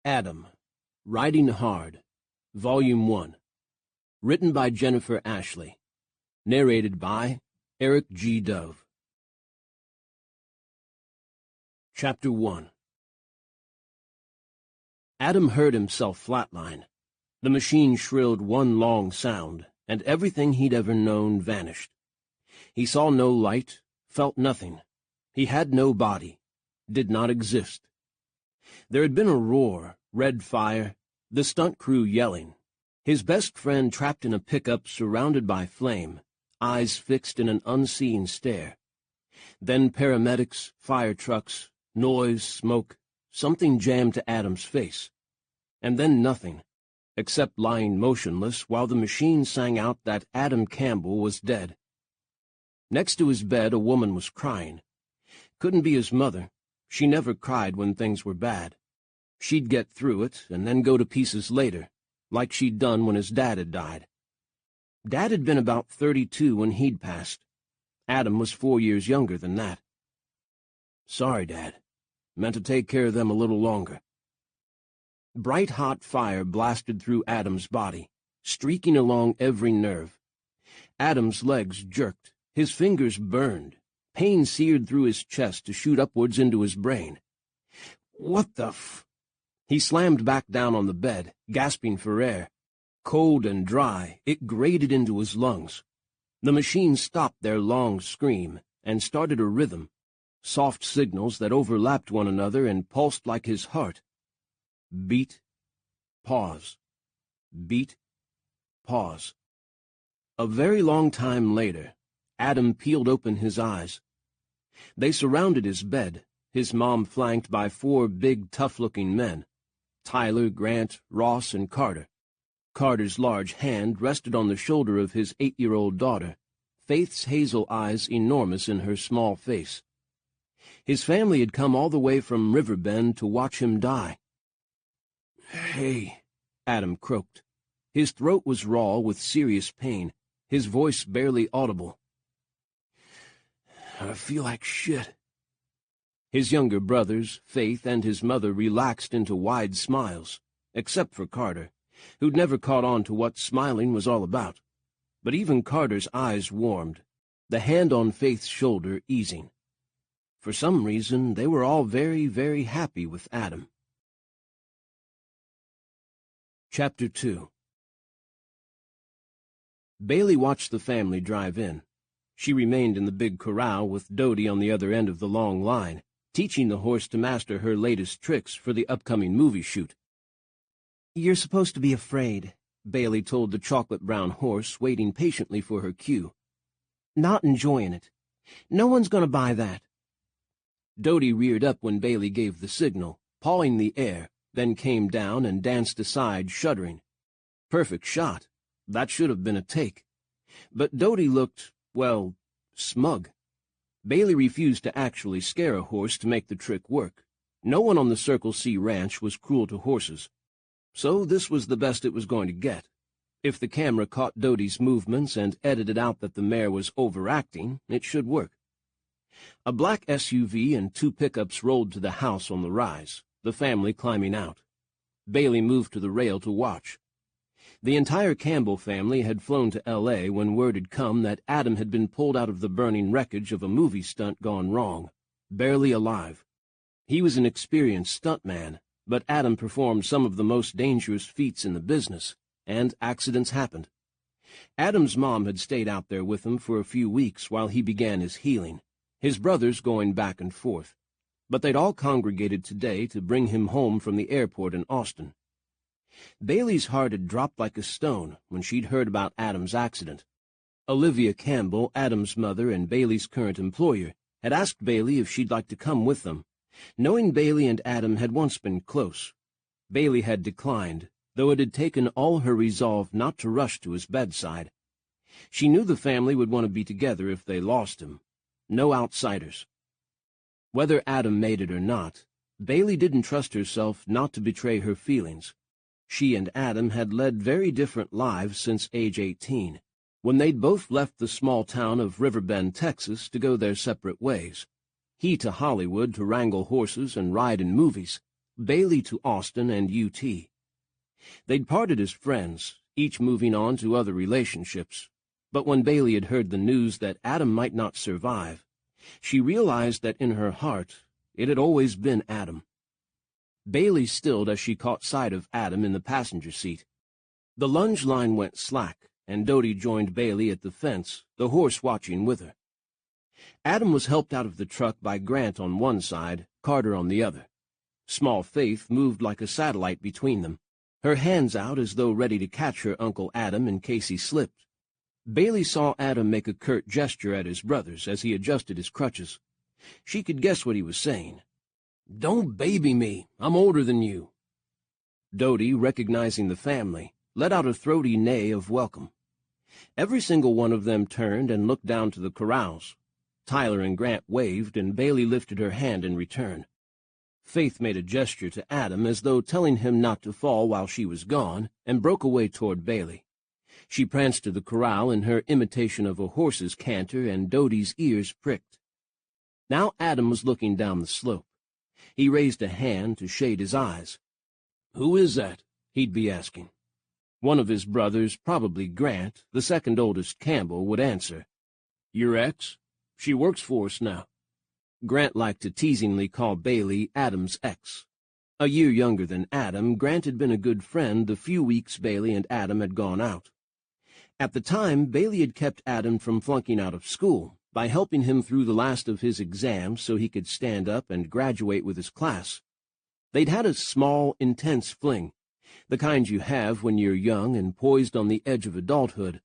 Adam, Riding Hard, Volume 1. Written by Jennifer Ashley. Narrated by Eric G. Dove. Chapter 1. Adam heard himself flatline. The machine shrilled one long sound, and everything he'd ever known vanished. He saw no light, felt nothing. He had no body, did not exist. There had been a roar, red fire, the stunt crew yelling, his best friend trapped in a pickup surrounded by flame, eyes fixed in an unseen stare. Then paramedics, fire trucks, noise, smoke, something jammed to Adam's face. And then nothing, except lying motionless while the machine sang out that Adam Campbell was dead. Next to his bed a woman was crying. Couldn't be his mother. She never cried when things were bad. She'd get through it and then go to pieces later, like she'd done when his dad had died. Dad had been about 32 when he'd passed. Adam was 4 years younger than that. Sorry, Dad. Meant to take care of them a little longer. Bright hot fire blasted through Adam's body, streaking along every nerve. Adam's legs jerked, his fingers burned. Pain seared through his chest to shoot upwards into his brain. What the f— He slammed back down on the bed, gasping for air. Cold and dry, it grated into his lungs. The machine stopped their long scream and started a rhythm, soft signals that overlapped one another and pulsed like his heart. Beat, pause, beat, pause. A very long time later, Adam peeled open his eyes. They surrounded his bed, his mom flanked by 4 big, tough-looking men, Tyler, Grant, Ross, and Carter. Carter's large hand rested on the shoulder of his 8-year-old daughter, Faith's hazel eyes enormous in her small face. His family had come all the way from Riverbend to watch him die. "Hey," Adam croaked. His throat was raw with serious pain, his voice barely audible. "I feel like shit." His younger brothers, Faith and his mother, relaxed into wide smiles, except for Carter, who'd never caught on to what smiling was all about. But even Carter's eyes warmed, the hand on Faith's shoulder easing. For some reason, they were all very, very happy with Adam. Chapter 2. Bailey watched the family drive in. She remained in the big corral with Dodie on the other end of the long line, teaching the horse to master her latest tricks for the upcoming movie shoot. "You're supposed to be afraid," Bailey told the chocolate-brown horse, waiting patiently for her cue. "Not enjoying it. No one's going to buy that." Dodie reared up when Bailey gave the signal, pawing the air, then came down and danced aside, shuddering. Perfect shot. That should have been a take. But Dodie looked, well, smug. Bailey refused to actually scare a horse to make the trick work. No one on the Circle C ranch was cruel to horses. So this was the best it was going to get. If the camera caught Dodie's movements and edited out that the mare was overacting, it should work. A black SUV and 2 pickups rolled to the house on the rise, the family climbing out. Bailey moved to the rail to watch. The entire Campbell family had flown to L.A. when word had come that Adam had been pulled out of the burning wreckage of a movie stunt gone wrong, barely alive. He was an experienced stuntman, but Adam performed some of the most dangerous feats in the business, and accidents happened. Adam's mom had stayed out there with him for a few weeks while he began his healing, his brothers going back and forth. But they'd all congregated today to bring him home from the airport in Austin. Bailey's heart had dropped like a stone when she'd heard about Adam's accident. Olivia Campbell, Adam's mother and Bailey's current employer, had asked Bailey if she'd like to come with them, knowing Bailey and Adam had once been close. Bailey had declined, though it had taken all her resolve not to rush to his bedside. She knew the family would want to be together if they lost him. No outsiders. Whether Adam made it or not, Bailey didn't trust herself not to betray her feelings. She and Adam had led very different lives since age 18, when they'd both left the small town of Riverbend, Texas, to go their separate ways. He to Hollywood to wrangle horses and ride in movies, Bailey to Austin and UT. They'd parted as friends, each moving on to other relationships. But when Bailey had heard the news that Adam might not survive, she realized that in her heart it had always been Adam. Bailey stilled as she caught sight of Adam in the passenger seat. The lunge line went slack, and Dodie joined Bailey at the fence, the horse watching with her. Adam was helped out of the truck by Grant on one side, Carter on the other. Small Faith moved like a satellite between them, her hands out as though ready to catch her Uncle Adam in case he slipped. Bailey saw Adam make a curt gesture at his brothers as he adjusted his crutches. She could guess what he was saying. "Don't baby me. I'm older than you." Dodie, recognizing the family, let out a throaty neigh of welcome. Every single one of them turned and looked down to the corrals. Tyler and Grant waved, and Bailey lifted her hand in return. Faith made a gesture to Adam as though telling him not to fall while she was gone, and broke away toward Bailey. She pranced to the corral in her imitation of a horse's canter, and Dodie's ears pricked. Now Adam was looking down the slope. He raised a hand to shade his eyes. "Who is that?" he'd be asking. One of his brothers, probably Grant, the second oldest Campbell, would answer. "Your ex? She works for us now." Grant liked to teasingly call Bailey Adam's ex. A year younger than Adam, Grant had been a good friend the few weeks Bailey and Adam had gone out. At the time, Bailey had kept Adam from flunking out of school by helping him through the last of his exams so he could stand up and graduate with his class. They'd had a small, intense fling, the kind you have when you're young and poised on the edge of adulthood.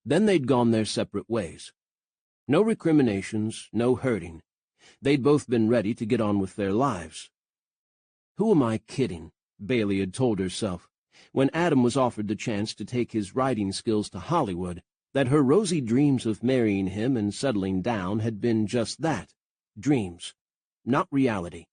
Then they'd gone their separate ways. No recriminations, no hurting. They'd both been ready to get on with their lives. "Who am I kidding?" Bailey had told herself, when Adam was offered the chance to take his writing skills to Hollywood, that her rosy dreams of marrying him and settling down had been just that, dreams, not reality.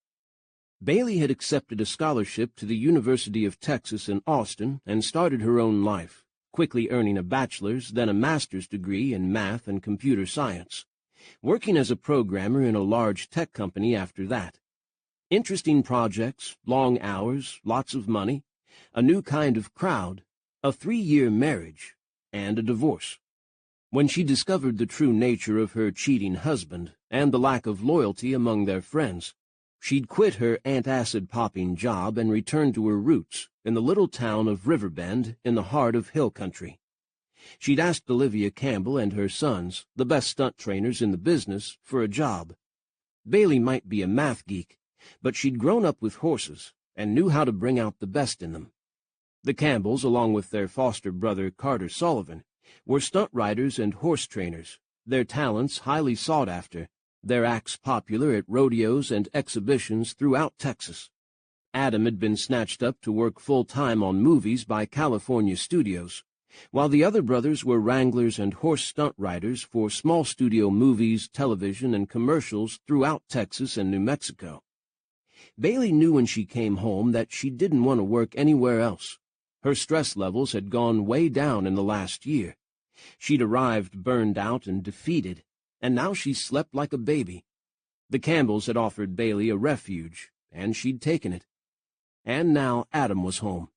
Bailey had accepted a scholarship to the University of Texas in Austin and started her own life, quickly earning a bachelor's, then a master's degree in math and computer science, working as a programmer in a large tech company after that. Interesting projects, long hours, lots of money, a new kind of crowd, a 3-year marriage, and a divorce. When she discovered the true nature of her cheating husband and the lack of loyalty among their friends, she'd quit her antacid-popping job and returned to her roots in the little town of Riverbend in the heart of hill country. She'd asked Olivia Campbell and her sons, the best stunt trainers in the business, for a job. Bailey might be a math geek, but she'd grown up with horses and knew how to bring out the best in them. The Campbells, along with their foster brother Carter Sullivan, were stunt riders and horse trainers, their talents highly sought after, their acts popular at rodeos and exhibitions throughout Texas. Adam had been snatched up to work full-time on movies by California studios, while the other brothers were wranglers and horse stunt riders for small studio movies, television, and commercials throughout Texas and New Mexico. Bailey knew when she came home that she didn't want to work anywhere else. Her stress levels had gone way down in the last year. She'd arrived burned out and defeated, and now she slept like a baby. The Campbells had offered Bailey a refuge, and she'd taken it. And now Adam was home.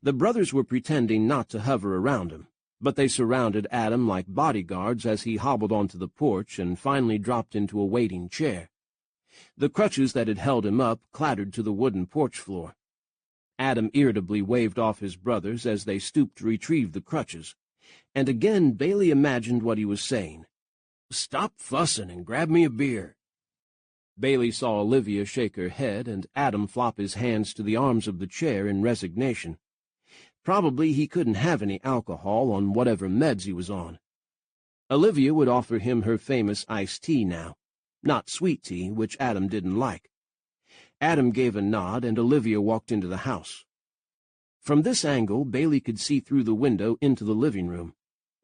The brothers were pretending not to hover around him, but they surrounded Adam like bodyguards as he hobbled onto the porch and finally dropped into a waiting chair. The crutches that had held him up clattered to the wooden porch floor. Adam irritably waved off his brothers as they stooped to retrieve the crutches, and again Bailey imagined what he was saying. "Stop fussing and grab me a beer." Bailey saw Olivia shake her head and Adam flop his hands to the arms of the chair in resignation. Probably he couldn't have any alcohol on whatever meds he was on. Olivia would offer him her famous iced tea now, not sweet tea, which Adam didn't like. Adam gave a nod, and Olivia walked into the house. From this angle, Bailey could see through the window into the living room.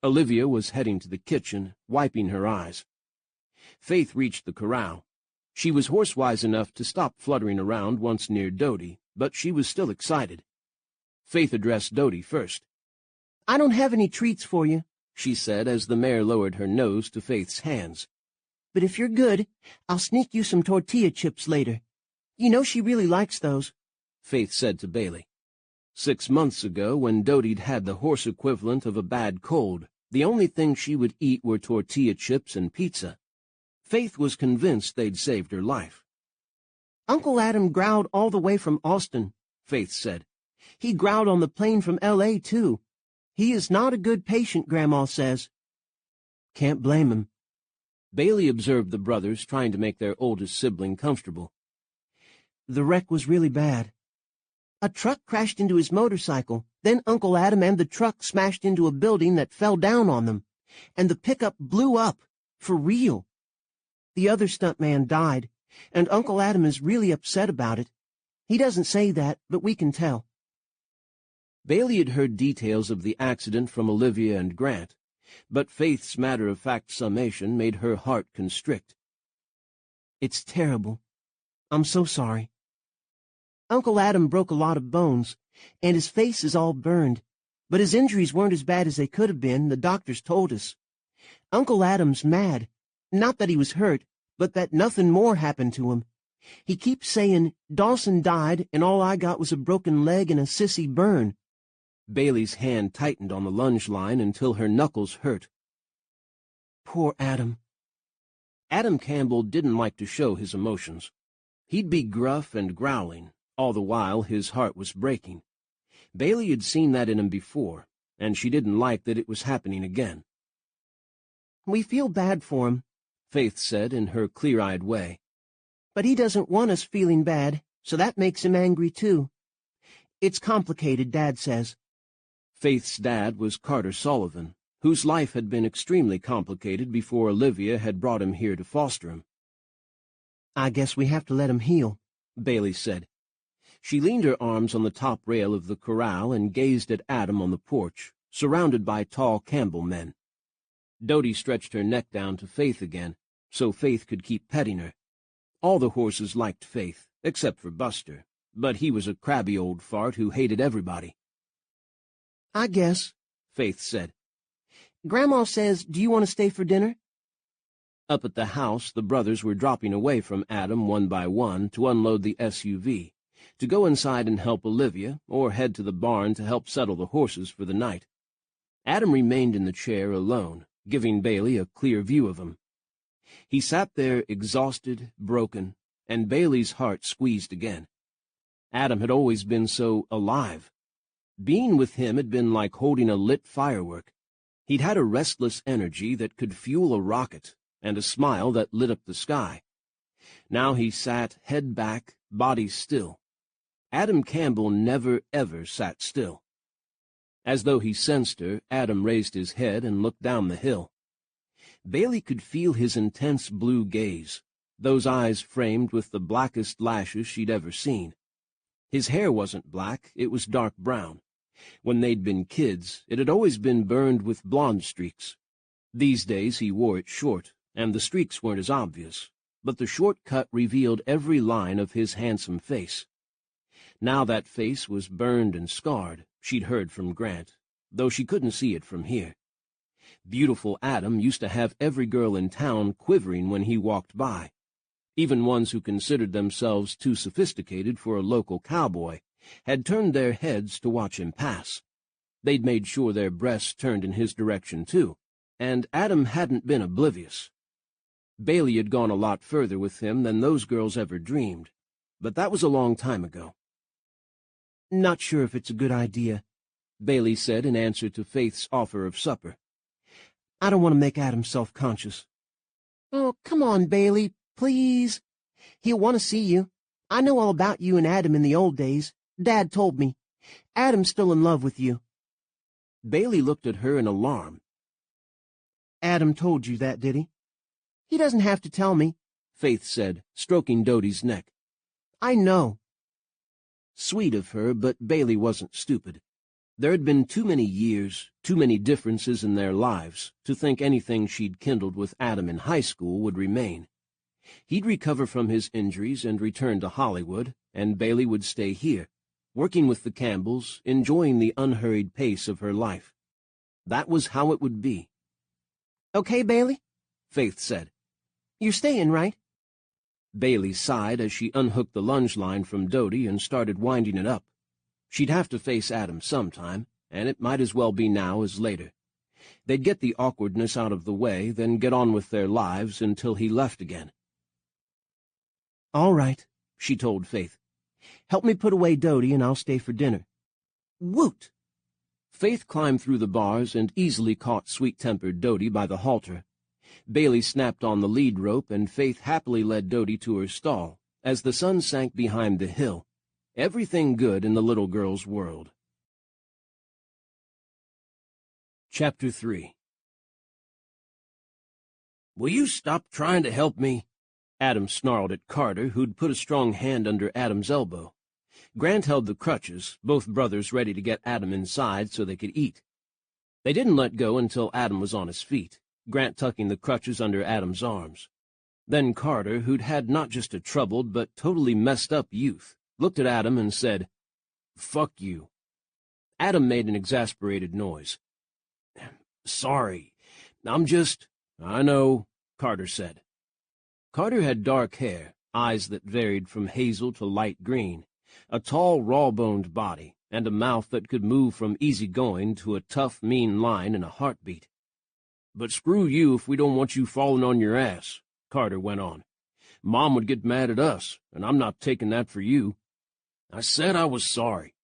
Olivia was heading to the kitchen, wiping her eyes. Faith reached the corral. She was horsewise enough to stop fluttering around once near Dodie, but she was still excited. Faith addressed Dodie first. "I don't have any treats for you," she said as the mare lowered her nose to Faith's hands. "But if you're good, I'll sneak you some tortilla chips later. You know she really likes those, Faith said to Bailey. 6 months ago, when Dodie'd had the horse equivalent of a bad cold, the only things she would eat were tortilla chips and pizza. Faith was convinced they'd saved her life. Uncle Adam growled all the way from Austin, Faith said. He growled on the plane from L.A., too. He is not a good patient, Grandma says. Can't blame him. Bailey observed the brothers trying to make their oldest sibling comfortable. The wreck was really bad. A truck crashed into his motorcycle, then Uncle Adam and the truck smashed into a building that fell down on them, and the pickup blew up, for real. The other stuntman died, and Uncle Adam is really upset about it. He doesn't say that, but we can tell. Bailey had heard details of the accident from Olivia and Grant, but Faith's matter-of-fact summation made her heart constrict. It's terrible. I'm so sorry. Uncle Adam broke a lot of bones, and his face is all burned, but his injuries weren't as bad as they could have been, the doctors told us. Uncle Adam's mad. Not that he was hurt, but that nothing more happened to him. He keeps saying, Dawson died, and all I got was a broken leg and a sissy burn. Bailey's hand tightened on the lunge line until her knuckles hurt. Poor Adam. Adam Campbell didn't like to show his emotions. He'd be gruff and growling, all the while his heart was breaking. Bailey had seen that in him before, and she didn't like that it was happening again. We feel bad for him, Faith said in her clear-eyed way. But he doesn't want us feeling bad, so that makes him angry too. It's complicated, Dad says. Faith's dad was Carter Sullivan, whose life had been extremely complicated before Olivia had brought him here to foster him. I guess we have to let him heal, Bailey said. She leaned her arms on the top rail of the corral and gazed at Adam on the porch, surrounded by tall Campbell men. Dodie stretched her neck down to Faith again, so Faith could keep petting her. All the horses liked Faith, except for Buster, but he was a crabby old fart who hated everybody. I guess, Faith said. Grandma says, do you want to stay for dinner? Up at the house, the brothers were dropping away from Adam one by one to unload the SUV, to go inside and help Olivia, or head to the barn to help settle the horses for the night. Adam remained in the chair alone, giving Bailey a clear view of him. He sat there exhausted, broken, and Bailey's heart squeezed again. Adam had always been so alive. Being with him had been like holding a lit firework. He'd had a restless energy that could fuel a rocket, and a smile that lit up the sky. Now he sat head back, body still. Adam Campbell never, ever sat still. As though he sensed her, Adam raised his head and looked down the hill. Bailey could feel his intense blue gaze, those eyes framed with the blackest lashes she'd ever seen. His hair wasn't black, it was dark brown. When they'd been kids, it had always been burned with blonde streaks. These days he wore it short, and the streaks weren't as obvious, but the short cut revealed every line of his handsome face. Now that face was burned and scarred, she'd heard from Grant, though she couldn't see it from here. Beautiful Adam used to have every girl in town quivering when he walked by. Even ones who considered themselves too sophisticated for a local cowboy had turned their heads to watch him pass. They'd made sure their breasts turned in his direction, too, and Adam hadn't been oblivious. Bailey had gone a lot further with him than those girls ever dreamed, but that was a long time ago. Not sure if it's a good idea, Bailey said in answer to Faith's offer of supper. I don't want to make Adam self-conscious. Oh, come on, Bailey, please. He'll want to see you. I know all about you and Adam in the old days. Dad told me. Adam's still in love with you. Bailey looked at her in alarm. Adam told you that, did he? He doesn't have to tell me, Faith said, stroking Dodie's neck. I know. Sweet of her, but Bailey wasn't stupid. There had been too many years, too many differences in their lives, to think anything she'd kindled with Adam in high school would remain. He'd recover from his injuries and return to Hollywood, and Bailey would stay here, working with the Campbells, enjoying the unhurried pace of her life. That was how it would be. Okay, Bailey? Faith said. You're staying, right? Bailey sighed as she unhooked the lunge line from Dodie and started winding it up. She'd have to face Adam sometime, and it might as well be now as later. They'd get the awkwardness out of the way, then get on with their lives until he left again. "All right," she told Faith. "Help me put away Dodie, and I'll stay for dinner." "Woot!" Faith climbed through the bars and easily caught sweet-tempered Dodie by the halter. Bailey snapped on the lead rope, and Faith happily led Dodie to her stall, as the sun sank behind the hill. Everything good in the little girl's world. Chapter 3. "Will you stop trying to help me?" Adam snarled at Carter, who'd put a strong hand under Adam's elbow. Grant held the crutches, both brothers ready to get Adam inside so they could eat. They didn't let go until Adam was on his feet, Grant tucking the crutches under Adam's arms. Then Carter, who'd had not just a troubled but totally messed-up youth, looked at Adam and said, "Fuck you." Adam made an exasperated noise. "Sorry, I'm just—" "I know," Carter said. Carter had dark hair, eyes that varied from hazel to light green, a tall, raw-boned body, and a mouth that could move from easy-going to a tough, mean line in a heartbeat. "But screw you if we don't want you falling on your ass," Carter went on. "Mom would get mad at us, and I'm not taking that for you." "I said I was sorry."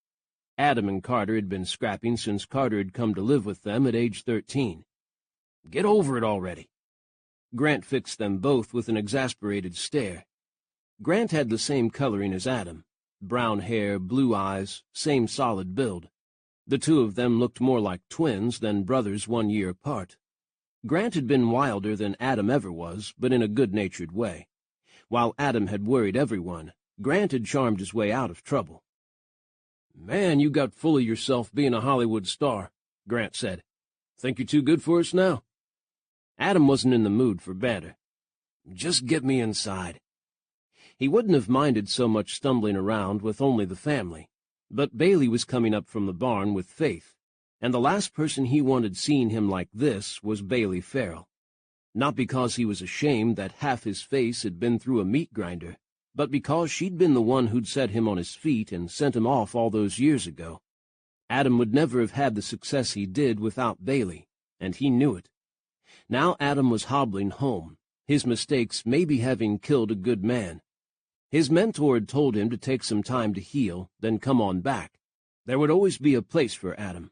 Adam and Carter had been scrapping since Carter had come to live with them at age 13. "Get over it already." Grant fixed them both with an exasperated stare. Grant had the same coloring as Adam. Brown hair, blue eyes, same solid build. The two of them looked more like twins than brothers 1 year apart. Grant had been wilder than Adam ever was, but in a good-natured way. While Adam had worried everyone, Grant had charmed his way out of trouble. "Man, you got full of yourself being a Hollywood star," Grant said. "Think you're too good for us now?" Adam wasn't in the mood for banter. "Just get me inside." He wouldn't have minded so much stumbling around with only the family, but Bailey was coming up from the barn with Faith, and the last person he wanted seeing him like this was Bailey Farrell. Not because he was ashamed that half his face had been through a meat grinder, but because she'd been the one who'd set him on his feet and sent him off all those years ago. Adam would never have had the success he did without Bailey, and he knew it. Now Adam was hobbling home, his mistakes maybe having killed a good man. His mentor had told him to take some time to heal, then come on back. There would always be a place for Adam.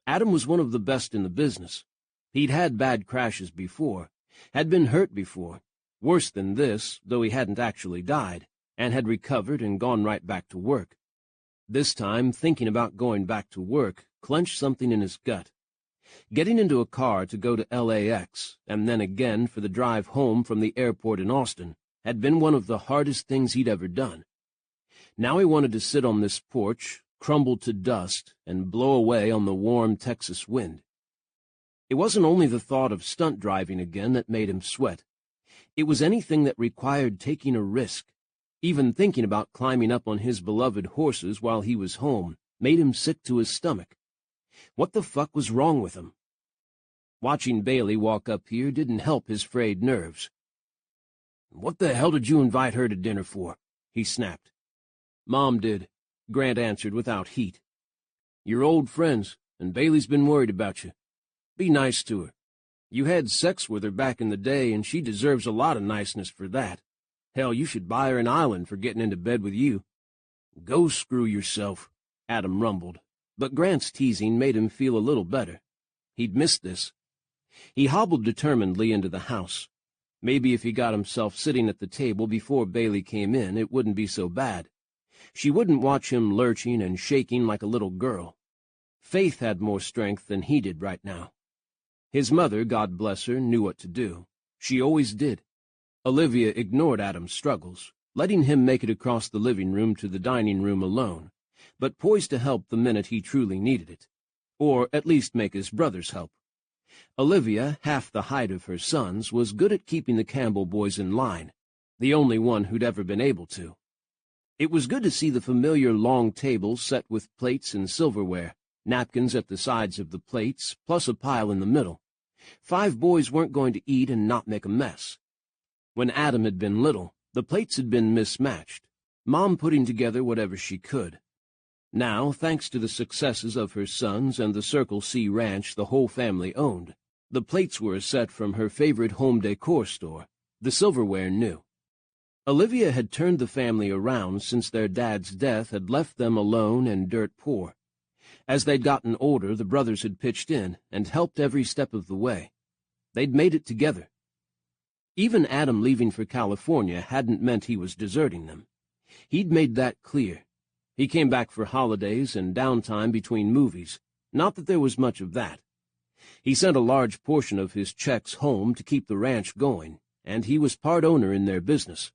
Adam was one of the best in the business. He'd had bad crashes before, had been hurt before, worse than this, though he hadn't actually died, and had recovered and gone right back to work. This time, thinking about going back to work clenched something in his gut. Getting into a car to go to LAX, and then again for the drive home from the airport in Austin, had been one of the hardest things he'd ever done. Now he wanted to sit on this porch, crumble to dust, and blow away on the warm Texas wind. It wasn't only the thought of stunt driving again that made him sweat. It was anything that required taking a risk. Even thinking about climbing up on his beloved horses while he was home made him sick to his stomach. What the fuck was wrong with him? Watching Bailey walk up here didn't help his frayed nerves. "What the hell did you invite her to dinner for?" he snapped. "Mom did," Grant answered without heat. "You're old friends, and Bailey's been worried about you. Be nice to her. You had sex with her back in the day, and she deserves a lot of niceness for that. Hell, you should buy her an island for getting into bed with you." "Go screw yourself," Adam rumbled, but Grant's teasing made him feel a little better. He'd missed this. He hobbled determinedly into the house. Maybe if he got himself sitting at the table before Bailey came in, it wouldn't be so bad. She wouldn't watch him lurching and shaking like a little girl. Faith had more strength than he did right now. His mother, God bless her, knew what to do. She always did. Olivia ignored Adam's struggles, letting him make it across the living room to the dining room alone, but poised to help the minute he truly needed it, or at least make his brothers help. Olivia, half the height of her sons, was good at keeping the Campbell boys in line, the only one who'd ever been able to. It was good to see the familiar long table set with plates and silverware, napkins at the sides of the plates, plus a pile in the middle. 5 boys weren't going to eat and not make a mess. When Adam had been little, The plates had been mismatched, Mom putting together whatever she could. Now, thanks to the successes of her sons and the Circle C ranch the whole family owned, the plates were a set from her favorite home decor store, the Silverware New. Olivia had turned the family around since their dad's death had left them alone and dirt poor. As they'd gotten older, the brothers had pitched in and helped every step of the way. They'd made it together. Even Adam leaving for California hadn't meant he was deserting them. He'd made that clear. He came back for holidays and downtime between movies, not that there was much of that. He sent a large portion of his checks home to keep the ranch going, and he was part owner in their business.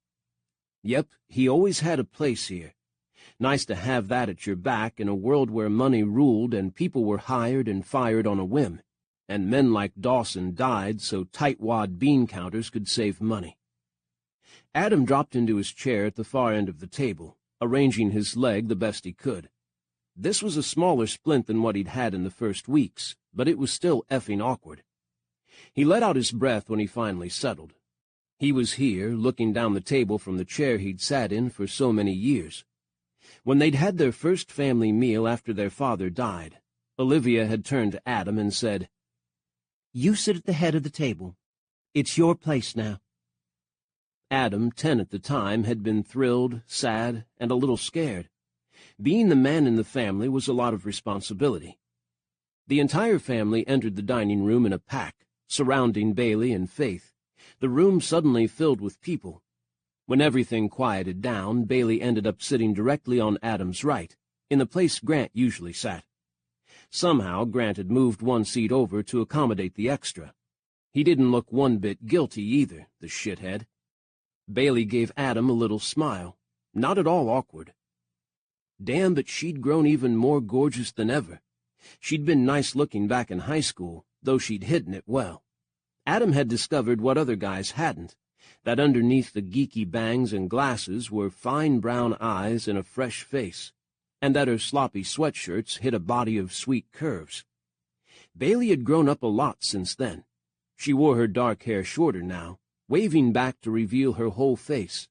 Yep, he always had a place here. Nice to have that at your back in a world where money ruled and people were hired and fired on a whim, and men like Dawson died so tightwad bean counters could save money. Adam dropped into his chair at the far end of the table, arranging his leg the best he could. This was a smaller splint than what he'd had in the first weeks, but it was still effing awkward. He let out his breath when he finally settled. He was here, looking down the table from the chair he'd sat in for so many years. When they'd had their first family meal after their father died, Olivia had turned to Adam and said, "You sit at the head of the table. It's your place now." Adam, 10 at the time, had been thrilled, sad, and a little scared. Being the man in the family was a lot of responsibility. The entire family entered the dining room in a pack, surrounding Bailey and Faith, the room suddenly filled with people. When everything quieted down, Bailey ended up sitting directly on Adam's right, in the place Grant usually sat. Somehow Grant had moved one seat over to accommodate the extra. He didn't look one bit guilty either, the shithead. Bailey gave Adam a little smile, not at all awkward. Damn, but she'd grown even more gorgeous than ever. She'd been nice-looking back in high school, though she'd hidden it well. Adam had discovered what other guys hadn't, that underneath the geeky bangs and glasses were fine brown eyes and a fresh face, and that her sloppy sweatshirts hid a body of sweet curves. Bailey had grown up a lot since then. She wore her dark hair shorter now, waving back to reveal her whole face.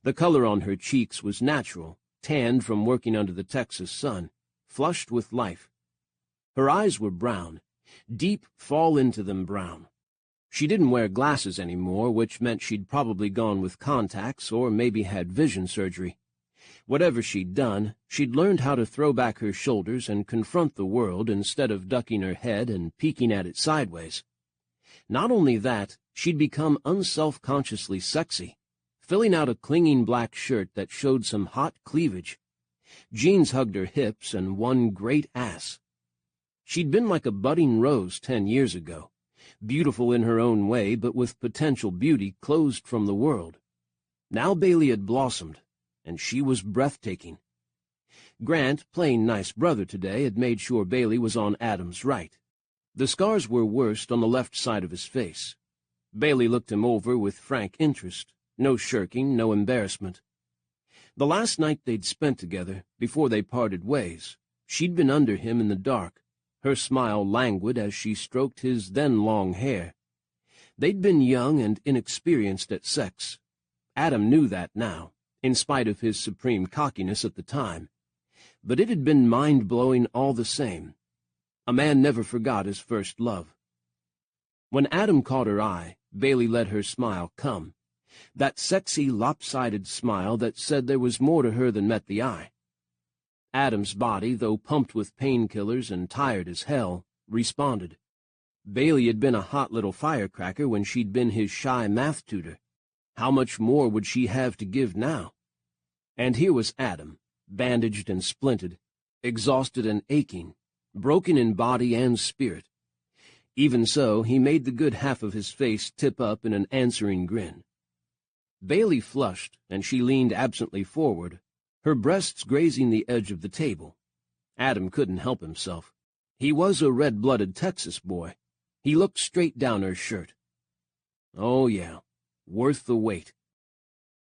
The color on her cheeks was natural, tanned from working under the Texas sun, flushed with life. Her eyes were brown, deep fall-into-them brown. She didn't wear glasses anymore, which meant she'd probably gone with contacts or maybe had vision surgery. Whatever she'd done, she'd learned how to throw back her shoulders and confront the world instead of ducking her head and peeking at it sideways. Not only that, she'd become unself-consciously sexy, filling out a clinging black shirt that showed some hot cleavage. Jeans hugged her hips and one great ass. She'd been like a budding rose 10 years ago, beautiful in her own way but with potential beauty closed from the world. Now Bailey had blossomed, and she was breathtaking. Grant, playing nice brother today, had made sure Bailey was on Adam's right. The scars were worst on the left side of his face. Bailey looked him over with frank interest, no shirking, no embarrassment. The last night they'd spent together, before they parted ways, she'd been under him in the dark, her smile languid as she stroked his then-long hair. They'd been young and inexperienced at sex. Adam knew that now, in spite of his supreme cockiness at the time. But it had been mind-blowing all the same. A man never forgot his first love. When Adam caught her eye, Bailey let her smile come, that sexy, lopsided smile that said there was more to her than met the eye. Adam's body, though pumped with painkillers and tired as hell, responded. Bailey had been a hot little firecracker when she'd been his shy math tutor. How much more would she have to give now? And here was Adam, bandaged and splinted, exhausted and aching, broken in body and spirit. Even so, he made the good half of his face tip up in an answering grin. Bailey flushed, and she leaned absently forward, her breasts grazing the edge of the table. Adam couldn't help himself. He was a red-blooded Texas boy. He looked straight down her shirt. Oh, yeah, worth the wait.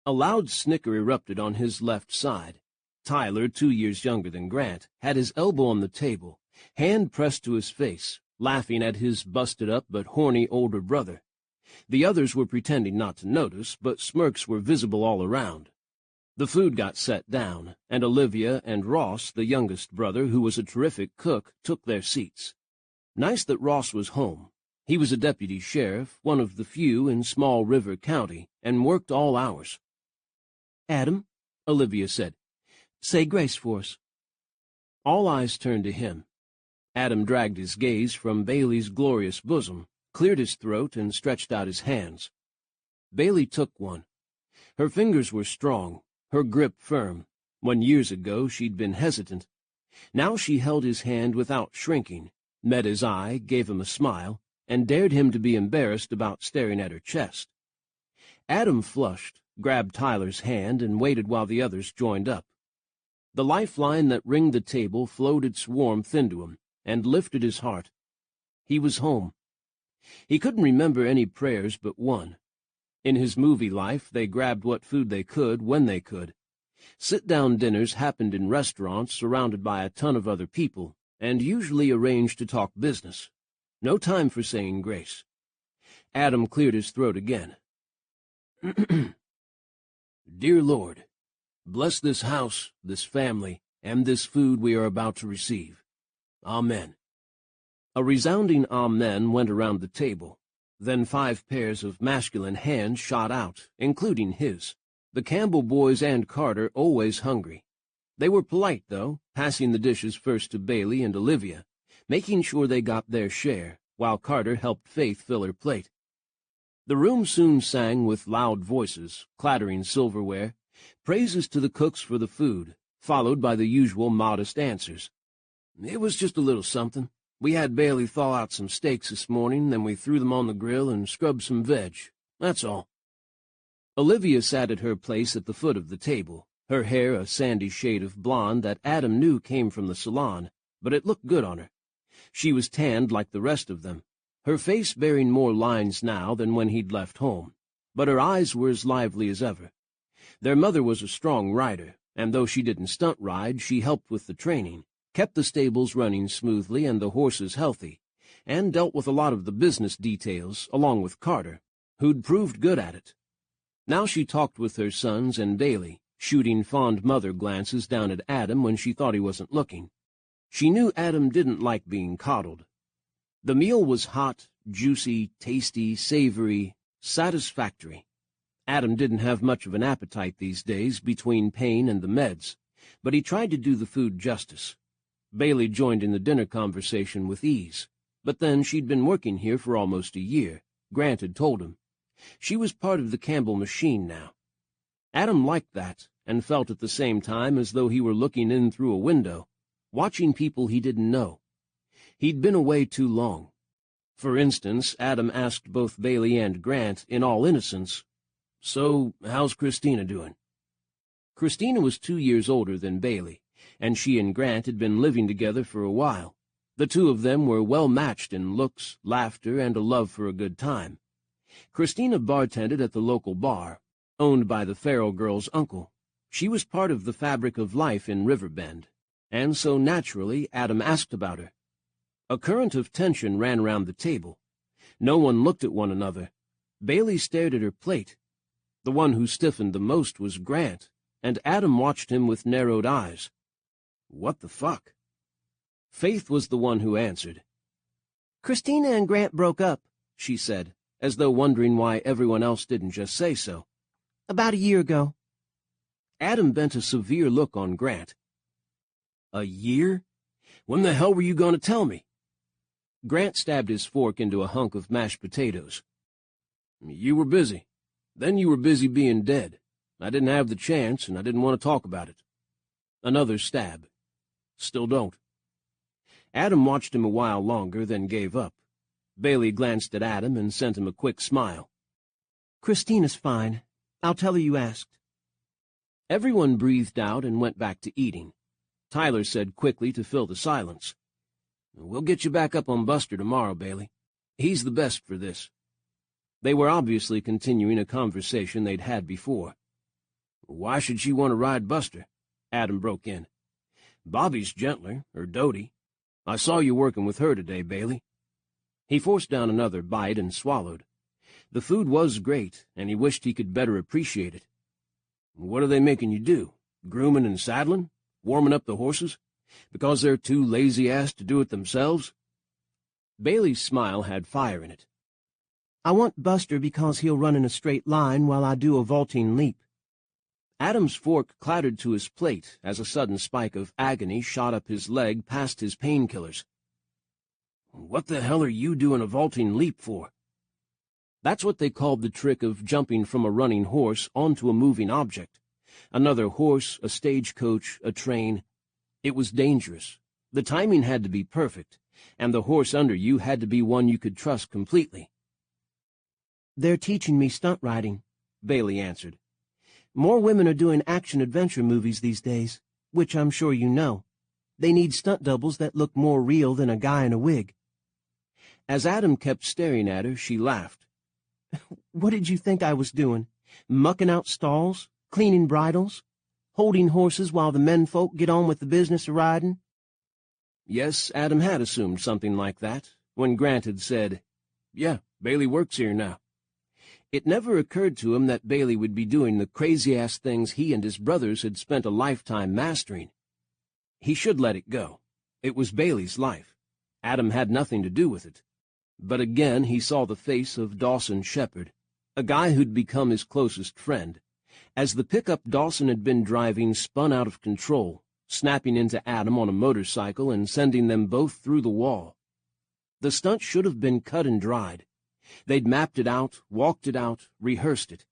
A loud snicker erupted on his left side. Tyler, 2 years younger than Grant, had his elbow on the table, hand pressed to his face, laughing at his busted-up but horny older brother. The others were pretending not to notice, but smirks were visible all around. The food got set down, and Olivia and Ross, the youngest brother, who was a terrific cook, took their seats. Nice that Ross was home. He was a deputy sheriff, one of the few in Small River County, and worked all hours. "Adam," Olivia said, "say grace for us." All eyes turned to him. Adam dragged his gaze from Bailey's glorious bosom, cleared his throat, and stretched out his hands. Bailey took one. Her fingers were strong, her grip firm. When years ago she'd been hesitant. Now she held his hand without shrinking, met his eye, gave him a smile, and dared him to be embarrassed about staring at her chest. Adam flushed, grabbed Tyler's hand, and waited while the others joined up. The lifeline that ringed the table flowed its warmth into him, and lifted his heart. He was home. He couldn't remember any prayers but one. In his movie life, they grabbed what food they could when they could. Sit-down dinners happened in restaurants surrounded by a ton of other people, and usually arranged to talk business. No time for saying grace. Adam cleared his throat again. "Dear Lord, bless this house, this family, and this food we are about to receive. Amen." A resounding amen went around the table. Then 5 pairs of masculine hands shot out, including his. The Campbell boys and Carter always hungry. They were polite, though, passing the dishes first to Bailey and Olivia, making sure they got their share, while Carter helped Faith fill her plate. The room soon sang with loud voices, clattering silverware, praises to the cooks for the food, followed by the usual modest answers. "It was just a little something. We had Bailey thaw out some steaks this morning, then we threw them on the grill and scrubbed some veg. That's all." Olivia sat at her place at the foot of the table, her hair a sandy shade of blonde that Adam knew came from the salon, but it looked good on her. She was tanned like the rest of them, her face bearing more lines now than when he'd left home, but her eyes were as lively as ever. Their mother was a strong rider, and though she didn't stunt ride, she helped with the training, kept the stables running smoothly and the horses healthy, and dealt with a lot of the business details, along with Carter, who'd proved good at it. Now she talked with her sons and Bailey, shooting fond mother glances down at Adam when she thought he wasn't looking. She knew Adam didn't like being coddled. The meal was hot, juicy, tasty, savory, satisfactory. Adam didn't have much of an appetite these days between pain and the meds, but he tried to do the food justice. Bailey joined in the dinner conversation with ease, but then she'd been working here for almost a year, Grant had told him. She was part of the Campbell machine now. Adam liked that, and felt at the same time as though he were looking in through a window, watching people he didn't know. He'd been away too long. For instance, Adam asked both Bailey and Grant, in all innocence, "So, how's Christina doing?" Christina was 2 years older than Bailey, and she and Grant had been living together for a while. The two of them were well matched in looks, laughter, and a love for a good time. Christina bartended at the local bar, owned by the Farrell girl's uncle. She was part of the fabric of life in Riverbend, and so naturally Adam asked about her. A current of tension ran round the table. No one looked at one another. Bailey stared at her plate. The one who stiffened the most was Grant, and Adam watched him with narrowed eyes. What the fuck? Faith was the one who answered. "Christina and Grant broke up," she said, as though wondering why everyone else didn't just say so. "About a year ago." Adam bent a severe look on Grant. "A year? When the hell were you going to tell me?" Grant stabbed his fork into a hunk of mashed potatoes. "You were busy. Then you were busy being dead. I didn't have the chance, and I didn't want to talk about it." Another stab. "Still don't." Adam watched him a while longer, then gave up. Bailey glanced at Adam and sent him a quick smile. "Christina's fine. I'll tell her you asked." Everyone breathed out and went back to eating. Tyler said quickly to fill the silence, "We'll get you back up on Buster tomorrow, Bailey. He's the best for this." They were obviously continuing a conversation they'd had before. "Why should she want to ride Buster?" Adam broke in. "Bobby's gentler, or Dodie. I saw you working with her today, Bailey." He forced down another bite and swallowed. The food was great, and he wished he could better appreciate it. What are they making you do? Grooming and saddling? Warming up the horses? Because they're too lazy-ass to do it themselves? Bailey's smile had fire in it. I want Buster because he'll run in a straight line while I do a vaulting leap. Adam's fork clattered to his plate as a sudden spike of agony shot up his leg past his painkillers. What the hell are you doing a vaulting leap for? That's what they called the trick of jumping from a running horse onto a moving object. Another horse, a stagecoach, a train. It was dangerous. The timing had to be perfect, and the horse under you had to be one you could trust completely. They're teaching me stunt riding, Bailey answered. More women are doing action-adventure movies these days, which I'm sure you know. They need stunt doubles that look more real than a guy in a wig. As Adam kept staring at her, she laughed. What did you think I was doing? Mucking out stalls? Cleaning bridles? Holding horses while the menfolk get on with the business of riding? Yes, Adam had assumed something like that, when Grant had said, Yeah, Bailey works here now. It never occurred to him that Bailey would be doing the crazy-ass things he and his brothers had spent a lifetime mastering. He should let it go. It was Bailey's life. Adam had nothing to do with it. But again he saw the face of Dawson Shepherd, a guy who'd become his closest friend, as the pickup Dawson had been driving spun out of control, snapping into Adam on a motorcycle and sending them both through the wall. The stunt should have been cut and dried. They'd mapped it out, walked it out, rehearsed it.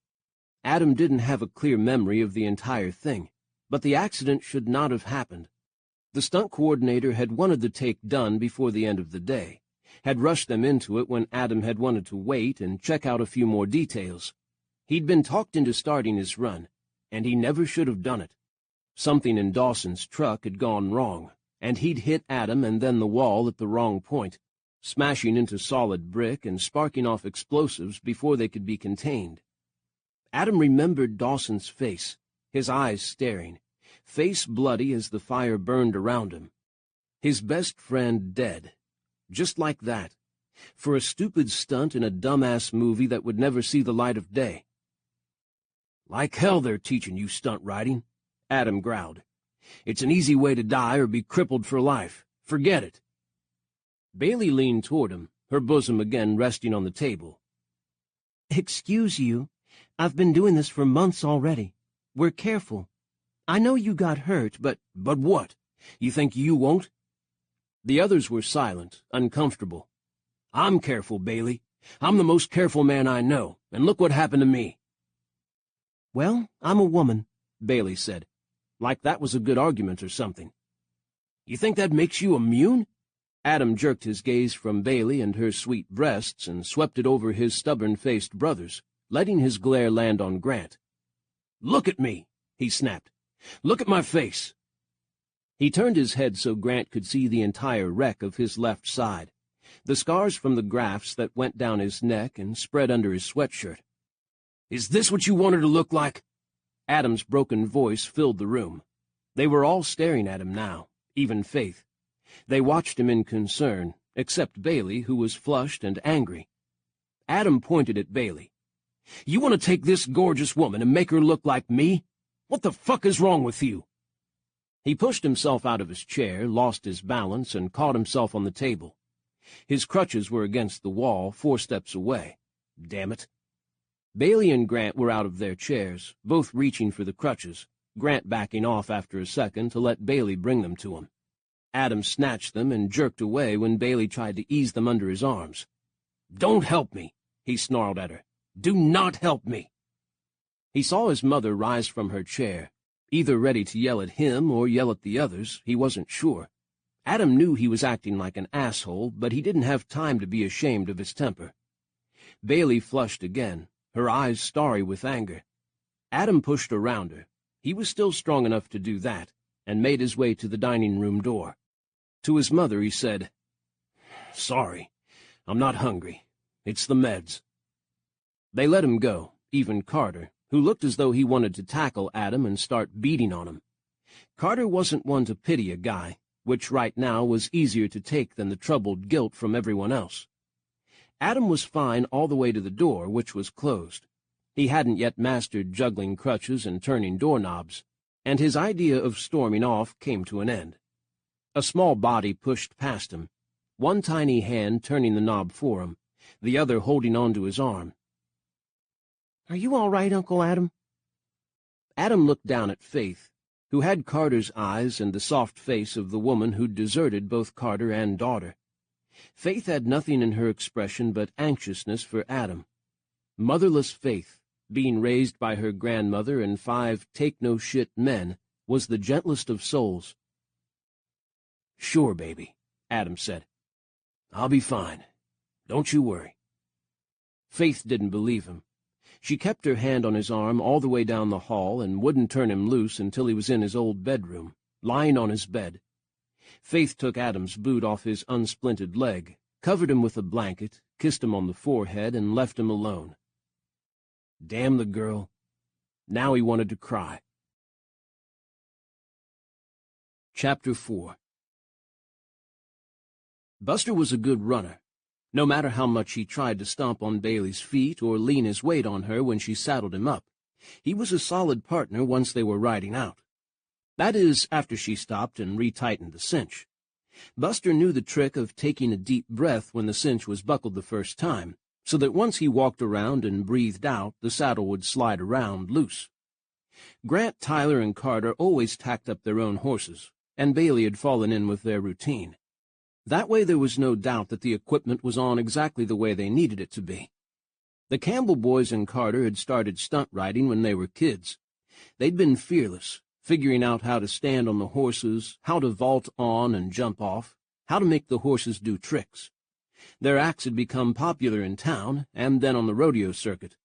Adam didn't have a clear memory of the entire thing, but the accident should not have happened. The stunt coordinator had wanted the take done before the end of the day, had rushed them into it when Adam had wanted to wait and check out a few more details. He'd been talked into starting his run, and he never should have done it. Something in Dawson's truck had gone wrong, and he'd hit Adam and then the wall at the wrong point, smashing into solid brick and sparking off explosives before they could be contained. Adam remembered Dawson's face, his eyes staring, face bloody as the fire burned around him. His best friend dead. Just like that. For a stupid stunt in a dumbass movie that would never see the light of day. Like hell they're teaching you stunt riding, Adam growled. It's an easy way to die or be crippled for life. Forget it. Bailey leaned toward him, her bosom again resting on the table. Excuse you. I've been doing this for months already. We're careful. I know you got hurt, but what? You think you won't? The others were silent, uncomfortable. I'm careful, Bailey. I'm the most careful man I know, and look what happened to me. Well, I'm a woman, Bailey said, like that was a good argument or something. You think that makes you immune? Adam jerked his gaze from Bailey and her sweet breasts and swept it over his stubborn-faced brothers, letting his glare land on Grant. Look at me, he snapped. Look at my face. He turned his head so Grant could see the entire wreck of his left side, the scars from the grafts that went down his neck and spread under his sweatshirt. Is this what you want her to look like? Adam's broken voice filled the room. They were all staring at him now, even Faith. They watched him in concern, except Bailey, who was flushed and angry. Adam pointed at Bailey. You want to take this gorgeous woman and make her look like me? What the fuck is wrong with you? He pushed himself out of his chair, lost his balance, and caught himself on the table. His crutches were against the wall, 4 steps away. Damn it. Bailey and Grant were out of their chairs, both reaching for the crutches, Grant backing off after a second to let Bailey bring them to him. Adam snatched them and jerked away when Bailey tried to ease them under his arms. Don't help me, he snarled at her. Do not help me. He saw his mother rise from her chair, either ready to yell at him or yell at the others, he wasn't sure. Adam knew he was acting like an asshole, but he didn't have time to be ashamed of his temper. Bailey flushed again, her eyes starry with anger. Adam pushed around her. He was still strong enough to do that, and made his way to the dining room door. To his mother he said, Sorry, I'm not hungry. It's the meds. They let him go, even Carter, who looked as though he wanted to tackle Adam and start beating on him. Carter wasn't one to pity a guy, which right now was easier to take than the troubled guilt from everyone else. Adam was fine all the way to the door, which was closed. He hadn't yet mastered juggling crutches and turning doorknobs, and his idea of storming off came to an end. A small body pushed past him, one tiny hand turning the knob for him, the other holding on to his arm. "Are you all right, Uncle Adam?" Adam looked down at Faith, who had Carter's eyes and the soft face of the woman who'd deserted both Carter and daughter. Faith had nothing in her expression but anxiousness for Adam. Motherless Faith, being raised by her grandmother and 5 take-no-shit men, was the gentlest of souls. "Sure, baby," Adam said. "I'll be fine. Don't you worry." Faith didn't believe him. She kept her hand on his arm all the way down the hall and wouldn't turn him loose until he was in his old bedroom, lying on his bed. Faith took Adam's boot off his unsplinted leg, covered him with a blanket, kissed him on the forehead, and left him alone. Damn the girl. Now he wanted to cry. Chapter 4. Buster was a good runner. No matter how much he tried to stomp on Bailey's feet or lean his weight on her when she saddled him up, he was a solid partner once they were riding out. That is, after she stopped and retightened the cinch. Buster knew the trick of taking a deep breath when the cinch was buckled the first time, so that once he walked around and breathed out, the saddle would slide around loose. Grant, Tyler, and Carter always tacked up their own horses, and Bailey had fallen in with their routine. That way there was no doubt that the equipment was on exactly the way they needed it to be. The Campbell boys and Carter had started stunt riding when they were kids. They'd been fearless, figuring out how to stand on the horses, how to vault on and jump off, how to make the horses do tricks. Their acts had become popular in town and then on the rodeo circuit.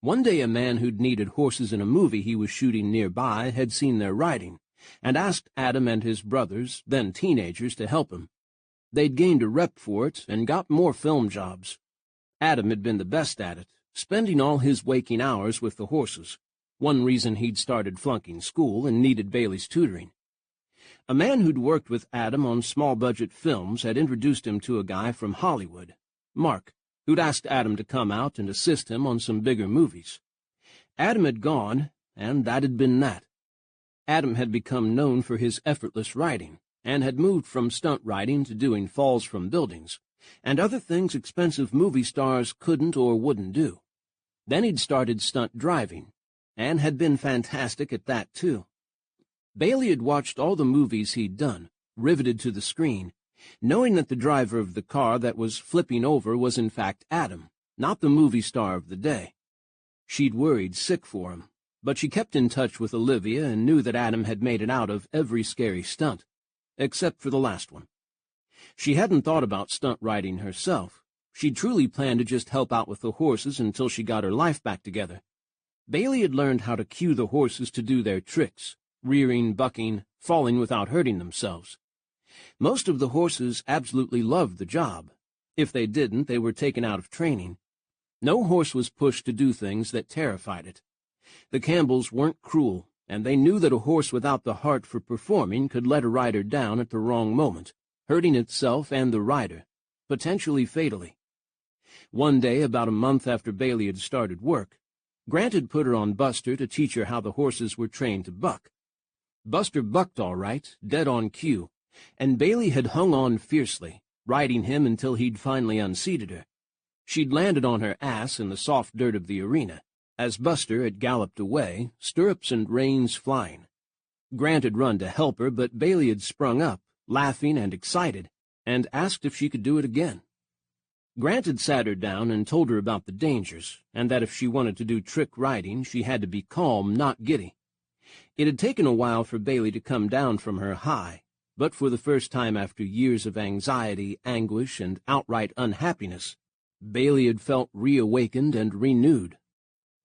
One day a man who'd needed horses in a movie he was shooting nearby had seen their riding, and asked Adam and his brothers, then teenagers, to help him. They'd gained a rep for it and got more film jobs. Adam had been the best at it, spending all his waking hours with the horses, one reason he'd started flunking school and needed Bailey's tutoring. A man who'd worked with Adam on small-budget films had introduced him to a guy from Hollywood, Mark, who'd asked Adam to come out and assist him on some bigger movies. Adam had gone, and that had been that. Adam had become known for his effortless riding, and had moved from stunt riding to doing falls from buildings, and other things expensive movie stars couldn't or wouldn't do. Then he'd started stunt driving, and had been fantastic at that, too. Bailey had watched all the movies he'd done, riveted to the screen, knowing that the driver of the car that was flipping over was in fact Adam, not the movie star of the day. She'd worried sick for him, but she kept in touch with Olivia and knew that Adam had made it out of every scary stunt, except for the last one. She hadn't thought about stunt riding herself. She'd truly planned to just help out with the horses until she got her life back together. Bailey had learned how to cue the horses to do their tricks, rearing, bucking, falling without hurting themselves. Most of the horses absolutely loved the job. If they didn't, they were taken out of training. No horse was pushed to do things that terrified it. The Campbells weren't cruel, and they knew that a horse without the heart for performing could let a rider down at the wrong moment, hurting itself and the rider, potentially fatally. One day, about a month after Bailey had started work, Grant had put her on Buster to teach her how the horses were trained to buck. Buster bucked all right, dead on cue, and Bailey had hung on fiercely, riding him until he'd finally unseated her. She'd landed on her ass in the soft dirt of the arena, as Buster had galloped away, stirrups and reins flying. Grant had run to help her, but Bailey had sprung up, laughing and excited, and asked if she could do it again. Grant had sat her down and told her about the dangers, and that if she wanted to do trick riding, she had to be calm, not giddy. It had taken a while for Bailey to come down from her high, but for the first time after years of anxiety, anguish, and outright unhappiness, Bailey had felt reawakened and renewed.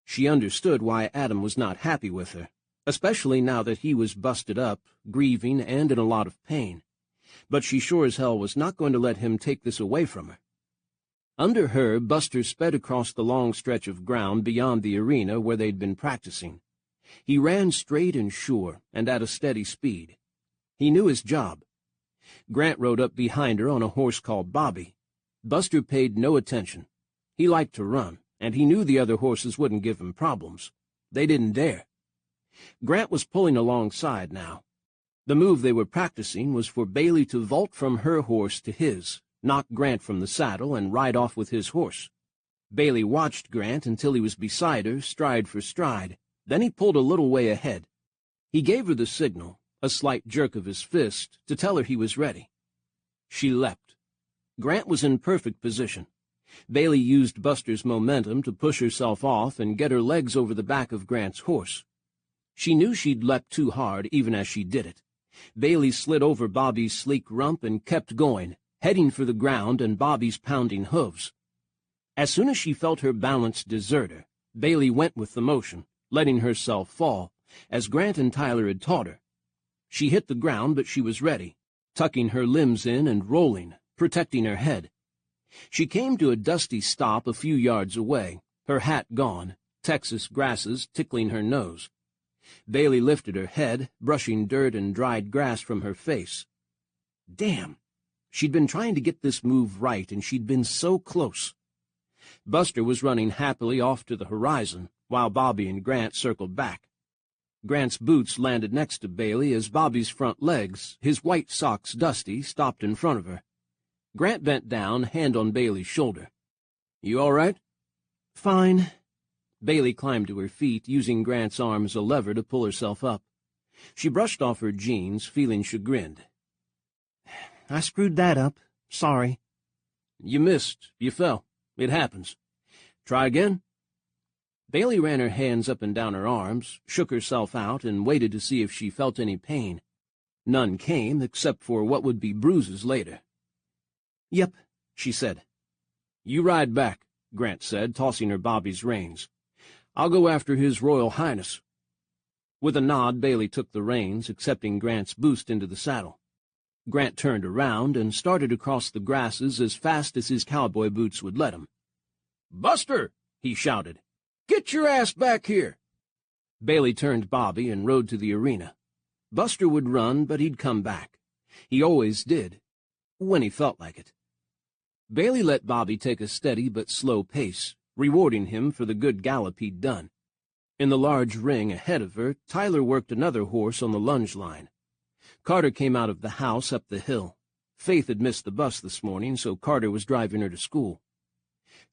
She understood why Adam was not happy with her, especially now that he was busted up, grieving, and in a lot of pain. But she sure as hell was not going to let him take this away from her. Under her, Buster sped across the long stretch of ground beyond the arena where they'd been practicing. He ran straight and sure, and at a steady speed. He knew his job. Grant rode up behind her on a horse called Bobby. Buster paid no attention. He liked to run, and he knew the other horses wouldn't give him problems. They didn't dare. Grant was pulling alongside now. The move they were practicing was for Bailey to vault from her horse to his, knock Grant from the saddle, and ride off with his horse. Bailey watched Grant until he was beside her, stride for stride. Then he pulled a little way ahead. He gave her the signal, a slight jerk of his fist, to tell her he was ready. She leapt. Grant was in perfect position. Bailey used Buster's momentum to push herself off and get her legs over the back of Grant's horse. She knew she'd leapt too hard even as she did it. Bailey slid over Bobby's sleek rump and kept going, heading for the ground and Bobby's pounding hooves. As soon as she felt her balance desert her, Bailey went with the motion, letting herself fall, as Grant and Tyler had taught her. She hit the ground, but she was ready, tucking her limbs in and rolling, protecting her head. She came to a dusty stop a few yards away, her hat gone, Texas grasses tickling her nose. Bailey lifted her head, brushing dirt and dried grass from her face. Damn! She'd been trying to get this move right, and she'd been so close. Buster was running happily off to the horizon, while Bobby and Grant circled back. Grant's boots landed next to Bailey as Bobby's front legs, his white socks dusty, stopped in front of her. Grant bent down, hand on Bailey's shoulder. "You all right?" "Fine." Bailey climbed to her feet, using Grant's arm as a lever to pull herself up. She brushed off her jeans, feeling chagrined. "I screwed that up. Sorry." "You missed. You fell. It happens. Try again?" Bailey ran her hands up and down her arms, shook herself out, and waited to see if she felt any pain. None came, except for what would be bruises later. "Yep," she said. "You ride back," Grant said, tossing her Bobby's reins. "I'll go after His Royal Highness." With a nod, Bailey took the reins, accepting Grant's boost into the saddle. Grant turned around and started across the grasses as fast as his cowboy boots would let him. "Buster!" he shouted. "Get your ass back here!" Bailey turned Bobby and rode to the arena. Buster would run, but he'd come back. He always did, when he felt like it. Bailey let Bobby take a steady but slow pace, rewarding him for the good gallop he'd done. In the large ring ahead of her, Tyler worked another horse on the lunge line. Carter came out of the house up the hill. Faith had missed the bus this morning, so Carter was driving her to school.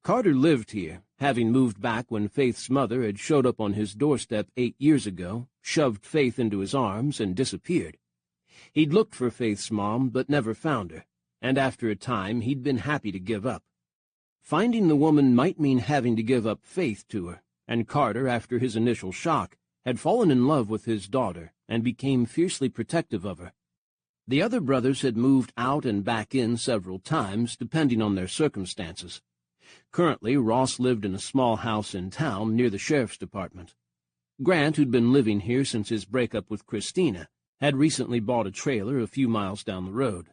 Carter lived here, having moved back when Faith's mother had showed up on his doorstep 8 years ago, shoved Faith into his arms, and disappeared. He'd looked for Faith's mom, but never found her, and after a time he'd been happy to give up. Finding the woman might mean having to give up Faith to her, and Carter, after his initial shock, had fallen in love with his daughter and became fiercely protective of her. The other brothers had moved out and back in several times, depending on their circumstances. Currently, Ross lived in a small house in town near the sheriff's department. Grant, who'd been living here since his breakup with Christina, had recently bought a trailer a few miles down the road.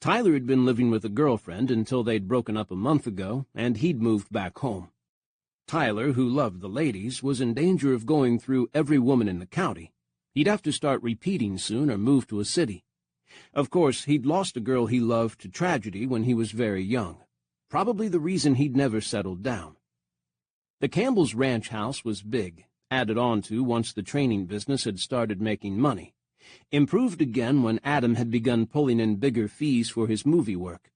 Tyler had been living with a girlfriend until they'd broken up a month ago, and he'd moved back home. Tyler, who loved the ladies, was in danger of going through every woman in the county. He'd have to start repeating soon or move to a city. Of course, he'd lost a girl he loved to tragedy when he was very young. Probably the reason he'd never settled down. The Campbell's ranch house was big, added on to once the training business had started making money. Improved again when Adam had begun pulling in bigger fees for his movie work.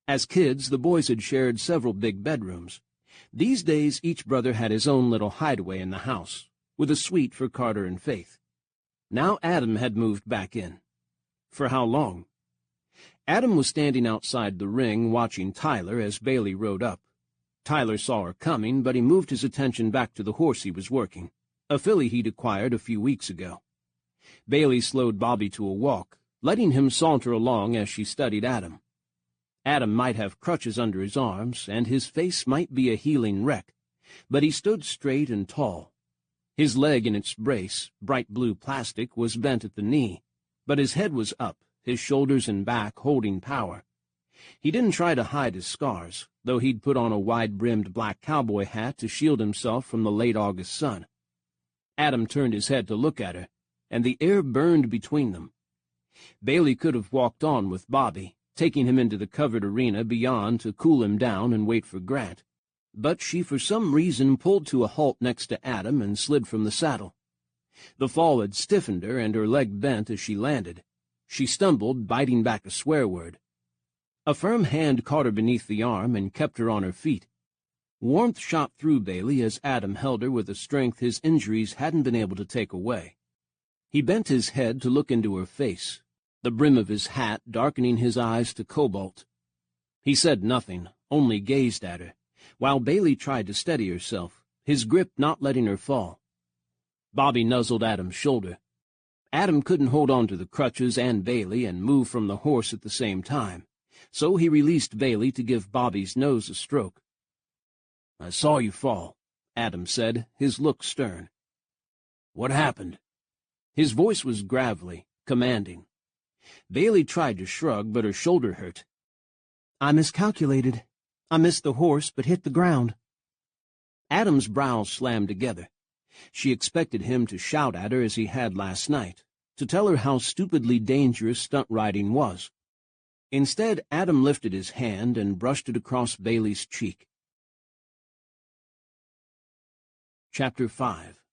As kids, the boys had shared several big bedrooms. These days, each brother had his own little hideaway in the house, with a suite for Carter and Faith. Now Adam had moved back in. For how long? Adam was standing outside the ring watching Tyler as Bailey rode up. Tyler saw her coming, but he moved his attention back to the horse he was working, a filly he'd acquired a few weeks ago. Bailey slowed Bobby to a walk, letting him saunter along as she studied Adam. Adam might have crutches under his arms, and his face might be a healing wreck, but he stood straight and tall. His leg in its brace, bright blue plastic, was bent at the knee, but his head was up, his shoulders and back holding power. He didn't try to hide his scars, though he'd put on a wide-brimmed black cowboy hat to shield himself from the late August sun. Adam turned his head to look at her, and the air burned between them. Bailey could have walked on with Bobby, taking him into the covered arena beyond to cool him down and wait for Grant. But she for some reason pulled to a halt next to Adam and slid from the saddle. The fall had stiffened her, and her leg bent as she landed. She stumbled, biting back a swear word. A firm hand caught her beneath the arm and kept her on her feet. Warmth shot through Bailey as Adam held her with a strength his injuries hadn't been able to take away. He bent his head to look into her face, the brim of his hat darkening his eyes to cobalt. He said nothing, only gazed at her, while Bailey tried to steady herself, his grip not letting her fall. Bobby nuzzled Adam's shoulder. Adam couldn't hold on to the crutches and Bailey and move from the horse at the same time, so he released Bailey to give Bobby's nose a stroke. "I saw you fall," Adam said, his look stern. "What happened?" His voice was gravelly, commanding. Bailey tried to shrug, but her shoulder hurt. "I miscalculated. I missed the horse, but hit the ground." Adam's brows slammed together. She expected him to shout at her as he had last night, to tell her how stupidly dangerous stunt riding was. Instead, Adam lifted his hand and brushed it across Bailey's cheek. Chapter 5.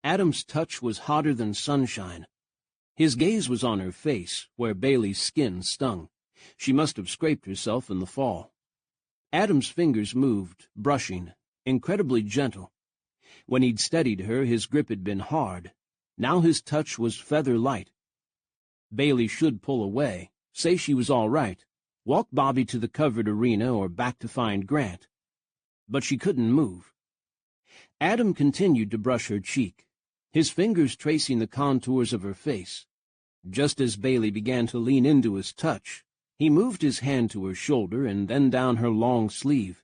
Adam's touch was hotter than sunshine. His gaze was on her face, where Bailey's skin stung. She must have scraped herself in the fall. Adam's fingers moved, brushing, incredibly gentle. When he'd steadied her, his grip had been hard. Now his touch was feather-light. Bailey should pull away, say she was all right, walk Bobby to the covered arena or back to find Grant. But she couldn't move. Adam continued to brush her cheek, his fingers tracing the contours of her face. Just as Bailey began to lean into his touch, he moved his hand to her shoulder and then down her long sleeve.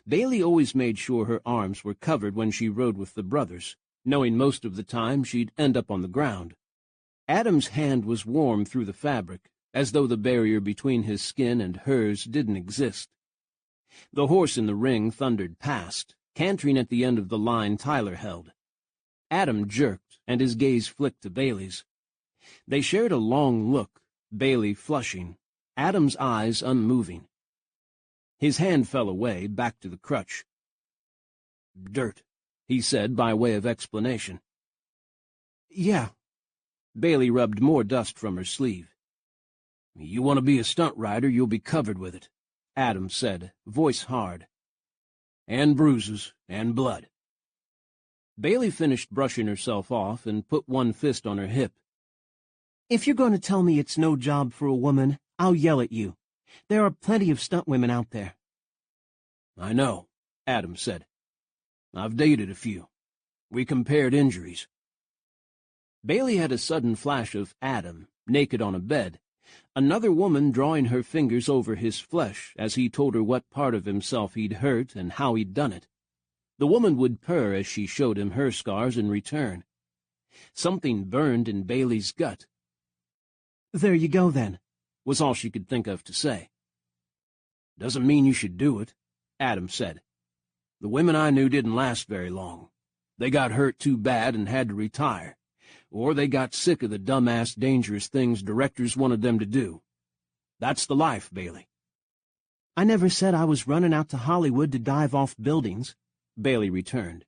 Bailey always made sure her arms were covered when she rode with the brothers, knowing most of the time she'd end up on the ground. Adam's hand was warm through the fabric, as though the barrier between his skin and hers didn't exist. The horse in the ring thundered past, cantering at the end of the line Tyler held. Adam jerked, and his gaze flicked to Bailey's. They shared a long look, Bailey flushing, Adam's eyes unmoving. His hand fell away, back to the crutch. "Dirt," he said by way of explanation. "Yeah." Bailey rubbed more dust from her sleeve. "You want to be a stunt rider, you'll be covered with it," Adam said, voice hard. "And bruises, and blood." Bailey finished brushing herself off and put one fist on her hip. "If you're going to tell me it's no job for a woman, I'll yell at you. There are plenty of stunt women out there." "I know," Adam said. "I've dated a few. We compared injuries." Bailey had a sudden flash of Adam, naked on a bed, another woman drawing her fingers over his flesh as he told her what part of himself he'd hurt and how he'd done it. The woman would purr as she showed him her scars in return. Something burned in Bailey's gut. "There you go, then," was all she could think of to say. "Doesn't mean you should do it," Adam said. "The women I knew didn't last very long. They got hurt too bad and had to retire, or they got sick of the dumbass dangerous things directors wanted them to do. That's the life, Bailey." "I never said I was running out to Hollywood to dive off buildings," Bailey returned.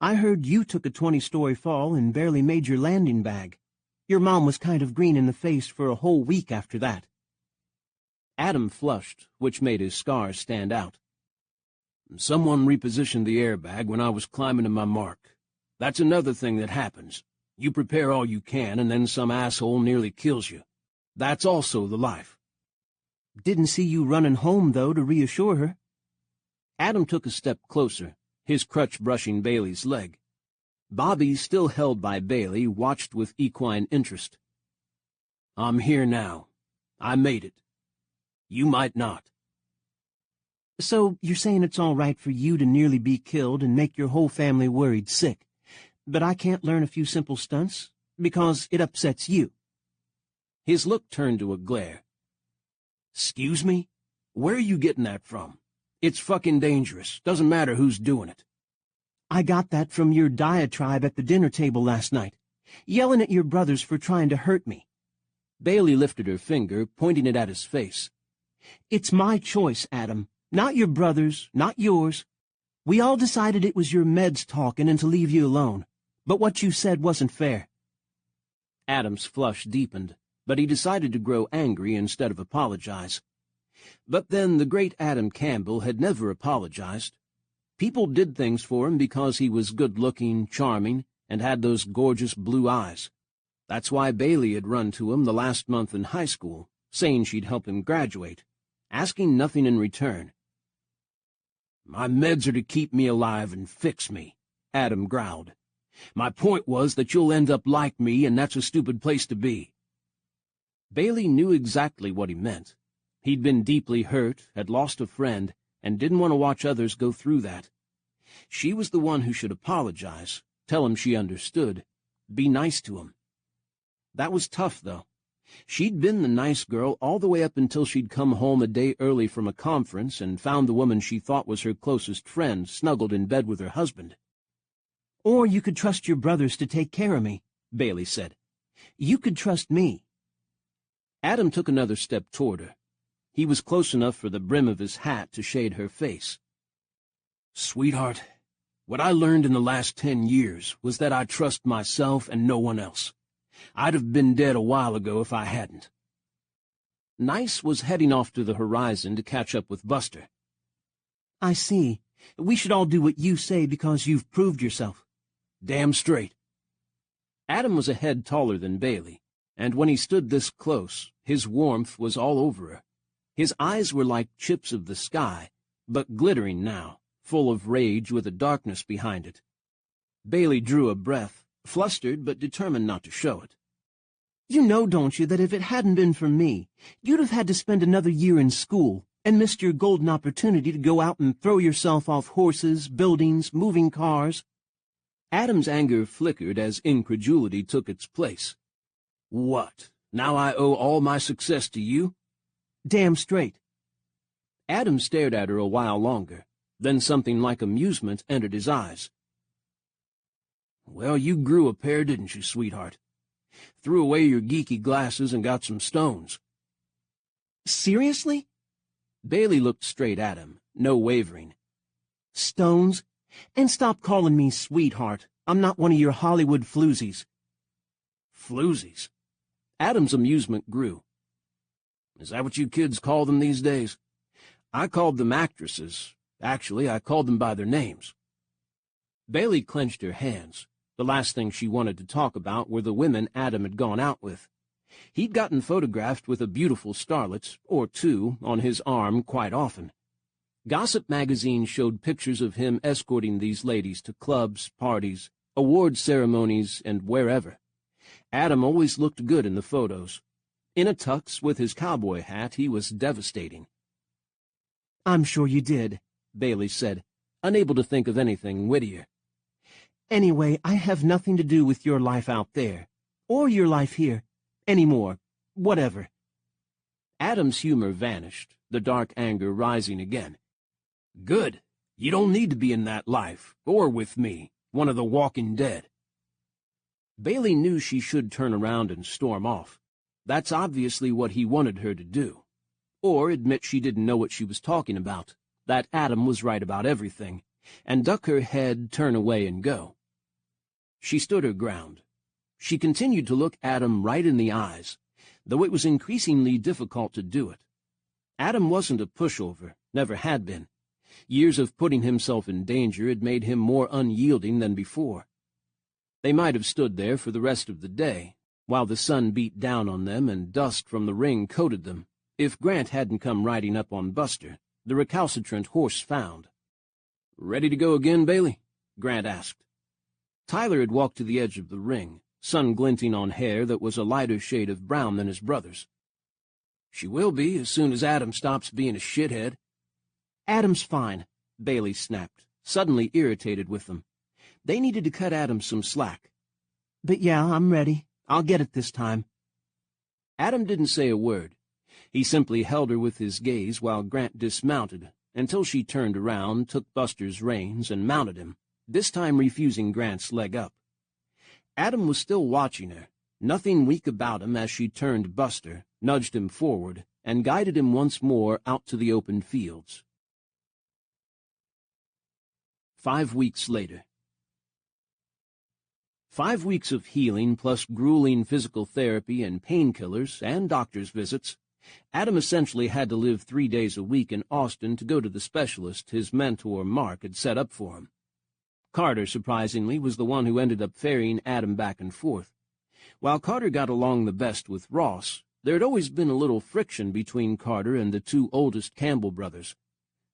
"I heard you took a 20-story fall and barely made your landing bag. Your mom was kind of green in the face for a whole week after that." Adam flushed, which made his scars stand out. "Someone repositioned the airbag when I was climbing to my mark. That's another thing that happens. You prepare all you can, and then some asshole nearly kills you. That's also the life." "Didn't see you running home, though, to reassure her." Adam took a step closer, his crutch brushing Bailey's leg. Bobby, still held by Bailey, watched with equine interest. "I'm here now. I made it. You might not." "So you're saying it's all right for you to nearly be killed and make your whole family worried sick, but I can't learn a few simple stunts because it upsets you?" His look turned to a glare. "Excuse me? Where are you getting that from? It's fucking dangerous. Doesn't matter who's doing it." "I got that from your diatribe at the dinner table last night, yelling at your brothers for trying to hurt me." Bailey lifted her finger, pointing it at his face. "It's my choice, Adam. Not your brother's, not yours. We all decided it was your meds talking and to leave you alone. But what you said wasn't fair." Adam's flush deepened, but he decided to grow angry instead of apologize. But then the great Adam Campbell had never apologized. People did things for him because he was good-looking, charming, and had those gorgeous blue eyes. That's why Bailey had run to him the last month in high school, saying she'd help him graduate, asking nothing in return. "My meds are to keep me alive and fix me," Adam growled. "My point was that you'll end up like me, and that's a stupid place to be." Bailey knew exactly what he meant. He'd been deeply hurt, had lost a friend, and didn't want to watch others go through that. She was the one who should apologize, tell him she understood, be nice to him. That was tough, though. She'd been the nice girl all the way up until she'd come home a day early from a conference and found the woman she thought was her closest friend snuggled in bed with her husband. "Or you could trust your brothers to take care of me," Bailey said. "You could trust me." Adam took another step toward her. He was close enough for the brim of his hat to shade her face. "Sweetheart, what I learned in the last 10 years was that I trust myself and no one else. I'd have been dead a while ago if I hadn't." Nice was heading off to the horizon to catch up with Buster. "I see. We should all do what you say because you've proved yourself." "Damn straight." Adam was a head taller than Bailey, and when he stood this close, his warmth was all over her. His eyes were like chips of the sky, but glittering now, full of rage with a darkness behind it. Bailey drew a breath, flustered but determined not to show it. "You know, don't you, that if it hadn't been for me, you'd have had to spend another year in school and missed your golden opportunity to go out and throw yourself off horses, buildings, moving cars?" Adam's anger flickered as incredulity took its place. "What, now I owe all my success to you?" "Damn straight." Adam stared at her a while longer, then something like amusement entered his eyes. "Well, you grew a pair, didn't you, sweetheart? Threw away your geeky glasses and got some stones." "Seriously?" Bailey looked straight at him, no wavering. "Stones? And stop calling me sweetheart. I'm not one of your Hollywood floozies." "Floozies?" Adam's amusement grew. "Is that what you kids call them these days? I called them actresses. Actually, I called them by their names." Bailey clenched her hands. The last thing she wanted to talk about were the women Adam had gone out with. He'd gotten photographed with a beautiful starlet, or two, on his arm quite often. Gossip magazines showed pictures of him escorting these ladies to clubs, parties, award ceremonies, and wherever. Adam always looked good in the photos. In a tux with his cowboy hat, he was devastating. "I'm sure you did," Bailey said, unable to think of anything wittier. "Anyway, I have nothing to do with your life out there, or your life here, anymore. Whatever." Adam's humor vanished, the dark anger rising again. "Good. You don't need to be in that life, or with me, one of the walking dead." Bailey knew she should turn around and storm off. That's obviously what he wanted her to do. Or admit she didn't know what she was talking about, that Adam was right about everything, and duck her head, turn away, and go. She stood her ground. She continued to look Adam right in the eyes, though it was increasingly difficult to do it. Adam wasn't a pushover, never had been. Years of putting himself in danger had made him more unyielding than before. They might have stood there for the rest of the day, while the sun beat down on them and dust from the ring coated them, if Grant hadn't come riding up on Buster, the recalcitrant horse found. "Ready to go again, Bailey?" Grant asked. Tyler had walked to the edge of the ring, sun glinting on hair that was a lighter shade of brown than his brother's. "She will be as soon as Adam stops being a shithead." "Adam's fine," Bailey snapped, suddenly irritated with them. They needed to cut Adam some slack. "But yeah, I'm ready. I'll get it this time." Adam didn't say a word. He simply held her with his gaze while Grant dismounted, until she turned around, took Buster's reins, and mounted him, this time refusing Grant's leg up. Adam was still watching her, nothing weak about him as she turned Buster, nudged him forward, and guided him once more out to the open fields. 5 weeks later. 5 weeks of healing plus grueling physical therapy and painkillers and doctor's visits. Adam essentially had to live 3 days a week in Austin to go to the specialist his mentor Mark had set up for him. Carter, surprisingly, was the one who ended up ferrying Adam back and forth. While Carter got along the best with Ross, there had always been a little friction between Carter and the 2 oldest Campbell brothers.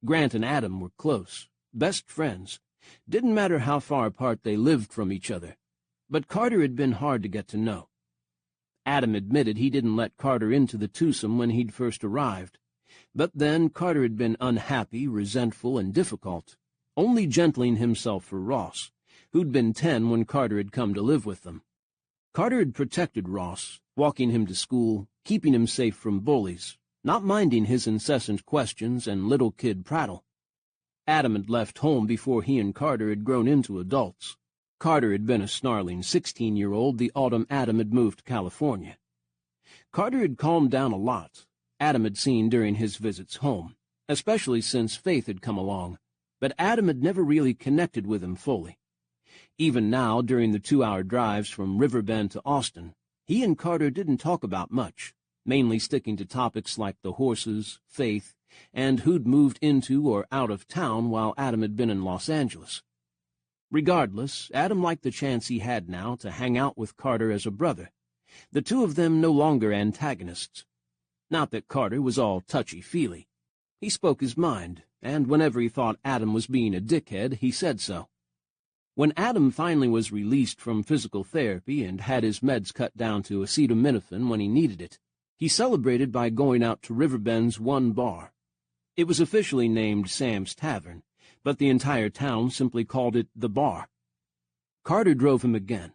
Grant and Adam were close, best friends. Didn't matter how far apart they lived from each other. But Carter had been hard to get to know. Adam admitted he didn't let Carter into the twosome when he'd first arrived. But then Carter had been unhappy, resentful, and difficult, only gentling himself for Ross, who'd been 10 when Carter had come to live with them. Carter had protected Ross, walking him to school, keeping him safe from bullies, not minding his incessant questions and little kid prattle. Adam had left home before he and Carter had grown into adults. Carter had been a snarling 16-year-old the autumn Adam had moved to California. Carter had calmed down a lot, Adam had seen during his visits home, especially since Faith had come along, but Adam had never really connected with him fully. Even now, during the 2-hour drives from Riverbend to Austin, he and Carter didn't talk about much, mainly sticking to topics like the horses, Faith, and who'd moved into or out of town while Adam had been in Los Angeles. Regardless, Adam liked the chance he had now to hang out with Carter as a brother, the 2 of them no longer antagonists. Not that Carter was all touchy-feely. He spoke his mind, and whenever he thought Adam was being a dickhead, he said so. When Adam finally was released from physical therapy and had his meds cut down to acetaminophen when he needed it, he celebrated by going out to Riverbend's one bar. It was officially named Sam's Tavern, but the entire town simply called it the Bar. Carter drove him again.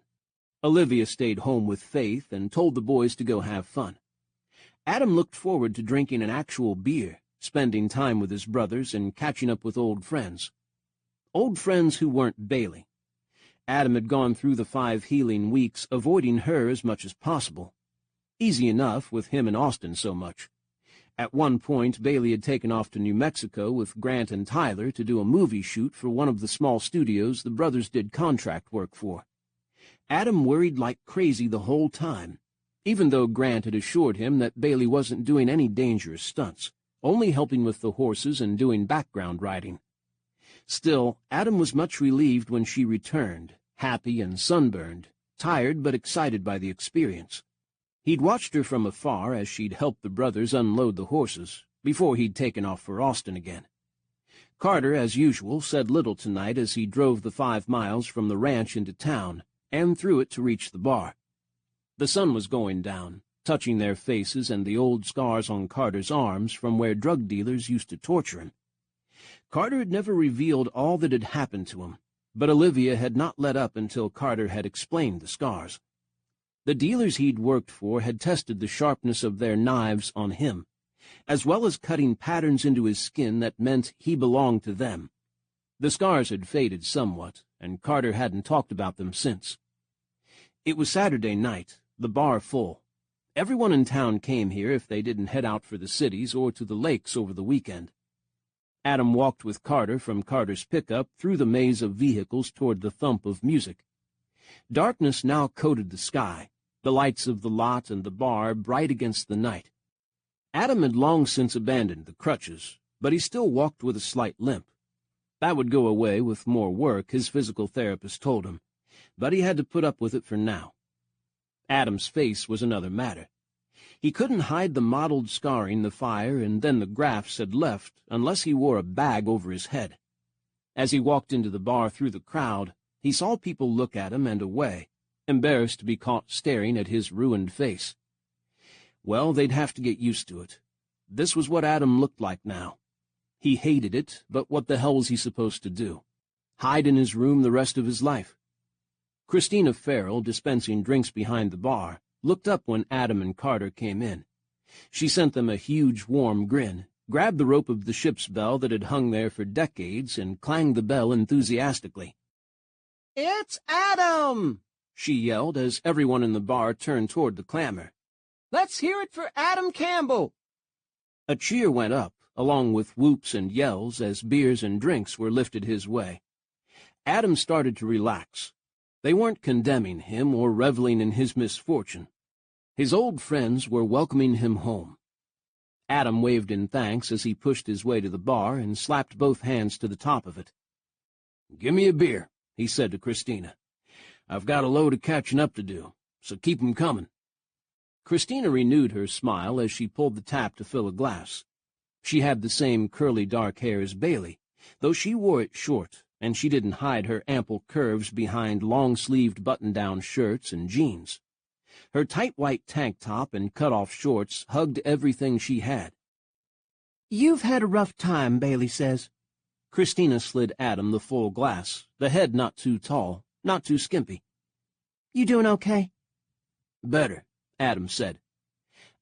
Olivia stayed home with Faith and told the boys to go have fun. Adam looked forward to drinking an actual beer, spending time with his brothers, and catching up with old friends. Old friends who weren't Bailey. Adam had gone through the 5 healing weeks avoiding her as much as possible. Easy enough with him in Austin so much. At one point, Bailey had taken off to New Mexico with Grant and Tyler to do a movie shoot for one of the small studios the brothers did contract work for. Adam worried like crazy the whole time, even though Grant had assured him that Bailey wasn't doing any dangerous stunts, only helping with the horses and doing background riding. Still, Adam was much relieved when she returned, happy and sunburned, tired but excited by the experience. He'd watched her from afar as she'd helped the brothers unload the horses, before he'd taken off for Austin again. Carter, as usual, said little tonight as he drove the 5 miles from the ranch into town, and through it to reach the bar. The sun was going down, touching their faces and the old scars on Carter's arms from where drug dealers used to torture him. Carter had never revealed all that had happened to him, but Olivia had not let up until Carter had explained the scars. The dealers he'd worked for had tested the sharpness of their knives on him, as well as cutting patterns into his skin that meant he belonged to them. The scars had faded somewhat, and Carter hadn't talked about them since. It was Saturday night, the bar full. Everyone in town came here if they didn't head out for the cities or to the lakes over the weekend. Adam walked with Carter from Carter's pickup through the maze of vehicles toward the thump of music. Darkness now coated the sky, the lights of the lot and the bar bright against the night. Adam had long since abandoned the crutches, but he still walked with a slight limp. That would go away with more work, his physical therapist told him, but he had to put up with it for now. Adam's face was another matter. He couldn't hide the mottled scarring the fire and then the grafts had left unless he wore a bag over his head. As he walked into the bar through the crowd, he saw people look at him and away, embarrassed to be caught staring at his ruined face. Well, they'd have to get used to it. This was what Adam looked like now. He hated it, but what the hell was he supposed to do? Hide in his room the rest of his life? Christina Farrell, dispensing drinks behind the bar, looked up when Adam and Carter came in. She sent them a huge, warm grin, grabbed the rope of the ship's bell that had hung there for decades, and clanged the bell enthusiastically. "It's Adam!" she yelled as everyone in the bar turned toward the clamor. "Let's hear it for Adam Campbell!" A cheer went up, along with whoops and yells, as beers and drinks were lifted his way. Adam started to relax. They weren't condemning him or reveling in his misfortune. His old friends were welcoming him home. Adam waved in thanks as he pushed his way to the bar and slapped both hands to the top of it. "Give me a beer," he said to Christina. "I've got a load of catching up to do, so keep 'em coming." Christina renewed her smile as she pulled the tap to fill a glass. She had the same curly dark hair as Bailey, though she wore it short, and she didn't hide her ample curves behind long-sleeved button-down shirts and jeans. Her tight white tank top and cut-off shorts hugged everything she had. "You've had a rough time," Bailey says. Christina slid Adam the full glass, the head not too tall, not too skimpy. "You doing okay?" "Better," Adam said.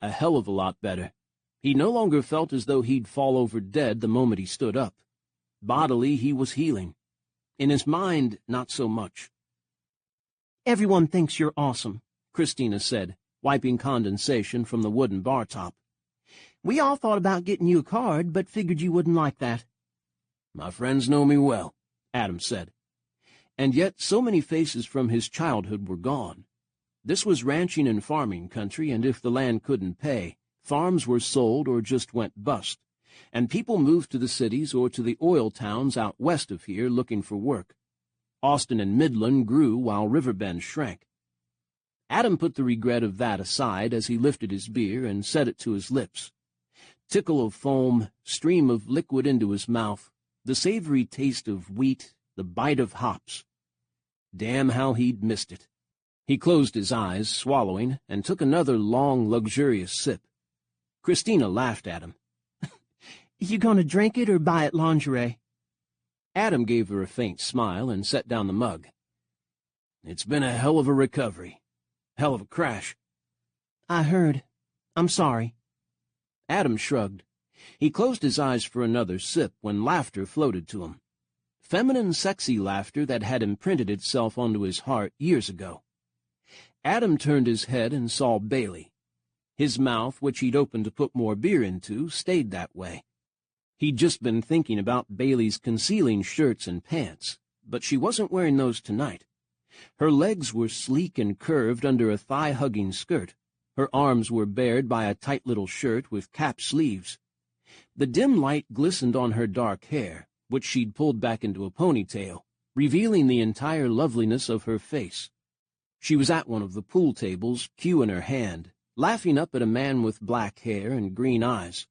A hell of a lot better. He no longer felt as though he'd fall over dead the moment he stood up. Bodily, he was healing. In his mind, not so much. "Everyone thinks you're awesome," Christina said, wiping condensation from the wooden bar top. "We all thought about getting you a card, but figured you wouldn't like that." "My friends know me well," Adam said. And yet so many faces from his childhood were gone. This was ranching and farming country, and if the land couldn't pay, farms were sold or just went bust, and people moved to the cities or to the oil towns out west of here looking for work. Austin and Midland grew while Riverbend shrank. Adam put the regret of that aside as he lifted his beer and set it to his lips. Tickle of foam, stream of liquid into his mouth, the savory taste of wheat, the bite of hops. Damn how he'd missed it. He closed his eyes, swallowing, and took another long, luxurious sip. Christina laughed at him. "You gonna drink it or buy it lingerie?" Adam gave her a faint smile and set down the mug. "It's been a hell of a recovery. Hell of a crash." "I heard. I'm sorry." Adam shrugged. He closed his eyes for another sip when laughter floated to him. Feminine, sexy laughter that had imprinted itself onto his heart years ago. Adam turned his head and saw Bailey. His mouth, which he'd opened to put more beer into, stayed that way. He'd just been thinking about Bailey's concealing shirts and pants, but she wasn't wearing those tonight. Her legs were sleek and curved under a thigh-hugging skirt. Her arms were bared by a tight little shirt with cap sleeves. The dim light glistened on her dark hair, which she'd pulled back into a ponytail, revealing the entire loveliness of her face. She was at one of the pool tables, cue in her hand, laughing up at a man with black hair and green eyes.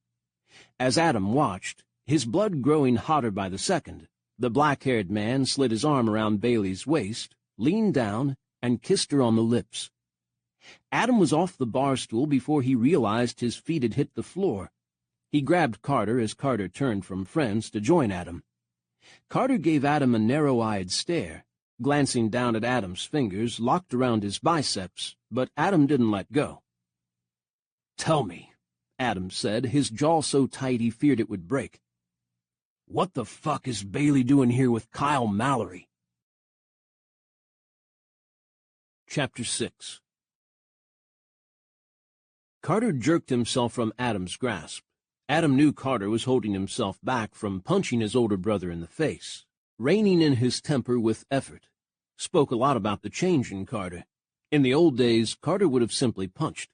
As Adam watched, his blood growing hotter by the second, the black-haired man slid his arm around Bailey's waist, leaned down, and kissed her on the lips. Adam was off the bar stool before he realized his feet had hit the floor. He grabbed Carter as Carter turned from friends to join Adam. Carter gave Adam a narrow-eyed stare, glancing down at Adam's fingers locked around his biceps, but Adam didn't let go. "Tell me," Adam said, his jaw so tight he feared it would break. "What the fuck is Bailey doing here with Kyle Mallory?" Chapter 6. Carter jerked himself from Adam's grasp. Adam knew Carter was holding himself back from punching his older brother in the face, reining in his temper with effort. Spoke a lot about the change in Carter. In the old days, Carter would have simply punched.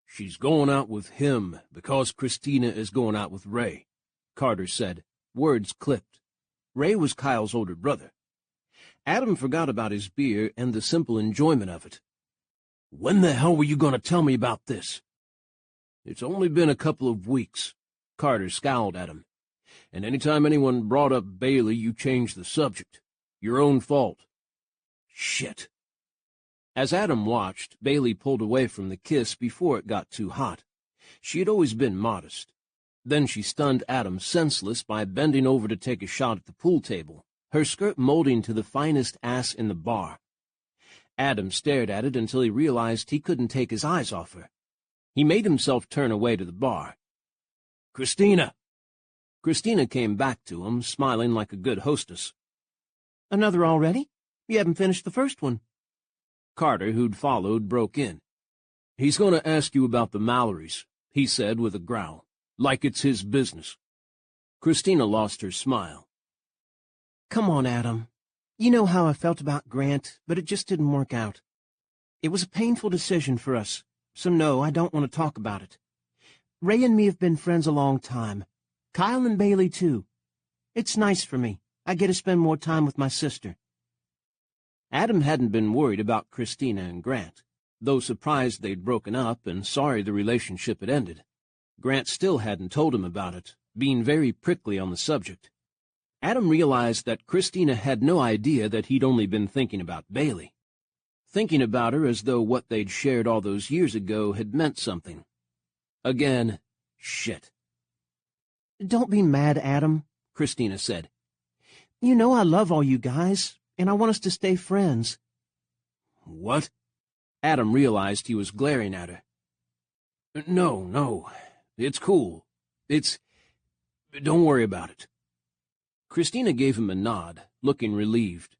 "She's going out with him because Christina is going out with Ray," Carter said, words clipped. Ray was Kyle's older brother. Adam forgot about his beer and the simple enjoyment of it. "When the hell were you going to tell me about this?" "It's only been a couple of weeks," Carter scowled at him. "And any time anyone brought up Bailey, you changed the subject. Your own fault." "Shit." As Adam watched, Bailey pulled away from the kiss before it got too hot. She had always been modest. Then she stunned Adam senseless by bending over to take a shot at the pool table, her skirt molding to the finest ass in the bar. Adam stared at it until he realized he couldn't take his eyes off her. He made himself turn away to the bar. "Christina!" Christina came back to him, smiling like a good hostess. "Another already? You haven't finished the first one." Carter, who'd followed, broke in. "He's going to ask you about the Malorys," he said with a growl, "like it's his business." Christina lost her smile. Come on, Adam. You know how I felt about Grant, but it just didn't work out. It was a painful decision for us, so no, I don't want to talk about it. Ray and me have been friends a long time. Kyle and Bailey, too. It's nice for me. I get to spend more time with my sister. Adam hadn't been worried about Christina and Grant, though surprised they'd broken up and sorry the relationship had ended. Grant still hadn't told him about it, being very prickly on the subject. Adam realized that Christina had no idea that he'd only been thinking about Bailey. Thinking about her as though what they'd shared all those years ago had meant something. Again, shit. Don't be mad, Adam, Christina said. You know I love all you guys, and I want us to stay friends. What? Adam realized he was glaring at her. No, it's cool. Don't worry about it. Christina gave him a nod, looking relieved.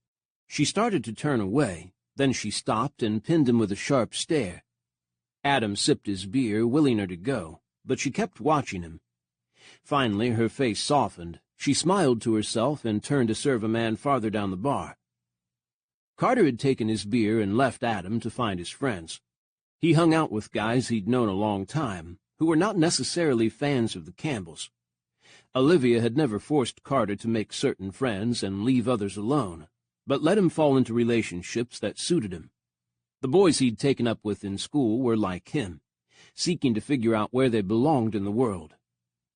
She started to turn away, then she stopped and pinned him with a sharp stare. Adam sipped his beer, willing her to go, but she kept watching him. Finally, her face softened. She smiled to herself and turned to serve a man farther down the bar. Carter had taken his beer and left Adam to find his friends. He hung out with guys he'd known a long time, who were not necessarily fans of the Campbells. Olivia had never forced Carter to make certain friends and leave others alone, but let him fall into relationships that suited him. The boys he'd taken up with in school were like him, seeking to figure out where they belonged in the world.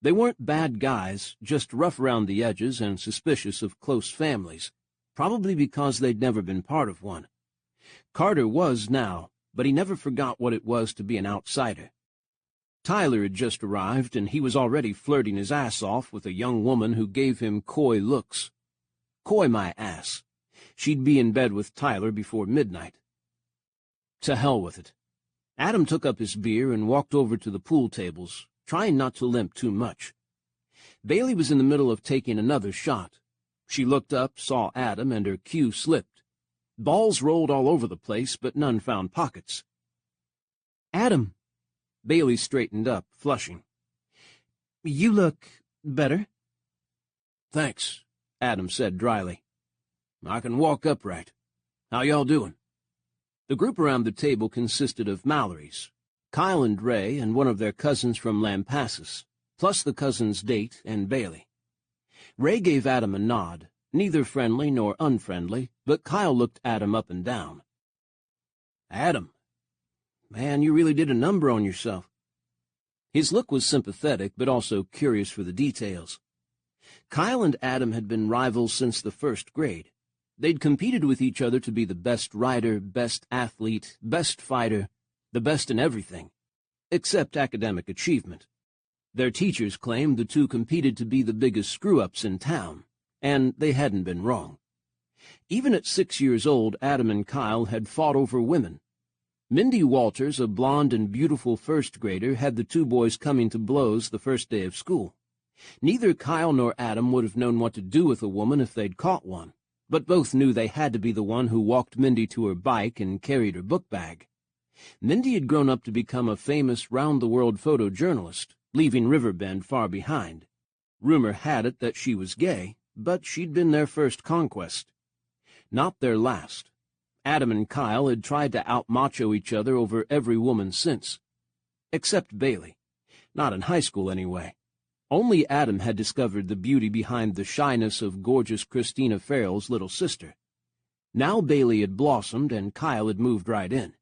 They weren't bad guys, just rough around the edges and suspicious of close families, probably because they'd never been part of one. Carter was now, but he never forgot what it was to be an outsider. Tyler had just arrived, and he was already flirting his ass off with a young woman who gave him coy looks. Coy my ass. She'd be in bed with Tyler before midnight. To hell with it. Adam took up his beer and walked over to the pool tables, trying not to limp too much. Bailey was in the middle of taking another shot. She looked up, saw Adam, and her cue slipped. Balls rolled all over the place, but none found pockets. Adam. Bailey straightened up, flushing. You look better. Thanks, Adam said dryly. I can walk upright. How y'all doing? The group around the table consisted of Malorys, Kyle and Ray, and one of their cousins from Lampasas, plus the cousin's date and Bailey. Ray gave Adam a nod, neither friendly nor unfriendly, but Kyle looked Adam up and down. Adam. Man, you really did a number on yourself. His look was sympathetic, but also curious for the details. Kyle and Adam had been rivals since the first grade. They'd competed with each other to be the best rider, best athlete, best fighter, the best in everything, except academic achievement. Their teachers claimed the two competed to be the biggest screw-ups in town, and they hadn't been wrong. Even at 6 years old, Adam and Kyle had fought over women. Mindy Walters, a blonde and beautiful first-grader, had the two boys coming to blows the first day of school. Neither Kyle nor Adam would have known what to do with a woman if they'd caught one, but both knew they had to be the one who walked Mindy to her bike and carried her book bag. Mindy had grown up to become a famous round-the-world photojournalist, leaving Riverbend far behind. Rumor had it that she was gay, but she'd been their first conquest. Not their last. Adam and Kyle had tried to out-macho each other over every woman since. Except Bailey. Not in high school, anyway. Only Adam had discovered the beauty behind the shyness of gorgeous Christina Farrell's little sister. Now Bailey had blossomed, and Kyle had moved right in.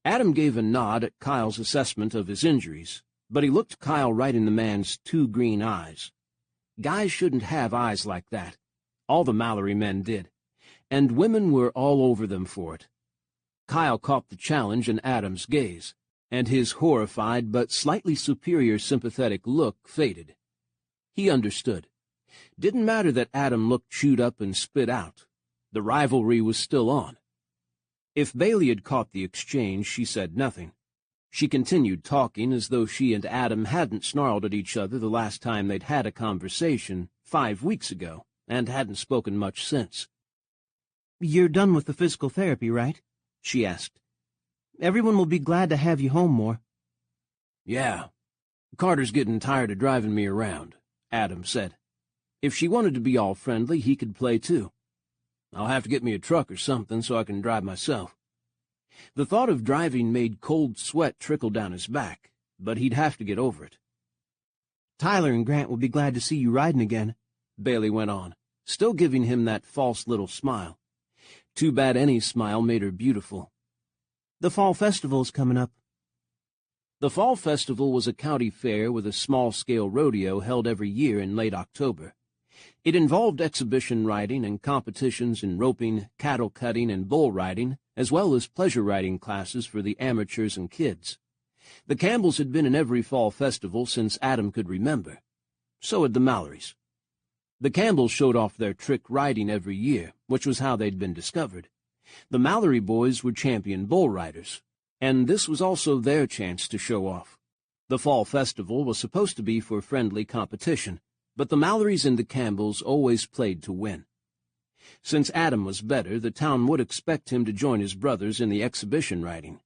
Adam gave a nod at Kyle's assessment of his injuries, but he looked Kyle right in the man's two green eyes. Guys shouldn't have eyes like that. All the Mallory men did. And women were all over them for it. Kyle caught the challenge in Adam's gaze, and his horrified but slightly superior sympathetic look faded. He understood. Didn't matter that Adam looked chewed up and spit out. The rivalry was still on. If Bailey had caught the exchange, she said nothing. She continued talking as though she and Adam hadn't snarled at each other the last time they'd had a conversation 5 weeks ago, and hadn't spoken much since. You're done with the physical therapy, right? Yes, she asked. "Everyone will be glad to have you home more." "Yeah, Carter's getting tired of driving me around," Adam said. If she wanted to be all friendly, he could play too. "I'll have to get me a truck or something so I can drive myself." The thought of driving made cold sweat trickle down his back, but he'd have to get over it. "Tyler and Grant will be glad to see you riding again," Bailey went on, still giving him that false little smile. Too bad any smile made her beautiful. "The fall festival's coming up." The Fall Festival was a county fair with a small-scale rodeo held every year in late October. It involved exhibition riding and competitions in roping, cattle cutting, and bull riding, as well as pleasure riding classes for the amateurs and kids. The Campbells had been in every fall festival since Adam could remember. So had the Mallorys. The Campbells showed off their trick riding every year, which was how they'd been discovered. The Mallory boys were champion bull riders, and this was also their chance to show off. The fall festival was supposed to be for friendly competition, but the Mallorys and the Campbells always played to win. Since Adam was better, the town would expect him to join his brothers in the exhibition riding.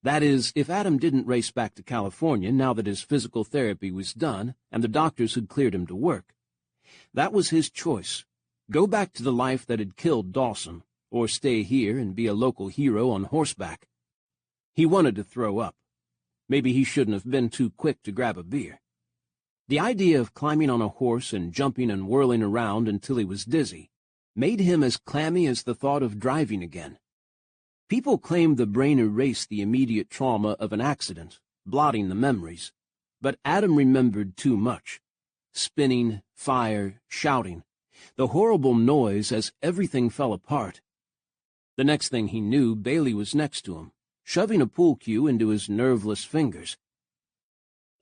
That is, if Adam didn't race back to California now that his physical therapy was done and the doctors had cleared him to work. That was his choice: go back to the life that had killed Dawson, or stay here and be a local hero on horseback. He wanted to throw up. Maybe he shouldn't have been too quick to grab a beer. The idea of climbing on a horse and jumping and whirling around until he was dizzy made him as clammy as the thought of driving again. People claimed the brain erased the immediate trauma of an accident, blotting the memories, but Adam remembered too much. Spinning, fire, shouting, the horrible noise as everything fell apart. The next thing he knew, Bailey was next to him, shoving a pool cue into his nerveless fingers.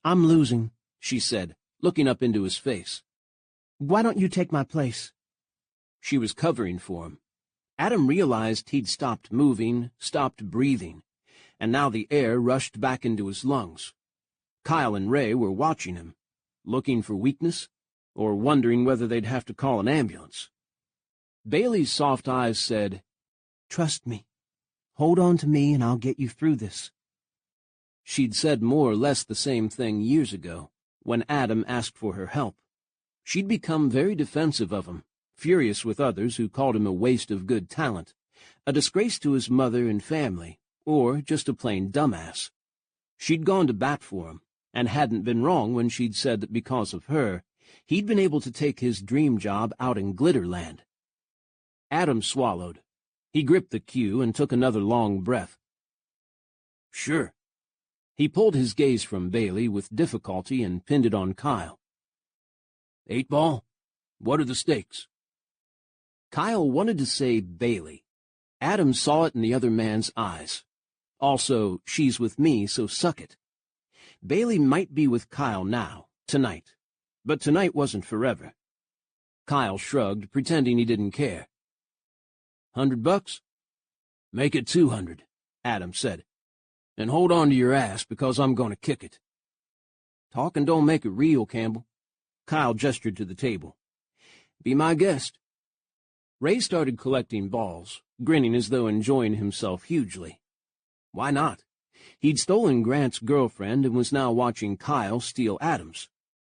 "I'm losing," she said, looking up into his face. "Why don't you take my place?" She was covering for him. Adam realized he'd stopped moving, stopped breathing, and now the air rushed back into his lungs. Kyle and Ray were watching him, looking for weakness, or wondering whether they'd have to call an ambulance. Bailey's soft eyes said, "Trust me. Hold on to me and I'll get you through this." She'd said more or less the same thing years ago, when Adam asked for her help. She'd become very defensive of him, furious with others who called him a waste of good talent, a disgrace to his mother and family, or just a plain dumbass. She'd gone to bat for him, and hadn't been wrong when she'd said that because of her, he'd been able to take his dream job out in Glitterland. Adam swallowed. He gripped the cue and took another long breath. "Sure." He pulled his gaze from Bailey with difficulty and pinned it on Kyle. "8 ball? What are the stakes?" Kyle wanted to say Bailey. Adam saw it in the other man's eyes. Also, she's with me, so suck it. Bailey might be with Kyle now, tonight, but tonight wasn't forever. Kyle shrugged, pretending he didn't care. $100? "Make it 200, Adam said. "And hold on to your ass, because I'm going to kick it." "Talking don't make it real, Campbell." Kyle gestured to the table. "Be my guest." Ray started collecting balls, grinning as though enjoying himself hugely. Why not? He'd stolen Grant's girlfriend and was now watching Kyle steal Adam's.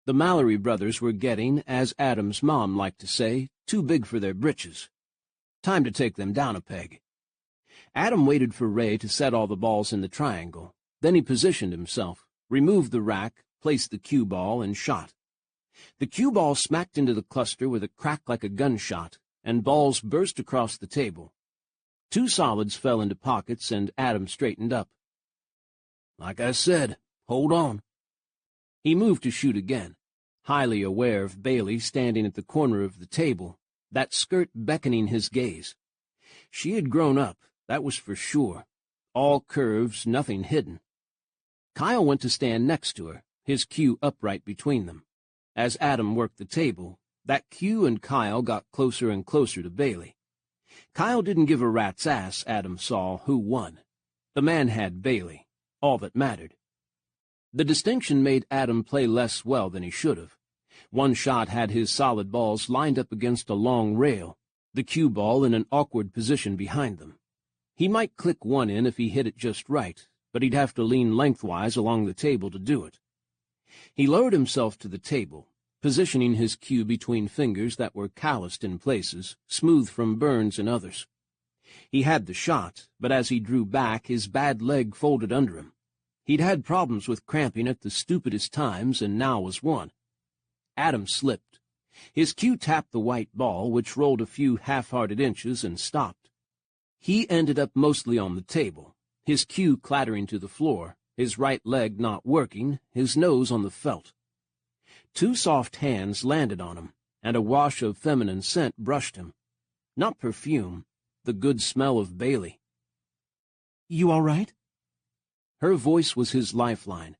The Mallory brothers were getting, as Adam's mom liked to say, too big for their britches. Time to take them down a peg. Adam waited for Ray to set all the balls in the triangle. Then he positioned himself, removed the rack, placed the cue ball, and shot. The cue ball smacked into the cluster with a crack like a gunshot, and balls burst across the table. 2 solids fell into pockets, and Adam straightened up. "Like I said, hold on." He moved to shoot again, highly aware of Bailey standing at the corner of the table, that skirt beckoning his gaze. She had grown up, that was for sure. All curves, nothing hidden. Kyle went to stand next to her, his cue upright between them. As Adam worked the table, that cue and Kyle got closer and closer to Bailey. Kyle didn't give a rat's ass, Adam saw, who won. The man had Bailey, all that mattered. The distinction made Adam play less well than he should have. One shot had his solid balls lined up against a long rail, the cue ball in an awkward position behind them. He might click one in if he hit it just right, but he'd have to lean lengthwise along the table to do it. He lowered himself to the table, positioning his cue between fingers that were calloused in places, smooth from burns in others. He had the shot, but as he drew back, his bad leg folded under him. He'd had problems with cramping at the stupidest times, and now was one. Adam slipped. His cue tapped the white ball, which rolled a few half-hearted inches and stopped. He ended up mostly on the table, his cue clattering to the floor, his right leg not working, his nose on the felt. Two soft hands landed on him, and a wash of feminine scent brushed him. Not perfume, the good smell of Bailey. "You all right?" Her voice was his lifeline.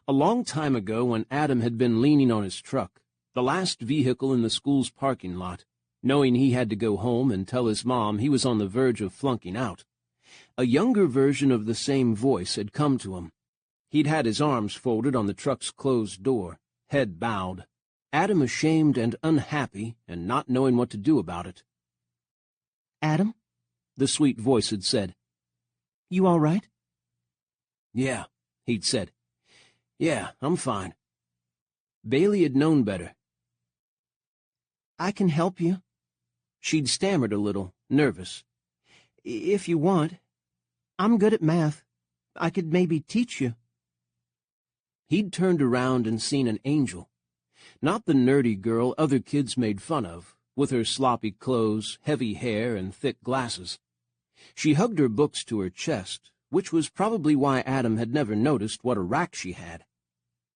A long time ago, when Adam had been leaning on his truck, the last vehicle in the school's parking lot, knowing he had to go home and tell his mom he was on the verge of flunking out, a younger version of the same voice had come to him. He'd had his arms folded on the truck's closed door, head bowed, Adam ashamed and unhappy and not knowing what to do about it. "Adam?" the sweet voice had said. "You all right?" "Yeah," he'd said. "Yeah, I'm fine." Bailey had known better. "I can help you." She'd stammered a little, nervous. "If you want. I'm good at math. I could maybe teach you." He'd turned around and seen an angel. Not the nerdy girl other kids made fun of, with her sloppy clothes, heavy hair, and thick glasses. She hugged her books to her chest, which was probably why Adam had never noticed what a rack she had.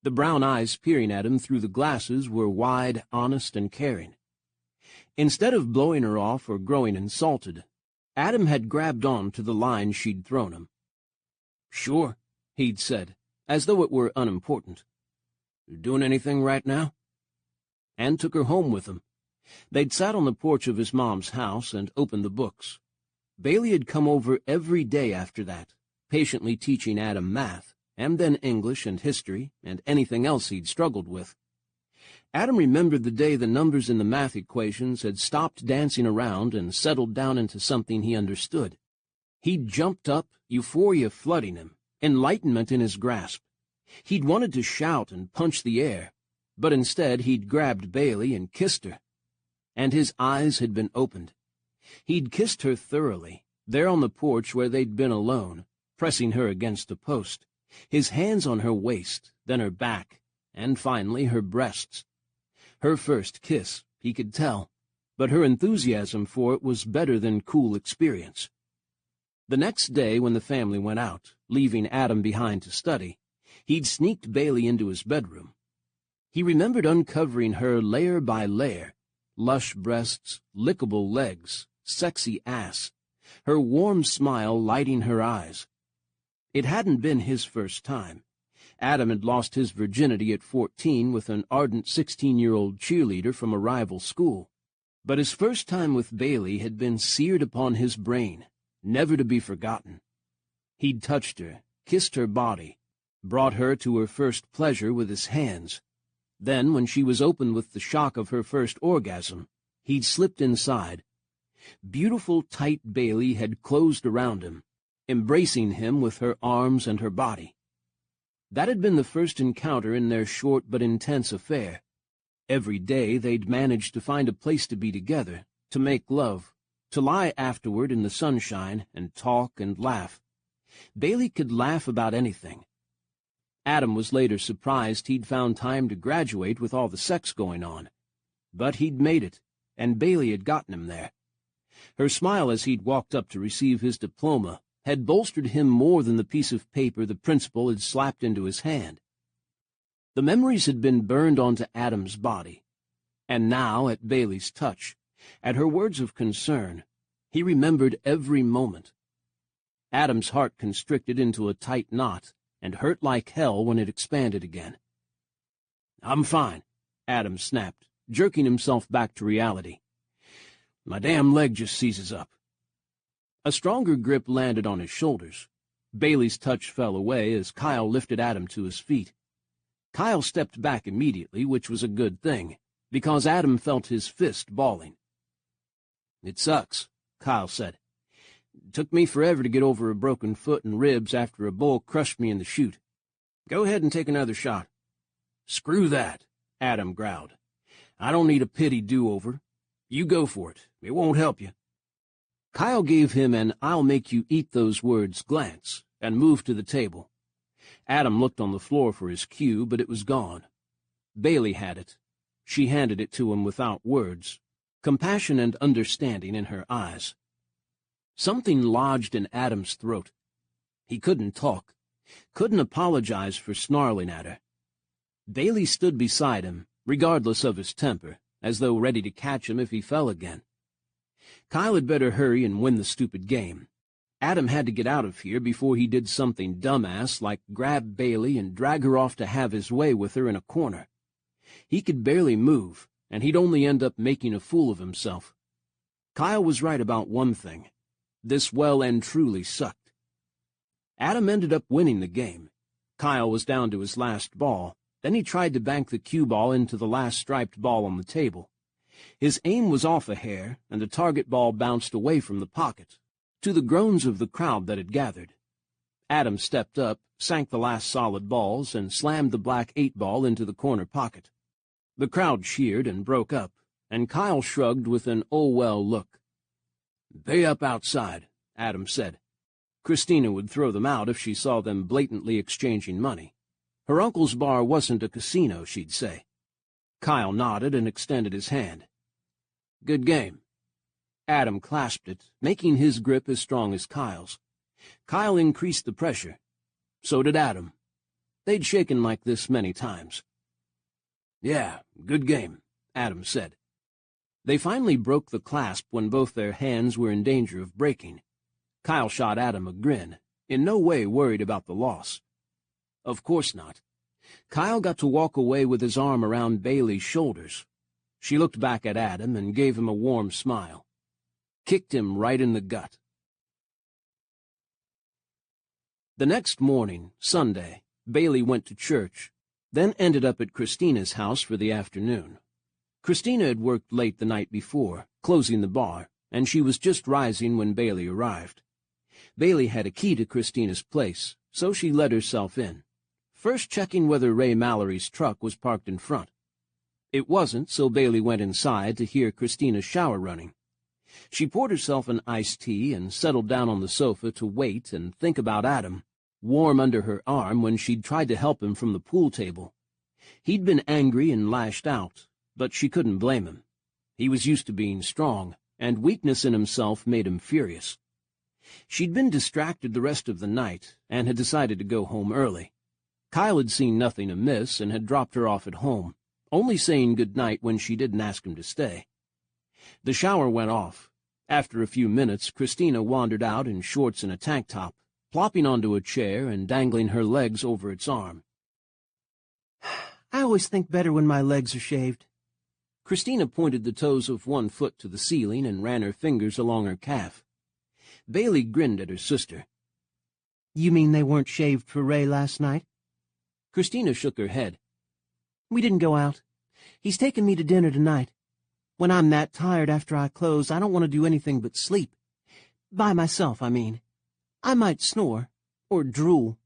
The brown eyes peering at him through the glasses were wide, honest, and caring. Instead of blowing her off or growing insulted, Adam had grabbed on to the line she'd thrown him. "Sure," he'd said, as though it were unimportant. "You doing anything right now?" And took her home with him. They'd sat on the porch of his mom's house and opened the books. Bailey had come over every day after that, patiently teaching Adam math, and then English and history and anything else he'd struggled with. Adam remembered the day the numbers in the math equations had stopped dancing around and settled down into something he understood. He'd jumped up, euphoria flooding him, enlightenment in his grasp. He'd wanted to shout and punch the air, but instead he'd grabbed Bailey and kissed her. And his eyes had been opened. He'd kissed her thoroughly, there on the porch where they'd been alone, pressing her against a post, his hands on her waist, then her back, and finally her breasts. Her first kiss, he could tell, but her enthusiasm for it was better than cool experience. The next day, when the family went out, leaving Adam behind to study, he'd sneaked Bailey into his bedroom. He remembered uncovering her layer by layer, lush breasts, lickable legs, sexy ass, her warm smile lighting her eyes. It hadn't been his first time. Adam had lost his virginity at 14 with an ardent 16-year-old cheerleader from a rival school. But his first time with Bailey had been seared upon his brain, never to be forgotten. He'd touched her, kissed her body, brought her to her first pleasure with his hands. Then, when she was open with the shock of her first orgasm, he'd slipped inside. Beautiful, tight Bailey had closed around him, embracing him with her arms and her body. That had been the first encounter in their short but intense affair. Every day they'd managed to find a place to be together, to make love, to lie afterward in the sunshine and talk and laugh. Bailey could laugh about anything. Adam was later surprised he'd found time to graduate with all the sex going on. But he'd made it, and Bailey had gotten him there. Her smile as he'd walked up to receive his diploma had bolstered him more than the piece of paper the principal had slapped into his hand. The memories had been burned onto Adam's body, and now, at Bailey's touch, at her words of concern, he remembered every moment. Adam's heart constricted into a tight knot and hurt like hell when it expanded again. "I'm fine," Adam snapped, jerking himself back to reality. "My damn leg just seizes up." A stronger grip landed on his shoulders. Bailey's touch fell away as Kyle lifted Adam to his feet. Kyle stepped back immediately, which was a good thing, because Adam felt his fist balling. "It sucks," Kyle said. Took me forever to get over a broken foot and ribs after a bull crushed me in the chute. Go ahead and take another shot." "Screw that," Adam growled. "I don't need a pity do-over. You go for it. It won't help you." Kyle gave him an I'll-make-you-eat-those-words glance and moved to the table. Adam looked on the floor for his cue, but it was gone. Bailey had it. She handed it to him without words, compassion and understanding in her eyes. Something lodged in Adam's throat. He couldn't talk, couldn't apologize for snarling at her. Bailey stood beside him, regardless of his temper, as though ready to catch him if he fell again. Kyle had better hurry and win the stupid game. Adam had to get out of here before he did something dumbass like grab Bailey and drag her off to have his way with her in a corner. He could barely move, and he'd only end up making a fool of himself. Kyle was right about one thing. This well and truly sucked. Adam ended up winning the game. Kyle was down to his last ball. Then he tried to bank the cue ball into the last striped ball on the table. His aim was off a hair, and the target ball bounced away from the pocket, to the groans of the crowd that had gathered. Adam stepped up, sank the last solid balls, and slammed the black 8-ball into the corner pocket. The crowd cheered and broke up, and Kyle shrugged with an oh-well look. "Pay up outside," Adam said. Christina would throw them out if she saw them blatantly exchanging money. Her uncle's bar wasn't a casino, she'd say. Kyle nodded and extended his hand. "Good game." Adam clasped it, making his grip as strong as Kyle's. Kyle increased the pressure. So did Adam. They'd shaken like this many times. "Yeah, good game," Adam said. They finally broke the clasp when both their hands were in danger of breaking. Kyle shot Adam a grin, in no way worried about the loss. Of course not. Kyle got to walk away with his arm around Bailey's shoulders. She looked back at Adam and gave him a warm smile. Kicked him right in the gut. The next morning, Sunday, Bailey went to church, then ended up at Christina's house for the afternoon. Christina had worked late the night before, closing the bar, and she was just rising when Bailey arrived. Bailey had a key to Christina's place, so she let herself in, first checking whether Ray Mallory's truck was parked in front. It wasn't, so Bailey went inside to hear Christina's shower running. She poured herself an iced tea and settled down on the sofa to wait and think about Adam, warm under her arm when she'd tried to help him from the pool table. He'd been angry and lashed out, but she couldn't blame him. He was used to being strong, and weakness in himself made him furious. She'd been distracted the rest of the night and had decided to go home early. Kyle had seen nothing amiss and had dropped her off at home, only saying good night when she didn't ask him to stay. The shower went off. After a few minutes, Christina wandered out in shorts and a tank top, plopping onto a chair and dangling her legs over its arm. "I always think better when my legs are shaved." Christina pointed the toes of one foot to the ceiling and ran her fingers along her calf. Bailey grinned at her sister. "You mean they weren't shaved for Ray last night?" Christina shook her head. "We didn't go out. He's taking me to dinner tonight. When I'm that tired after I close, I don't want to do anything but sleep. By myself, I mean. I might snore, or drool."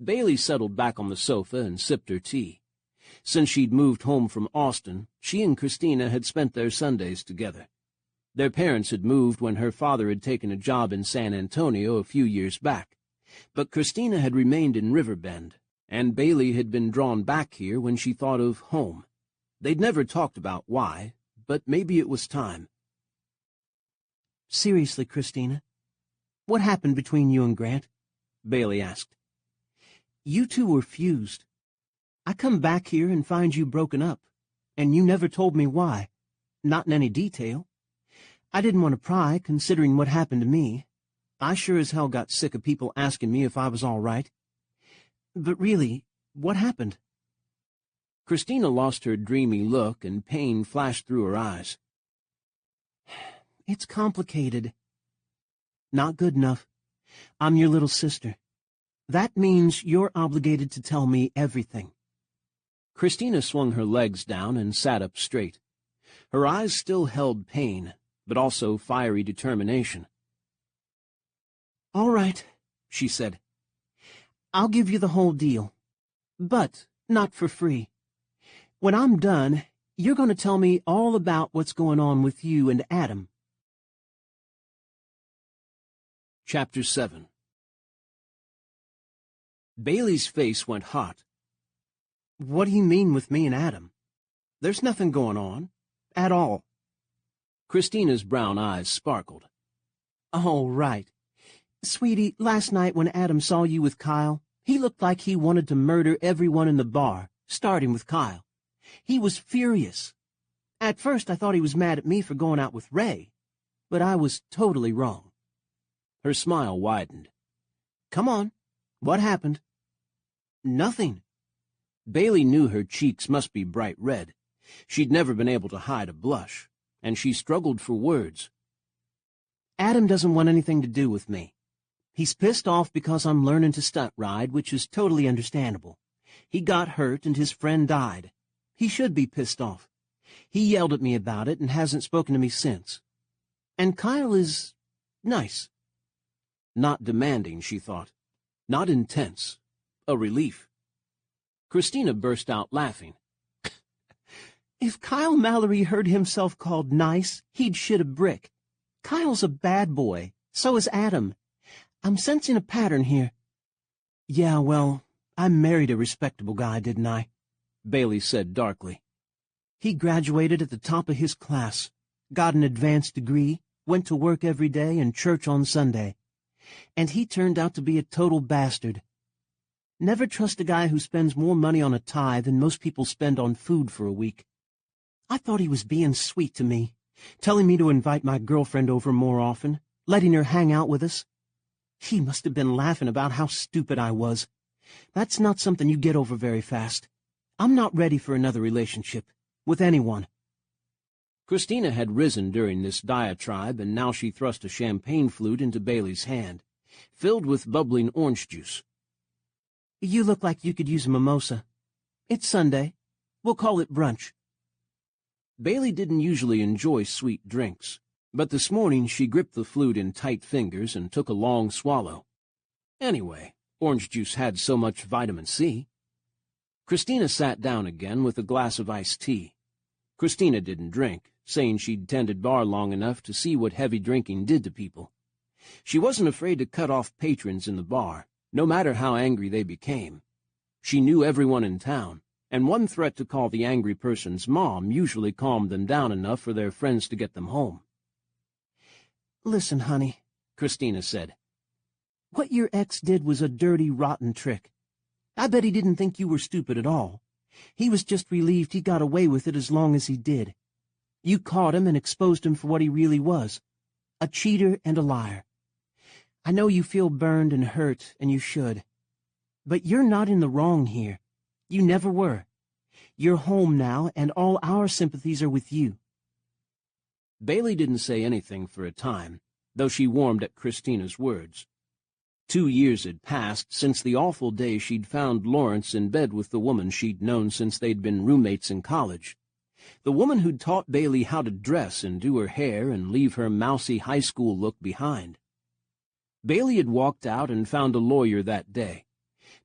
Bailey settled back on the sofa and sipped her tea. Since she'd moved home from Austin, she and Christina had spent their Sundays together. Their parents had moved when her father had taken a job in San Antonio a few years back, but Christina had remained in Riverbend, and Bailey had been drawn back here when she thought of home. They'd never talked about why, but maybe it was time. "Seriously, Christina, what happened between you and Grant?" Bailey asked. "You two were fused. I come back here and find you broken up, and you never told me why, not in any detail. I didn't want to pry, considering what happened to me. I sure as hell got sick of people asking me if I was all right. But really, what happened?" Christina lost her dreamy look, and pain flashed through her eyes. "It's complicated. Not good enough. I'm your little sister. That means you're obligated to tell me everything." Christina swung her legs down and sat up straight. Her eyes still held pain, but also fiery determination. All right, she said. I'll give you the whole deal. But not for free. When I'm done, you're going to tell me all about what's going on with you and Adam. Chapter 7. Bailey's face went hot. What do you mean with me and Adam? There's nothing going on. At all. Christina's brown eyes sparkled. Oh, right. Sweetie, last night when Adam saw you with Kyle, he looked like he wanted to murder everyone in the bar, starting with Kyle. He was furious. At first I thought he was mad at me for going out with Ray, but I was totally wrong. Her smile widened. Come on. What happened? Nothing. Bailey knew her cheeks must be bright red. She'd never been able to hide a blush, and she struggled for words. Adam doesn't want anything to do with me. He's pissed off because I'm learning to stunt ride, which is totally understandable. He got hurt and his friend died. He should be pissed off. He yelled at me about it and hasn't spoken to me since. And Kyle is nice. Not demanding, she thought. Not intense. A relief. Christina burst out laughing. If Kyle Mallory heard himself called nice, he'd shit a brick. Kyle's a bad boy. So is Adam. I'm sensing a pattern here. Yeah, well, I married a respectable guy, didn't I? Bailey said darkly. He graduated at the top of his class, got an advanced degree, went to work every day and church on Sunday. And he turned out to be a total bastard. Never trust a guy who spends more money on a tie than most people spend on food for a week. I thought he was being sweet to me, telling me to invite my girlfriend over more often, letting her hang out with us. He must have been laughing about how stupid I was. That's not something you get over very fast. I'm not ready for another relationship, with anyone. Christina had risen during this diatribe, and now she thrust a champagne flute into Bailey's hand, filled with bubbling orange juice. You look like you could use a mimosa. It's Sunday. We'll call it brunch. Bailey didn't usually enjoy sweet drinks, but this morning she gripped the flute in tight fingers and took a long swallow. Anyway, orange juice had so much vitamin C. Christina sat down again with a glass of iced tea. Christina didn't drink, saying she'd tended bar long enough to see what heavy drinking did to people. She wasn't afraid to cut off patrons in the bar, no matter how angry they became. She knew everyone in town, and one threat to call the angry person's mom usually calmed them down enough for their friends to get them home. Listen, honey, Christina said. What your ex did was a dirty, rotten trick. I bet he didn't think you were stupid at all. He was just relieved he got away with it as long as he did. You caught him and exposed him for what he really was, a cheater and a liar. I know you feel burned and hurt, and you should. But you're not in the wrong here. You never were. You're home now, and all our sympathies are with you. Bailey didn't say anything for a time, though she warmed at Christina's words. 2 years had passed since the awful day she'd found Lawrence in bed with the woman she'd known since they'd been roommates in college. The woman who'd taught Bailey how to dress and do her hair and leave her mousy high school look behind. Bailey had walked out and found a lawyer that day.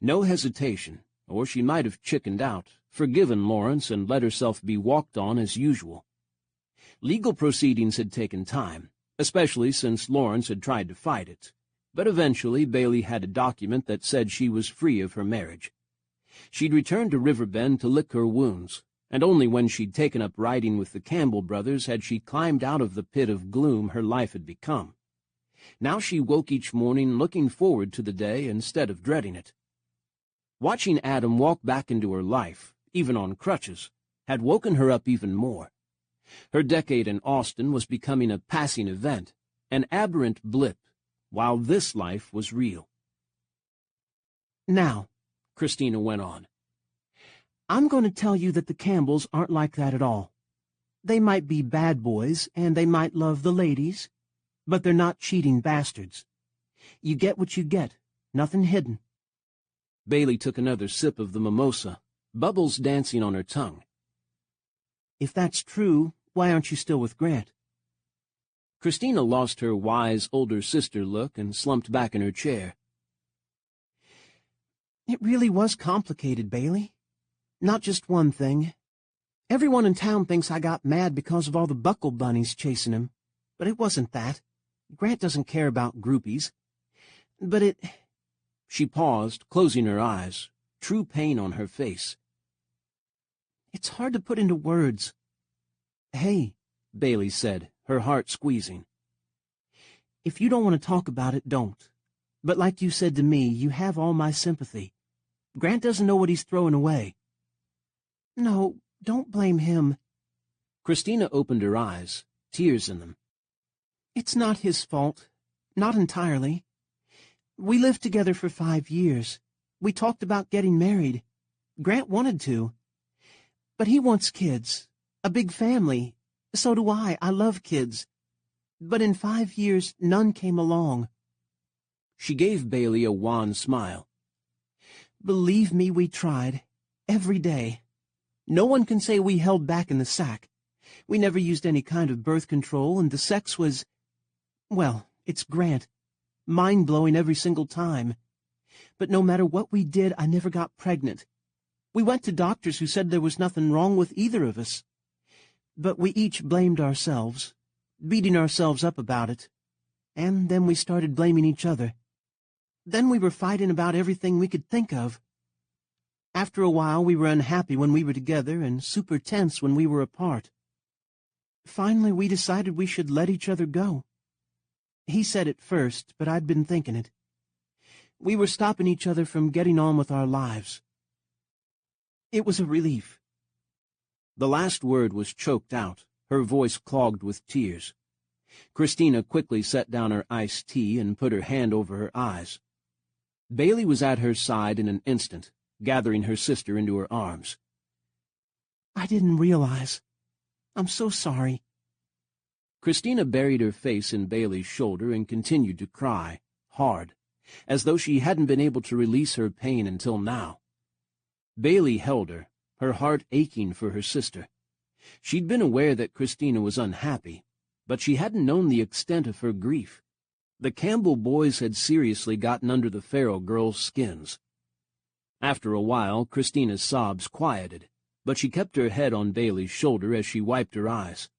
No hesitation, or she might have chickened out, forgiven Lawrence and let herself be walked on as usual. Legal proceedings had taken time, especially since Lawrence had tried to fight it, but eventually Bailey had a document that said she was free of her marriage. She'd returned to Riverbend to lick her wounds, and only when she'd taken up riding with the Campbell brothers had she climbed out of the pit of gloom her life had become. Now she woke each morning looking forward to the day instead of dreading it. Watching Adam walk back into her life, even on crutches, had woken her up even more. Her decade in Austin was becoming a passing event, an aberrant blip, while this life was real. Now, Christina went on, I'm going to tell you that the Campbells aren't like that at all. They might be bad boys, and they might love the ladies, but they're not cheating bastards. You get what you get, nothing hidden. Bailey took another sip of the mimosa, bubbles dancing on her tongue. If that's true, why aren't you still with Grant? Christina lost her wise older sister look and slumped back in her chair. It really was complicated, Bailey. Not just one thing. Everyone in town thinks I got mad because of all the buckle bunnies chasing him, but it wasn't that. Grant doesn't care about groupies. But it... She paused, closing her eyes, true pain on her face. It's hard to put into words. Hey, Bailey said, her heart squeezing. If you don't want to talk about it, don't. But like you said to me, you have all my sympathy. Grant doesn't know what he's throwing away. No, don't blame him. Christina opened her eyes, tears in them. It's not his fault. Not entirely. We lived together for 5 years. We talked about getting married. Grant wanted to. But he wants kids. A big family. So do I. I love kids. But in 5 years, none came along. She gave Bailey a wan smile. Believe me, we tried. Every day. No one can say we held back in the sack. We never used any kind of birth control, and the sex was... Well, it's Grant. Mind-blowing every single time. But no matter what we did, I never got pregnant. We went to doctors who said there was nothing wrong with either of us. But we each blamed ourselves, beating ourselves up about it. And then we started blaming each other. Then we were fighting about everything we could think of. After a while, we were unhappy when we were together and super tense when we were apart. Finally, we decided we should let each other go. He said it first, but I'd been thinking it. We were stopping each other from getting on with our lives. It was a relief. The last word was choked out, her voice clogged with tears. Christina quickly set down her iced tea and put her hand over her eyes. Bailey was at her side in an instant, gathering her sister into her arms. I didn't realize. I'm so sorry. Christina buried her face in Bailey's shoulder and continued to cry, hard, as though she hadn't been able to release her pain until now. Bailey held her heart aching for her sister. She'd been aware that Christina was unhappy, but she hadn't known the extent of her grief. The Campbell boys had seriously gotten under the Farrell girls' skins. After a while, Christina's sobs quieted, but she kept her head on Bailey's shoulder as she wiped her eyes.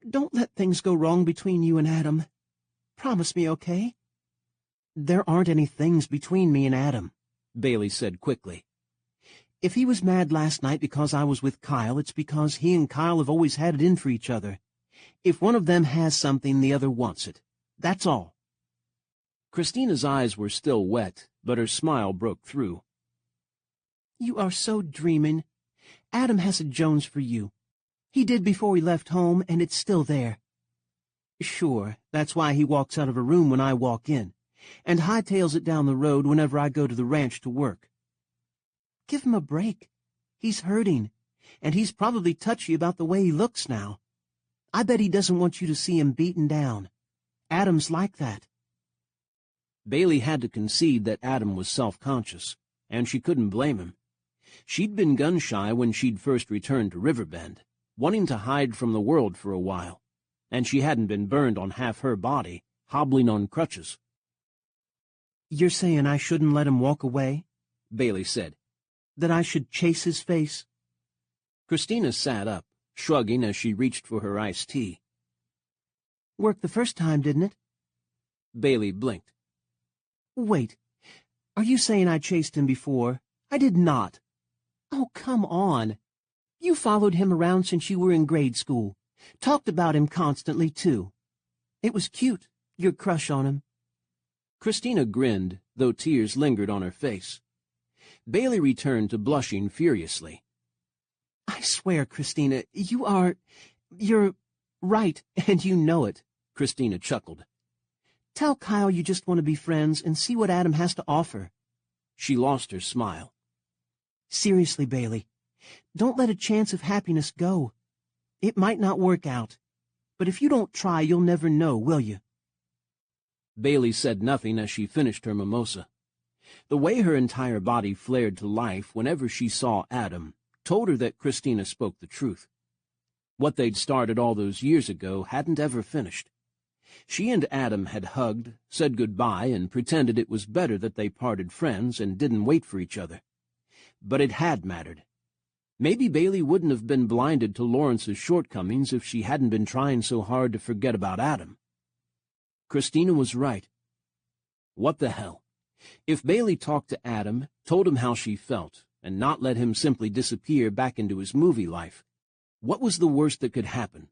Don't let things go wrong between you and Adam. Promise me, okay? There aren't any things between me and Adam, Bailey said quickly. If he was mad last night because I was with Kyle, it's because he and Kyle have always had it in for each other. If one of them has something, the other wants it. That's all. Christina's eyes were still wet, but her smile broke through. You are so dreaming. Adam has a Jones for you. He did before he left home, and it's still there. Sure, that's why he walks out of a room when I walk in, and hightails it down the road whenever I go to the ranch to work. Give him a break. He's hurting, and he's probably touchy about the way he looks now. I bet he doesn't want you to see him beaten down. Adam's like that. Bailey had to concede that Adam was self-conscious, and she couldn't blame him. She'd been gun-shy when she'd first returned to Riverbend, wanting to hide from the world for a while, and she hadn't been burned on half her body, hobbling on crutches. You're saying I shouldn't let him walk away? Bailey said. That I should chase his face? Christina sat up, shrugging as she reached for her iced tea. Worked the first time, didn't it? Bailey blinked. Wait, are you saying I chased him before? I did not. Oh, come on. You followed him around since you were in grade school. Talked about him constantly, too. It was cute, your crush on him. Christina grinned, though tears lingered on her face. Bailey returned to blushing furiously. I swear, Christina, you're right, and you know it, Christina chuckled. Tell Kyle you just want to be friends and see what Adam has to offer. She lost her smile. Seriously, Bailey, don't let a chance of happiness go. It might not work out, but if you don't try, you'll never know, will you? Bailey said nothing as she finished her mimosa. The way her entire body flared to life whenever she saw Adam told her that Christina spoke the truth. What they'd started all those years ago hadn't ever finished. She and Adam had hugged, said goodbye, and pretended it was better that they parted friends and didn't wait for each other. But it had mattered. Maybe Bailey wouldn't have been blinded to Lawrence's shortcomings if she hadn't been trying so hard to forget about Adam. Christina was right. What the hell? If Bailey talked to Adam, told him how she felt, and not let him simply disappear back into his movie life, what was the worst that could happen?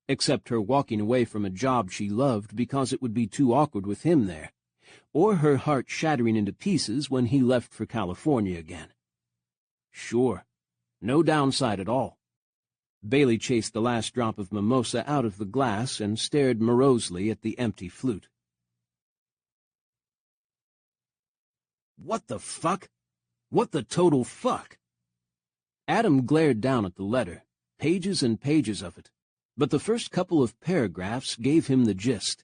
Except her walking away from a job she loved because it would be too awkward with him there, or her heart shattering into pieces when he left for California again. Sure, no downside at all. Bailey chased the last drop of mimosa out of the glass and stared morosely at the empty flute. What the fuck? What the total fuck? Adam glared down at the letter, pages and pages of it, but the first couple of paragraphs gave him the gist.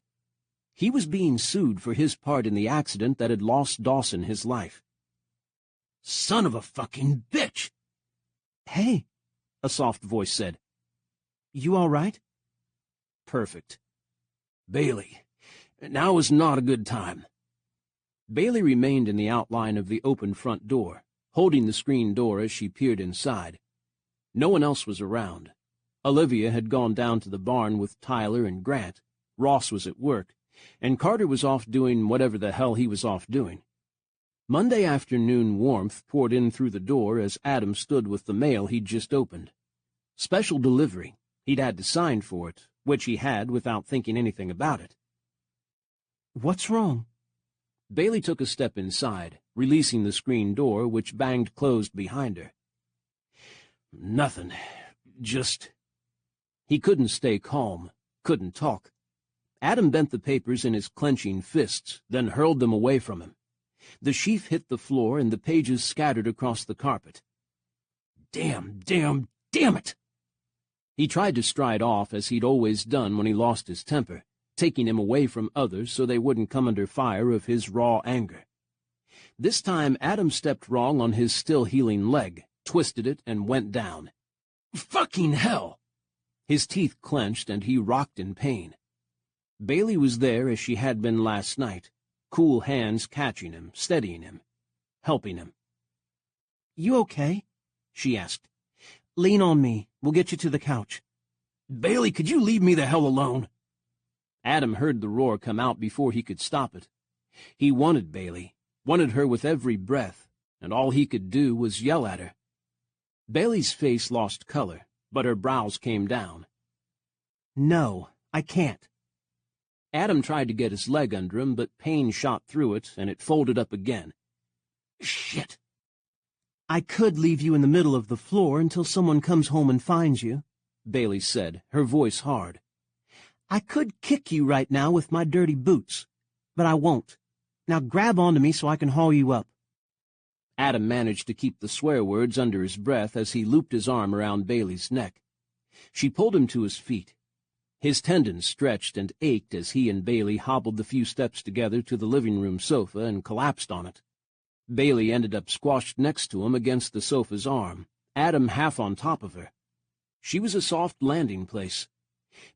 He was being sued for his part in the accident that had lost Dawson his life. Son of a fucking bitch! Hey, a soft voice said. You all right? Perfect. Bailey, now is not a good time. Bailey remained in the outline of the open front door, holding the screen door as she peered inside. No one else was around. Olivia had gone down to the barn with Tyler and Grant, Ross was at work, and Carter was off doing whatever the hell he was off doing. Monday afternoon warmth poured in through the door as Adam stood with the mail he'd just opened. Special delivery. He'd had to sign for it, which he had without thinking anything about it. What's wrong? Bailey took a step inside, releasing the screen door, which banged closed behind her. Nothing. Just... He couldn't stay calm, couldn't talk. Adam bent the papers in his clenching fists, then hurled them away from him. The sheaf hit the floor and the pages scattered across the carpet. Damn it! He tried to stride off as he'd always done when he lost his temper, taking him away from others so they wouldn't come under fire of his raw anger. This time Adam stepped wrong on his still-healing leg, twisted it, and went down. Fucking hell! His teeth clenched and he rocked in pain. Bailey was there as she had been last night, cool hands catching him, steadying him, helping him. You okay? She asked. Lean on me. We'll get you to the couch. Bailey, could you leave me the hell alone? Adam heard the roar come out before he could stop it. He wanted Bailey, wanted her with every breath, and all he could do was yell at her. Bailey's face lost color, but her brows came down. No, I can't. Adam tried to get his leg under him, but pain shot through it, and it folded up again. Shit! I could leave you in the middle of the floor until someone comes home and finds you, Bailey said, her voice hard. I could kick you right now with my dirty boots, but I won't. Now grab onto me so I can haul you up. Adam managed to keep the swear words under his breath as he looped his arm around Bailey's neck. She pulled him to his feet. His tendons stretched and ached as he and Bailey hobbled the few steps together to the living room sofa and collapsed on it. Bailey ended up squashed next to him against the sofa's arm, Adam half on top of her. She was a soft landing place.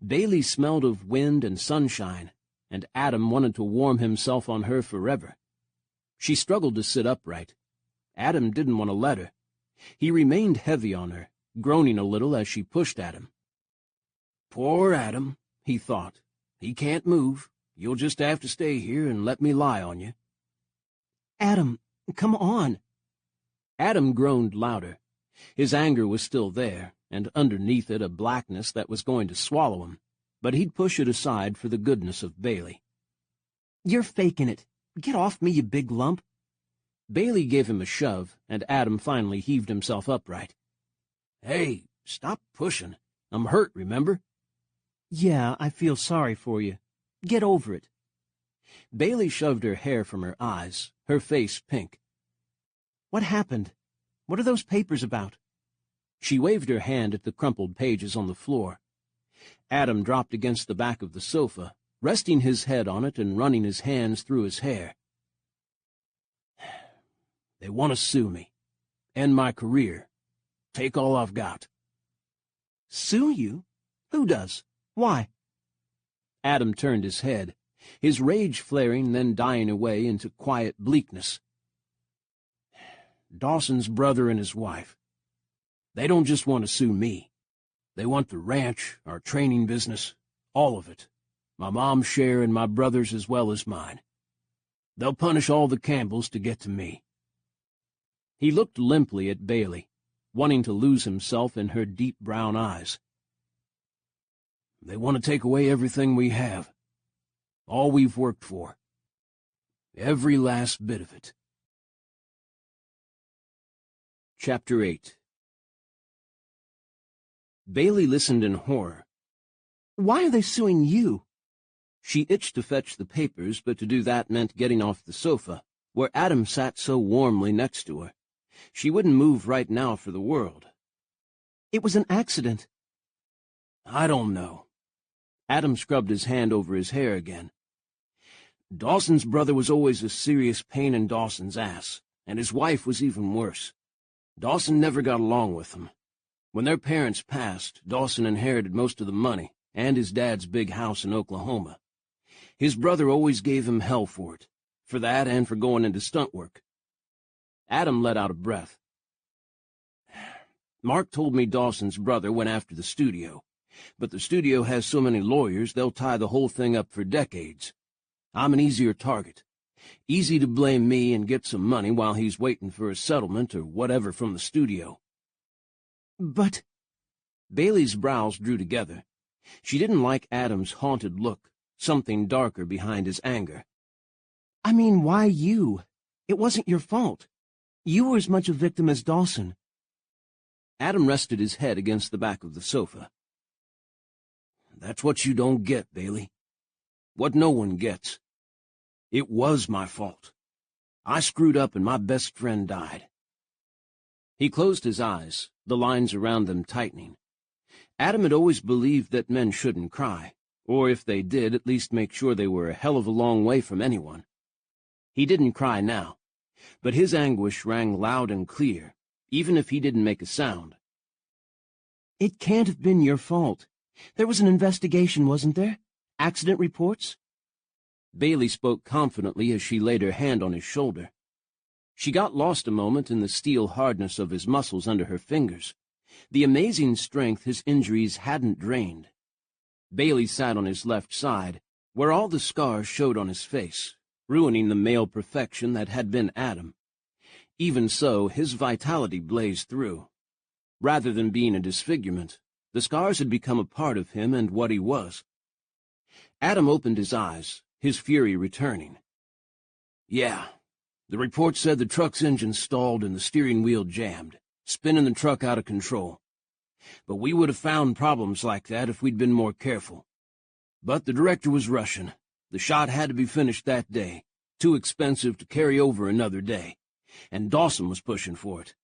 Bailey smelled of wind and sunshine, and Adam wanted to warm himself on her forever. She struggled to sit upright. Adam didn't want to let her. He remained heavy on her, groaning a little as she pushed at him. Poor Adam, he thought. He can't move. You'll just have to stay here and let me lie on you. Adam, come on. Adam groaned louder. His anger was still there, and underneath it a blackness that was going to swallow him, but he'd push it aside for the goodness of Bailey. You're faking it. Get off me, you big lump. Bailey gave him a shove, and Adam finally heaved himself upright. Hey, stop pushing. I'm hurt, remember? Yeah, I feel sorry for you. Get over it. Bailey shoved her hair from her eyes, her face pink. What happened? What are those papers about? She waved her hand at the crumpled pages on the floor. Adam dropped against the back of the sofa, resting his head on it and running his hands through his hair. They want to sue me. End my career. Take all I've got. Sue you? Who does? Why? Adam turned his head, his rage flaring, then dying away into quiet bleakness. Dawson's brother and his wife. They don't just want to sue me. They want the ranch, our training business, all of it. My mom's share and my brother's as well as mine. They'll punish all the Campbells to get to me. He looked limply at Bailey, wanting to lose himself in her deep brown eyes. They want to take away everything we have, all we've worked for, every last bit of it. Chapter 8. Bailey listened in horror. Why are they suing you? She itched to fetch the papers, but to do that meant getting off the sofa, where Adam sat so warmly next to her. She wouldn't move right now for the world. It was an accident. I don't know. Adam scrubbed his hand over his hair again. Dawson's brother was always a serious pain in Dawson's ass, and his wife was even worse. Dawson never got along with them. When their parents passed, Dawson inherited most of the money and his dad's big house in Oklahoma. His brother always gave him hell for it, for that and for going into stunt work. Adam let out a breath. Mark told me Dawson's brother went after the studio, but the studio has so many lawyers they'll tie the whole thing up for decades. I'm an easier target. Easy to blame me and get some money while he's waiting for a settlement or whatever from the studio. But... Bailey's brows drew together. She didn't like Adam's haunted look, something darker behind his anger. I mean, why you? It wasn't your fault. You were as much a victim as Dawson. Adam rested his head against the back of the sofa. That's what you don't get, Bailey. What no one gets. It was my fault. I screwed up and my best friend died. He closed his eyes, the lines around them tightening. Adam had always believed that men shouldn't cry, or if they did, at least make sure they were a hell of a long way from anyone. He didn't cry now, but his anguish rang loud and clear, even if he didn't make a sound. It can't have been your fault. There was an investigation, wasn't there? Accident reports? Bailey spoke confidently as she laid her hand on his shoulder. She got lost a moment in the steel hardness of his muscles under her fingers, the amazing strength his injuries hadn't drained. Bailey sat on his left side, where all the scars showed on his face, ruining the male perfection that had been Adam. Even so, his vitality blazed through. Rather than being a disfigurement, the scars had become a part of him and what he was. Adam opened his eyes, his fury returning. Yeah, the report said the truck's engine stalled and the steering wheel jammed, spinning the truck out of control. But we would have found problems like that if we'd been more careful. But the director was rushing. The shot had to be finished that day, too expensive to carry over another day, and Dawson was pushing for it.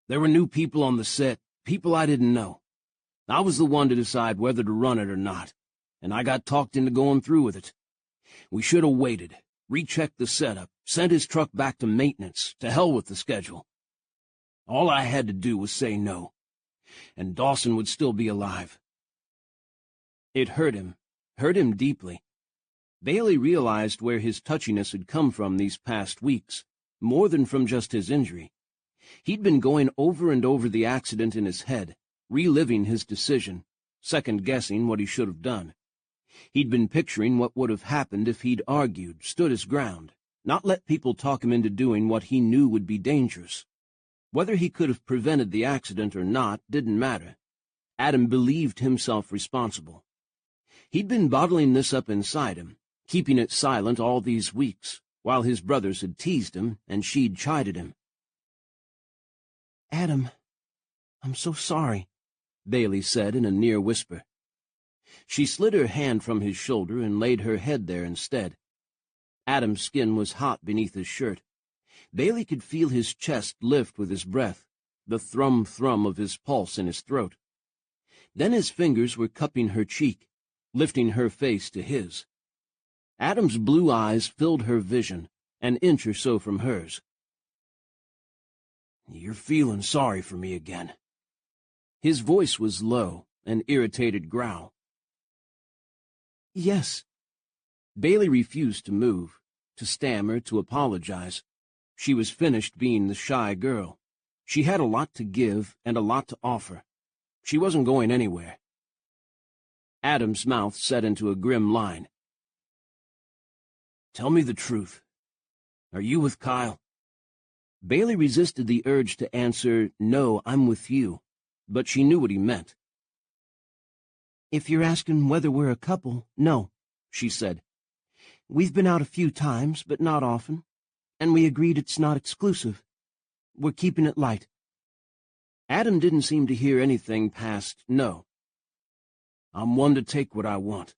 There were new people on the set, people I didn't know. I was the one to decide whether to run it or not, and I got talked into going through with it. We should have waited, rechecked the setup, sent his truck back to maintenance, to hell with the schedule. All I had to do was say no, and Dawson would still be alive. It hurt him deeply. Bailey realized where his touchiness had come from these past weeks, more than from just his injury. He'd been going over and over the accident in his head, reliving his decision, second-guessing what he should have done. He'd been picturing what would have happened if he'd argued, stood his ground, not let people talk him into doing what he knew would be dangerous. Whether he could have prevented the accident or not didn't matter. Adam believed himself responsible. He'd been bottling this up inside him, keeping it silent all these weeks, while his brothers had teased him and she'd chided him. Adam, I'm so sorry, Bailey said in a near whisper. She slid her hand from his shoulder and laid her head there instead. Adam's skin was hot beneath his shirt. Bailey could feel his chest lift with his breath, the thrum-thrum of his pulse in his throat. Then his fingers were cupping her cheek, lifting her face to his. Adam's blue eyes filled her vision, an inch or so from hers. You're feeling sorry for me again. His voice was low, an irritated growl. Yes. Bailey refused to move, to stammer, to apologize. She was finished being the shy girl. She had a lot to give and a lot to offer. She wasn't going anywhere. Adam's mouth set into a grim line. Tell me the truth. Are you with Kyle? Bailey resisted the urge to answer, no, I'm with you, but she knew what he meant. If you're asking whether we're a couple, no, she said. We've been out a few times, but not often, and we agreed it's not exclusive. We're keeping it light. Adam didn't seem to hear anything past no. I'm one to take what I want,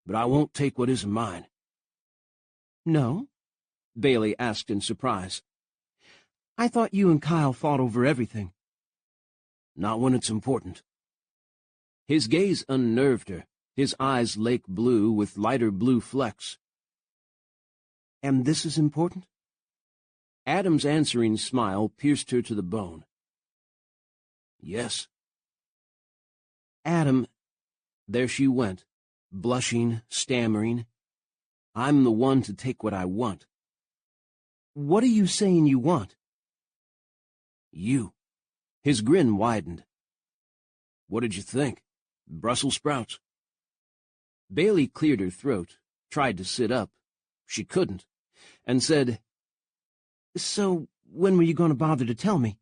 but I won't take what isn't mine. No? Bailey asked in surprise. I thought you and Kyle fought over everything. Not when it's important. His gaze unnerved her, his eyes lake blue with lighter blue flecks. And this is important? Adam's answering smile pierced her to the bone. Yes. Adam. There she went, blushing, stammering. I'm the one to take what I want. What are you saying you want? You. His grin widened. What did you think? Brussels sprouts? Bailey cleared her throat, tried to sit up. She couldn't, and said, So, when were you going to bother to tell me?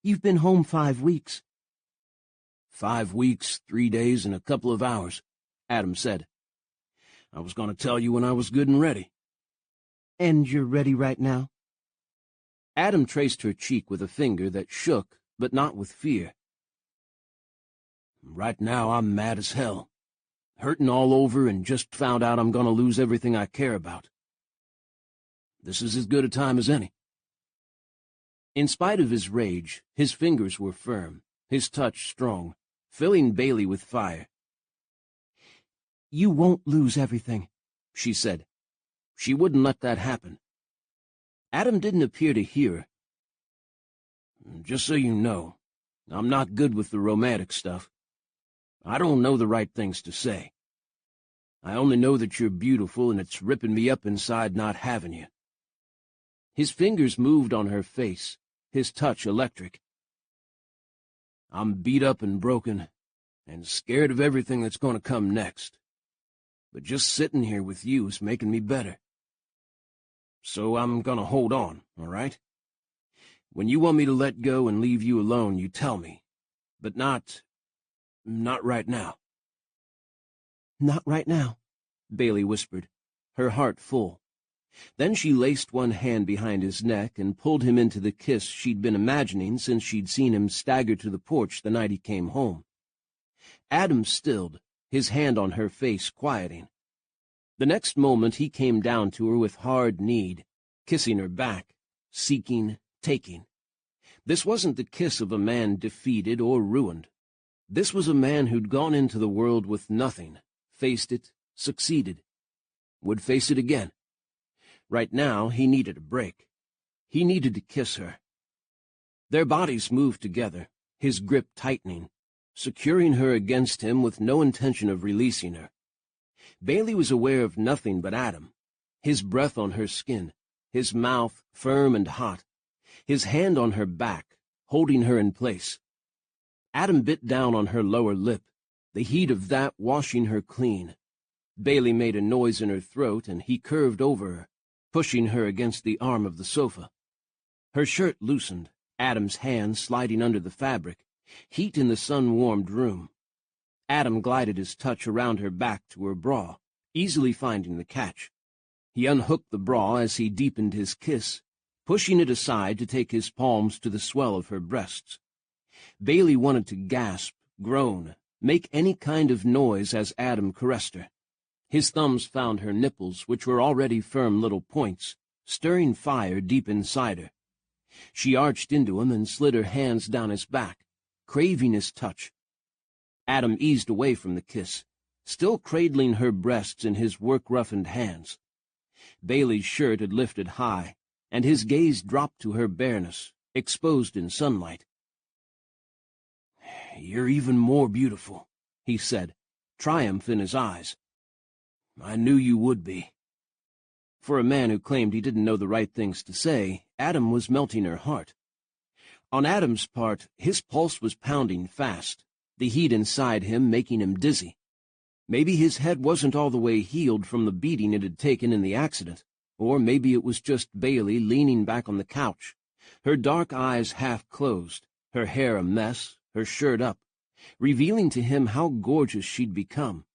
You've been home 5 weeks. 5 weeks, 3 days, and a couple of hours, Adam said. I was going to tell you when I was good and ready. And you're ready right now? Adam traced her cheek with a finger that shook, but not with fear. Right now I'm mad as hell, hurting all over and just found out I'm going to lose everything I care about. This is as good a time as any. In spite of his rage, his fingers were firm, his touch strong, filling Bailey with fire. You won't lose everything, she said. She wouldn't let that happen. Adam didn't appear to hear her. Just so you know, I'm not good with the romantic stuff. I don't know the right things to say. I only know that you're beautiful and it's ripping me up inside not having you. His fingers moved on her face, his touch electric. I'm beat up and broken, and scared of everything that's going to come next. But just sitting here with you is making me better. So I'm going to hold on, all right? When you want me to let go and leave you alone, you tell me. But not right now. Not right now, Bailey whispered, her heart full. Then she laced one hand behind his neck and pulled him into the kiss she'd been imagining since she'd seen him stagger to the porch the night he came home. Adam stilled, his hand on her face quieting. The next moment he came down to her with hard need, kissing her back, seeking, taking. This wasn't the kiss of a man defeated or ruined. This was a man who'd gone into the world with nothing, faced it, succeeded, would face it again. Right now, he needed a break. He needed to kiss her. Their bodies moved together, his grip tightening, securing her against him with no intention of releasing her. Bailey was aware of nothing but Adam, his breath on her skin, his mouth firm and hot, his hand on her back, holding her in place. Adam bit down on her lower lip, the heat of that washing her clean. Bailey made a noise in her throat, and he curved over her, pushing her against the arm of the sofa. Her shirt loosened, Adam's hand sliding under the fabric, heat in the sun-warmed room. Adam glided his touch around her back to her bra, easily finding the catch. He unhooked the bra as he deepened his kiss, pushing it aside to take his palms to the swell of her breasts. Bailey wanted to gasp, groan, make any kind of noise as Adam caressed her. His thumbs found her nipples, which were already firm little points, stirring fire deep inside her. She arched into him and slid her hands down his back, craving his touch. Adam eased away from the kiss, still cradling her breasts in his work-roughened hands. Bailey's shirt had lifted high, and his gaze dropped to her bareness, exposed in sunlight. "You're even more beautiful," he said, triumph in his eyes. "I knew you would be." For a man who claimed he didn't know the right things to say, Adam was melting her heart. On Adam's part, his pulse was pounding fast, the heat inside him making him dizzy. Maybe his head wasn't all the way healed from the beating it had taken in the accident, or maybe it was just Bailey leaning back on the couch, her dark eyes half closed, her hair a mess, her shirt up, revealing to him how gorgeous she'd become.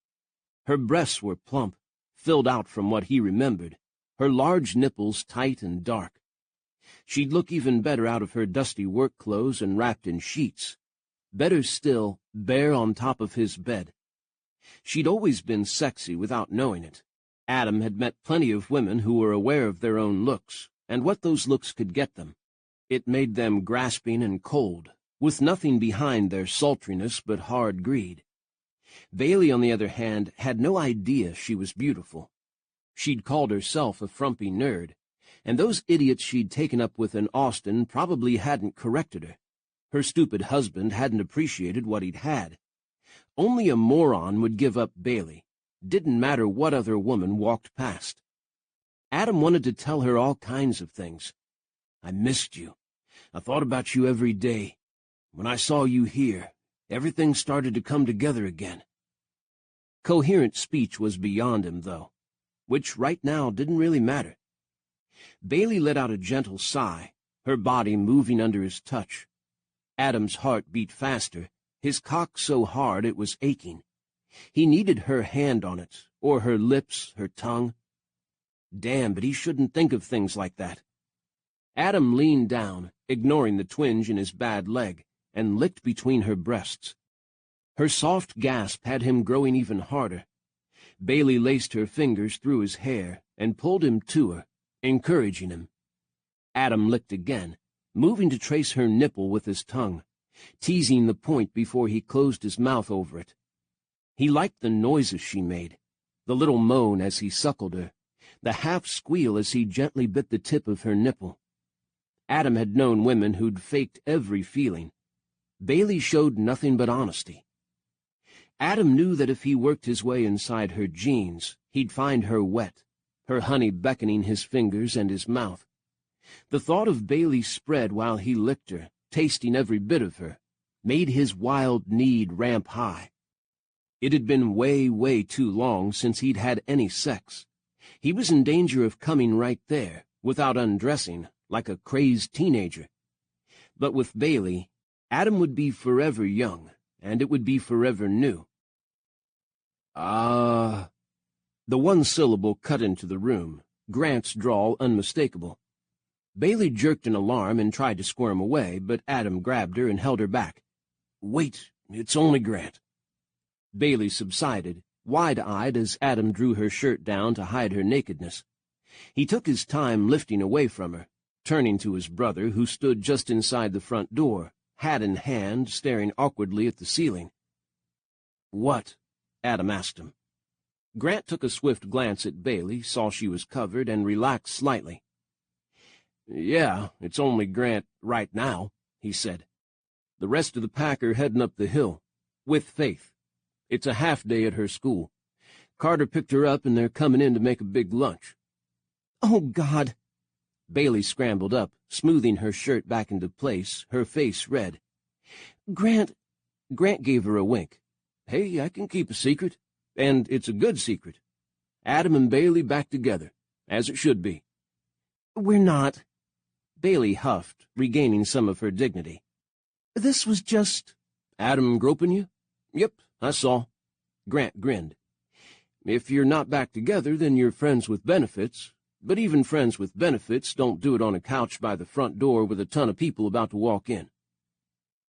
Her breasts were plump, filled out from what he remembered, her large nipples tight and dark. She'd look even better out of her dusty work clothes and wrapped in sheets. Better still, bare on top of his bed. She'd always been sexy without knowing it. Adam had met plenty of women who were aware of their own looks, and what those looks could get them. It made them grasping and cold, with nothing behind their sultriness but hard greed. Bailey, on the other hand, had no idea she was beautiful. She'd called herself a frumpy nerd, and those idiots she'd taken up with in Austin probably hadn't corrected her. Her stupid husband hadn't appreciated what he'd had. Only a moron would give up Bailey. Didn't matter what other woman walked past. Adam wanted to tell her all kinds of things. "I missed you. I thought about you every day. When I saw you here, everything started to come together again." Coherent speech was beyond him, though, which right now didn't really matter. Bailey let out a gentle sigh, her body moving under his touch. Adam's heart beat faster, his cock so hard it was aching. He needed her hand on it, or her lips, her tongue. Damn, but he shouldn't think of things like that. Adam leaned down, ignoring the twinge in his bad leg, and licked between her breasts. Her soft gasp had him growing even harder. Bailey laced her fingers through his hair and pulled him to her, encouraging him. Adam licked again, moving to trace her nipple with his tongue, teasing the point before he closed his mouth over it. He liked the noises she made, the little moan as he suckled her, the half-squeal as he gently bit the tip of her nipple. Adam had known women who'd faked every feeling. Bailey showed nothing but honesty. Adam knew that if he worked his way inside her jeans, he'd find her wet, her honey beckoning his fingers and his mouth. The thought of Bailey spread while he licked her, tasting every bit of her, made his wild need ramp high. It had been way, way too long since he'd had any sex. He was in danger of coming right there, without undressing, like a crazed teenager. But with Bailey, Adam would be forever young, and it would be forever new. The one syllable cut into the room, Grant's drawl unmistakable. Bailey jerked in alarm and tried to squirm away, but Adam grabbed her and held her back. "Wait, it's only Grant." Bailey subsided, wide-eyed as Adam drew her shirt down to hide her nakedness. He took his time lifting away from her, turning to his brother, who stood just inside the front door, hat in hand, staring awkwardly at the ceiling. "What?" Adam asked him. Grant took a swift glance at Bailey, saw she was covered, and relaxed slightly. "Yeah, it's only Grant right now," he said. "The rest of the pack are heading up the hill, with Faith. It's a half-day at her school. Carter picked her up, and they're coming in to make a big lunch." "Oh, God!" Bailey scrambled up, smoothing her shirt back into place, her face red. Grant gave her a wink. "Hey, I can keep a secret, and it's a good secret. Adam and Bailey back together, as it should be." "We're not." Bailey huffed, regaining some of her dignity. "This was just—" "Adam groping you?" "Yep, I saw." Grant grinned. "If you're not back together, then you're friends with benefits. But even friends with benefits don't do it on a couch by the front door with a ton of people about to walk in."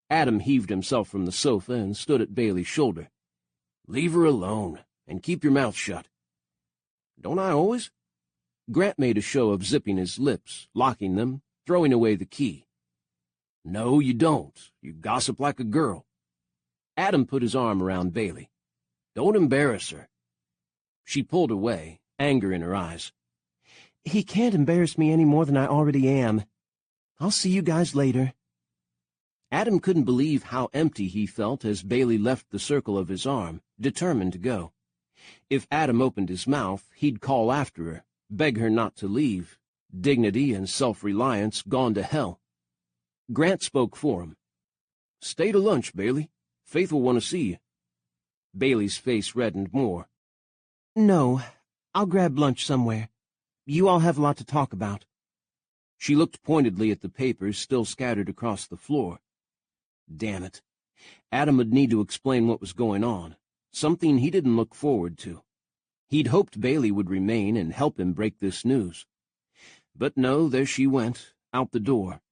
Adam heaved himself from the sofa and stood at Bailey's shoulder. "Leave her alone, and keep your mouth shut." "Don't I always?" Grant made a show of zipping his lips, locking them, throwing away the key. "No, you don't. You gossip like a girl." Adam put his arm around Bailey. "Don't embarrass her." She pulled away, anger in her eyes. "He can't embarrass me any more than I already am. I'll see you guys later." Adam couldn't believe how empty he felt as Bailey left the circle of his arm, determined to go. If Adam opened his mouth, he'd call after her, beg her not to leave. Dignity and self-reliance gone to hell. Grant spoke for him. "Stay to lunch, Bailey. Faith will want to see you." Bailey's face reddened more. "No, I'll grab lunch somewhere. You all have a lot to talk about." She looked pointedly at the papers still scattered across the floor. Damn it. Adam would need to explain what was going on, something he didn't look forward to. He'd hoped Bailey would remain and help him break this news. But no, there she went, out the door.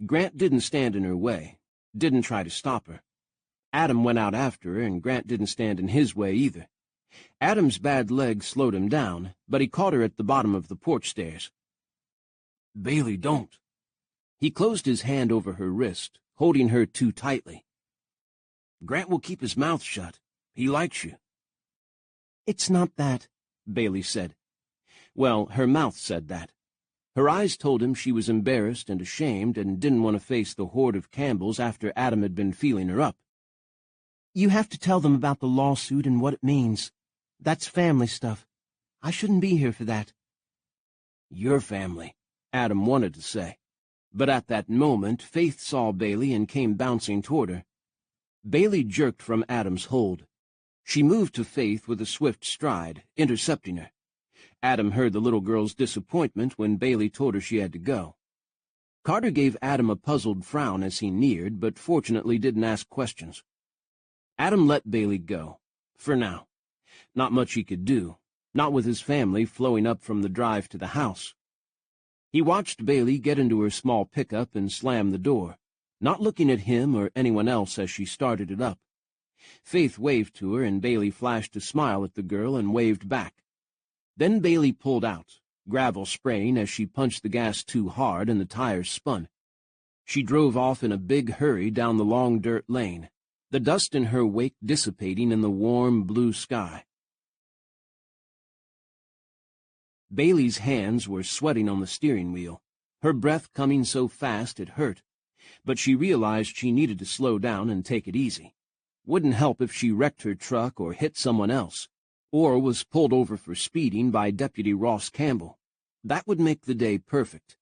Grant didn't stand in her way, didn't try to stop her. Adam went out after her, and Grant didn't stand in his way either. Adam's bad leg slowed him down, but he caught her at the bottom of the porch stairs. "Bailey, don't." He closed his hand over her wrist, holding her too tightly. "Grant will keep his mouth shut. He likes you." "It's not that," Bailey said. Well, her mouth said that. Her eyes told him she was embarrassed and ashamed and didn't want to face the horde of Campbells after Adam had been feeling her up. "You have to tell them about the lawsuit and what it means. That's family stuff. I shouldn't be here for that." "Your family," Adam wanted to say. But at that moment, Faith saw Bailey and came bouncing toward her. Bailey jerked from Adam's hold. She moved to Faith with a swift stride, intercepting her. Adam heard the little girl's disappointment when Bailey told her she had to go. Carter gave Adam a puzzled frown as he neared, but fortunately didn't ask questions. Adam let Bailey go, for now. Not much he could do, not with his family flowing up from the drive to the house. He watched Bailey get into her small pickup and slam the door, not looking at him or anyone else as she started it up. Faith waved to her, and Bailey flashed a smile at the girl and waved back. Then Bailey pulled out, gravel spraying as she punched the gas too hard and the tires spun. She drove off in a big hurry down the long dirt lane, the dust in her wake dissipating in the warm blue sky. Bailey's hands were sweating on the steering wheel, her breath coming so fast it hurt, but she realized she needed to slow down and take it easy. Wouldn't help if she wrecked her truck or hit someone else, or was pulled over for speeding by Deputy Ross Campbell. That would make the day perfect.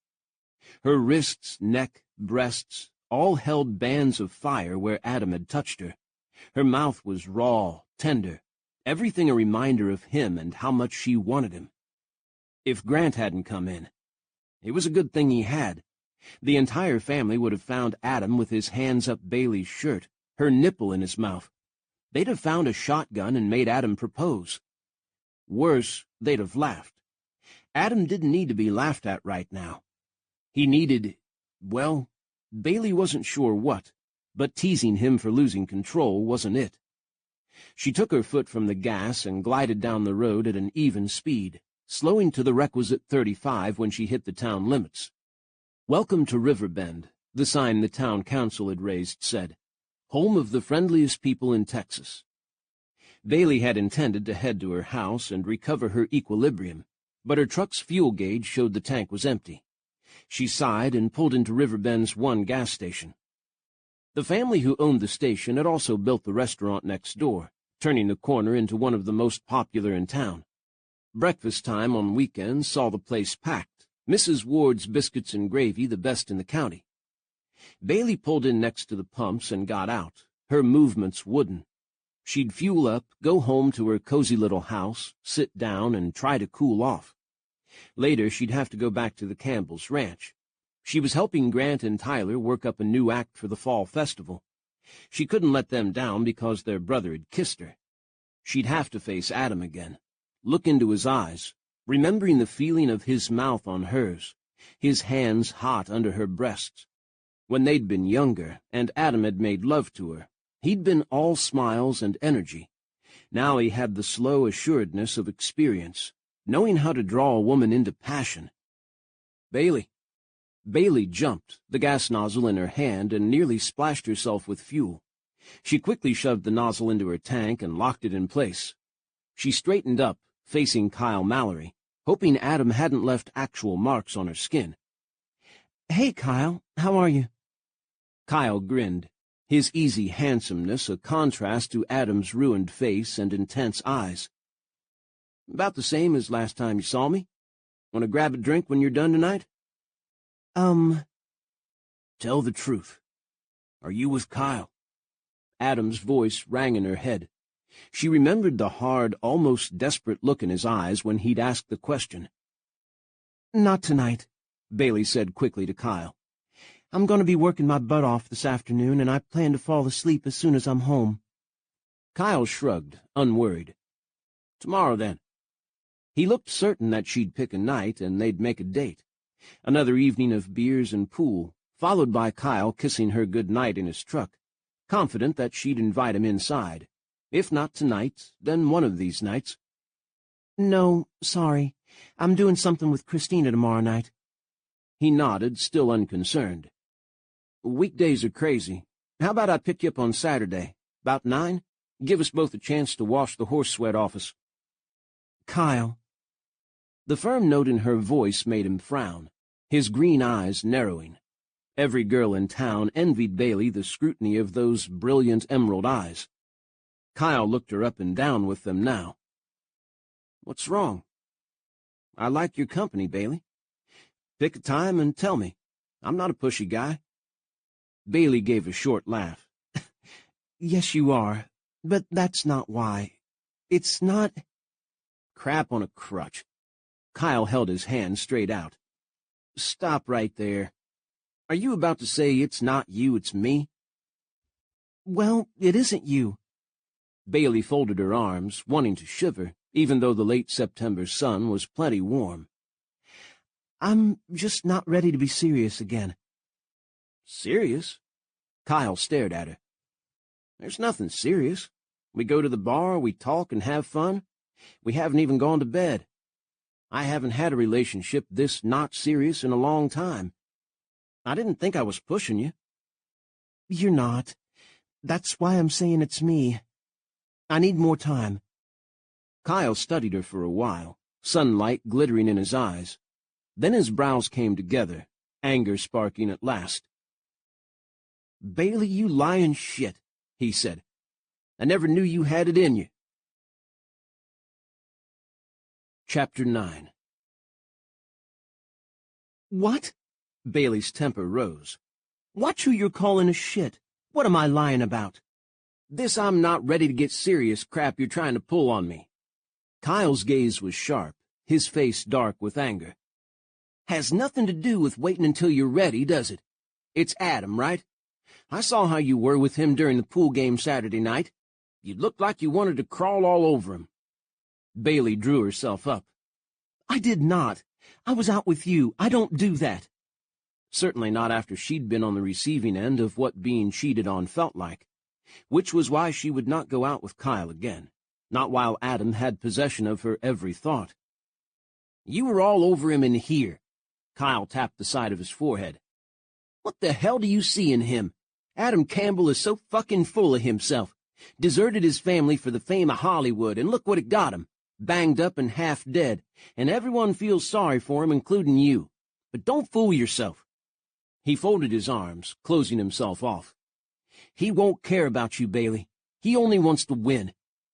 Her wrists, neck, breasts, all held bands of fire where Adam had touched her. Her mouth was raw, tender, everything a reminder of him and how much she wanted him. If Grant hadn't come in. It was a good thing he had. The entire family would have found Adam with his hands up Bailey's shirt, her nipple in his mouth. They'd have found a shotgun and made Adam propose. Worse, they'd have laughed. Adam didn't need to be laughed at right now. He needed, well, Bailey wasn't sure what, but teasing him for losing control wasn't it. She took her foot from the gas and glided down the road at an even speed, slowing to the requisite 35 when she hit the town limits. "Welcome to Riverbend," the sign the town council had raised said. "Home of the friendliest people in Texas." Bailey had intended to head to her house and recover her equilibrium, but her truck's fuel gauge showed the tank was empty. She sighed and pulled into Riverbend's one gas station. The family who owned the station had also built the restaurant next door, turning the corner into one of the most popular in town. Breakfast time on weekends saw the place packed, Mrs. Ward's biscuits and gravy the best in the county. Bailey pulled in next to the pumps and got out, her movements wooden. She'd fuel up, go home to her cozy little house, sit down, and try to cool off. Later she'd have to go back to the Campbells' ranch. She was helping Grant and Tyler work up a new act for the fall festival. She couldn't let them down because their brother had kissed her. She'd have to face Adam again, look into his eyes, remembering the feeling of his mouth on hers, his hands hot under her breasts. When they'd been younger, and Adam had made love to her, he'd been all smiles and energy. Now he had the slow assuredness of experience, knowing how to draw a woman into passion. "Bailey." Bailey jumped, the gas nozzle in her hand, and nearly splashed herself with fuel. She quickly shoved the nozzle into her tank and locked it in place. She straightened up, facing Kyle Mallory, hoping Adam hadn't left actual marks on her skin. "Hey, Kyle, how are you?" Kyle grinned, his easy handsomeness a contrast to Adam's ruined face and intense eyes. "About the same as last time you saw me. Want to grab a drink when you're done tonight?" "Tell the truth. Are you with Kyle?" Adam's voice rang in her head. She remembered the hard, almost desperate look in his eyes when he'd asked the question. "Not tonight," Bailey said quickly to Kyle. "I'm going to be working my butt off this afternoon, and I plan to fall asleep as soon as I'm home." Kyle shrugged, unworried. "Tomorrow, then." He looked certain that she'd pick a night and they'd make a date. Another evening of beers and pool, followed by Kyle kissing her good night in his truck, confident that she'd invite him inside. If not tonight, then one of these nights. "No, sorry. I'm doing something with Christina tomorrow night." He nodded, still unconcerned. "Weekdays are crazy. How about I pick you up on Saturday? About 9? Give us both a chance to wash the horse sweat off us." "Kyle." The firm note in her voice made him frown, his green eyes narrowing. Every girl in town envied Bailey the scrutiny of those brilliant emerald eyes. Kyle looked her up and down with them now. "What's wrong?" "I like your company, Bailey. Pick a time and tell me. I'm not a pushy guy." Bailey gave a short laugh. "Yes, you are, but that's not why. It's not—" Crap on a crutch. Kyle held his hand straight out. "Stop right there. Are you about to say it's not you, it's me?" "Well, it isn't you." Bailey folded her arms, wanting to shiver, even though the late September sun was plenty warm. "I'm just not ready to be serious again." "Serious?" Kyle stared at her. "There's nothing serious. We go to the bar, we talk and have fun. We haven't even gone to bed. I haven't had a relationship this not serious in a long time. I didn't think I was pushing you." "You're not. That's why I'm saying it's me. I need more time." Kyle studied her for a while, sunlight glittering in his eyes. Then his brows came together, anger sparking at last. "Bailey, you lying shit," he said. "I never knew you had it in you." Chapter 9. "What?" Bailey's temper rose. "Watch who you're calling a shit. What am I lying about?" "This I'm not ready to get serious crap you're trying to pull on me." Kyle's gaze was sharp, his face dark with anger. "Has nothing to do with waiting until you're ready, does it? It's Adam, right? I saw how you were with him during the pool game Saturday night. You looked like you wanted to crawl all over him." Bailey drew herself up. "I did not. I was out with you. I don't do that." Certainly not after she'd been on the receiving end of what being cheated on felt like, which was why she would not go out with Kyle again, not while Adam had possession of her every thought. "You were all over him in here." Kyle tapped the side of his forehead. "What the hell do you see in him? Adam Campbell is so fucking full of himself. Deserted his family for the fame of Hollywood, and look what it got him. Banged up and half dead, and everyone feels sorry for him, including you. But don't fool yourself." He folded his arms, closing himself off. "He won't care about you, Bailey. He only wants to win.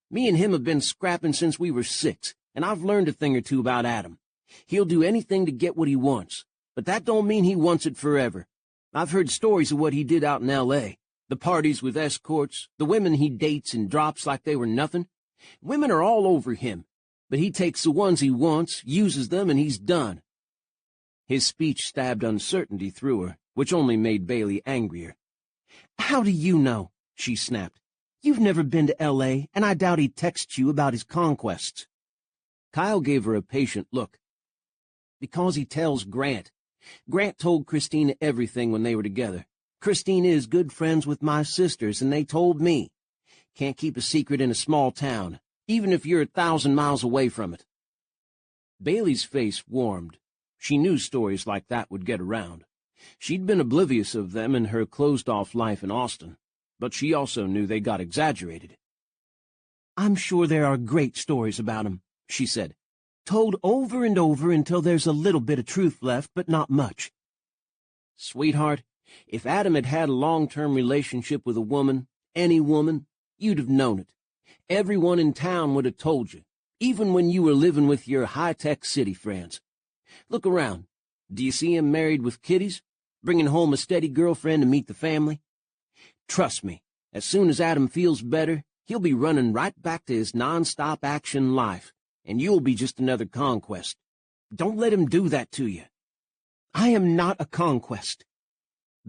Me and him have been scrapping since we were 6, and I've learned a thing or two about Adam. He'll do anything to get what he wants, but that don't mean he wants it forever. I've heard stories of what he did out in L.A., the parties with escorts, the women he dates and drops like they were nothing. Women are all over him, but he takes the ones he wants, uses them, and he's done." His speech stabbed uncertainty through her, which only made Bailey angrier. "How do you know?" she snapped. "You've never been to L.A., and I doubt he'd text you about his conquests." Kyle gave her a patient look. "Because he tells Grant. Grant told Christina everything when they were together. Christina is good friends with my sisters, and they told me. Can't keep a secret in a small town, even if you're 1,000 miles away from it." Bailey's face warmed. She knew stories like that would get around. She'd been oblivious of them in her closed-off life in Austin, but she also knew they got exaggerated. "I'm sure there are great stories about him," she said, "told over and over until there's a little bit of truth left, but not much." "Sweetheart, If Adam had had a long-term relationship with a woman, any woman, you'd have known it. Everyone in town would have told you, even when you were living with your high-tech city friends. Look around. Do you see him married with kiddies, bringing home a steady girlfriend to meet the family? Trust me, as soon as Adam feels better, he'll be running right back to his non-stop action life, and you'll be just another conquest. Don't let him do that to you. I am not a conquest.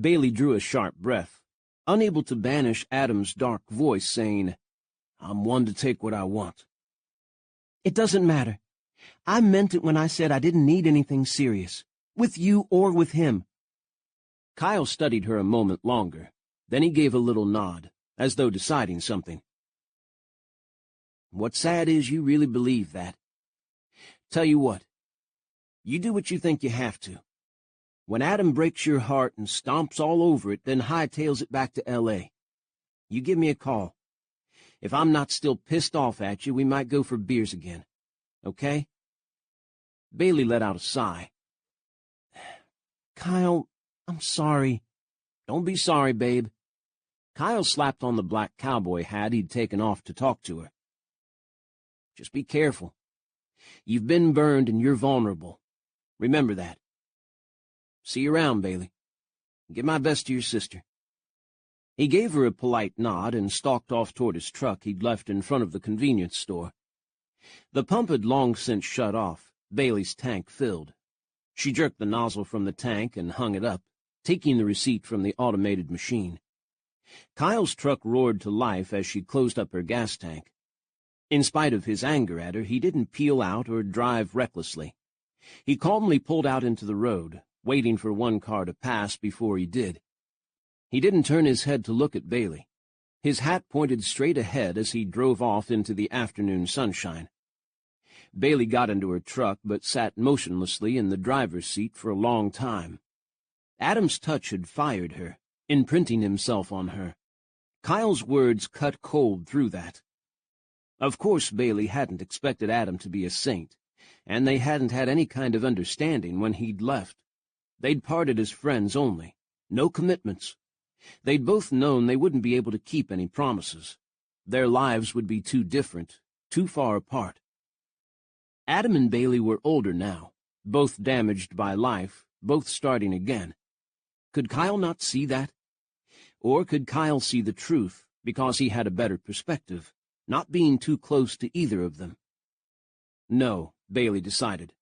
Bailey drew a sharp breath, unable to banish Adam's dark voice, saying, I'm one to take what I want. It doesn't matter. I meant it when I said I didn't need anything serious, with you or with him. Kyle studied her a moment longer. Then he gave a little nod, as though deciding something. What's sad is you really believe that. Tell you what, you do what you think you have to. When Adam breaks your heart and stomps all over it, then hightails it back to L.A. You give me a call. If I'm not still pissed off at you, we might go for beers again. Okay? Bailey let out a sigh. Kyle, I'm sorry. Don't be sorry, babe. Kyle slapped on the black cowboy hat he'd taken off to talk to her. Just be careful. You've been burned and you're vulnerable. Remember that. See you around, Bailey. Give my best to your sister. He gave her a polite nod and stalked off toward his truck he'd left in front of the convenience store. The pump had long since shut off, Bailey's tank filled. She jerked the nozzle from the tank and hung it up, taking the receipt from the automated machine. Kyle's truck roared to life as she closed up her gas tank. In spite of his anger at her, he didn't peel out or drive recklessly. He calmly pulled out into the road, waiting for one car to pass before he did. He didn't turn his head to look at Bailey. His hat pointed straight ahead as he drove off into the afternoon sunshine. Bailey got into her truck but sat motionlessly in the driver's seat for a long time. Adam's touch had fired her, imprinting himself on her. Kyle's words cut cold through that. Of course Bailey hadn't expected Adam to be a saint, and they hadn't had any kind of understanding when he'd left. They'd parted as friends only, no commitments. They'd both known they wouldn't be able to keep any promises. Their lives would be too different, too far apart. Adam and Bailey were older now, both damaged by life, both starting again. Could Kyle not see that? Or could Kyle see the truth because he had a better perspective, not being too close to either of them? No, Bailey decided.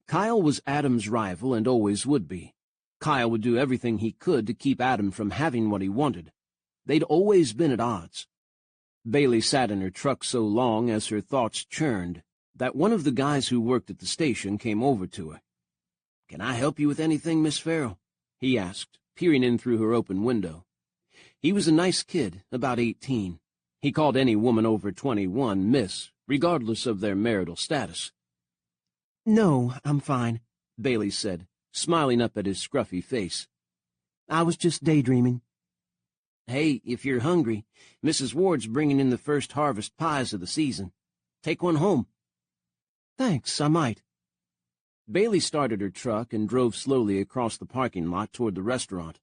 Kyle was Adam's rival and always would be. Kyle would do everything he could to keep Adam from having what he wanted. They'd always been at odds. Bailey sat in her truck so long as her thoughts churned that one of the guys who worked at the station came over to her. "Can I help you with anything, Miss Farrell?" he asked, peering in through her open window. He was a nice kid, about 18. He called any woman over 21 Miss, regardless of their marital status. No, I'm fine, Bailey said, smiling up at his scruffy face. I was just daydreaming. Hey, if you're hungry, Mrs. Ward's bringing in the first harvest pies of the season. Take one home. Thanks, I might. Bailey started her truck and drove slowly across the parking lot toward the restaurant.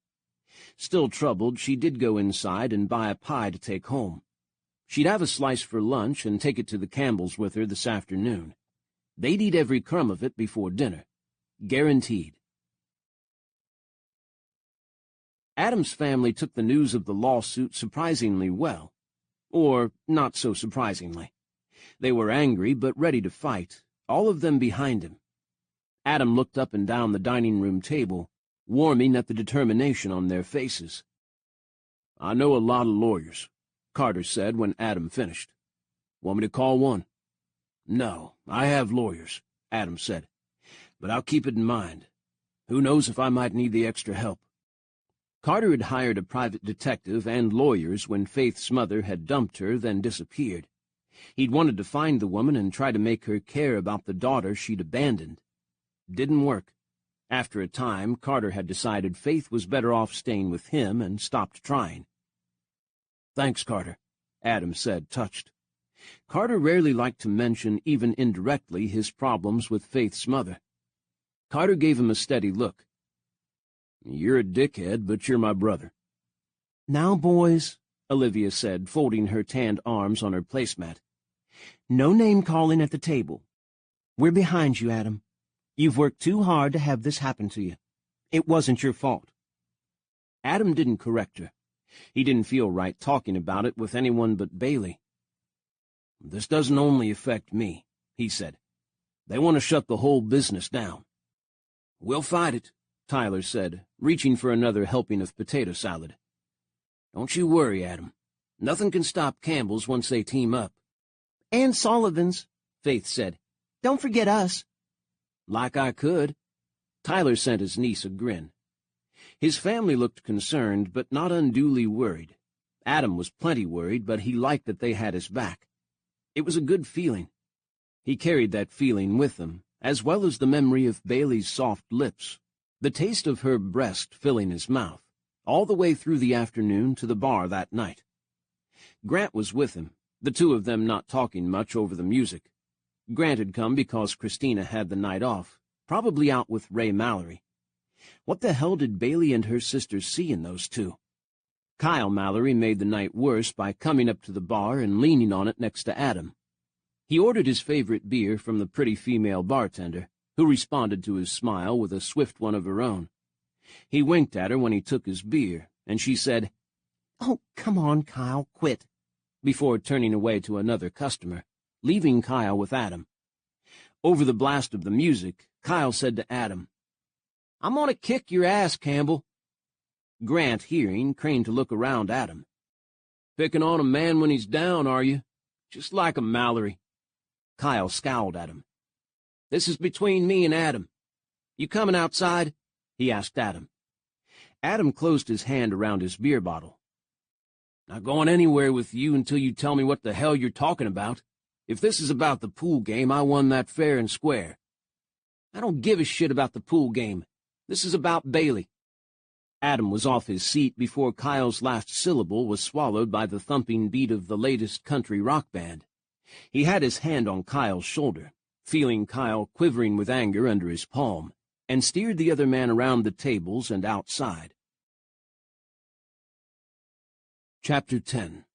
Still troubled, she did go inside and buy a pie to take home. She'd have a slice for lunch and take it to the Campbells with her this afternoon. They'd eat every crumb of it before dinner. Guaranteed. Adam's family took the news of the lawsuit surprisingly well. Or not so surprisingly. They were angry but ready to fight, all of them behind him. Adam looked up and down the dining room table, warming at the determination on their faces. "I know a lot of lawyers," Carter said when Adam finished. "Want me to call one?" "No, I have lawyers," Adam said. "But I'll keep it in mind. Who knows if I might need the extra help." Carter had hired a private detective and lawyers when Faith's mother had dumped her, then disappeared. He'd wanted to find the woman and try to make her care about the daughter she'd abandoned. Didn't work. After a time, Carter had decided Faith was better off staying with him and stopped trying. "Thanks, Carter," Adam said, touched. Carter rarely liked to mention, even indirectly, his problems with Faith's mother. Carter gave him a steady look. You're a dickhead, but you're my brother. Now, boys, Olivia said, folding her tanned arms on her placemat. No name-calling at the table. We're behind you, Adam. You've worked too hard to have this happen to you. It wasn't your fault. Adam didn't correct her. He didn't feel right talking about it with anyone but Bailey. This doesn't only affect me, he said. They want to shut the whole business down. We'll fight it, Tyler said, reaching for another helping of potato salad. Don't you worry, Adam. Nothing can stop Campbell's once they team up. And Sullivan's, Faith said. Don't forget us. Like I could. Tyler sent his niece a grin. His family looked concerned, but not unduly worried. Adam was plenty worried, but he liked that they had his back. It was a good feeling. He carried that feeling with him, as well as the memory of Bailey's soft lips, the taste of her breast filling his mouth, all the way through the afternoon to the bar that night. Grant was with him, the two of them not talking much over the music. Grant had come because Christina had the night off, probably out with Ray Mallory. What the hell did Bailey and her sister see in those two? Kyle Mallory made the night worse by coming up to the bar and leaning on it next to Adam. He ordered his favorite beer from the pretty female bartender, who responded to his smile with a swift one of her own. He winked at her when he took his beer, and she said, "Oh, come on, Kyle, quit," before turning away to another customer, leaving Kyle with Adam. Over the blast of the music, Kyle said to Adam, "I'm going to kick your ass, Campbell." Grant, hearing, craned to look around at him. "Picking on a man when he's down, are you? Just like a Mallory." Kyle scowled at him. "This is between me and Adam. You coming outside?" he asked Adam. Adam closed his hand around his beer bottle. "Not going anywhere with you until you tell me what the hell you're talking about. If this is about the pool game, I won that fair and square." "I don't give a shit about the pool game. This is about Bailey." Adam was off his seat before Kyle's last syllable was swallowed by the thumping beat of the latest country rock band. He had his hand on Kyle's shoulder, feeling Kyle quivering with anger under his palm, and steered the other man around the tables and outside. Chapter 10.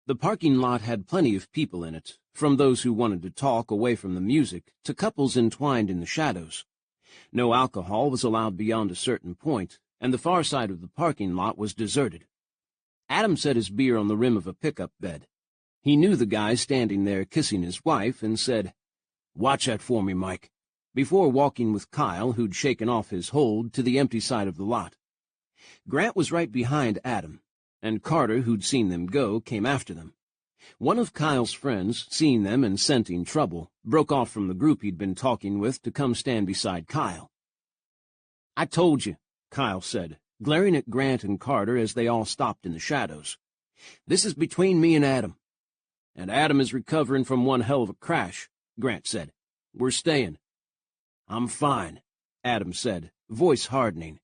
The parking lot had plenty of people in it, from those who wanted to talk away from the music to couples entwined in the shadows. No alcohol was allowed beyond a certain point, and the far side of the parking lot was deserted. Adam set his beer on the rim of a pickup bed. He knew the guy standing there kissing his wife and said, "Watch that for me, Mike," before walking with Kyle, who'd shaken off his hold, to the empty side of the lot. Grant was right behind Adam, and Carter, who'd seen them go, came after them. One of Kyle's friends, seeing them and scenting trouble, broke off from the group he'd been talking with to come stand beside Kyle. "I told you," Kyle said, glaring at Grant and Carter as they all stopped in the shadows. "This is between me and Adam." "And Adam is recovering from one hell of a crash," Grant said. "We're staying." "I'm fine," Adam said, voice hardening.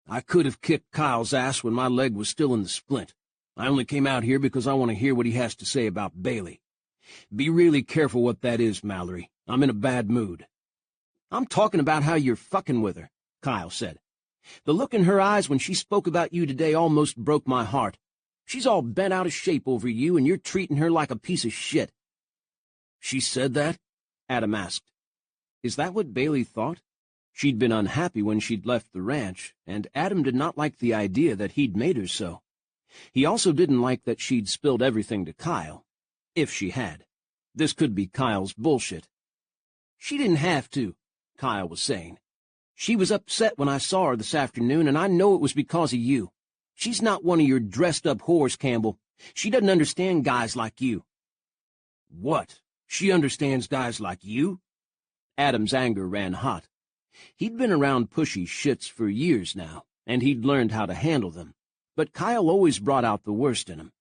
"I could have kicked Kyle's ass when my leg was still in the splint. I only came out here because I want to hear what he has to say about Bailey. Be really careful what that is, Mallory. I'm in a bad mood." "I'm talking about how you're fucking with her," Kyle said. "The look in her eyes when she spoke about you today almost broke my heart. She's all bent out of shape over you, and you're treating her like a piece of shit." "She said that?" Adam asked. Is that what Bailey thought? She'd been unhappy when she'd left the ranch, and Adam did not like the idea that he'd made her so. He also didn't like that she'd spilled everything to Kyle. If she had. This could be Kyle's bullshit. "She didn't have to," Kyle was saying. "She was upset when I saw her this afternoon, and I know it was because of you. She's not one of your dressed-up whores, Campbell. She doesn't understand guys like you." "What? She understands guys like you?" Adam's anger ran hot. He'd been around pushy shits for years now, and he'd learned how to handle them. But Kyle always brought out the worst in him.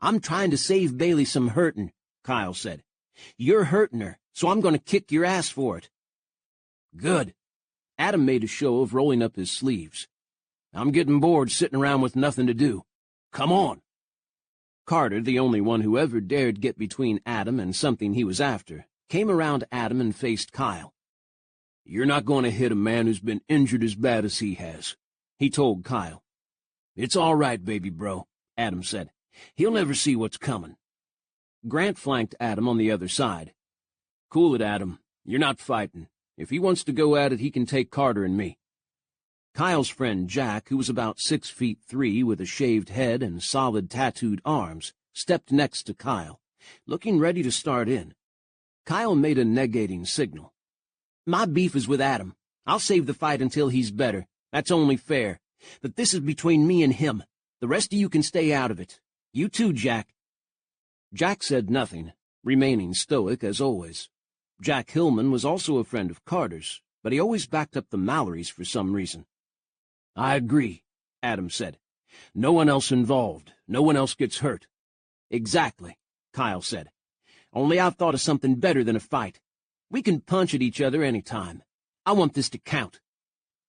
"I'm trying to save Bailey some hurting," Kyle said. "You're hurting her, so I'm going to kick your ass for it." "Good." Adam made a show of rolling up his sleeves. "I'm getting bored sitting around with nothing to do. Come on." Carter, the only one who ever dared get between Adam and something he was after, came around Adam and faced Kyle. "You're not going to hit a man who's been injured as bad as he has," he told Kyle. "It's all right, baby bro," Adam said. "He'll never see what's coming." Grant flanked Adam on the other side. "Cool it, Adam. You're not fighting. If he wants to go at it, he can take Carter and me." Kyle's friend Jack, who was about 6'3" with a shaved head and solid tattooed arms, stepped next to Kyle, looking ready to start in. Kyle made a negating signal. "My beef is with Adam. I'll save the fight until he's better. That's only fair. But this is between me and him. The rest of you can stay out of it. You too, Jack." Jack said nothing, remaining stoic as always. Jack Hillman was also a friend of Carter's, but he always backed up the Mallorys for some reason. "I agree," Adam said. "No one else involved. No one else gets hurt." "Exactly," Kyle said. "Only I've thought of something better than a fight. We can punch at each other any time. I want this to count."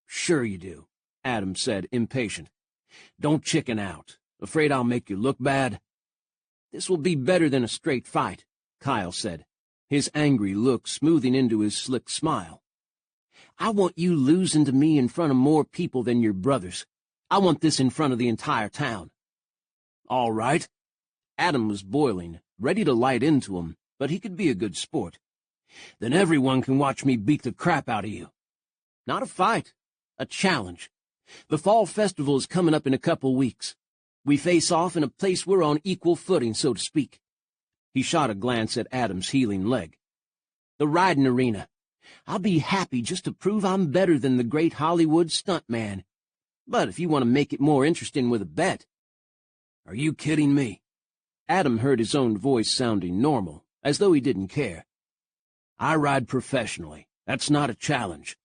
"Sure you do," Adam said, impatient. "Don't chicken out. Afraid I'll make you look bad?" "This will be better than a straight fight," Kyle said, his angry look smoothing into his slick smile. "I want you losing to me in front of more people than your brothers. I want this in front of the entire town." "All right." Adam was boiling, ready to light into him, but he could be a good sport. "Then everyone can watch me beat the crap out of you." "Not a fight. A challenge. The Fall Festival is coming up in a couple weeks. We face off in a place we're on equal footing, so to speak." He shot a glance at Adam's healing leg. "The riding arena. I'll be happy just to prove I'm better than the great Hollywood stuntman. But if you want to make it more interesting with a bet—" "Are you kidding me?" Adam heard his own voice sounding normal, as though he didn't care. "I ride professionally. That's not a challenge."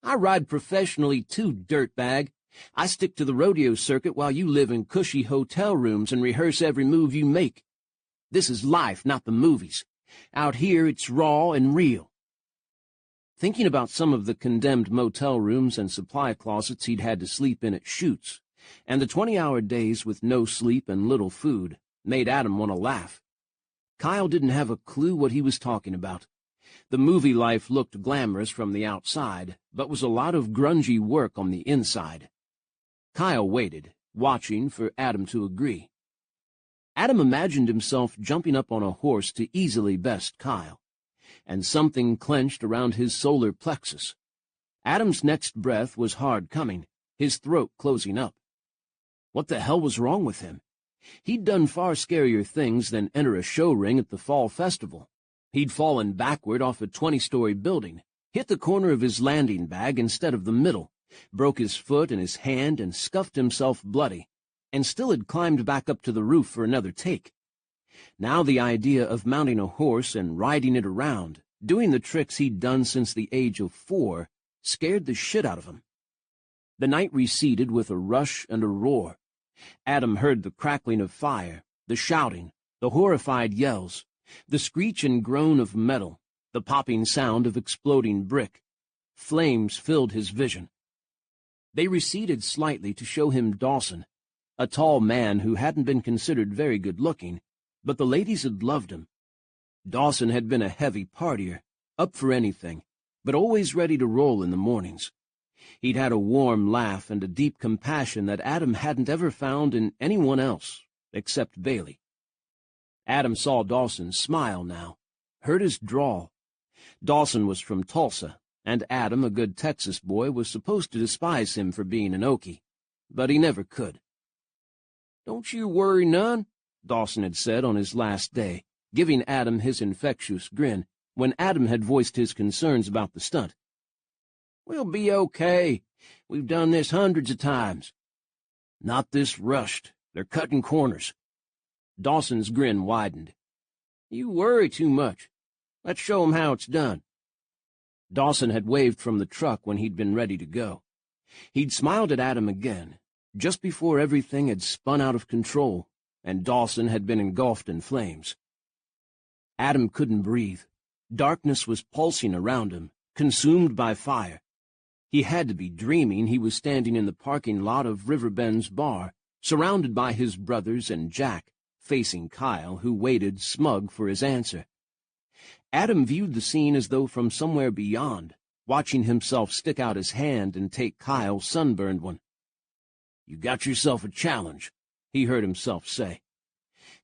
"I ride professionally too, dirtbag. I stick to the rodeo circuit while you live in cushy hotel rooms and rehearse every move you make. This is life, not the movies. Out here, it's raw and real." Thinking about some of the condemned motel rooms and supply closets he'd had to sleep in at shoots, and the 20-hour days with no sleep and little food, made Adam want to laugh. Kyle didn't have a clue what he was talking about. The movie life looked glamorous from the outside, but was a lot of grungy work on the inside. Kyle waited, watching for Adam to agree. Adam imagined himself jumping up on a horse to easily best Kyle, and something clenched around his solar plexus. Adam's next breath was hard coming, his throat closing up. What the hell was wrong with him? He'd done far scarier things than enter a show ring at the Fall Festival. He'd fallen backward off a 20-story building, hit the corner of his landing bag instead of the middle, broke his foot and his hand and scuffed himself bloody, and still had climbed back up to the roof for another take. Now the idea of mounting a horse and riding it around, doing the tricks he'd done since the age of 4, scared the shit out of him. The night receded with a rush and a roar. Adam heard the crackling of fire, the shouting, the horrified yells, the screech and groan of metal, the popping sound of exploding brick. Flames filled his vision. They receded slightly to show him Dawson, a tall man who hadn't been considered very good-looking, but the ladies had loved him. Dawson had been a heavy partier, up for anything, but always ready to roll in the mornings. He'd had a warm laugh and a deep compassion that Adam hadn't ever found in anyone else, except Bailey. Adam saw Dawson smile now, heard his drawl. Dawson was from Tulsa, and Adam, a good Texas boy, was supposed to despise him for being an Okie, but he never could. "Don't you worry none," Dawson had said on his last day, giving Adam his infectious grin, when Adam had voiced his concerns about the stunt. "We'll be okay. We've done this hundreds of times." "Not this rushed. They're cutting corners." Dawson's grin widened. "You worry too much. Let's show 'em how it's done." Dawson had waved from the truck when he'd been ready to go. He'd smiled at Adam again, just before everything had spun out of control, and Dawson had been engulfed in flames. Adam couldn't breathe. Darkness was pulsing around him, consumed by fire. He had to be dreaming he was standing in the parking lot of Riverbend's bar, surrounded by his brothers and Jack, facing Kyle, who waited smug for his answer. Adam viewed the scene as though from somewhere beyond, watching himself stick out his hand and take Kyle's sunburned one. "You got yourself a challenge," he heard himself say.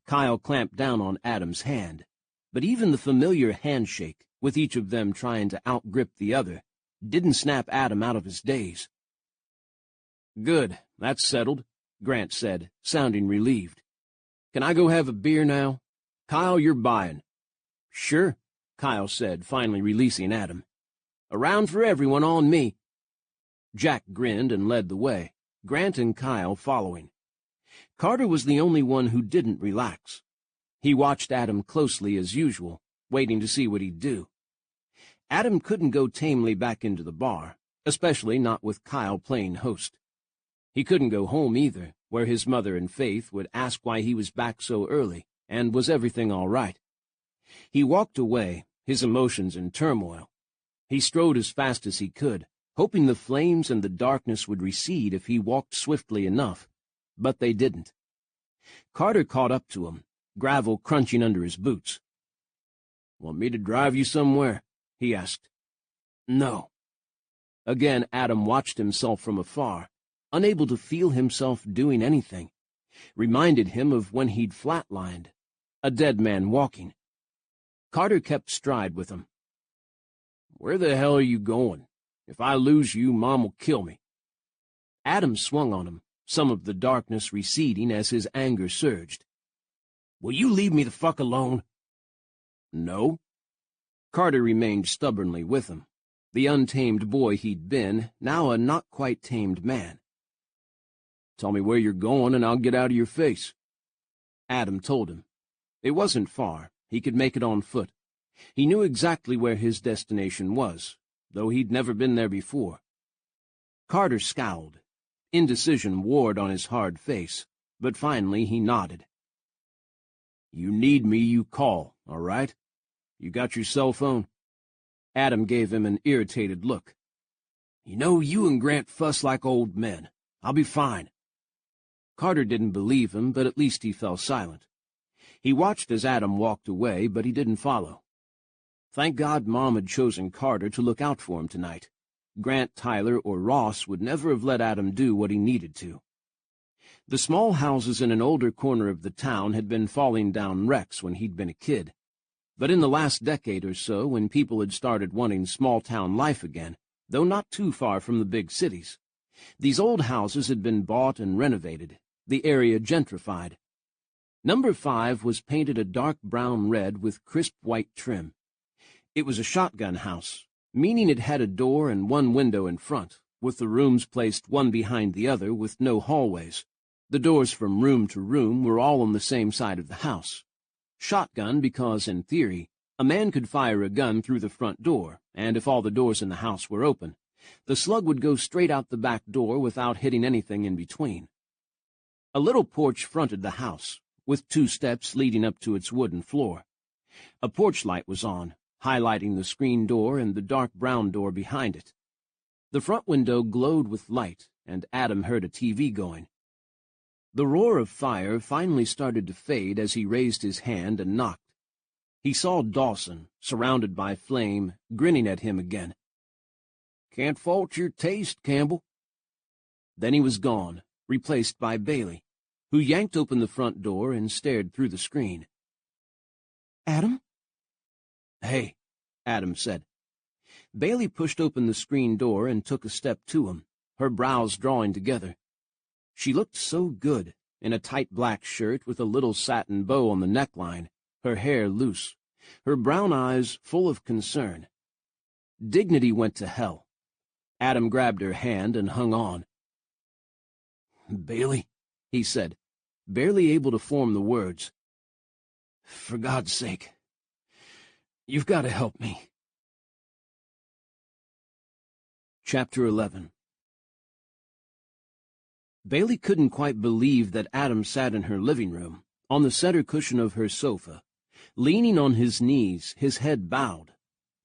Kyle clamped down on Adam's hand, but even the familiar handshake, with each of them trying to outgrip the other, didn't snap Adam out of his daze. "Good, that's settled," Grant said, sounding relieved. "Can I go have a beer now? Kyle, you're buying." "Sure," Kyle said, finally releasing Adam. "A round for everyone on me." Jack grinned and led the way, Grant and Kyle following. Carter was the only one who didn't relax. He watched Adam closely as usual, waiting to see what he'd do. Adam couldn't go tamely back into the bar, especially not with Kyle playing host. He couldn't go home either, where his mother and Faith would ask why he was back so early, and was everything all right. He walked away, his emotions in turmoil. He strode as fast as he could, hoping the flames and the darkness would recede if he walked swiftly enough, but they didn't. Carter caught up to him, gravel crunching under his boots. "Want me to drive you somewhere?" he asked. "No." Again Adam watched himself from afar, unable to feel himself doing anything. Reminded him of when he'd flatlined, a dead man walking. Carter kept stride with him. "Where the hell are you going? If I lose you, Mom will kill me." Adam swung on him, some of the darkness receding as his anger surged. "Will you leave me the fuck alone?" "No." Carter remained stubbornly with him, the untamed boy he'd been, now a not-quite-tamed man. "Tell me where you're going, and I'll get out of your face." Adam told him. It wasn't far. He could make it on foot. He knew exactly where his destination was, though he'd never been there before. Carter scowled. Indecision warred on his hard face, but finally he nodded. "You need me, you call, all right? You got your cell phone?" Adam gave him an irritated look. "You know, you and Grant fuss like old men. I'll be fine." Carter didn't believe him, but at least he fell silent. He watched as Adam walked away, but he didn't follow. Thank God Mom had chosen Carter to look out for him tonight. Grant, Tyler, or Ross would never have let Adam do what he needed to. The small houses in an older corner of the town had been falling down wrecks when he'd been a kid. But in the last decade or so, when people had started wanting small-town life again, though not too far from the big cities, these old houses had been bought and renovated, the area gentrified. Number 5 was painted a dark brown-red with crisp white trim. It was a shotgun house, meaning it had a door and one window in front, with the rooms placed one behind the other with no hallways. The doors from room to room were all on the same side of the house. Shotgun because, in theory, a man could fire a gun through the front door, and if all the doors in the house were open, the slug would go straight out the back door without hitting anything in between. A little porch fronted the house, with 2 steps leading up to its wooden floor. A porch light was on, highlighting the screen door and the dark brown door behind it. The front window glowed with light, and Adam heard a TV going. The roar of fire finally started to fade as he raised his hand and knocked. He saw Dawson, surrounded by flame, grinning at him again. "Can't fault your taste, Campbell." Then he was gone, replaced by Bailey, who yanked open the front door and stared through the screen. "Adam?" "Hey," Adam said. Bailey pushed open the screen door and took a step to him, her brows drawing together. She looked so good, in a tight black shirt with a little satin bow on the neckline, her hair loose, her brown eyes full of concern. Dignity went to hell. Adam grabbed her hand and hung on. "Bailey," he said, barely able to form the words. "For God's sake, you've got to help me." Chapter 11. Bailey couldn't quite believe that Adam sat in her living room, on the center cushion of her sofa, leaning on his knees, his head bowed.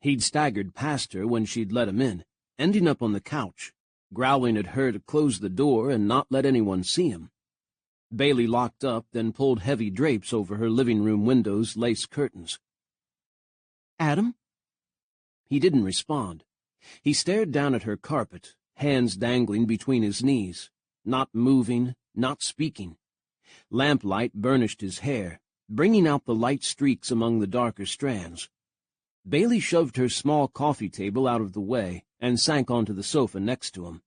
He'd staggered past her when she'd let him in, ending up on the couch, growling at her to close the door and not let anyone see him. Bailey locked up, then pulled heavy drapes over her living room window's lace curtains. "Adam?" He didn't respond. He stared down at her carpet, hands dangling between his knees, not moving, not speaking. Lamplight burnished his hair, bringing out the light streaks among the darker strands. Bailey shoved her small coffee table out of the way and sank onto the sofa next to him.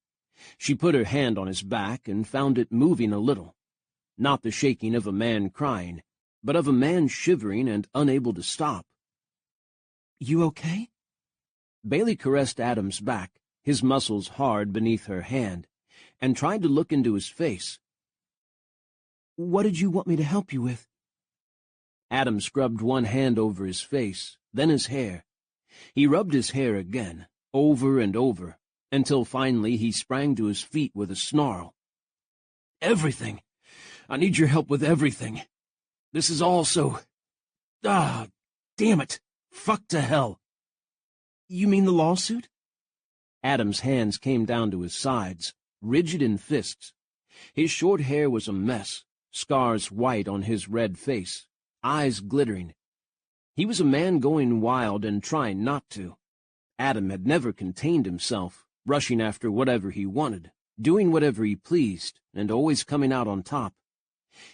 She put her hand on his back and found it moving a little. Not the shaking of a man crying, but of a man shivering and unable to stop. "You okay?" Bailey caressed Adam's back, his muscles hard beneath her hand, and tried to look into his face. "What did you want me to help you with?" Adam scrubbed one hand over his face, then his hair. He rubbed his hair again, over and over, until finally he sprang to his feet with a snarl. "Everything! I need your help with everything. This is all so... damn it! Fuck to hell!" "You mean the lawsuit?" Adam's hands came down to his sides, rigid in fists. His short hair was a mess, scars white on his red face, eyes glittering. He was a man going wild and trying not to. Adam had never contained himself, rushing after whatever he wanted, doing whatever he pleased, and always coming out on top.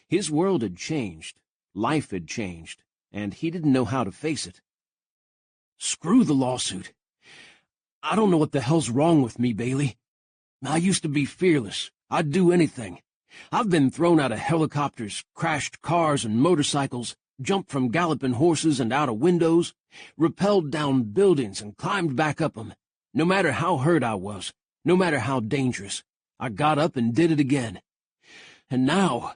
His world had changed, life had changed, and he didn't know how to face it. "Screw the lawsuit. I don't know what the hell's wrong with me, Bailey. I used to be fearless. I'd do anything. I've been thrown out of helicopters, crashed cars and motorcycles, jumped from galloping horses and out of windows, rappelled down buildings and climbed back up them. No matter how hurt I was, no matter how dangerous, I got up and did it again. And now—"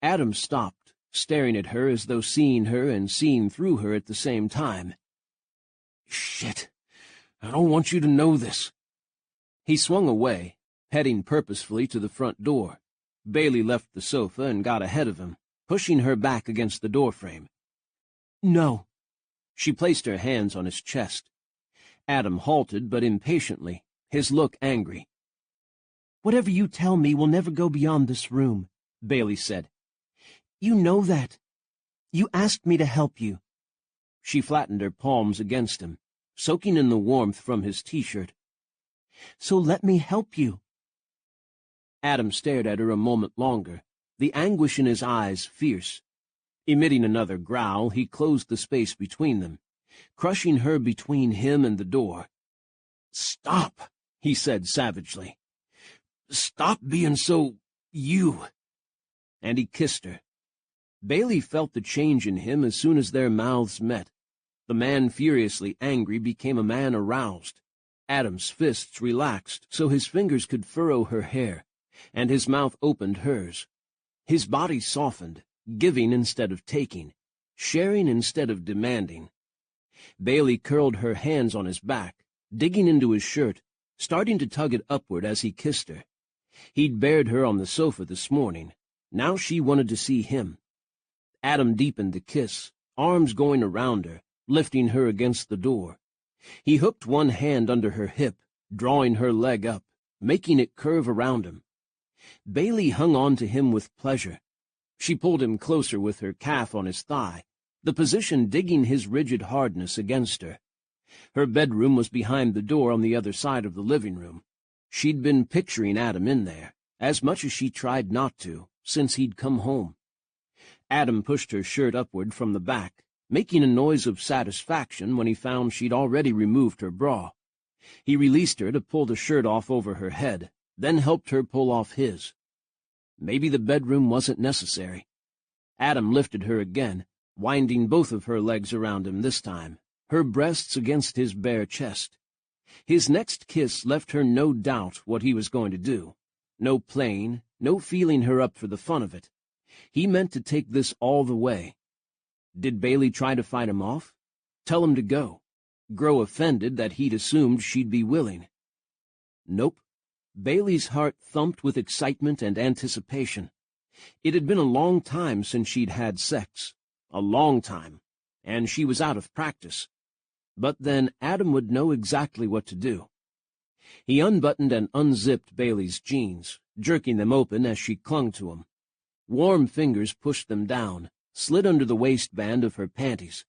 Adam stopped, staring at her as though seeing her and seeing through her at the same time. "Shit. I don't want you to know this." He swung away, heading purposefully to the front door. Bailey left the sofa and got ahead of him, pushing her back against the doorframe. "No." She placed her hands on his chest. Adam halted, but impatiently, his look angry. "Whatever you tell me will never go beyond this room," Bailey said. "You know that. You asked me to help you." She flattened her palms against him, soaking in the warmth from his T-shirt. "So let me help you." Adam stared at her a moment longer, the anguish in his eyes fierce. Emitting another growl, he closed the space between them, crushing her between him and the door. "Stop," he said savagely. "Stop being so... you." And he kissed her. Bailey felt the change in him as soon as their mouths met. The man furiously angry became a man aroused. Adam's fists relaxed so his fingers could furrow her hair, and his mouth opened hers. His body softened, giving instead of taking, sharing instead of demanding. Bailey curled her hands on his back, digging into his shirt, starting to tug it upward as he kissed her. He'd bared her on the sofa this morning. Now she wanted to see him. Adam deepened the kiss, arms going around her, lifting her against the door. He hooked one hand under her hip, drawing her leg up, making it curve around him. Bailey hung on to him with pleasure. She pulled him closer with her calf on his thigh, the position digging his rigid hardness against her. Her bedroom was behind the door on the other side of the living room. She'd been picturing Adam in there, as much as she tried not to, since he'd come home. Adam pushed her shirt upward from the back, making a noise of satisfaction when he found she'd already removed her bra. He released her to pull the shirt off over her head, then helped her pull off his. Maybe the bedroom wasn't necessary. Adam lifted her again, winding both of her legs around him this time, her breasts against his bare chest. His next kiss left her no doubt what he was going to do. No playing, no feeling her up for the fun of it. He meant to take this all the way. Did Bailey try to fight him off? Tell him to go? Grow offended that he'd assumed she'd be willing? Nope. Bailey's heart thumped with excitement and anticipation. It had been a long time since she'd had sex. A long time. And she was out of practice. But then Adam would know exactly what to do. He unbuttoned and unzipped Bailey's jeans, jerking them open as she clung to him. Warm fingers pushed them down, slid under the waistband of her panties.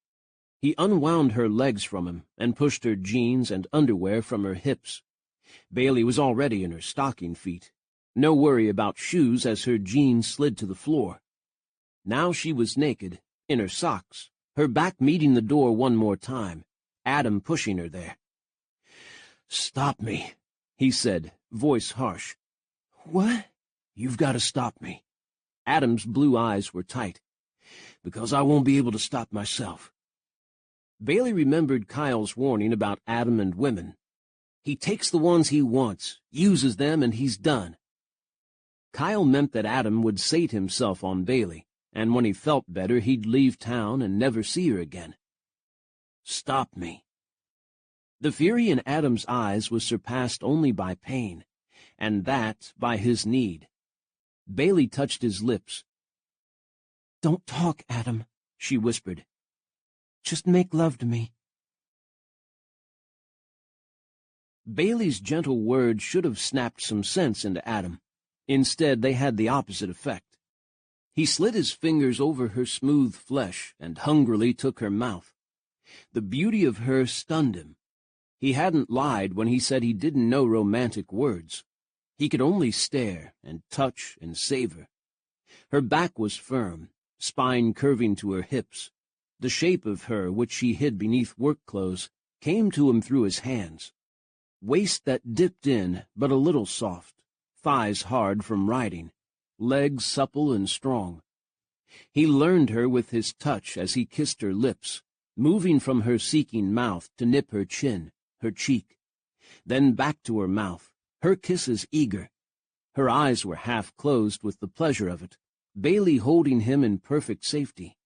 He unwound her legs from him and pushed her jeans and underwear from her hips. Bailey was already in her stocking feet. No worry about shoes as her jeans slid to the floor. Now she was naked, in her socks, her back meeting the door one more time, Adam pushing her there. "Stop me," he said, voice harsh. "What?" "You've got to stop me." Adam's blue eyes were tight. "Because I won't be able to stop myself." Bailey remembered Kyle's warning about Adam and women. He takes the ones he wants, uses them, and he's done. Kyle meant that Adam would sate himself on Bailey, and when he felt better he'd leave town and never see her again. "Stop me." The fury in Adam's eyes was surpassed only by pain, and that by his need. Bailey touched his lips. "Don't talk, Adam," she whispered. "Just make love to me." Bailey's gentle words should have snapped some sense into Adam. Instead, they had the opposite effect. He slid his fingers over her smooth flesh and hungrily took her mouth. The beauty of her stunned him. He hadn't lied when he said he didn't know romantic words. He could only stare and touch and savor. Her back was firm, spine curving to her hips. The shape of her, which she hid beneath work clothes, came to him through his hands. Waist that dipped in, but a little soft, thighs hard from riding, legs supple and strong. He learned her with his touch as he kissed her lips, moving from her seeking mouth to nip her chin, her cheek, then back to her mouth, her kisses eager. Her eyes were half closed with the pleasure of it, Bailey holding him in perfect safety.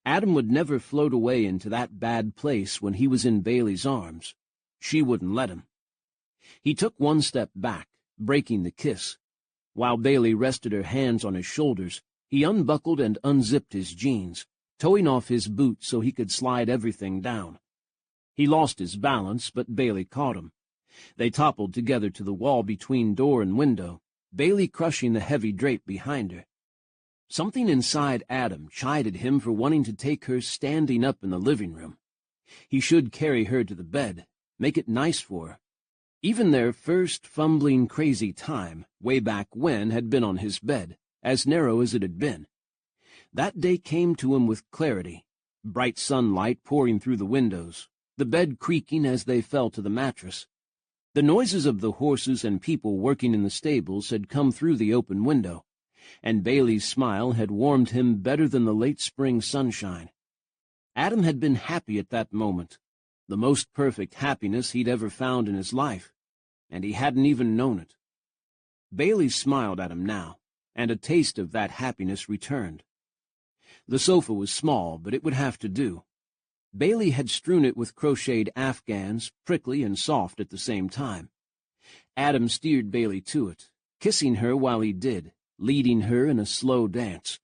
Adam would never float away into that bad place when he was in Bailey's arms. She wouldn't let him. He took one step back, breaking the kiss. While Bailey rested her hands on his shoulders, he unbuckled and unzipped his jeans, towing off his boots so he could slide everything down. He lost his balance, but Bailey caught him. They toppled together to the wall between door and window, Bailey crushing the heavy drape behind her. Something inside Adam chided him for wanting to take her standing up in the living room. He should carry her to the bed, make it nice for her. Even their first fumbling crazy time, way back when, had been on his bed, as narrow as it had been. That day came to him with clarity, bright sunlight pouring through the windows, the bed creaking as they fell to the mattress. The noises of the horses and people working in the stables had come through the open window, and Bailey's smile had warmed him better than the late spring sunshine. Adam had been happy at that moment, the most perfect happiness he'd ever found in his life, and he hadn't even known it. Bailey smiled at him now, and a taste of that happiness returned. The sofa was small, but it would have to do. Bailey had strewn it with crocheted afghans, prickly and soft at the same time. Adam steered Bailey to it, kissing her while he did, leading her in a slow dance.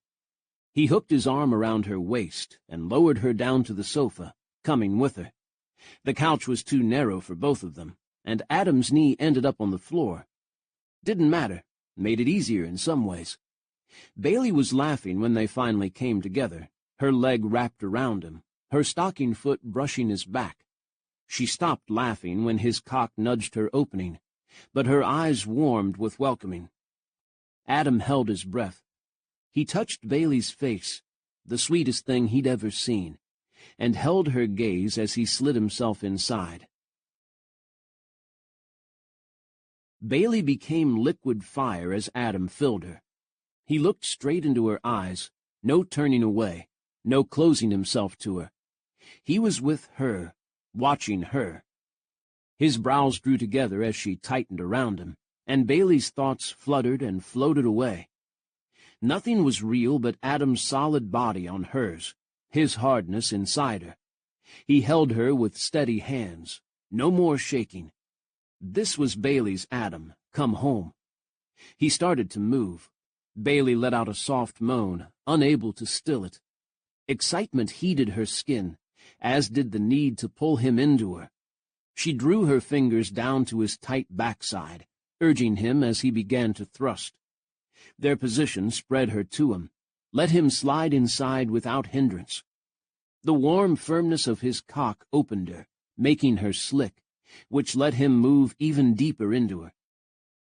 He hooked his arm around her waist and lowered her down to the sofa, coming with her. The couch was too narrow for both of them, and Adam's knee ended up on the floor. Didn't matter, made it easier in some ways. Bailey was laughing when they finally came together, her leg wrapped around him, her stocking foot brushing his back. She stopped laughing when his cock nudged her opening, but her eyes warmed with welcoming. Adam held his breath. He touched Bailey's face, the sweetest thing he'd ever seen, and held her gaze as he slid himself inside. Bailey became liquid fire as Adam filled her. He looked straight into her eyes, no turning away, no closing himself to her. He was with her, watching her. His brows drew together as she tightened around him, and Bailey's thoughts fluttered and floated away. Nothing was real but Adam's solid body on hers, his hardness inside her. He held her with steady hands, no more shaking. This was Bailey's Adam, come home. He started to move. Bailey let out a soft moan, unable to still it. Excitement heated her skin, as did the need to pull him into her. She drew her fingers down to his tight backside, urging him as he began to thrust. Their position spread her to him, let him slide inside without hindrance. The warm firmness of his cock opened her, making her slick, which let him move even deeper into her.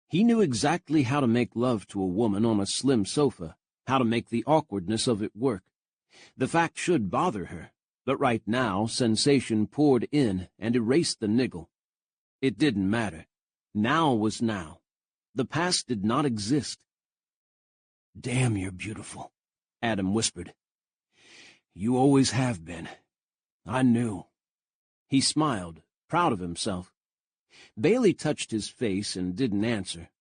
He knew exactly how to make love to a woman on a slim sofa, how to make the awkwardness of it work. The fact should bother her, but right now sensation poured in and erased the niggle. It didn't matter. Now was now. The past did not exist. "Damn, you're beautiful," Adam whispered. "You always have been. I knew." He smiled, proud of himself. Bailey touched his face and didn't answer.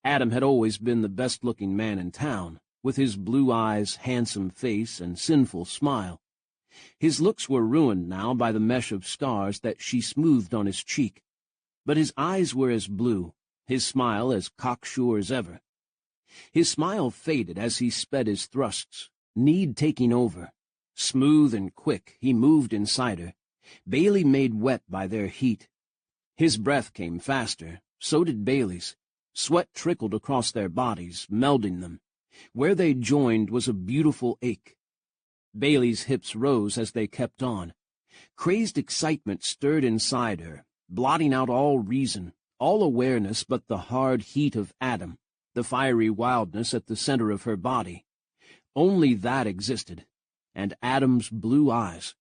Adam had always been the best-looking man in town, with his blue eyes, handsome face, and sinful smile. His looks were ruined now by the mesh of scars that she smoothed on his cheek, but his eyes were as blue, his smile as cocksure as ever. His smile faded as he sped his thrusts, need taking over. Smooth and quick, he moved inside her, Bailey made wet by their heat. His breath came faster, so did Bailey's. Sweat trickled across their bodies, melding them. Where they joined was a beautiful ache. Bailey's hips rose as they kept on. Crazed excitement stirred inside her, blotting out all reason, all awareness but the hard heat of Adam, the fiery wildness at the center of her body. Only that existed, and Adam's blue eyes.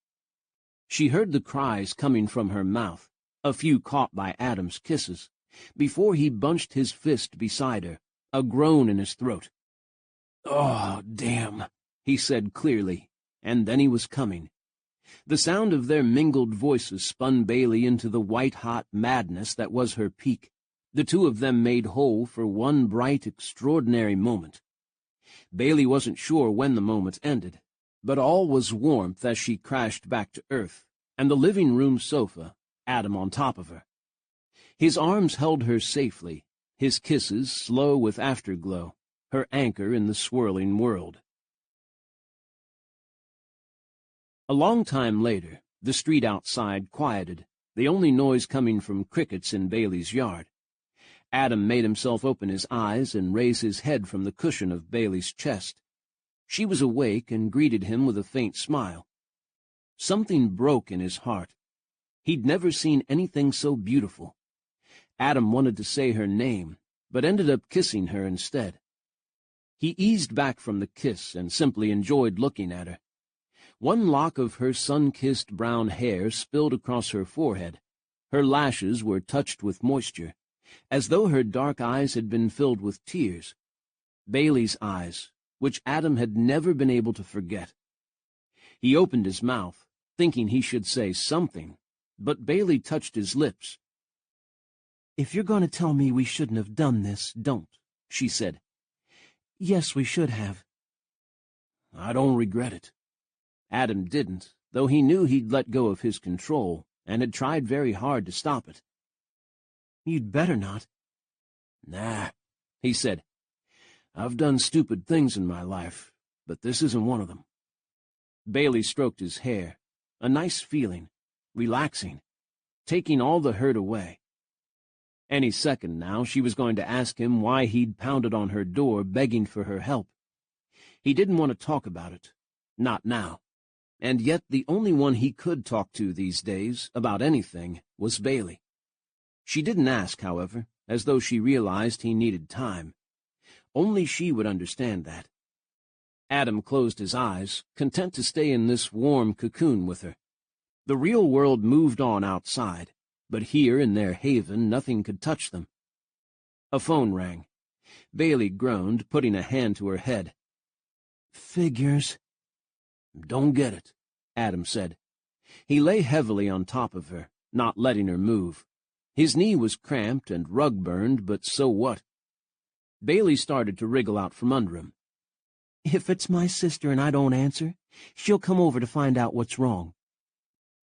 She heard the cries coming from her mouth, a few caught by Adam's kisses, before he bunched his fist beside her, a groan in his throat. "Oh, damn," he said clearly, and then he was coming. The sound of their mingled voices spun Bailey into the white-hot madness that was her peak. The two of them made whole for one bright, extraordinary moment. Bailey wasn't sure when the moment ended, but all was warmth as she crashed back to earth, and the living-room sofa, Adam on top of her. His arms held her safely, his kisses slow with afterglow, her anchor in the swirling world. A long time later, the street outside quieted, the only noise coming from crickets in Bailey's yard. Adam made himself open his eyes and raise his head from the cushion of Bailey's chest. She was awake and greeted him with a faint smile. Something broke in his heart. He'd never seen anything so beautiful. Adam wanted to say her name, but ended up kissing her instead. He eased back from the kiss and simply enjoyed looking at her. One lock of her sun-kissed brown hair spilled across her forehead. Her lashes were touched with moisture, as though her dark eyes had been filled with tears. Bailey's eyes, which Adam had never been able to forget. He opened his mouth, thinking he should say something, but Bailey touched his lips. "If you're going to tell me we shouldn't have done this, don't," she said. "Yes, we should have." "I don't regret it." Adam didn't, though he knew he'd let go of his control, and had tried very hard to stop it. "You'd better not." "Nah," he said. "I've done stupid things in my life, but this isn't one of them." Bailey stroked his hair, a nice feeling, relaxing, taking all the hurt away. Any second now she was going to ask him why he'd pounded on her door begging for her help. He didn't want to talk about it, not now, and yet the only one he could talk to these days about anything was Bailey. She didn't ask, however, as though she realized he needed time. Only she would understand that. Adam closed his eyes, content to stay in this warm cocoon with her. The real world moved on outside, but here in their haven nothing could touch them. A phone rang. Bailey groaned, putting a hand to her head. "Figures." "Don't get it," Adam said. He lay heavily on top of her, not letting her move. His knee was cramped and rug-burned, but so what? Bailey started to wriggle out from under him. "If it's my sister and I don't answer, she'll come over to find out what's wrong."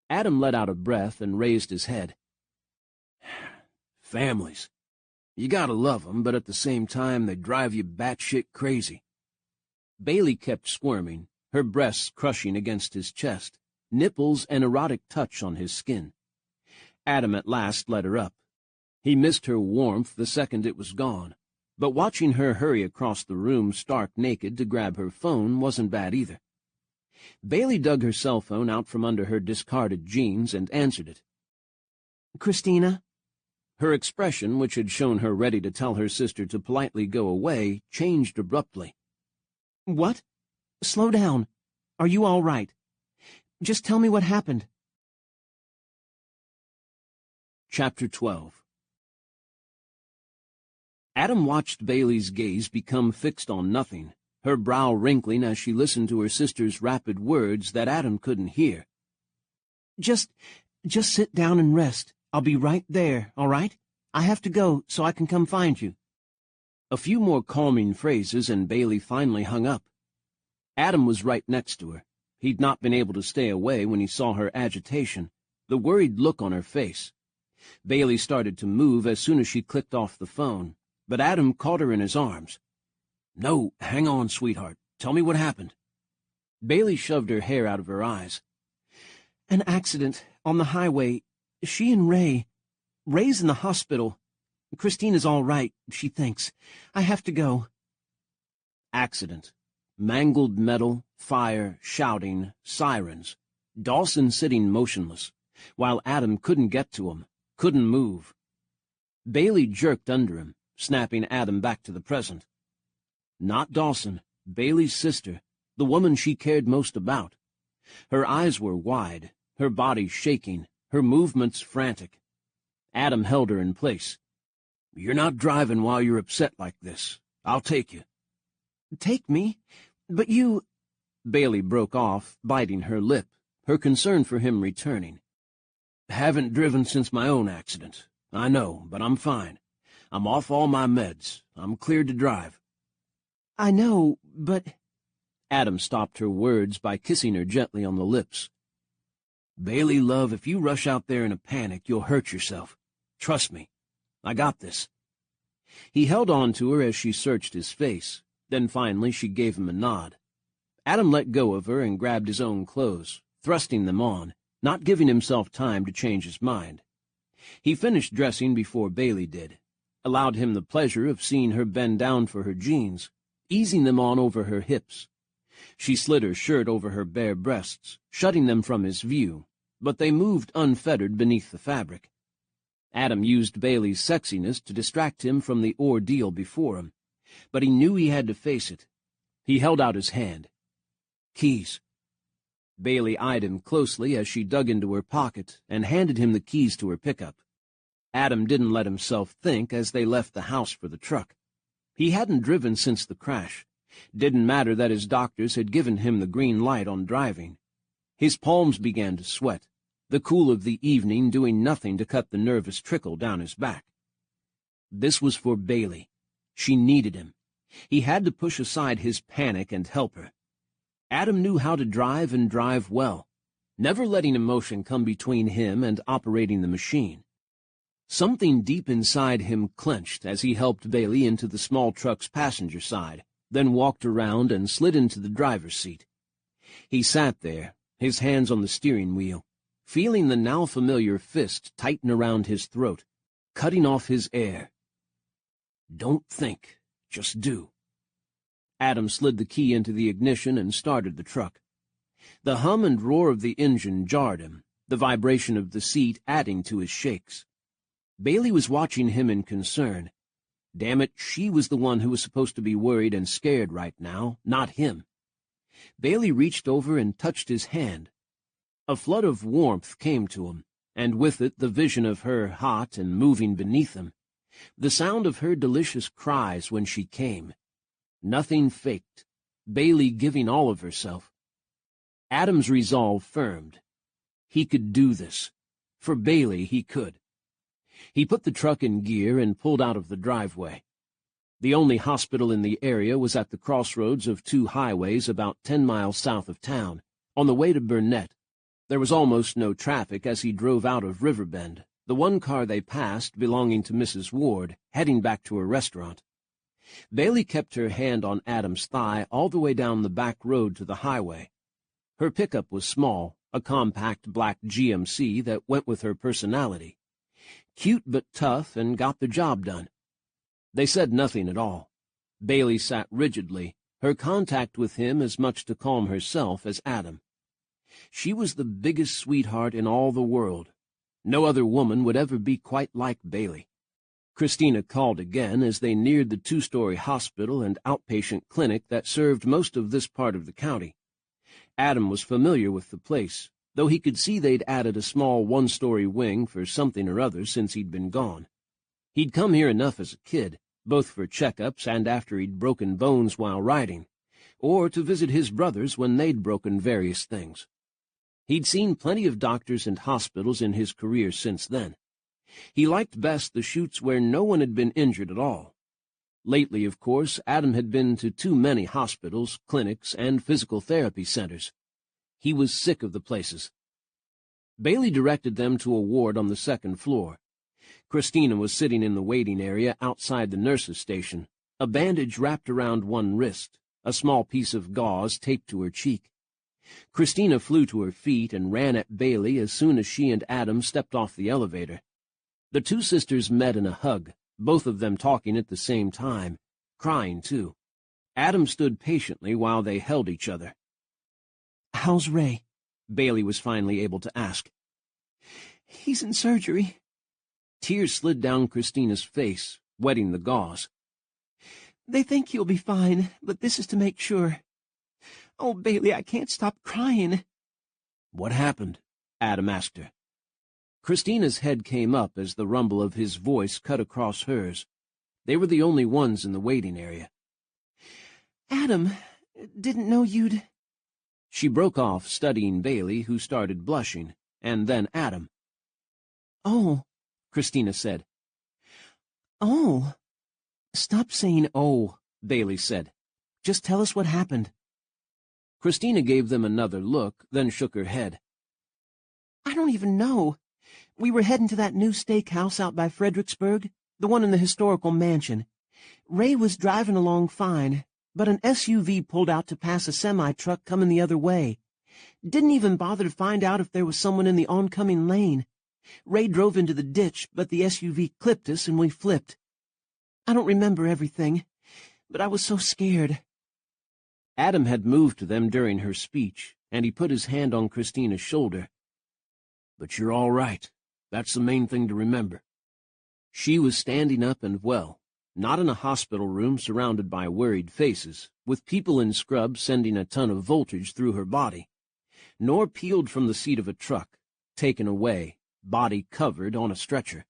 Adam let out a breath and raised his head. "Families. You gotta love 'em, but at the same time they drive you batshit crazy." Bailey kept squirming, her breasts crushing against his chest, nipples an erotic touch on his skin. Adam at last let her up. He missed her warmth the second it was gone, but watching her hurry across the room stark naked to grab her phone wasn't bad either. Bailey dug her cell phone out from under her discarded jeans and answered it. Christina? Her expression, which had shown her ready to tell her sister to politely go away, changed abruptly. What? Slow down. Are you all right? Just tell me what happened. Chapter 12. Adam watched Bailey's gaze become fixed on nothing, her brow wrinkling as she listened to her sister's rapid words that Adam couldn't hear. Just sit down and rest. I'll be right there, all right? I have to go so I can come find you. A few more calming phrases and Bailey finally hung up. Adam was right next to her. He'd not been able to stay away when he saw her agitation, the worried look on her face. Bailey started to move as soon as she clicked off the phone, but Adam caught her in his arms. "No, hang on, sweetheart. Tell me what happened." Bailey shoved her hair out of her eyes. An accident on the highway. She and Ray's in the hospital. Christina's all right, she thinks. I have to go. Accident. Mangled metal, fire, shouting, sirens. Dawson sitting motionless, while Adam couldn't get to him, couldn't move. Bailey jerked under him, snapping Adam back to the present. Not Dawson, Bailey's sister, the woman she cared most about. Her eyes were wide, her body shaking, her movements frantic. Adam held her in place. "You're not driving while you're upset like this. I'll take you." Take me? But you— Bailey broke off, biting her lip, her concern for him returning. "Haven't driven since my own accident. I know, but I'm fine. I'm off all my meds. I'm cleared to drive." I know, but— Adam stopped her words by kissing her gently on the lips. "Bailey, love, if you rush out there in a panic, you'll hurt yourself. Trust me. I got this." He held on to her as she searched his face. Then finally she gave him a nod. Adam let go of her and grabbed his own clothes, thrusting them on, not giving himself time to change his mind. He finished dressing before Bailey did, allowed him the pleasure of seeing her bend down for her jeans, easing them on over her hips. She slid her shirt over her bare breasts, shutting them from his view, but they moved unfettered beneath the fabric. Adam used Bailey's sexiness to distract him from the ordeal before him, but he knew he had to face it. He held out his hand. "Keys." Bailey eyed him closely as she dug into her pocket and handed him the keys to her pickup. Adam didn't let himself think as they left the house for the truck. He hadn't driven since the crash. Didn't matter that his doctors had given him the green light on driving. His palms began to sweat, the cool of the evening doing nothing to cut the nervous trickle down his back. This was for Bailey. She needed him. He had to push aside his panic and help her. Adam knew how to drive and drive well, never letting emotion come between him and operating the machine. Something deep inside him clenched as he helped Bailey into the small truck's passenger side, then walked around and slid into the driver's seat. He sat there, his hands on the steering wheel, feeling the now familiar fist tighten around his throat, cutting off his air. Don't think, just do. Adam slid the key into the ignition and started the truck. The hum and roar of the engine jarred him, the vibration of the seat adding to his shakes. Bailey was watching him in concern. Damn it, she was the one who was supposed to be worried and scared right now, not him. Bailey reached over and touched his hand. A flood of warmth came to him, and with it the vision of her hot and moving beneath him, the sound of her delicious cries when she came. Nothing faked, Bailey giving all of herself. Adam's resolve firmed. He could do this. For Bailey he could. He put the truck in gear and pulled out of the driveway. The only hospital in the area was at the crossroads of two highways about 10 miles south of town, on the way to Burnett. There was almost no traffic as he drove out of Riverbend, the one car they passed belonging to Mrs. Ward, heading back to her restaurant. Bailey kept her hand on Adam's thigh all the way down the back road to the highway. Her pickup was small, a compact black GMC that went with her personality. Cute but tough and got the job done. They said nothing at all. Bailey sat rigidly, her contact with him as much to calm herself as Adam. She was the biggest sweetheart in all the world. No other woman would ever be quite like Bailey. Christina called again as they neared the 2-story hospital and outpatient clinic that served most of this part of the county. Adam was familiar with the place, though he could see they'd added a small 1-story wing for something or other since he'd been gone. He'd come here enough as a kid, both for checkups and after he'd broken bones while riding, or to visit his brothers when they'd broken various things. He'd seen plenty of doctors and hospitals in his career since then. He liked best the chutes where no one had been injured at all. Lately, of course, Adam had been to too many hospitals, clinics, and physical therapy centers. He was sick of the places. Bailey directed them to a ward on the 2nd floor. Christina was sitting in the waiting area outside the nurse's station, a bandage wrapped around one wrist, a small piece of gauze taped to her cheek. Christina flew to her feet and ran at Bailey as soon as she and Adam stepped off the elevator. The 2 sisters met in a hug, both of them talking at the same time, crying too. Adam stood patiently while they held each other. "How's Ray?" Bailey was finally able to ask. "He's in surgery." Tears slid down Christina's face, wetting the gauze. "They think he'll be fine, but this is to make sure. Oh, Bailey, I can't stop crying." "What happened?" Adam asked her. Christina's head came up as the rumble of his voice cut across hers. They were the only ones in the waiting area. "Adam, didn't know you'd—" She broke off, studying Bailey, who started blushing, and then Adam. "Oh," Christina said. "Oh." "Stop saying oh," Bailey said. "Just tell us what happened." Christina gave them another look, then shook her head. "I don't even know. We were heading to that new steakhouse out by Fredericksburg, the one in the historical mansion. Ray was driving along fine, but an SUV pulled out to pass a semi-truck coming the other way. Didn't even bother to find out if there was someone in the oncoming lane. Ray drove into the ditch, but the SUV clipped us and we flipped. I don't remember everything, but I was so scared." Adam had moved to them during her speech, and he put his hand on Christina's shoulder. "But you're all right. That's the main thing to remember." She was standing up and well, not in a hospital room surrounded by worried faces, with people in scrubs sending a ton of voltage through her body, nor peeled from the seat of a truck, taken away, body covered on a stretcher.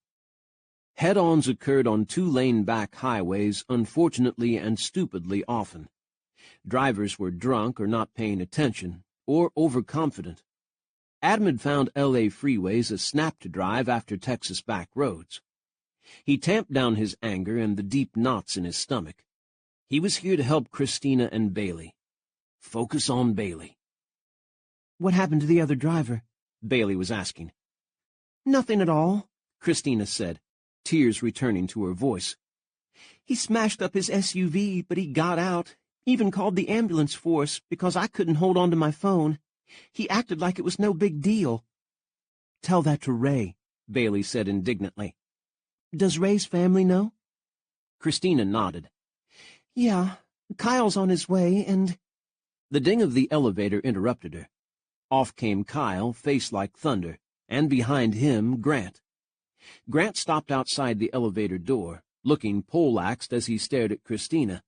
Head-ons occurred on 2-lane back highways, unfortunately and stupidly often. Drivers were drunk or not paying attention, or overconfident. Adam had found L.A. freeways a snap to drive after Texas back roads. He tamped down his anger and the deep knots in his stomach. He was here to help Christina and Bailey. Focus on Bailey. "What happened to the other driver?" Bailey was asking. "Nothing at all," Christina said, tears returning to her voice. "He smashed up his SUV, but he got out, even called the ambulance force because I couldn't hold on to my phone. He acted like it was no big deal." "Tell that to Ray," Bailey said indignantly. "Does Ray's family know?" Christina nodded. "Yeah, Kyle's on his way, and—" The ding of the elevator interrupted her. Off came Kyle, face like thunder, and behind him, Grant. Grant stopped outside the elevator door, looking poleaxed as he stared at Christina.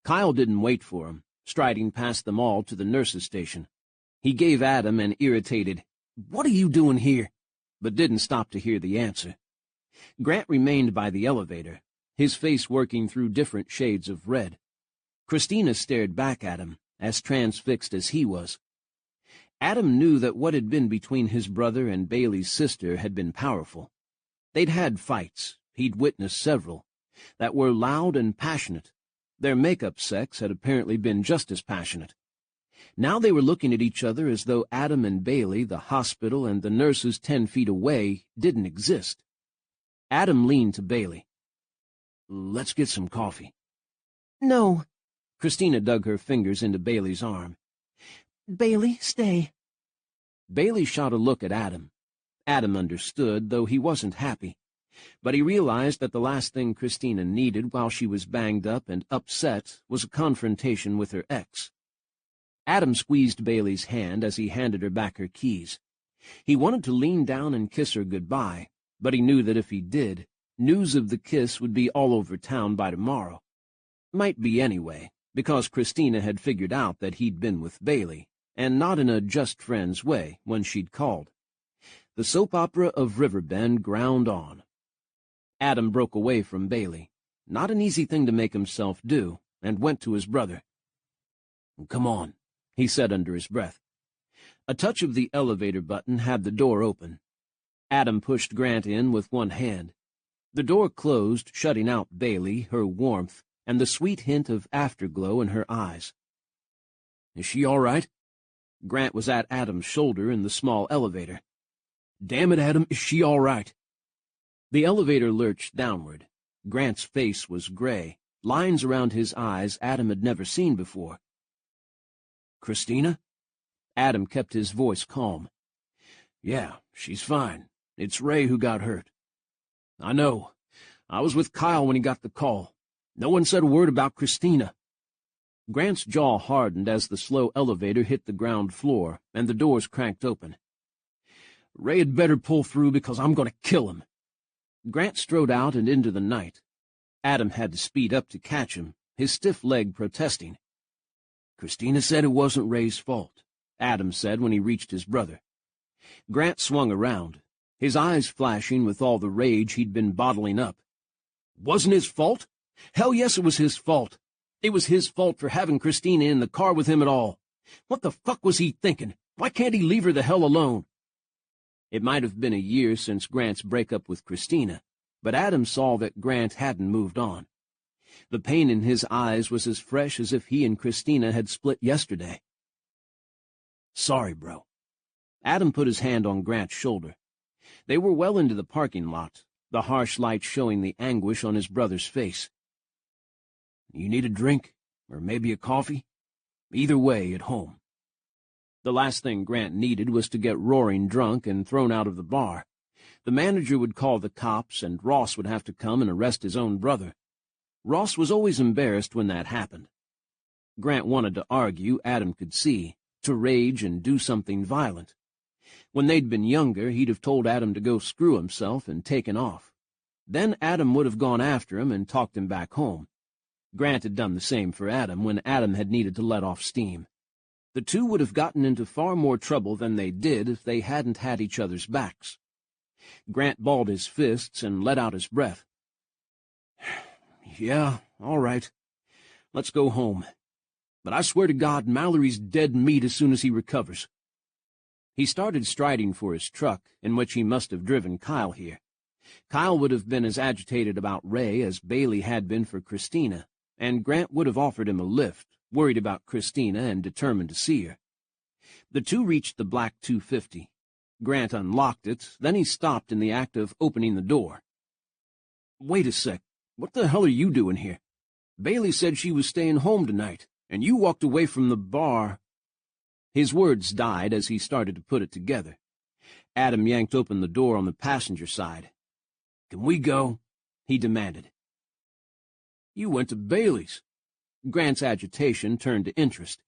Kyle didn't wait for him, striding past them all to the nurse's station. He gave Adam an irritated, "What are you doing here?" but didn't stop to hear the answer. Grant remained by the elevator, his face working through different shades of red. Christina stared back at him, as transfixed as he was. Adam knew that what had been between his brother and Bailey's sister had been powerful. They'd had fights, he'd witnessed several, that were loud and passionate. Their make-up sex had apparently been just as passionate. Now they were looking at each other as though Adam and Bailey, the hospital, and the nurses 10 feet away didn't exist. Adam leaned to Bailey. "Let's get some coffee." "No." Christina dug her fingers into Bailey's arm. "Bailey, stay." Bailey shot a look at Adam. Adam understood, though he wasn't happy. But he realized that the last thing Christina needed while she was banged up and upset was a confrontation with her ex. Adam squeezed Bailey's hand as he handed her back her keys. He wanted to lean down and kiss her goodbye, but he knew that if he did, news of the kiss would be all over town by tomorrow. Might be anyway, because Christina had figured out that he'd been with Bailey, and not in a just friends way, when she'd called. The soap opera of Riverbend ground on. Adam broke away from Bailey, not an easy thing to make himself do, and went to his brother. "Come on," he said under his breath. A touch of the elevator button had the door open. Adam pushed Grant in with one hand. The door closed, shutting out Bailey, her warmth, and the sweet hint of afterglow in her eyes. "Is she all right?" Grant was at Adam's shoulder in the small elevator. "Damn it, Adam, is she all right?" The elevator lurched downward. Grant's face was gray, lines around his eyes Adam had never seen before. "Christina?" Adam kept his voice calm. "Yeah, she's fine. It's Ray who got hurt." "I know. I was with Kyle when he got the call. No one said a word about Christina." Grant's jaw hardened as the slow elevator hit the ground floor and the doors cranked open. "Ray had better pull through because I'm going to kill him." Grant strode out and into the night. Adam had to speed up to catch him, his stiff leg protesting. "Christina said it wasn't Ray's fault," Adam said when he reached his brother. Grant swung around, his eyes flashing with all the rage he'd been bottling up. "Wasn't his fault? Hell yes, it was his fault. It was his fault for having Christina in the car with him at all. What the fuck was he thinking? Why can't he leave her the hell alone?" It might have been a year since Grant's breakup with Christina, but Adam saw that Grant hadn't moved on. The pain in his eyes was as fresh as if he and Christina had split yesterday. "Sorry, bro." Adam put his hand on Grant's shoulder. They were well into the parking lot, the harsh light showing the anguish on his brother's face. "You need a drink, or maybe a coffee? Either way, at home." The last thing Grant needed was to get roaring drunk and thrown out of the bar. The manager would call the cops, and Ross would have to come and arrest his own brother. Ross was always embarrassed when that happened. Grant wanted to argue, Adam could see, to rage and do something violent. When they'd been younger, he'd have told Adam to go screw himself and taken off. Then Adam would have gone after him and talked him back home. Grant had done the same for Adam when Adam had needed to let off steam. The two would have gotten into far more trouble than they did if they hadn't had each other's backs. Grant balled his fists and let out his breath. "Yeah, all right. Let's go home. But I swear to God, Mallory's dead meat as soon as he recovers." He started striding for his truck, in which he must have driven Kyle here. Kyle would have been as agitated about Ray as Bailey had been for Christina, and Grant would have offered him a lift, worried about Christina and determined to see her. The two reached the black 250. Grant unlocked it, then he stopped in the act of opening the door. "Wait a sec. What the hell are you doing here? Bailey said she was staying home tonight, and you walked away from the bar." His words died as he started to put it together. Adam yanked open the door on the passenger side. "Can we go?" he demanded. "You went to Bailey's." Grant's agitation turned to interest.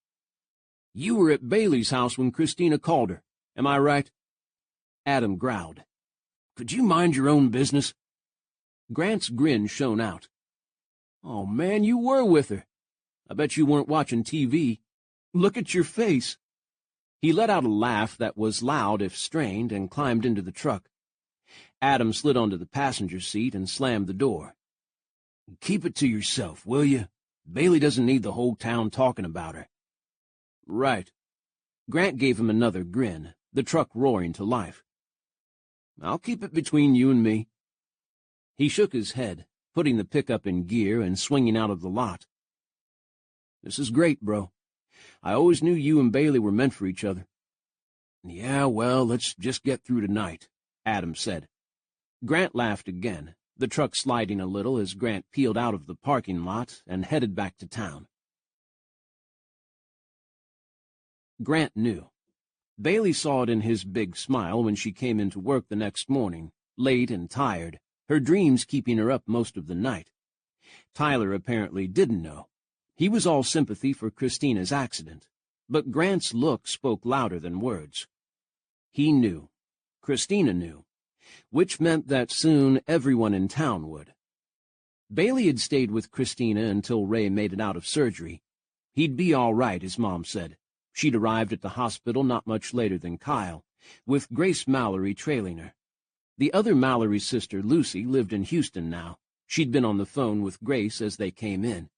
"You were at Bailey's house when Christina called her. Am I right?" Adam growled. "Could you mind your own business?" Grant's grin shone out. "Oh, man, you were with her. I bet you weren't watching TV. Look at your face." He let out a laugh that was loud if strained and climbed into the truck. Adam slid onto the passenger seat and slammed the door. "Keep it to yourself, will you? Bailey doesn't need the whole town talking about her." "Right." Grant gave him another grin, the truck roaring to life. "I'll keep it between you and me." He shook his head, putting the pickup in gear and swinging out of the lot. "This is great, bro. I always knew you and Bailey were meant for each other." "Yeah, well, let's just get through tonight," Adam said. Grant laughed again, the truck sliding a little as Grant peeled out of the parking lot and headed back to town. Grant knew. Bailey saw it in his big smile when she came into work the next morning, late and tired, her dreams keeping her up most of the night. Tyler apparently didn't know. He was all sympathy for Christina's accident, but Grant's look spoke louder than words. He knew. Christina knew, which meant that soon everyone in town would. Bailey had stayed with Christina until Ray made it out of surgery. He'd be all right, his mom said. She'd arrived at the hospital not much later than Kyle, with Grace Mallory trailing her. The other Mallory sister, Lucy, lived in Houston now. She'd been on the phone with Grace as they came in.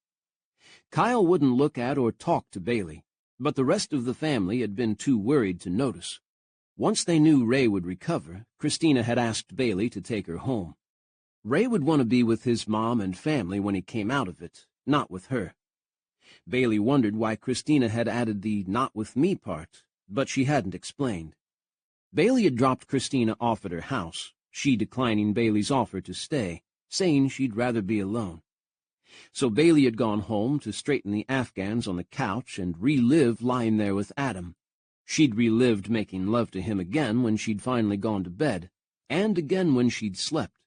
Kyle wouldn't look at or talk to Bailey, but the rest of the family had been too worried to notice. Once they knew Ray would recover, Christina had asked Bailey to take her home. Ray would want to be with his mom and family when he came out of it, not with her. Bailey wondered why Christina had added the "not with me" part, but she hadn't explained. Bailey had dropped Christina off at her house, she declining Bailey's offer to stay, saying she'd rather be alone. So Bailey had gone home to straighten the Afghans on the couch and relive lying there with Adam. She'd relived making love to him again when she'd finally gone to bed, and again when she'd slept.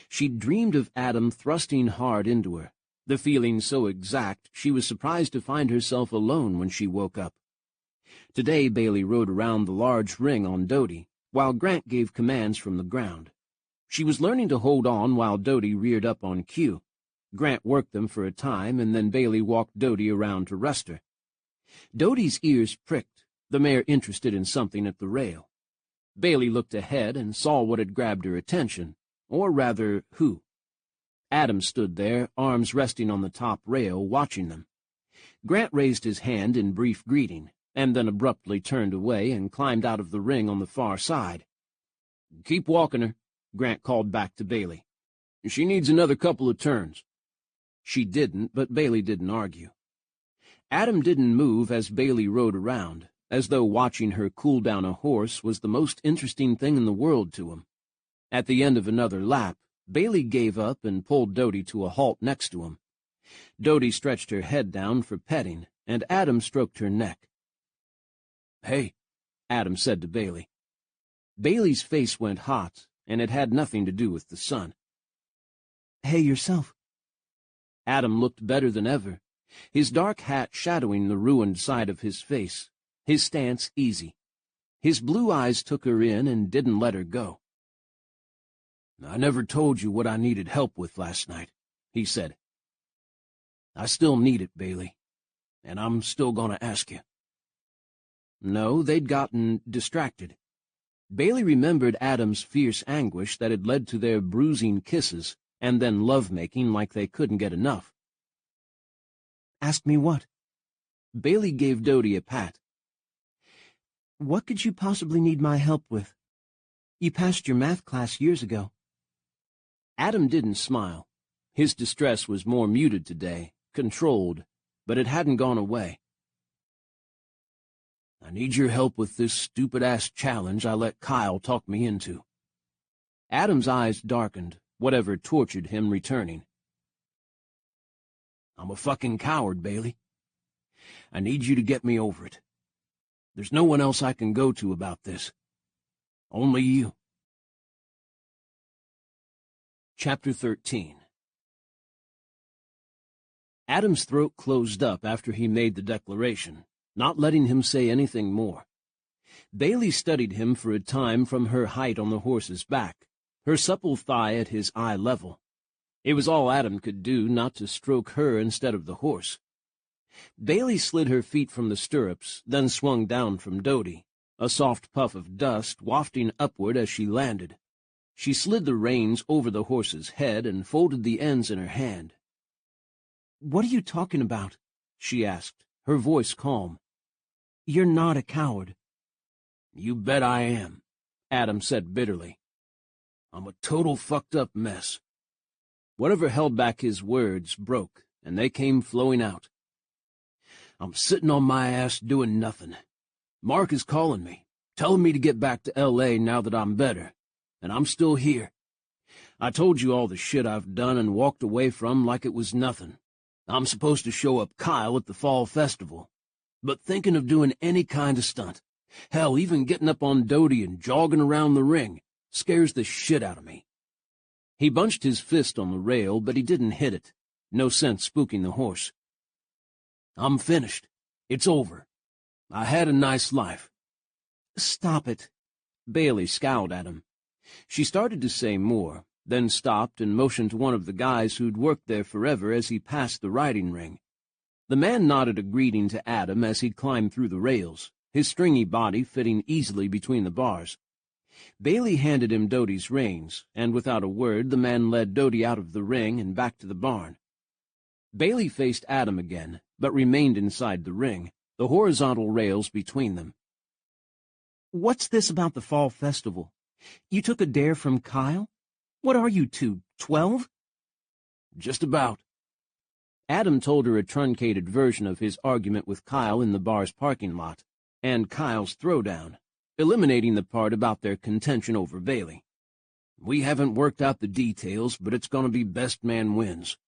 She'd dreamed of Adam thrusting hard into her, the feeling so exact she was surprised to find herself alone when she woke up. Today Bailey rode around the large ring on Dodie, while Grant gave commands from the ground. She was learning to hold on while Dodie reared up on cue. Grant worked them for a time, and then Bailey walked Dodie around to rest her. Dodie's ears pricked, the mare interested in something at the rail. Bailey looked ahead and saw what had grabbed her attention, or rather, who. Adam stood there, arms resting on the top rail, watching them. Grant raised his hand in brief greeting, and then abruptly turned away and climbed out of the ring on the far side. "Keep walking her," Grant called back to Bailey. "She needs another couple of turns." She didn't, but Bailey didn't argue. Adam didn't move as Bailey rode around, as though watching her cool down a horse was the most interesting thing in the world to him. At the end of another lap, Bailey gave up and pulled Dodie to a halt next to him. Dodie stretched her head down for petting, and Adam stroked her neck. "Hey," Adam said to Bailey. Bailey's face went hot, and it had nothing to do with the sun. "Hey, yourself." Adam looked better than ever, his dark hat shadowing the ruined side of his face, his stance easy. His blue eyes took her in and didn't let her go. "I never told you what I needed help with last night," he said. "I still need it, Bailey, and I'm still gonna ask you." No, they'd gotten distracted. Bailey remembered Adam's fierce anguish that had led to their bruising kisses, and then love-making like they couldn't get enough. "Ask me what?" Bailey gave Dodie a pat. "What could you possibly need my help with? You passed your math class years ago." Adam didn't smile. His distress was more muted today, controlled, but it hadn't gone away. "I need your help with this stupid-ass challenge I let Kyle talk me into." Adam's eyes darkened, whatever tortured him returning. "I'm a fucking coward, Bailey. I need you to get me over it. There's no one else I can go to about this. Only you." Chapter 13. Adam's throat closed up after he made the declaration, not letting him say anything more. Bailey studied him for a time from her height on the horse's back, her supple thigh at his eye level. It was all Adam could do not to stroke her instead of the horse. Bailey slid her feet from the stirrups, then swung down from Dodie, a soft puff of dust wafting upward as she landed. She slid the reins over the horse's head and folded the ends in her hand. "What are you talking about?" she asked, her voice calm. "You're not a coward." "You bet I am," Adam said bitterly. "I'm a total fucked-up mess." Whatever held back his words broke, and they came flowing out. "I'm sitting on my ass doing nothing. Mark is calling me, telling me to get back to L.A. now that I'm better, and I'm still here. I told you all the shit I've done and walked away from like it was nothing. I'm supposed to show up Kyle at the fall festival, but thinking of doing any kind of stunt, hell, even getting up on Dodie and jogging around the ring, scares the shit out of me. He bunched his fist on the rail, but he didn't hit it. No sense spooking the horse. "I'm finished. It's over. I had a nice life." "Stop it." Bailey scowled at him. She started to say more, then stopped and motioned to one of the guys who'd worked there forever as he passed the riding ring. The man nodded a greeting to Adam as he climbed through the rails, his stringy body fitting easily between the bars. Bailey handed him Doty's reins, and without a word the man led Doty out of the ring and back to the barn. Bailey faced Adam again, but remained inside the ring, the horizontal rails between them. "What's this about the fall festival? You took a dare from Kyle? What are you two, 12? "Just about." Adam told her a truncated version of his argument with Kyle in the bar's parking lot, and Kyle's throwdown, eliminating the part about their contention over Bailey. "We haven't worked out the details, but it's going to be best man wins."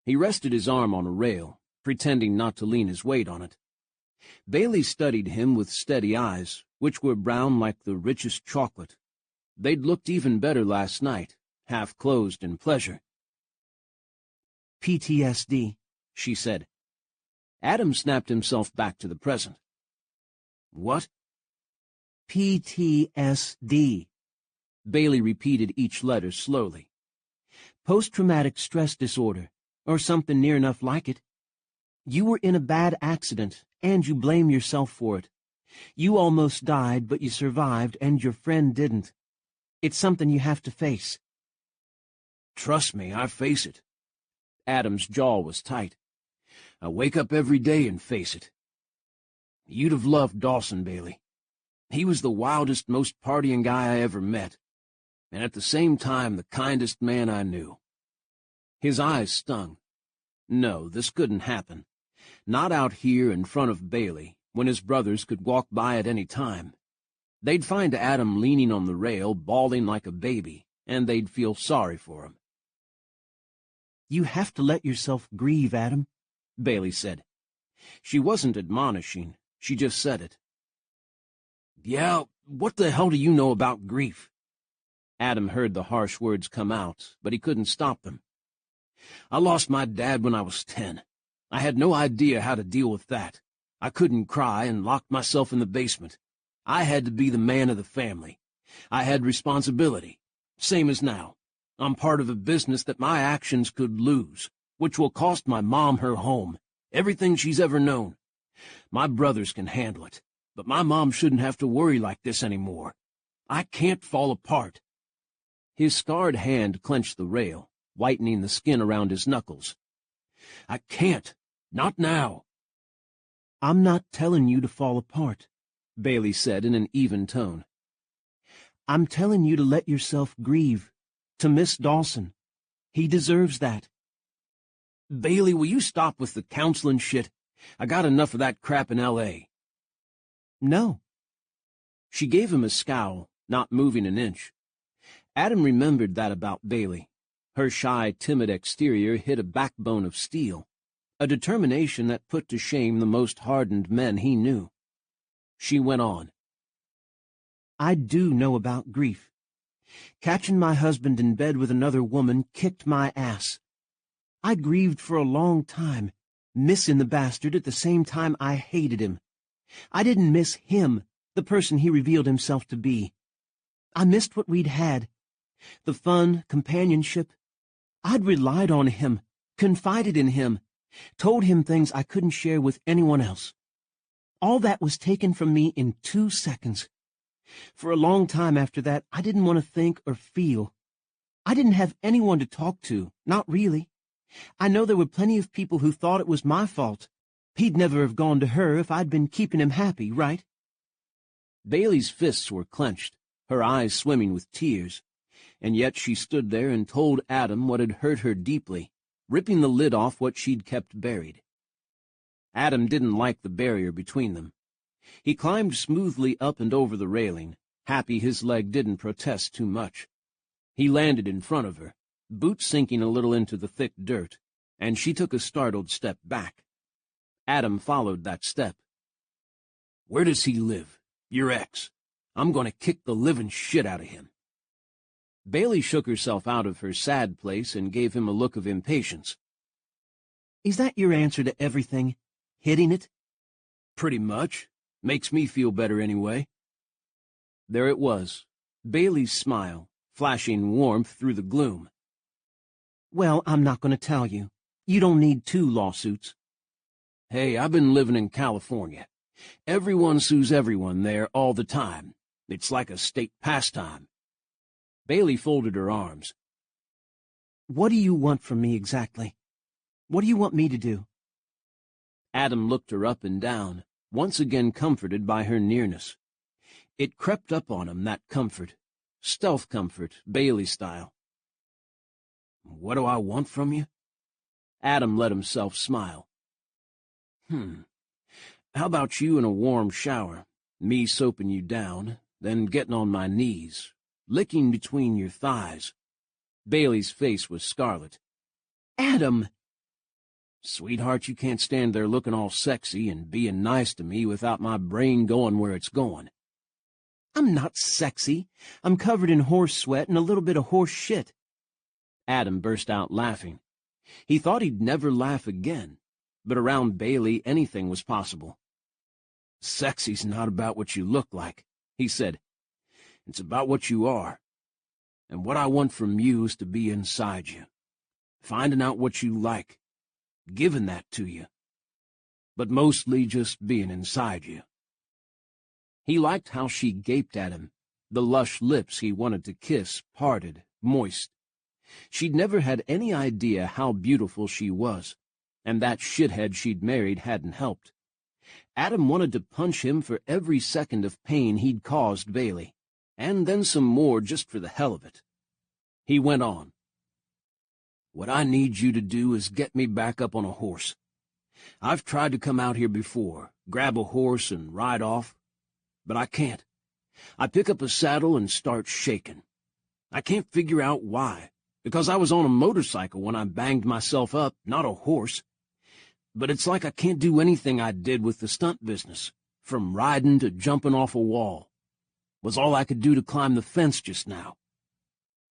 He rested his arm on a rail, pretending not to lean his weight on it. Bailey studied him with steady eyes, which were brown like the richest chocolate. They'd looked even better last night, half closed in pleasure. "PTSD," she said. Adam snapped himself back to the present. "What?" "PTSD." Bailey repeated each letter slowly. "Post-traumatic stress disorder, or something near enough like it. You were in a bad accident, and you blame yourself for it. You almost died, but you survived, and your friend didn't. It's something you have to face." "Trust me, I face it." Adam's jaw was tight. "I wake up every day and face it. You'd have loved Dawson, Bailey. He was the wildest, most partying guy I ever met, and at the same time the kindest man I knew." His eyes stung. No, this couldn't happen. Not out here in front of Bailey, when his brothers could walk by at any time. They'd find Adam leaning on the rail, bawling like a baby, and they'd feel sorry for him. "You have to let yourself grieve, Adam," Bailey said. She wasn't admonishing, she just said it. "Yeah, what the hell do you know about grief?" Adam heard the harsh words come out, but he couldn't stop them. "I lost my dad when I was 10. I had no idea how to deal with that. I couldn't cry and locked myself in the basement. I had to be the man of the family. I had responsibility, same as now. I'm part of a business that my actions could lose, which will cost my mom her home, everything she's ever known. My brothers can handle it, but my mom shouldn't have to worry like this anymore. I can't fall apart." His scarred hand clenched the rail, whitening the skin around his knuckles. "I can't. Not now." "I'm not telling you to fall apart," Bailey said in an even tone. "I'm telling you to let yourself grieve, to miss Dawson. He deserves that." "Bailey, will you stop with the counseling shit? I got enough of that crap in L.A. "No." She gave him a scowl, not moving an inch. Adam remembered that about Bailey. Her shy, timid exterior hid a backbone of steel, a determination that put to shame the most hardened men he knew. She went on. "I do know about grief. Catching my husband in bed with another woman kicked my ass. I grieved for a long time, missing the bastard at the same time I hated him. I didn't miss him, the person he revealed himself to be. I missed what we'd had, the fun, companionship. I'd relied on him, confided in him, told him things I couldn't share with anyone else. All that was taken from me in 2 seconds. For a long time after that, I didn't want to think or feel. I didn't have anyone to talk to, not really. I know there were plenty of people who thought it was my fault. He'd never have gone to her if I'd been keeping him happy, right?" Bailey's fists were clenched, her eyes swimming with tears, and yet she stood there and told Adam what had hurt her deeply, ripping the lid off what she'd kept buried. Adam didn't like the barrier between them. He climbed smoothly up and over the railing, happy his leg didn't protest too much. He landed in front of her, boots sinking a little into the thick dirt, and she took a startled step back. Adam followed that step. "Where does he live? Your ex? I'm going to kick the living shit out of him." Bailey shook herself out of her sad place and gave him a look of impatience. Is that your answer to everything? Hitting it? Pretty much. Makes me feel better anyway. There it was, Bailey's smile, flashing warmth through the gloom. Well, I'm not going to tell you. You don't need 2 lawsuits. Hey, I've been living in California. Everyone sues everyone there all the time. It's like a state pastime. Bailey folded her arms. What do you want from me exactly? What do you want me to do? Adam looked her up and down, once again comforted by her nearness. It crept up on him, that comfort. Stealth comfort, Bailey style. What do I want from you? Adam let himself smile. How about you in a warm shower, me soaping you down, then getting on my knees, licking between your thighs. Bailey's face was scarlet. Adam! Sweetheart, you can't stand there looking all sexy and being nice to me without my brain going where it's going. I'm not sexy. I'm covered in horse sweat and a little bit of horse shit. Adam burst out laughing. He thought he'd never laugh again, but around Bailey anything was possible. Sexy's not about what you look like, he said. It's about what you are. And what I want from you is to be inside you, finding out what you like, giving that to you, but mostly just being inside you. He liked how she gaped at him, the lush lips he wanted to kiss parted, moist. She'd never had any idea how beautiful she was, and that shithead she'd married hadn't helped. Adam wanted to punch him for every second of pain he'd caused Bailey, and then some more just for the hell of it. He went on. What I need you to do is get me back up on a horse. I've tried to come out here before, grab a horse and ride off, but I can't. I pick up a saddle and start shaking. I can't figure out why, because I was on a motorcycle when I banged myself up, not a horse. But it's like I can't do anything I did with the stunt business, from riding to jumping off a wall. Was all I could do to climb the fence just now.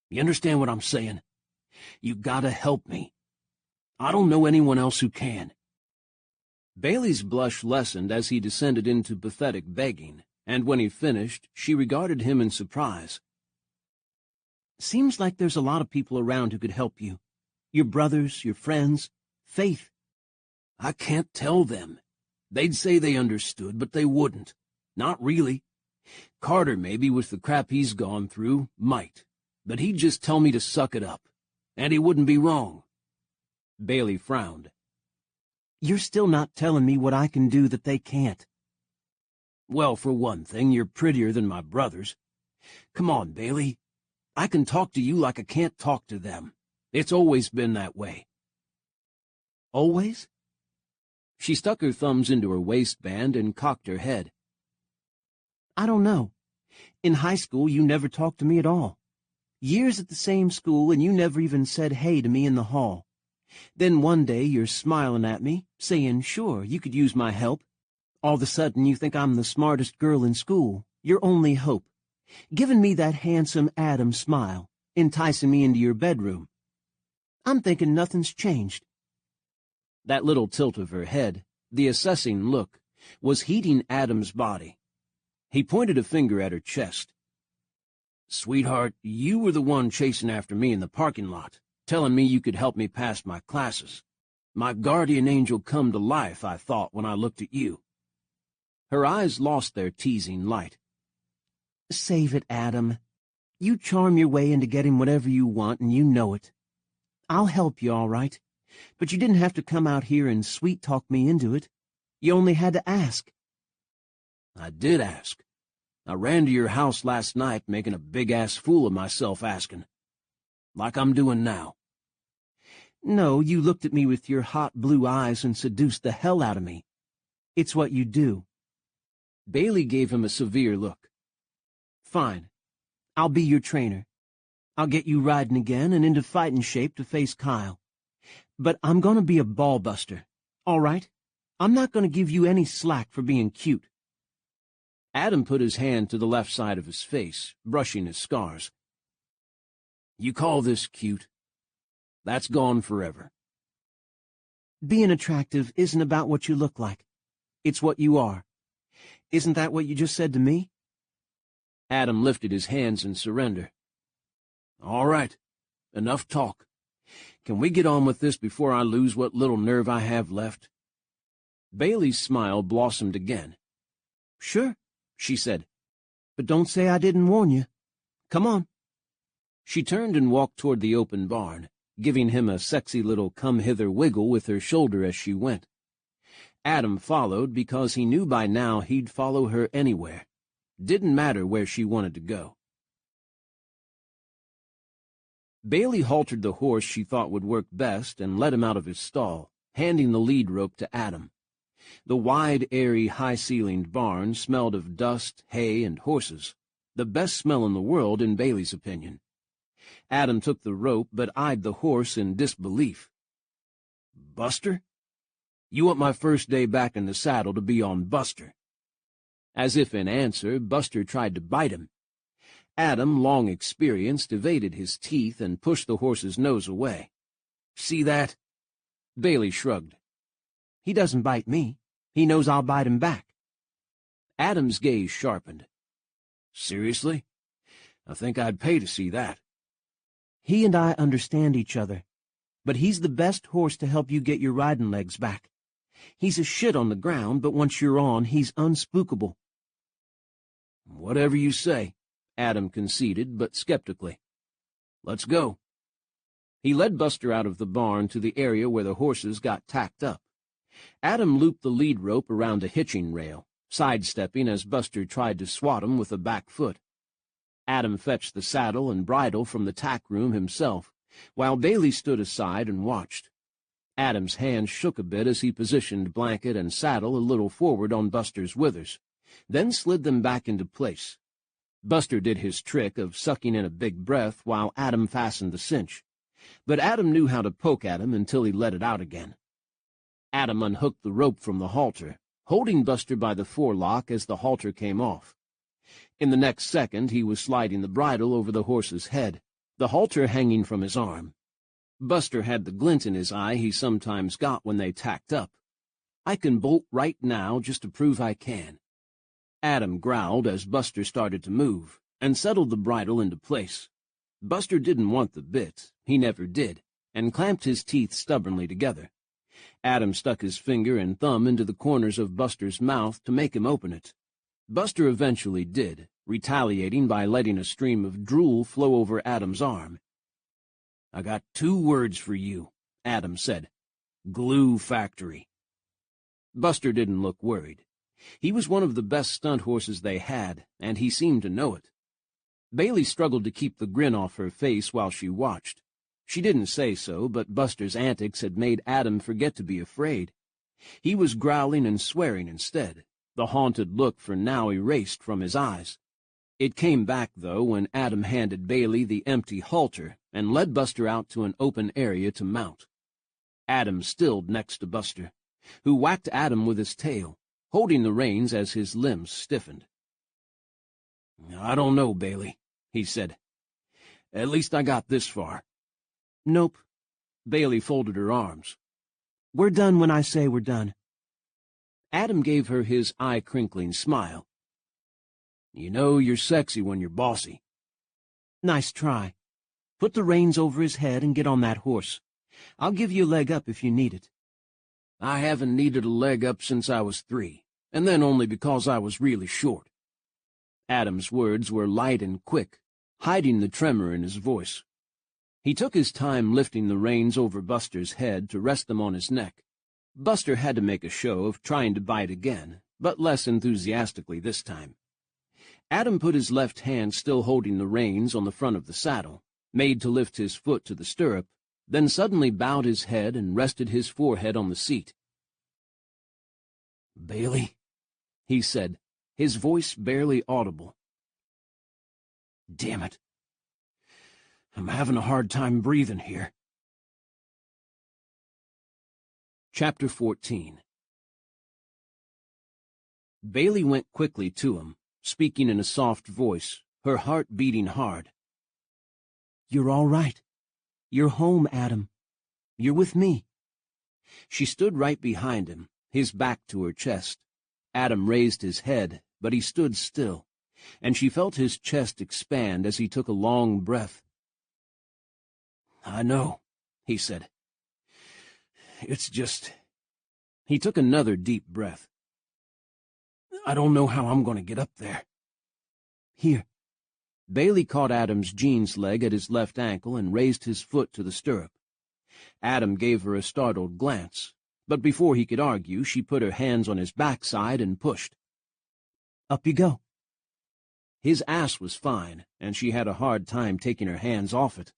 You understand what I'm saying? You gotta help me. I don't know anyone else who can. Bailey's blush lessened as he descended into pathetic begging, and when he finished, she regarded him in surprise. Seems like there's a lot of people around who could help you. Your brothers, your friends, Faith. I can't tell them. They'd say they understood, but they wouldn't. Not really. Carter, maybe, with the crap he's gone through, might. But he'd just tell me to suck it up. And he wouldn't be wrong. Bailey frowned. You're still not telling me what I can do that they can't. Well, for one thing, you're prettier than my brothers. Come on, Bailey. I can talk to you like I can't talk to them. It's always been that way. Always? She stuck her thumbs into her waistband and cocked her head. I don't know. In high school, you never talked to me at all. Years at the same school, and you never even said hey to me in the hall. Then one day you're smiling at me, saying, sure, you could use my help. All of a sudden you think I'm the smartest girl in school, your only hope, giving me that handsome Adam smile, enticing me into your bedroom. I'm thinking nothing's changed. That little tilt of her head, the assessing look, was heating Adam's body. He pointed a finger at her chest. Sweetheart, you were the one chasing after me in the parking lot, telling me you could help me pass my classes. My guardian angel come to life, I thought, when I looked at you. Her eyes lost their teasing light. Save it, Adam. You charm your way into getting whatever you want, and you know it. I'll help you, all right. But you didn't have to come out here and sweet-talk me into it. You only had to ask. I did ask. I ran to your house last night, making a big-ass fool of myself asking. Like I'm doing now. No, you looked at me with your hot blue eyes and seduced the hell out of me. It's what you do. Bailey gave him a severe look. Fine. I'll be your trainer. I'll get you riding again and into fighting shape to face Kyle. But I'm going to be a ball-buster, all right? I'm not going to give you any slack for being cute. Adam put his hand to the left side of his face, brushing his scars. You call this cute? That's gone forever. Being attractive isn't about what you look like. It's what you are. Isn't that what you just said to me? Adam lifted his hands in surrender. All right, enough talk. Can we get on with this before I lose what little nerve I have left? Bailey's smile blossomed again. Sure, she said. But don't say I didn't warn you. Come on. She turned and walked toward the open barn, giving him a sexy little come-hither wiggle with her shoulder as she went. Adam followed because he knew by now he'd follow her anywhere. Didn't matter where she wanted to go. Bailey haltered the horse she thought would work best and led him out of his stall, handing the lead rope to Adam. The wide, airy, high-ceilinged barn smelled of dust, hay, and horses, the best smell in the world in Bailey's opinion. Adam took the rope but eyed the horse in disbelief. Buster? You want my first day back in the saddle to be on Buster? As if in answer, Buster tried to bite him. Adam, long experienced, evaded his teeth and pushed the horse's nose away. See that? Bailey shrugged. He doesn't bite me. He knows I'll bite him back. Adam's gaze sharpened. Seriously? I think I'd pay to see that. He and I understand each other, but he's the best horse to help you get your riding legs back. He's a shit on the ground, but once you're on, he's unspookable. Whatever you say, Adam conceded, but skeptically. Let's go. He led Buster out of the barn to the area where the horses got tacked up. Adam looped the lead rope around a hitching rail, sidestepping as Buster tried to swat him with a back foot. Adam fetched the saddle and bridle from the tack room himself, while Bailey stood aside and watched. Adam's hands shook a bit as he positioned blanket and saddle a little forward on Buster's withers, then slid them back into place. Buster did his trick of sucking in a big breath while Adam fastened the cinch, but Adam knew how to poke at him until he let it out again. Adam unhooked the rope from the halter, holding Buster by the forelock as the halter came off. In the next second he was sliding the bridle over the horse's head, the halter hanging from his arm. Buster had the glint in his eye he sometimes got when they tacked up. I can bolt right now just to prove I can. Adam growled as Buster started to move, and settled the bridle into place. Buster didn't want the bit, he never did, and clamped his teeth stubbornly together. Adam stuck his finger and thumb into the corners of Buster's mouth to make him open it. Buster eventually did, retaliating by letting a stream of drool flow over Adam's arm. I got 2 words for you, Adam said. Glue factory. Buster didn't look worried. He was one of the best stunt horses they had, and he seemed to know it. Bailey struggled to keep the grin off her face while she watched. She didn't say so, but Buster's antics had made Adam forget to be afraid. He was growling and swearing instead, the haunted look for now erased from his eyes. It came back, though, when Adam handed Bailey the empty halter and led Buster out to an open area to mount. Adam stilled next to Buster, who whacked Adam with his tail, holding the reins as his limbs stiffened. I don't know, Bailey, he said. At least I got this far. Nope. Bailey folded her arms. We're done when I say we're done. Adam gave her his eye-crinkling smile. You know you're sexy when you're bossy. Nice try. Put the reins over his head and get on that horse. I'll give you a leg up if you need it. I haven't needed a leg up since I was 3, and then only because I was really short. Adam's words were light and quick, hiding the tremor in his voice. He took his time lifting the reins over Buster's head to rest them on his neck. Buster had to make a show of trying to bite again, but less enthusiastically this time. Adam put his left hand still holding the reins on the front of the saddle, made to lift his foot to the stirrup, then suddenly bowed his head and rested his forehead on the seat. Bailey, he said, his voice barely audible. Damn it. I'm having a hard time breathing here. Chapter 14. Bailey went quickly to him, speaking in a soft voice, her heart beating hard. You're all right. You're home, Adam. You're with me. She stood right behind him, his back to her chest. Adam raised his head, but he stood still, and she felt his chest expand as he took a long breath. "I know," he said. "It's just—" He took another deep breath. "I don't know how I'm going to get up there." Here." Bailey caught Adam's jeans leg at his left ankle and raised his foot to the stirrup. Adam gave her a startled glance, but before he could argue, she put her hands on his backside and pushed. "Up you go." His ass was fine, and she had a hard time taking her hands off it.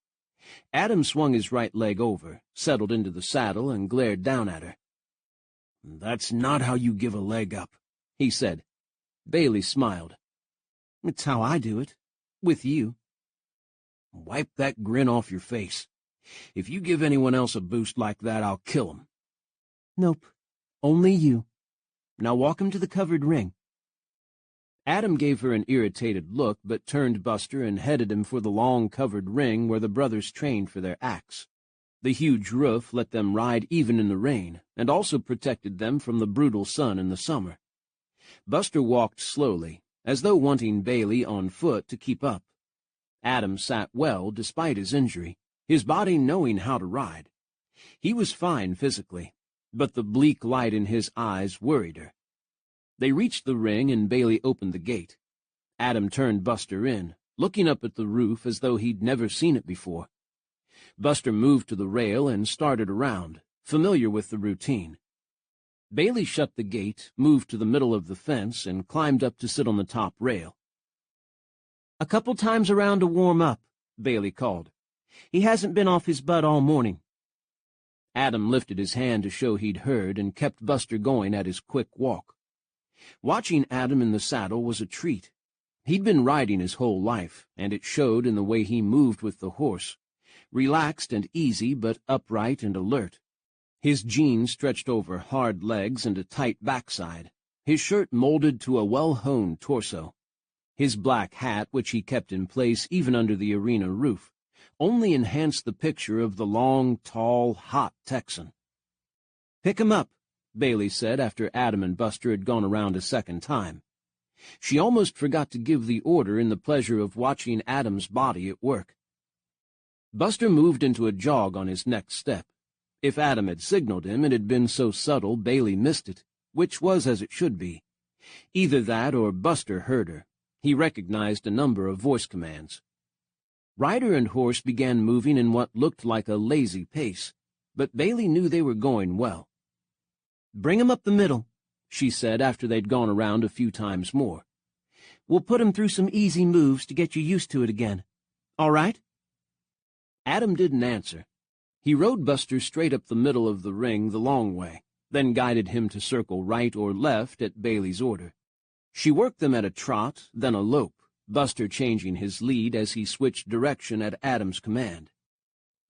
Adam swung his right leg over, settled into the saddle, and glared down at her. "That's not how you give a leg up," he said. Bailey smiled. "It's how I do it. With you." "Wipe that grin off your face. If you give anyone else a boost like that, I'll kill 'em." "Nope. Only you. Now walk him to the covered ring." Adam gave her an irritated look, but turned Buster and headed him for the long covered ring where the brothers trained for their acts. The huge roof let them ride even in the rain, and also protected them from the brutal sun in the summer. Buster walked slowly, as though wanting Bailey on foot to keep up. Adam sat well despite his injury, his body knowing how to ride. He was fine physically, but the bleak light in his eyes worried her. They reached the ring and Bailey opened the gate. Adam turned Buster in, looking up at the roof as though he'd never seen it before. Buster moved to the rail and started around, familiar with the routine. Bailey shut the gate, moved to the middle of the fence, and climbed up to sit on the top rail. "A couple times around to warm up," Bailey called. "He hasn't been off his butt all morning." Adam lifted his hand to show he'd heard and kept Buster going at his quick walk. Watching Adam in the saddle was a treat. He'd been riding his whole life, and it showed in the way he moved with the horse, relaxed and easy but upright and alert. His jeans stretched over hard legs and a tight backside, his shirt molded to a well-honed torso. His black hat, which he kept in place even under the arena roof, only enhanced the picture of the long, tall, hot Texan. "Pick him up," Bailey said after Adam and Buster had gone around a second time. She almost forgot to give the order in the pleasure of watching Adam's body at work. Buster moved into a jog on his next step. If Adam had signaled him, it had been so subtle Bailey missed it, which was as it should be. Either that or Buster heard her. He recognized a number of voice commands. Rider and horse began moving in what looked like a lazy pace, but Bailey knew they were going well. "Bring him up the middle," she said after they'd gone around a few times more. "We'll put him through some easy moves to get you used to it again. All right?" Adam didn't answer. He rode Buster straight up the middle of the ring the long way, then guided him to circle right or left at Bailey's order. She worked them at a trot, then a lope, Buster changing his lead as he switched direction at Adam's command.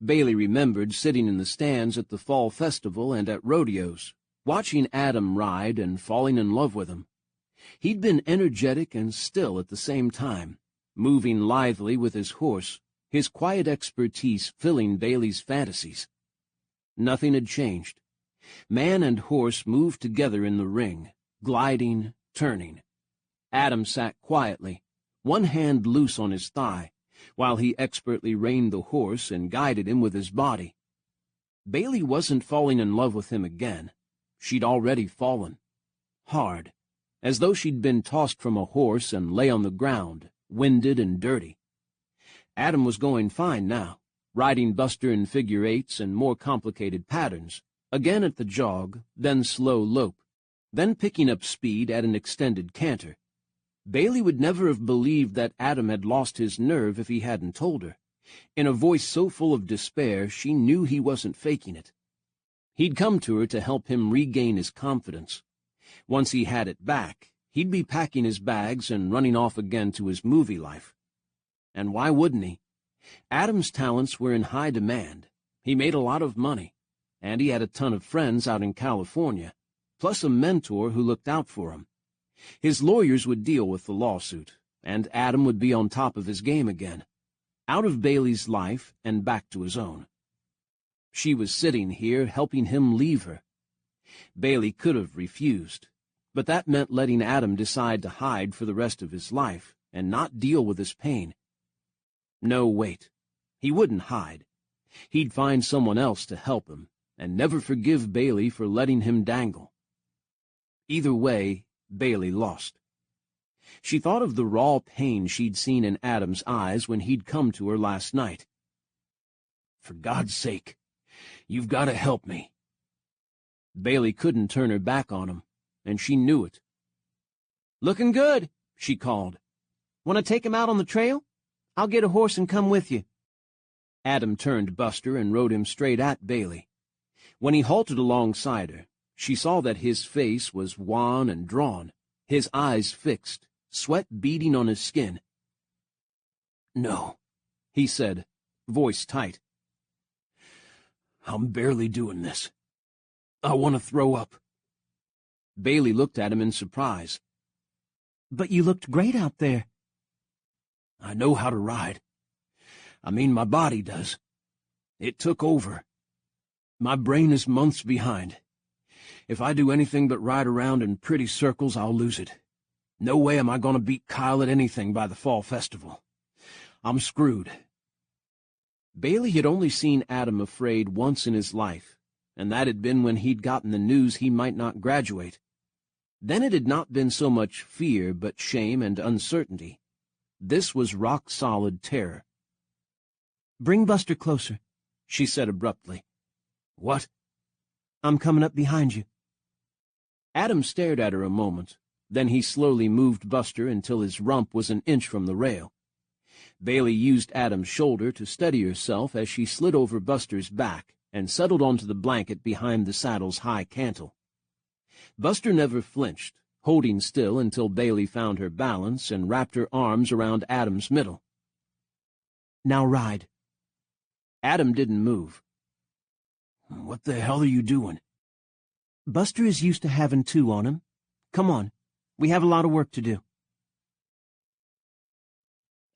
Bailey remembered sitting in the stands at the fall festival and at rodeos, watching Adam ride and falling in love with him. He'd been energetic and still at the same time, moving lithely with his horse, his quiet expertise filling Bailey's fantasies. Nothing had changed. Man and horse moved together in the ring, gliding, turning. Adam sat quietly, one hand loose on his thigh, while he expertly reined the horse and guided him with his body. Bailey wasn't falling in love with him again. She'd already fallen. Hard, as though she'd been tossed from a horse and lay on the ground, winded and dirty. Adam was going fine now, riding Buster in figure eights and more complicated patterns, again at the jog, then slow lope, then picking up speed at an extended canter. Bailey would never have believed that Adam had lost his nerve if he hadn't told her. In a voice so full of despair, she knew he wasn't faking it. He'd come to her to help him regain his confidence. Once he had it back, he'd be packing his bags and running off again to his movie life. And why wouldn't he? Adam's talents were in high demand. He made a lot of money, and he had a ton of friends out in California, plus a mentor who looked out for him. His lawyers would deal with the lawsuit, and Adam would be on top of his game again. out of Bailey's life and back to his own. She was sitting here helping him leave her. Bailey could have refused, but that meant letting Adam decide to hide for the rest of his life and not deal with his pain. No, wait. He wouldn't hide. He'd find someone else to help him, and never forgive Bailey for letting him dangle. Either way, Bailey lost. She thought of the raw pain she'd seen in Adam's eyes when he'd come to her last night. "For God's sake, you've got to help me." Bailey couldn't turn her back on him, and she knew it. "Looking good," she called. "Want to take him out on the trail? I'll get a horse and come with you." Adam turned Buster and rode him straight at Bailey. When he halted alongside her, she saw that his face was wan and drawn, his eyes fixed, sweat beading on his skin. "No," he said, voice tight. "I'm barely doing this. I want to throw up." Bailey looked at him in surprise. "But you looked great out there." "I know how to ride. I mean, my body does. It took over. My brain is months behind. If I do anything but ride around in pretty circles, I'll lose it. No way am I going to beat Kyle at anything by the fall festival. I'm screwed." Bailey had only seen Adam afraid once in his life, and that had been when he'd gotten the news he might not graduate. Then it had not been so much fear but shame and uncertainty. This was rock-solid terror. "Bring Buster closer," she said abruptly. "What?" "I'm coming up behind you." Adam stared at her a moment, then he slowly moved Buster until his rump was an inch from the rail. Bailey used Adam's shoulder to steady herself as she slid over Buster's back and settled onto the blanket behind the saddle's high cantle. Buster never flinched, holding still until Bailey found her balance and wrapped her arms around Adam's middle. "Now ride." Adam didn't move. "What the hell are you doing?" "Buster is used to having two on him. Come on, we have a lot of work to do."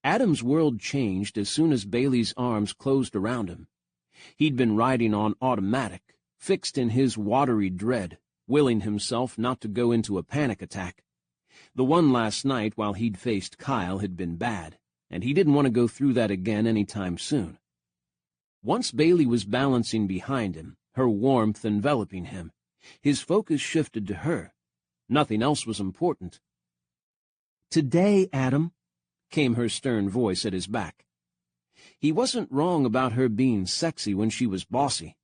Adam's world changed as soon as Bailey's arms closed around him. He'd been riding on automatic, fixed in his watery dread, willing himself not to go into a panic attack. The one last night while he'd faced Kyle had been bad, and he didn't want to go through that again any time soon. Once Bailey was balancing behind him, her warmth enveloping him, his focus shifted to her. Nothing else was important. "Today, Adam," came her stern voice at his back. He wasn't wrong about her being sexy when she was bossy.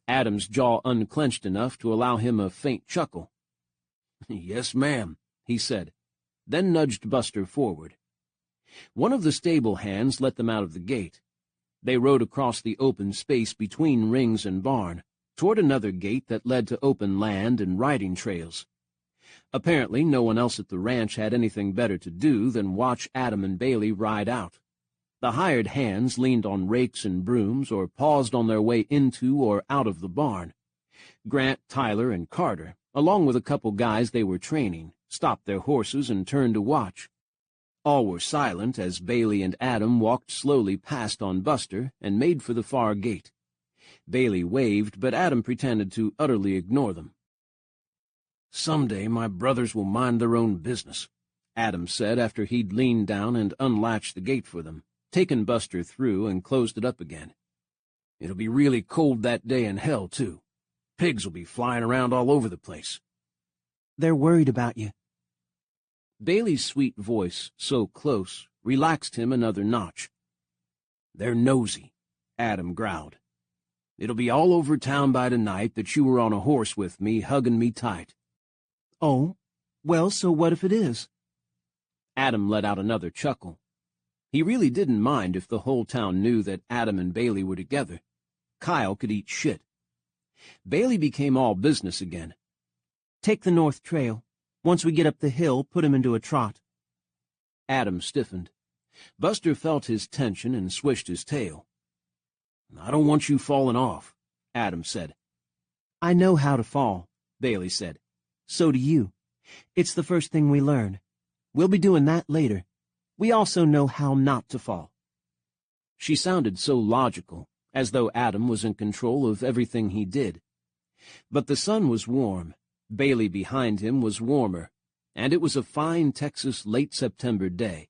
Adam's jaw unclenched enough to allow him a faint chuckle. "Yes, ma'am," he said, then nudged Buster forward. One of the stable hands let them out of the gate. They rode across the open space between rings and barn, toward another gate that led to open land and riding trails. Apparently no one else at the ranch had anything better to do than watch Adam and Bailey ride out. The hired hands leaned on rakes and brooms or paused on their way into or out of the barn. Grant, Tyler, and Carter, along with a couple guys they were training, stopped their horses and turned to watch. All were silent as Bailey and Adam walked slowly past on Buster and made for the far gate. Bailey waved, but Adam pretended to utterly ignore them. "Someday my brothers will mind their own business," Adam said after he'd leaned down and unlatched the gate for them, taken Buster through and closed it up again. "It'll be really cold that day in hell, too. Pigs will be flying around all over the place." "They're worried about you." Bailey's sweet voice, so close, relaxed him another notch. "They're nosy," Adam growled. "It'll be all over town by tonight that you were on a horse with me, hugging me tight." "Oh, well, so what if it is?" Adam let out another chuckle. He really didn't mind if the whole town knew that Adam and Bailey were together. Kyle could eat shit. Bailey became all business again. "Take the north trail. Once we get up the hill, put him into a trot." Adam stiffened. Buster felt his tension and swished his tail. "I don't want you falling off," Adam said. "I know how to fall," Bailey said. "So do you. It's the first thing we learn. We'll be doing that later. We also know how not to fall." She sounded so logical, as though Adam was in control of everything he did. But the sun was warm, Bailey behind him was warmer, and it was a fine Texas late September day.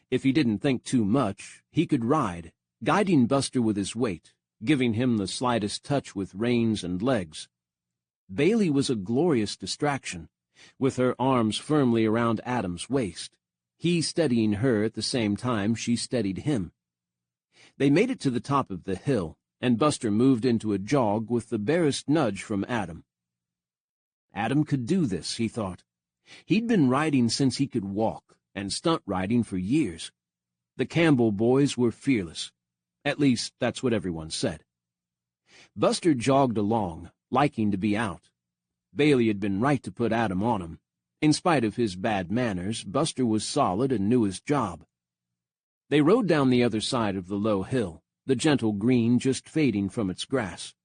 If he didn't think too much, he could ride, guiding Buster with his weight, giving him the slightest touch with reins and legs. Bailey was a glorious distraction, with her arms firmly around Adam's waist, he steadying her at the same time she steadied him. They made it to the top of the hill, and Buster moved into a jog with the barest nudge from Adam. Adam could do this, he thought. He'd been riding since he could walk, and stunt riding for years. The Campbell boys were fearless. At least, that's what everyone said. Buster jogged along, liking to be out. Bailey had been right to put Adam on him. In spite of his bad manners, Buster was solid and knew his job. They rode down the other side of the low hill, the gentle green just fading from its grass.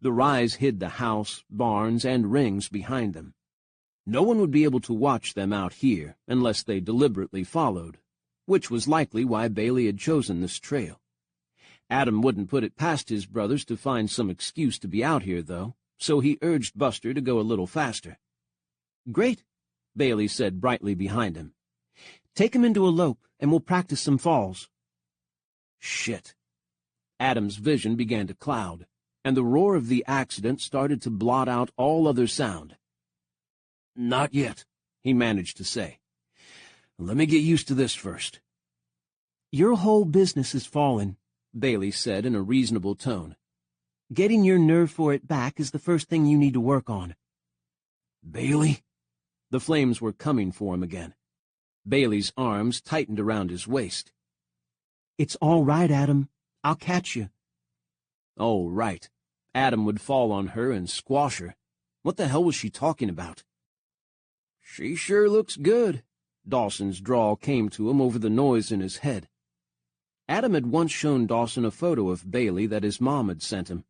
The rise hid the house, barns, and rings behind them. No one would be able to watch them out here unless they deliberately followed, which was likely why Bailey had chosen this trail. Adam wouldn't put it past his brothers to find some excuse to be out here, though, so he urged Buster to go a little faster. "Great," Bailey said brightly behind him. "Take him into a lope, and we'll practice some falls." Shit. Adam's vision began to cloud, and the roar of the accident started to blot out all other sound. "Not yet," he managed to say. "Let me get used to this first." "Your whole business is falling," Bailey said in a reasonable tone. "Getting your nerve for it back is the first thing you need to work on." "Bailey?" The flames were coming for him again. Bailey's arms tightened around his waist. "It's all right, Adam. I'll catch you." Oh, right. Adam would fall on her and squash her. What the hell was she talking about? "She sure looks good," Dawson's drawl came to him over the noise in his head. Adam had once shown Dawson a photo of Bailey that his mom had sent him.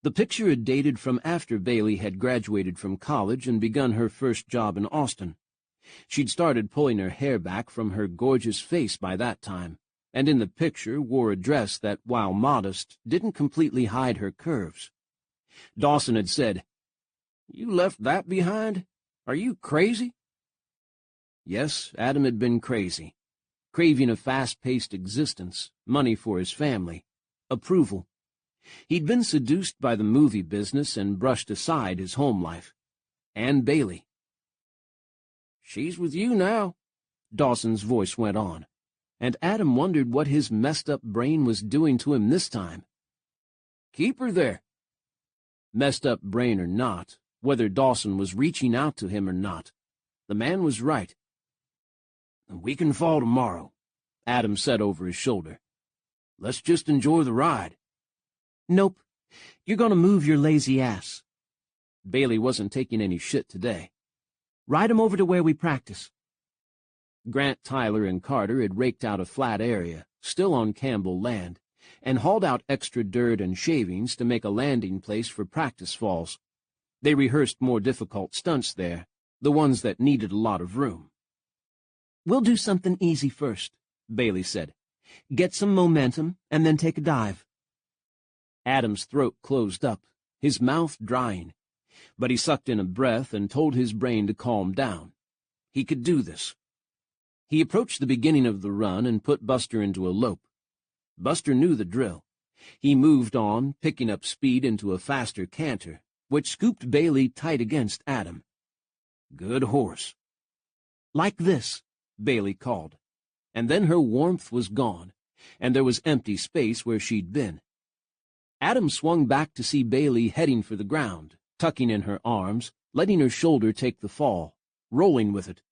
The picture had dated from after Bailey had graduated from college and begun her first job in Austin. She'd started pulling her hair back from her gorgeous face by that time, and in the picture wore a dress that, while modest, didn't completely hide her curves. Dawson had said, "You left that behind? Are you crazy?" Yes, Adam had been crazy, craving a fast-paced existence, money for his family, approval. He'd been seduced by the movie business and brushed aside his home life. And Bailey. "She's with you now," Dawson's voice went on, and Adam wondered what his messed-up brain was doing to him this time. "Keep her there." Messed-up brain or not, whether Dawson was reaching out to him or not, the man was right. "We can fall tomorrow," Adam said over his shoulder. "Let's just enjoy the ride." "Nope. You're going to move your lazy ass." Bailey wasn't taking any shit today. "Ride him over to where we practice." Grant, Tyler, and Carter had raked out a flat area, still on Campbell land, and hauled out extra dirt and shavings to make a landing place for practice falls. They rehearsed more difficult stunts there, the ones that needed a lot of room. "We'll do something easy first," Bailey said. "Get some momentum, and then take a dive." Adam's throat closed up, his mouth drying, but he sucked in a breath and told his brain to calm down. He could do this. He approached the beginning of the run and put Buster into a lope. Buster knew the drill. He moved on, picking up speed into a faster canter, which scooped Bailey tight against Adam. Good horse. "Like this," Bailey called, and then her warmth was gone, and there was empty space where she'd been. Adam swung back to see Bailey heading for the ground, tucking in her arms, letting her shoulder take the fall, rolling with it.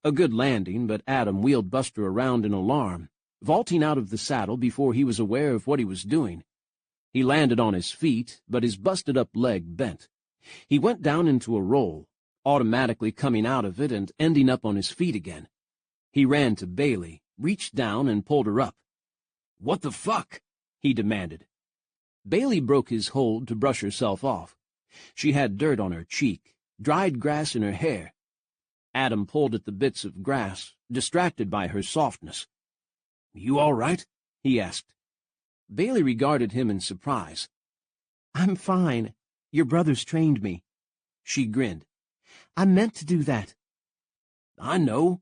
A good landing, but Adam wheeled Buster around in alarm, vaulting out of the saddle before he was aware of what he was doing. He landed on his feet, but his busted-up leg bent. He went down into a roll, automatically coming out of it and ending up on his feet again. He ran to Bailey, reached down, and pulled her up. "What the fuck?" he demanded. Bailey broke his hold to brush herself off. She had dirt on her cheek, dried grass in her hair. Adam pulled at the bits of grass, distracted by her softness. "You all right?" he asked. Bailey regarded him in surprise. I'm fine. Your brothers trained me. She grinned. I meant to do that. I know.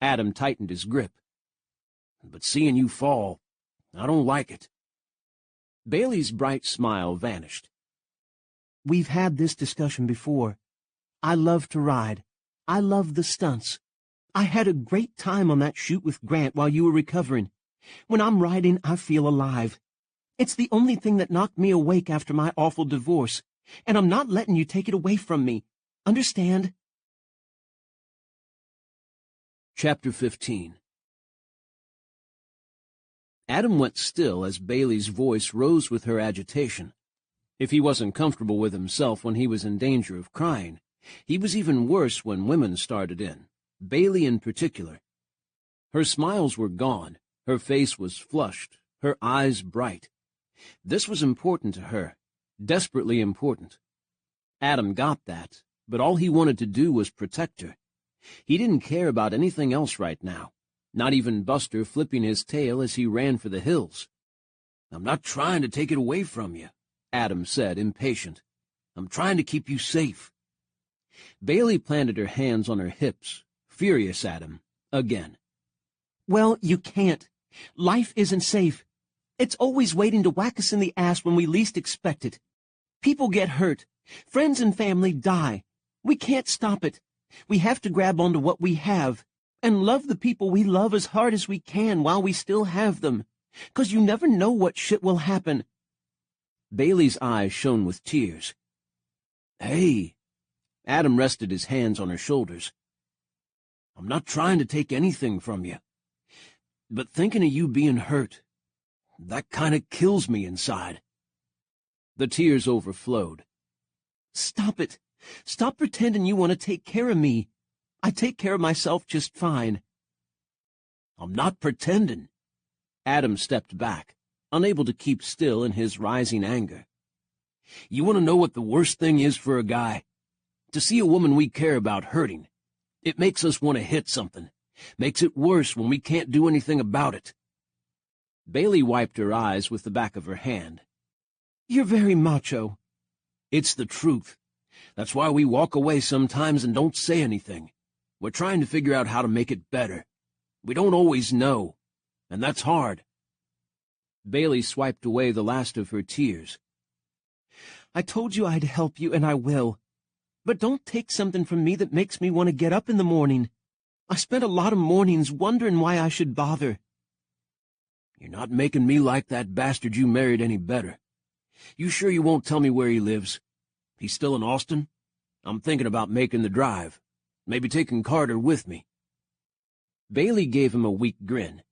Adam tightened his grip. But seeing you fall, I don't like it. Bailey's bright smile vanished. We've had this discussion before. I love to ride. I love the stunts. I had a great time on that shoot with Grant while you were recovering. When I'm riding, I feel alive. It's the only thing that knocked me awake after my awful divorce, and I'm not letting you take it away from me. Understand? Chapter 15. Adam went still as Bailey's voice rose with her agitation. If he wasn't comfortable with himself when he was in danger of crying, he was even worse when women started in, Bailey in particular. Her smiles were gone, her face was flushed, her eyes bright. This was important to her, desperately important. Adam got that, but all he wanted to do was protect her. He didn't care about anything else right now, not even Buster flipping his tail as he ran for the hills. "I'm not trying to take it away from you," Adam said, impatient. "I'm trying to keep you safe." Bailey planted her hands on her hips, furious at him, again. Well, you can't. Life isn't safe. It's always waiting to whack us in the ass when we least expect it. People get hurt. Friends and family die. We can't stop it. We have to grab onto what we have and love the people we love as hard as we can while we still have them, 'cause you never know what shit will happen. Bailey's eyes shone with tears. "Hey," Adam rested his hands on her shoulders. "I'm not trying to take anything from you. But thinking of you being hurt, that kind of kills me inside." The tears overflowed. Stop it. Stop pretending you want to take care of me. I take care of myself just fine. "I'm not pretending." Adam stepped back, unable to keep still in his rising anger. "You want to know what the worst thing is for a guy? To see a woman we care about hurting. It makes us want to hit something. Makes it worse when we can't do anything about it." Bailey wiped her eyes with the back of her hand. You're very macho. "It's the truth. That's why we walk away sometimes and don't say anything. We're trying to figure out how to make it better. We don't always know, and that's hard." Bailey swiped away the last of her tears. I told you I'd help you, and I will. But don't take something from me that makes me want to get up in the morning. I spent a lot of mornings wondering why I should bother. "You're not making me like that bastard you married any better. You sure you won't tell me where he lives? He's still in Austin? I'm thinking about making the drive. Maybe taking Carter with me." Bailey gave him a weak grin.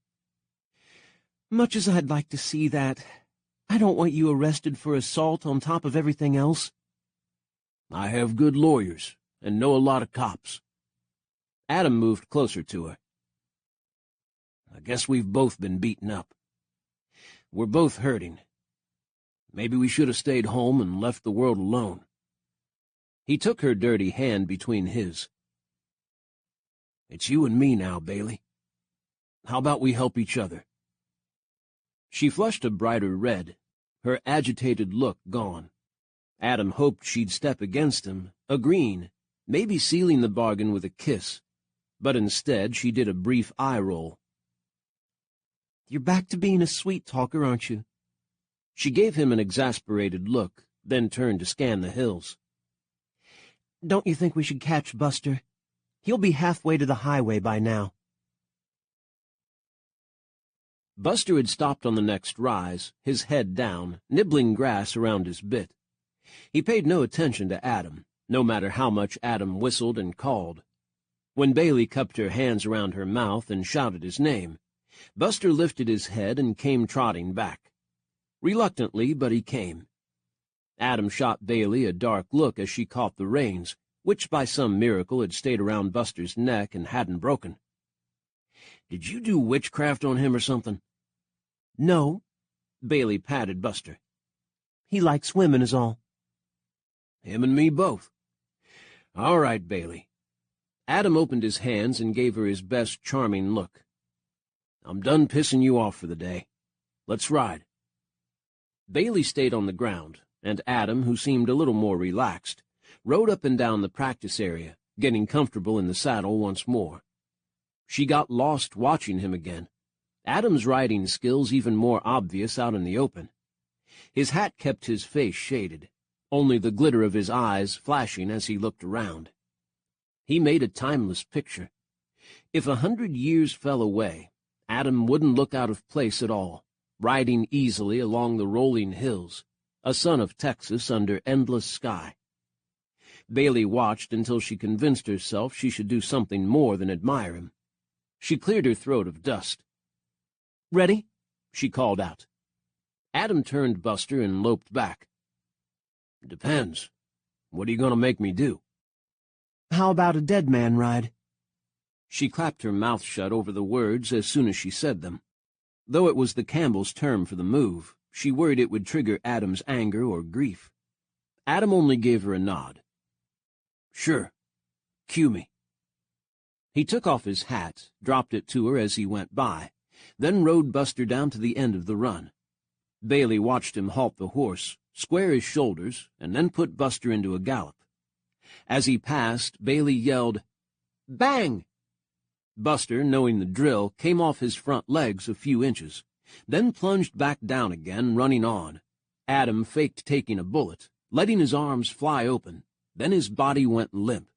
Much as I'd like to see that, I don't want you arrested for assault on top of everything else. "I have good lawyers and know a lot of cops." Adam moved closer to her. "I guess we've both been beaten up. We're both hurting. Maybe we should have stayed home and left the world alone." He took her dirty hand between his. "It's you and me now, Bailey. How about we help each other?" She flushed a brighter red, her agitated look gone. Adam hoped she'd step against him, agreeing, maybe sealing the bargain with a kiss, but instead she did a brief eye roll. You're back to being a sweet talker, aren't you? She gave him an exasperated look, then turned to scan the hills. Don't you think we should catch Buster? He'll be halfway to the highway by now. Buster had stopped on the next rise, his head down, nibbling grass around his bit. He paid no attention to Adam, no matter how much Adam whistled and called. When Bailey cupped her hands around her mouth and shouted his name, Buster lifted his head and came trotting back. Reluctantly, but he came. Adam shot Bailey a dark look as she caught the reins, which by some miracle had stayed around Buster's neck and hadn't broken. "Did you do witchcraft on him or something?" No. Bailey patted Buster. He likes women is all. "Him and me both." "All right, Bailey." Adam opened his hands and gave her his best charming look. "I'm done pissing you off for the day. Let's ride." Bailey stayed on the ground, and Adam, who seemed a little more relaxed, rode up and down the practice area, getting comfortable in the saddle once more. She got lost watching him again, Adam's riding skills even more obvious out in the open. His hat kept his face shaded, only the glitter of his eyes flashing as he looked around. He made a timeless picture. If 100 years fell away, Adam wouldn't look out of place at all, riding easily along the rolling hills, a son of Texas under endless sky. Bailey watched until she convinced herself she should do something more than admire him. She cleared her throat of dust. "Ready?" she called out. Adam turned Buster and loped back. "Depends. What are you going to make me do?" "How about a dead man ride?" She clapped her mouth shut over the words as soon as she said them. Though it was the Campbells' term for the move, she worried it would trigger Adam's anger or grief. Adam only gave her a nod. "Sure. Cue me." He took off his hat, dropped it to her as he went by, then rode Buster down to the end of the run. Bailey watched him halt the horse, square his shoulders, and then put Buster into a gallop. As he passed, Bailey yelled, "Bang!" Buster, knowing the drill, came off his front legs a few inches, then plunged back down again, running on. Adam faked taking a bullet, letting his arms fly open, then his body went limp.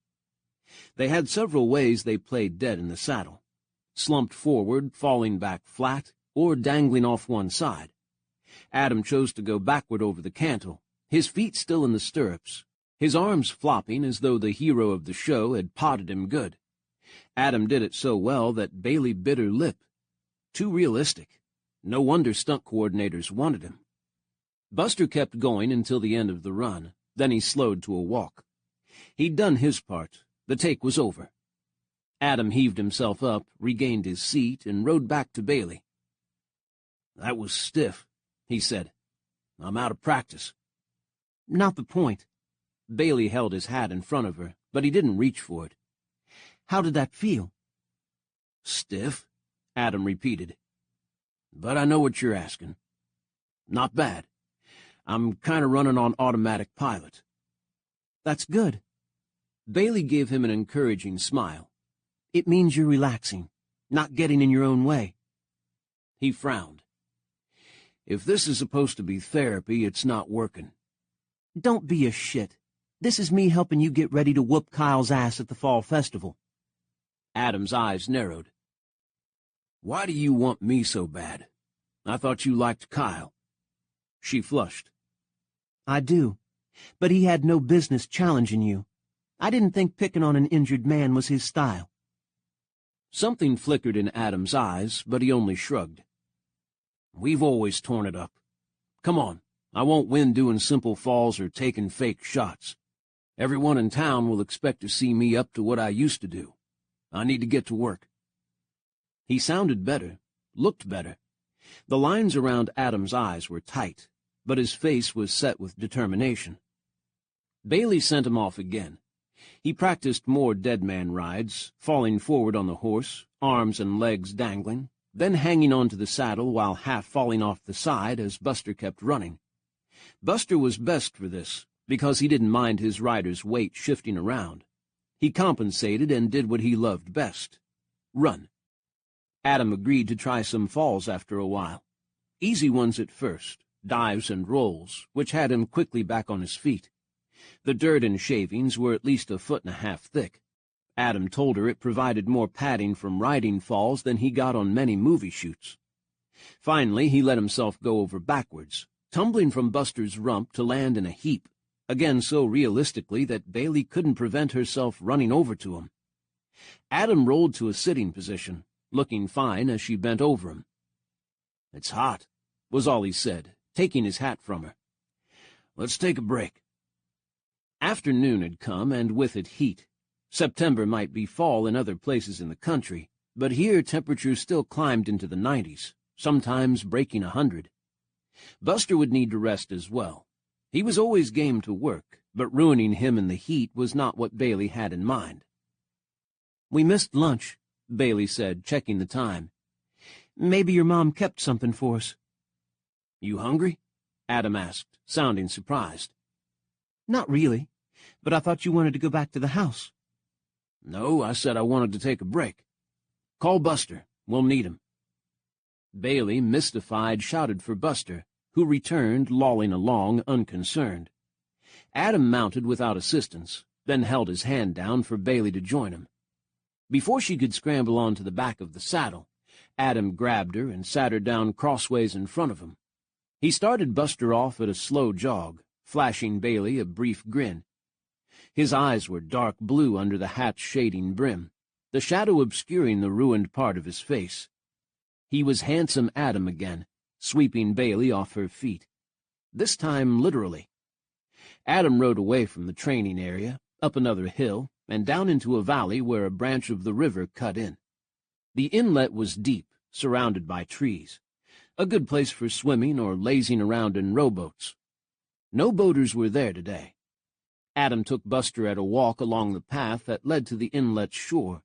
They had several ways they played dead in the saddle: slumped forward, falling back flat, or dangling off one side. Adam chose to go backward over the cantle, his feet still in the stirrups, his arms flopping as though the hero of the show had potted him good. Adam did it so well that Bailey bit her lip. Too realistic. No wonder stunt coordinators wanted him. Buster kept going until the end of the run, then he slowed to a walk. He'd done his part. The take was over. Adam heaved himself up, regained his seat, and rode back to Bailey. "That was stiff," he said. "I'm out of practice." "Not the point." Bailey held his hat in front of her, but he didn't reach for it. "How did that feel?" "Stiff," Adam repeated. "But I know what you're asking. Not bad. I'm kind of running on automatic pilot." "That's good." Bailey gave him an encouraging smile. "It means you're relaxing, not getting in your own way." He frowned. "If this is supposed to be therapy, it's not working." "Don't be a shit. This is me helping you get ready to whoop Kyle's ass at the fall festival." Adam's eyes narrowed. "Why do you want me so bad? I thought you liked Kyle." She flushed. "I do, but he had no business challenging you. I didn't think picking on an injured man was his style." Something flickered in Adam's eyes, but he only shrugged. "We've always torn it up. Come on, I won't win doing simple falls or taking fake shots. Everyone in town will expect to see me up to what I used to do. I need to get to work." He sounded better, looked better. The lines around Adam's eyes were tight, but his face was set with determination. Bailey sent him off again. He practiced more dead man rides, falling forward on the horse, arms and legs dangling, then hanging onto the saddle while half falling off the side as Buster kept running. Buster was best for this, because he didn't mind his rider's weight shifting around. He compensated and did what he loved best: run. Adam agreed to try some falls after a while. Easy ones at first, dives and rolls, which had him quickly back on his feet. The dirt and shavings were at least 1.5 feet thick. Adam told her it provided more padding from riding falls than he got on many movie shoots. Finally, he let himself go over backwards, tumbling from Buster's rump to land in a heap, again so realistically that Bailey couldn't prevent herself running over to him. Adam rolled to a sitting position, looking fine as she bent over him. "It's hot," was all he said, taking his hat from her. "Let's take a break." Afternoon had come, and with it heat. September might be fall in other places in the country, but here temperatures still climbed into the 90s, sometimes breaking 100. Buster would need to rest as well. He was always game to work, but ruining him in the heat was not what Bailey had in mind. "We missed lunch," Bailey said, checking the time. "Maybe your mom kept something for us." "You hungry?" Adam asked, sounding surprised. Not really, but I thought you wanted to go back to the house. No, I said I wanted to take a break. Call Buster. We'll need him. Bailey, mystified, shouted for Buster, who returned, lolling along, unconcerned. Adam mounted without assistance, then held his hand down for Bailey to join him. Before she could scramble onto the back of the saddle, Adam grabbed her and sat her down crossways in front of him. He started Buster off at a slow jog, flashing Bailey a brief grin. His eyes were dark blue under the hat's shading brim, the shadow obscuring the ruined part of his face. He was handsome Adam again, sweeping Bailey off her feet. This time literally. Adam rode away from the training area, up another hill, and down into a valley where a branch of the river cut in. The inlet was deep, surrounded by trees, a good place for swimming or lazing around in rowboats. No boaters were there today. Adam took Buster at a walk along the path that led to the inlet's shore,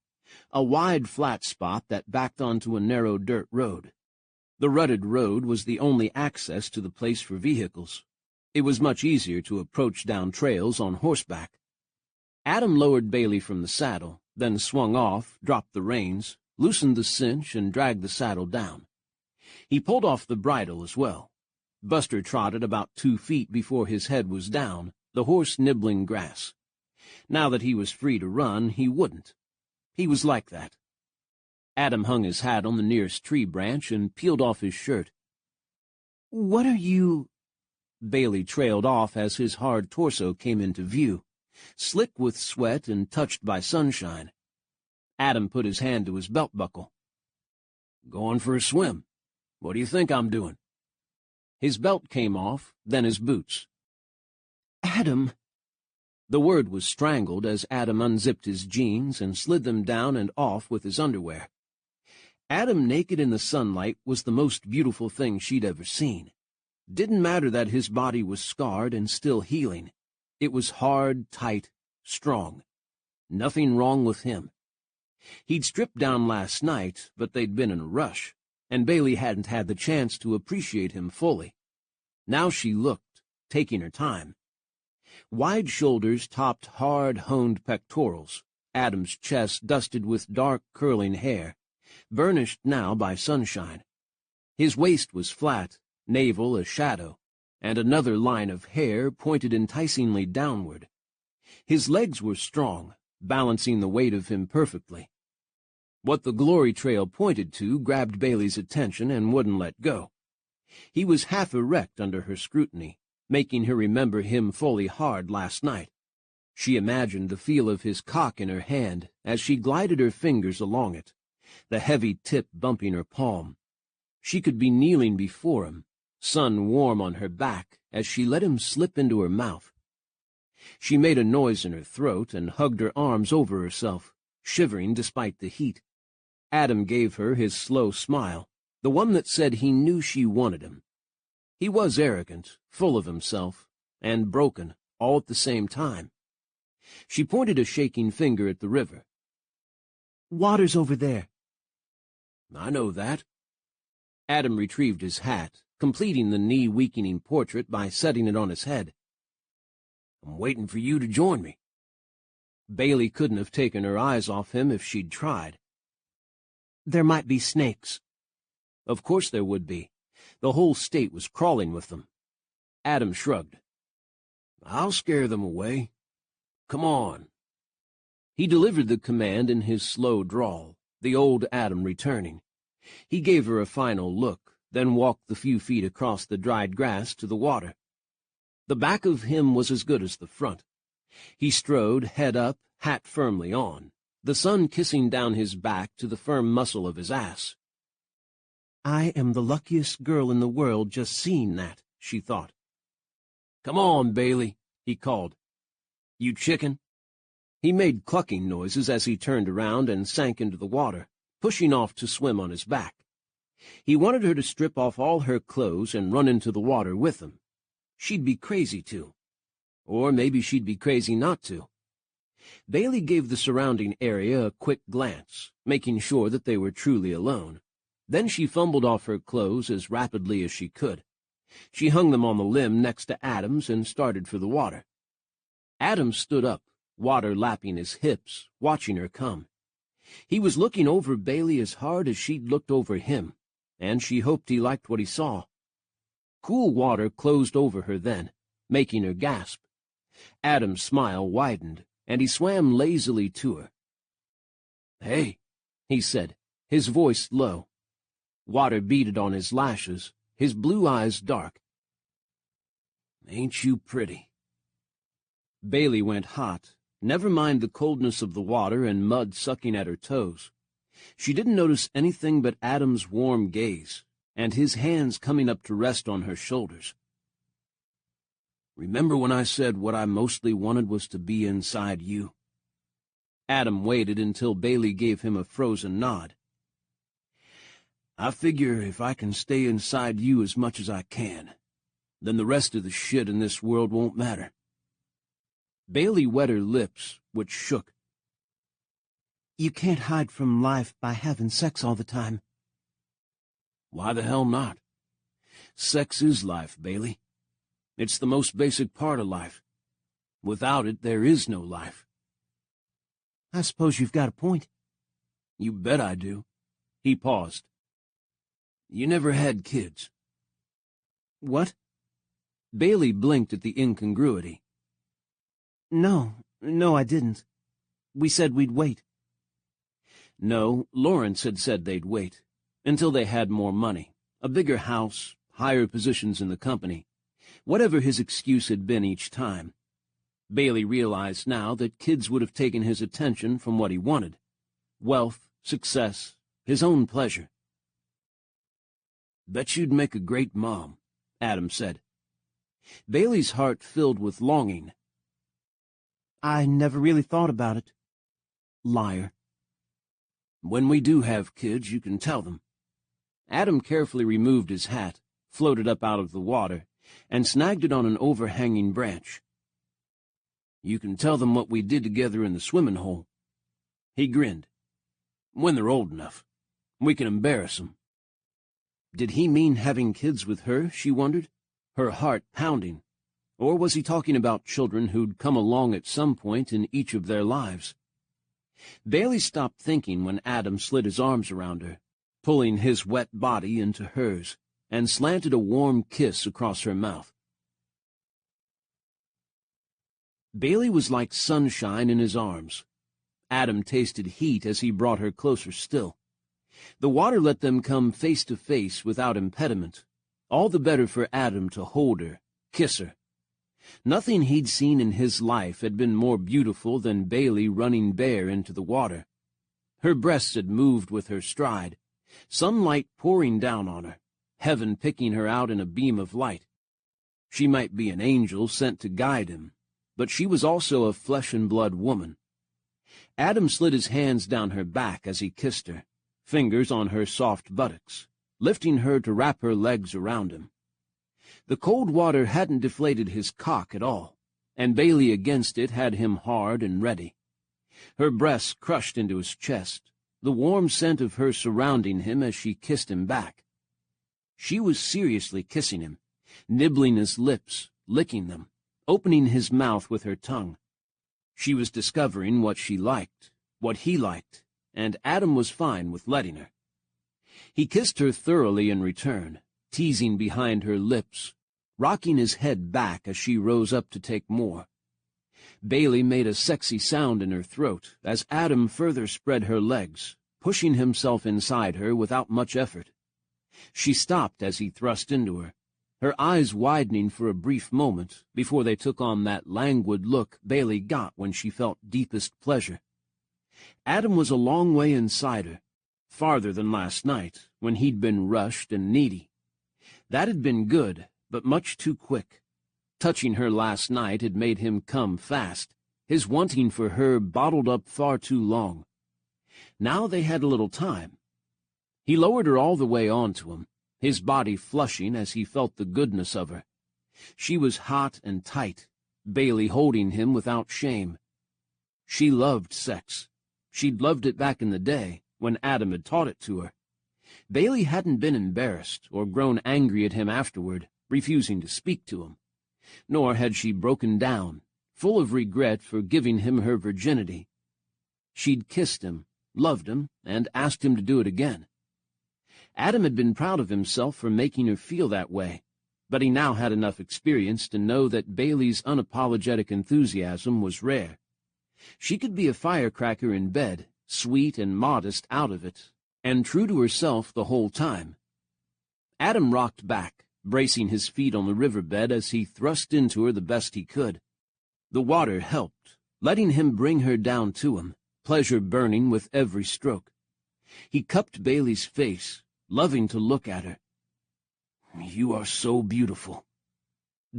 a wide flat spot that backed onto a narrow dirt road. The rutted road was the only access to the place for vehicles. It was much easier to approach down trails on horseback. Adam lowered Bailey from the saddle, then swung off, dropped the reins, loosened the cinch, and dragged the saddle down. He pulled off the bridle as well. Buster trotted about 2 feet before his head was down, the horse nibbling grass. Now that he was free to run, he wouldn't. He was like that. Adam hung his hat on the nearest tree branch and peeled off his shirt. "What are you—" Bailey trailed off as his hard torso came into view, slick with sweat and touched by sunshine. Adam put his hand to his belt buckle. "Going for a swim. What do you think I'm doing?" His belt came off, then his boots. "Adam—" The word was strangled as Adam unzipped his jeans and slid them down and off with his underwear. Adam naked in the sunlight was the most beautiful thing she'd ever seen. Didn't matter that his body was scarred and still healing. It was hard, tight, strong. Nothing wrong with him. He'd stripped down last night, but they'd been in a rush, and Bailey hadn't had the chance to appreciate him fully. Now she looked, taking her time. Wide shoulders topped hard-honed pectorals, Adam's chest dusted with dark, curling hair, burnished now by sunshine. His waist was flat, navel a shadow, and another line of hair pointed enticingly downward. His legs were strong, balancing the weight of him perfectly. What the glory trail pointed to grabbed Bailey's attention and wouldn't let go. He was half erect under her scrutiny, making her remember him fully hard last night. She imagined the feel of his cock in her hand as she glided her fingers along it, the heavy tip bumping her palm. She could be kneeling before him, sun warm on her back, as she let him slip into her mouth. She made a noise in her throat and hugged her arms over herself, shivering despite the heat. Adam gave her his slow smile, the one that said he knew she wanted him. He was arrogant, full of himself, and broken, all at the same time. She pointed a shaking finger at the river. "Water's over there." "I know that." Adam retrieved his hat, completing the knee-weakening portrait by setting it on his head. "I'm waiting for you to join me." Bailey couldn't have taken her eyes off him if she'd tried. "There might be snakes." Of course there would be. The whole state was crawling with them. Adam shrugged. "I'll scare them away. Come on." He delivered the command in his slow drawl, the old Adam returning. He gave her a final look, then walked the few feet across the dried grass to the water. The back of him was as good as the front. He strode, head up, hat firmly on, the sun kissing down his back to the firm muscle of his ass. "I am the luckiest girl in the world just seeing that," she thought. "Come on, Bailey," he called. "You chicken?" He made clucking noises as he turned around and sank into the water, pushing off to swim on his back. He wanted her to strip off all her clothes and run into the water with him. She'd be crazy to. Or maybe she'd be crazy not to. Bailey gave the surrounding area a quick glance, making sure that they were truly alone. Then she fumbled off her clothes as rapidly as she could. She hung them on the limb next to Adam's and started for the water. Adam stood up, water lapping his hips, watching her come. He was looking over Bailey as hard as she'd looked over him, and she hoped he liked what he saw. Cool water closed over her then, making her gasp. Adam's smile widened, and he swam lazily to her. "Hey," he said, his voice low. Water beaded on his lashes, his blue eyes dark. "Ain't you pretty?" Bailey went hot, never mind the coldness of the water and mud sucking at her toes. She didn't notice anything but Adam's warm gaze, and his hands coming up to rest on her shoulders. "Remember when I said what I mostly wanted was to be inside you?" Adam waited until Bailey gave him a frozen nod. "I figure if I can stay inside you as much as I can, then the rest of the shit in this world won't matter." Bailey wet her lips, which shook. "You can't hide from life by having sex all the time." "Why the hell not? Sex is life, Bailey. It's the most basic part of life. Without it, there is no life." "I suppose you've got a point." "You bet I do." He paused. "You never had kids." "What?" Bailey blinked at the incongruity. No, I didn't. We said we'd wait." No, Lawrence had said they'd wait, until they had more money, a bigger house, higher positions in the company, whatever his excuse had been each time. Bailey realized now that kids would have taken his attention from what he wanted: wealth, success, his own pleasure. "Bet you'd make a great mom," Adam said. Bailey's heart filled with longing. "I never really thought about it." Liar. "When we do have kids, you can tell them." Adam carefully removed his hat, floated up out of the water, and snagged it on an overhanging branch. "You can tell them what we did together in the swimming hole." He grinned. "When they're old enough. We can embarrass them." Did he mean having kids with her, she wondered, her heart pounding? Or was he talking about children who'd come along at some point in each of their lives? Bailey stopped thinking when Adam slid his arms around her, pulling his wet body into hers, and slanted a warm kiss across her mouth. Bailey was like sunshine in his arms. Adam tasted heat as he brought her closer still. The water let them come face to face without impediment, all the better for Adam to hold her, kiss her. Nothing he'd seen in his life had been more beautiful than Bailey running bare into the water. Her breasts had moved with her stride, sunlight pouring down on her, heaven picking her out in a beam of light. She might be an angel sent to guide him, but she was also a flesh-and-blood woman. Adam slid his hands down her back as he kissed her, fingers on her soft buttocks, lifting her to wrap her legs around him. The cold water hadn't deflated his cock at all, and Bailey against it had him hard and ready. Her breasts crushed into his chest, the warm scent of her surrounding him as she kissed him back. She was seriously kissing him, nibbling his lips, licking them, opening his mouth with her tongue. She was discovering what she liked, what he liked, and Adam was fine with letting her. He kissed her thoroughly in return, teasing behind her lips, rocking his head back as she rose up to take more. Bailey made a sexy sound in her throat as Adam further spread her legs, pushing himself inside her without much effort. She stopped as he thrust into her, her eyes widening for a brief moment before they took on that languid look Bailey got when she felt deepest pleasure. Adam was a long way inside her, farther than last night, when he'd been rushed and needy. That had been good, but much too quick. Touching her last night had made him come fast, his wanting for her bottled up far too long. Now they had a little time. He lowered her all the way onto him, his body flushing as he felt the goodness of her. She was hot and tight, Bailey holding him without shame. She loved sex. She'd loved it back in the day, when Adam had taught it to her. Bailey hadn't been embarrassed or grown angry at him afterward, refusing to speak to him. Nor had she broken down, full of regret for giving him her virginity. She'd kissed him, loved him, and asked him to do it again. Adam had been proud of himself for making her feel that way, but he now had enough experience to know that Bailey's unapologetic enthusiasm was rare. She could be a firecracker in bed, sweet and modest out of it, and true to herself the whole time. Adam rocked back, bracing his feet on the riverbed as he thrust into her the best he could. The water helped, letting him bring her down to him, pleasure burning with every stroke. He cupped Bailey's face, loving to look at her. "You are so beautiful."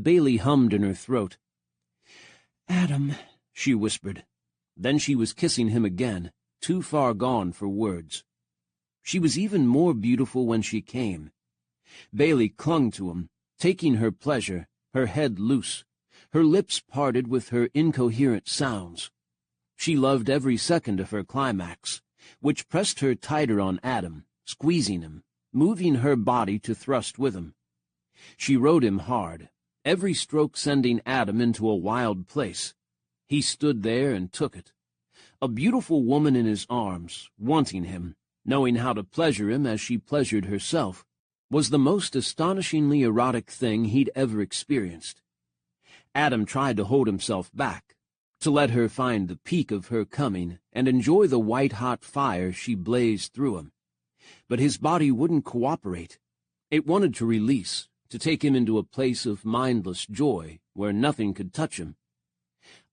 Bailey hummed in her throat. "Adam," she whispered. Then she was kissing him again, too far gone for words. She was even more beautiful when she came. Bailey clung to him, taking her pleasure, her head loose, her lips parted with her incoherent sounds. She loved every second of her climax, which pressed her tighter on Adam, squeezing him, moving her body to thrust with him. She rode him hard, every stroke sending Adam into a wild place. He stood there and took it. A beautiful woman in his arms, wanting him, knowing how to pleasure him as she pleasured herself, was the most astonishingly erotic thing he'd ever experienced. Adam tried to hold himself back, to let her find the peak of her coming and enjoy the white-hot fire she blazed through him. But his body wouldn't cooperate. It wanted to release, to take him into a place of mindless joy where nothing could touch him.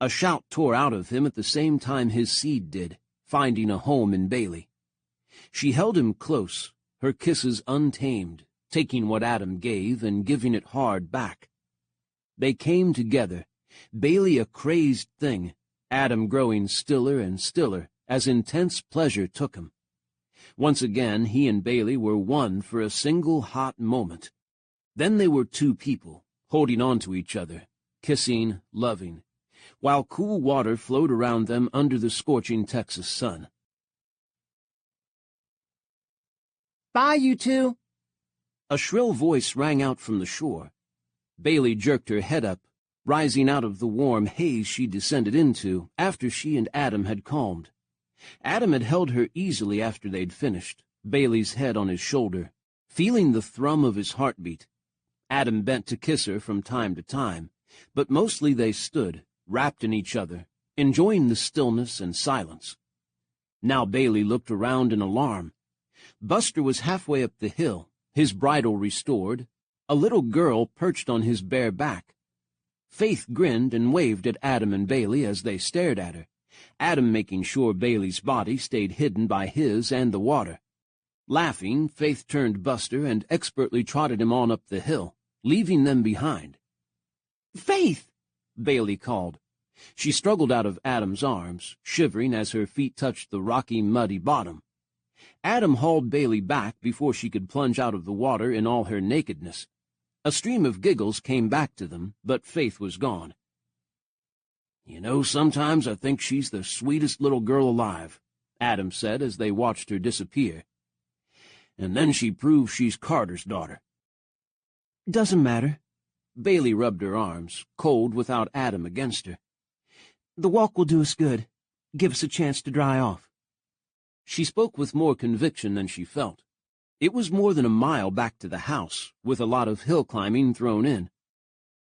A shout tore out of him at the same time his seed did, finding a home in Bailey. She held him close, her kisses untamed, taking what Adam gave and giving it hard back. They came together, Bailey a crazed thing, Adam growing stiller and stiller as intense pleasure took him. Once again he and Bailey were one for a single hot moment. Then they were two people, holding on to each other, kissing, loving, while cool water flowed around them under the scorching Texas sun. "Bye, you two!" A shrill voice rang out from the shore. Bailey jerked her head up, rising out of the warm haze she descended into after she and Adam had calmed. Adam had held her easily after they'd finished, Bailey's head on his shoulder, feeling the thrum of his heartbeat. Adam bent to kiss her from time to time, but mostly they stood, wrapped in each other, enjoying the stillness and silence. Now Bailey looked around in alarm. Buster was halfway up the hill, his bridle restored, a little girl perched on his bare back. Faith grinned and waved at Adam and Bailey as they stared at her, Adam making sure Bailey's body stayed hidden by his and the water. Laughing, Faith turned Buster and expertly trotted him on up the hill, leaving them behind. "Faith!" Bailey called. She struggled out of Adam's arms, shivering as her feet touched the rocky, muddy bottom. Adam hauled Bailey back before she could plunge out of the water in all her nakedness. A stream of giggles came back to them, but Faith was gone. "You know, sometimes I think she's the sweetest little girl alive," Adam said as they watched her disappear. "And then she proves she's Carter's daughter." "Doesn't matter." Bailey rubbed her arms, cold without Adam against her. "The walk will do us good. Give us a chance to dry off." She spoke with more conviction than she felt. It was more than a mile back to the house, with a lot of hill climbing thrown in.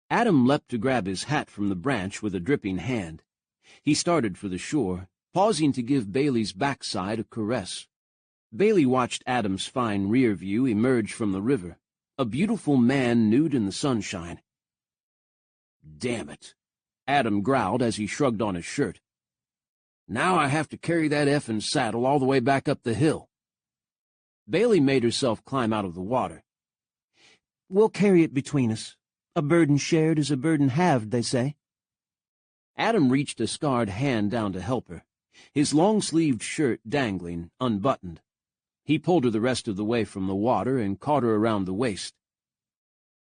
Adam leapt to grab his hat from the branch with a dripping hand. He started for the shore, pausing to give Bailey's backside a caress. Bailey watched Adam's fine rear view emerge from the river, a beautiful man nude in the sunshine. "Damn it," Adam growled as he shrugged on his shirt. "Now I have to carry that effing saddle all the way back up the hill." Bailey made herself climb out of the water. "We'll carry it between us. A burden shared is a burden halved, they say." Adam reached a scarred hand down to help her, his long-sleeved shirt dangling, unbuttoned. He pulled her the rest of the way from the water and caught her around the waist.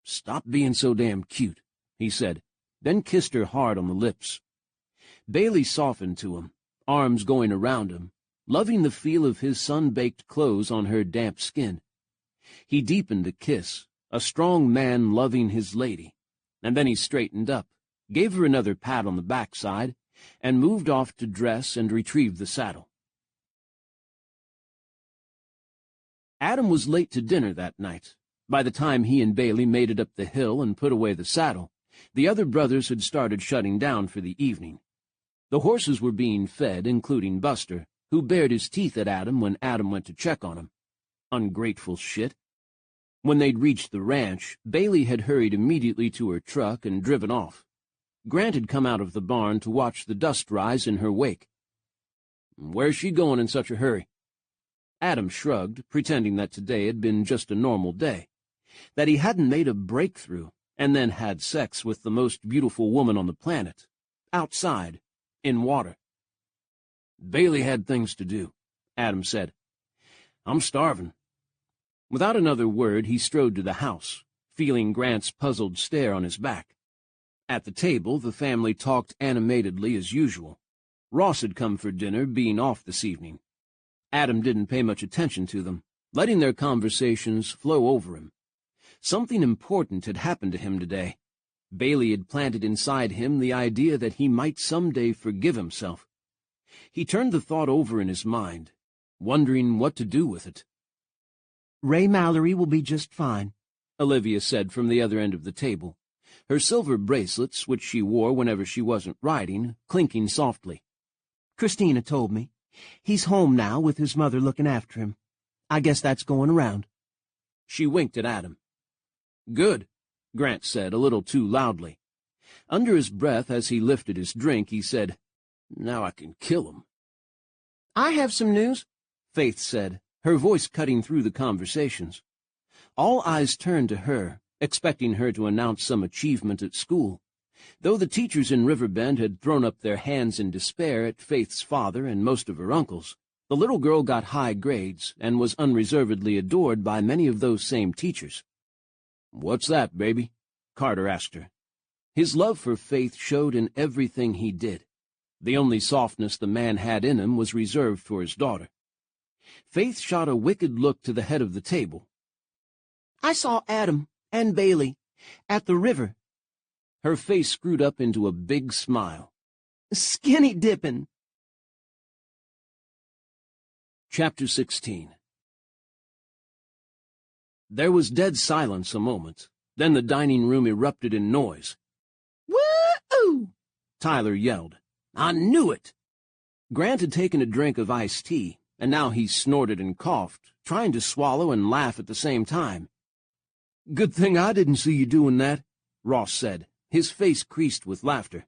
"Stop being so damn cute," he said, then kissed her hard on the lips. Bailey softened to him, arms going around him, loving the feel of his sun-baked clothes on her damp skin. He deepened the kiss, a strong man loving his lady, and then he straightened up, gave her another pat on the backside, and moved off to dress and retrieve the saddle. Adam was late to dinner that night. By the time he and Bailey made it up the hill and put away the saddle, the other brothers had started shutting down for the evening. The horses were being fed, including Buster, who bared his teeth at Adam when Adam went to check on him. Ungrateful shit. When they'd reached the ranch, Bailey had hurried immediately to her truck and driven off. Grant had come out of the barn to watch the dust rise in her wake. "Where's she going in such a hurry?" Adam shrugged, pretending that today had been just a normal day, that he hadn't made a breakthrough and then had sex with the most beautiful woman on the planet, outside, in water. "Bailey had things to do," Adam said. "I'm starving." Without another word, he strode to the house, feeling Grant's puzzled stare on his back. At the table, the family talked animatedly as usual. Ross had come for dinner, being off this evening. Adam didn't pay much attention to them, letting their conversations flow over him. Something important had happened to him today. Bailey had planted inside him the idea that he might someday forgive himself. He turned the thought over in his mind, wondering what to do with it. "Ray Mallory will be just fine," Olivia said from the other end of the table, her silver bracelets, which she wore whenever she wasn't riding, clinking softly. "Christina told me. He's home now with his mother looking after him. I guess that's going around." She winked at Adam. "Good," Grant said, a little too loudly. Under his breath, as he lifted his drink, he said, "Now I can kill him." "I have some news," Faith said, her voice cutting through the conversations. All eyes turned to her, expecting her to announce some achievement at school. Though the teachers in Riverbend had thrown up their hands in despair at Faith's father and most of her uncles, the little girl got high grades and was unreservedly adored by many of those same teachers. "What's that, baby?" Carter asked her. His love for Faith showed in everything he did. The only softness the man had in him was reserved for his daughter. Faith shot a wicked look to the head of the table. "I saw Adam and Bailey at the river." Her face screwed up into a big smile. "Skinny dipping." Chapter 16. There was dead silence a moment. Then the dining room erupted in noise. "Woo-oo!" Tyler yelled. "I knew it!" Grant had taken a drink of iced tea, and now he snorted and coughed, trying to swallow and laugh at the same time. "Good thing I didn't see you doing that," Ross said, his face creased with laughter.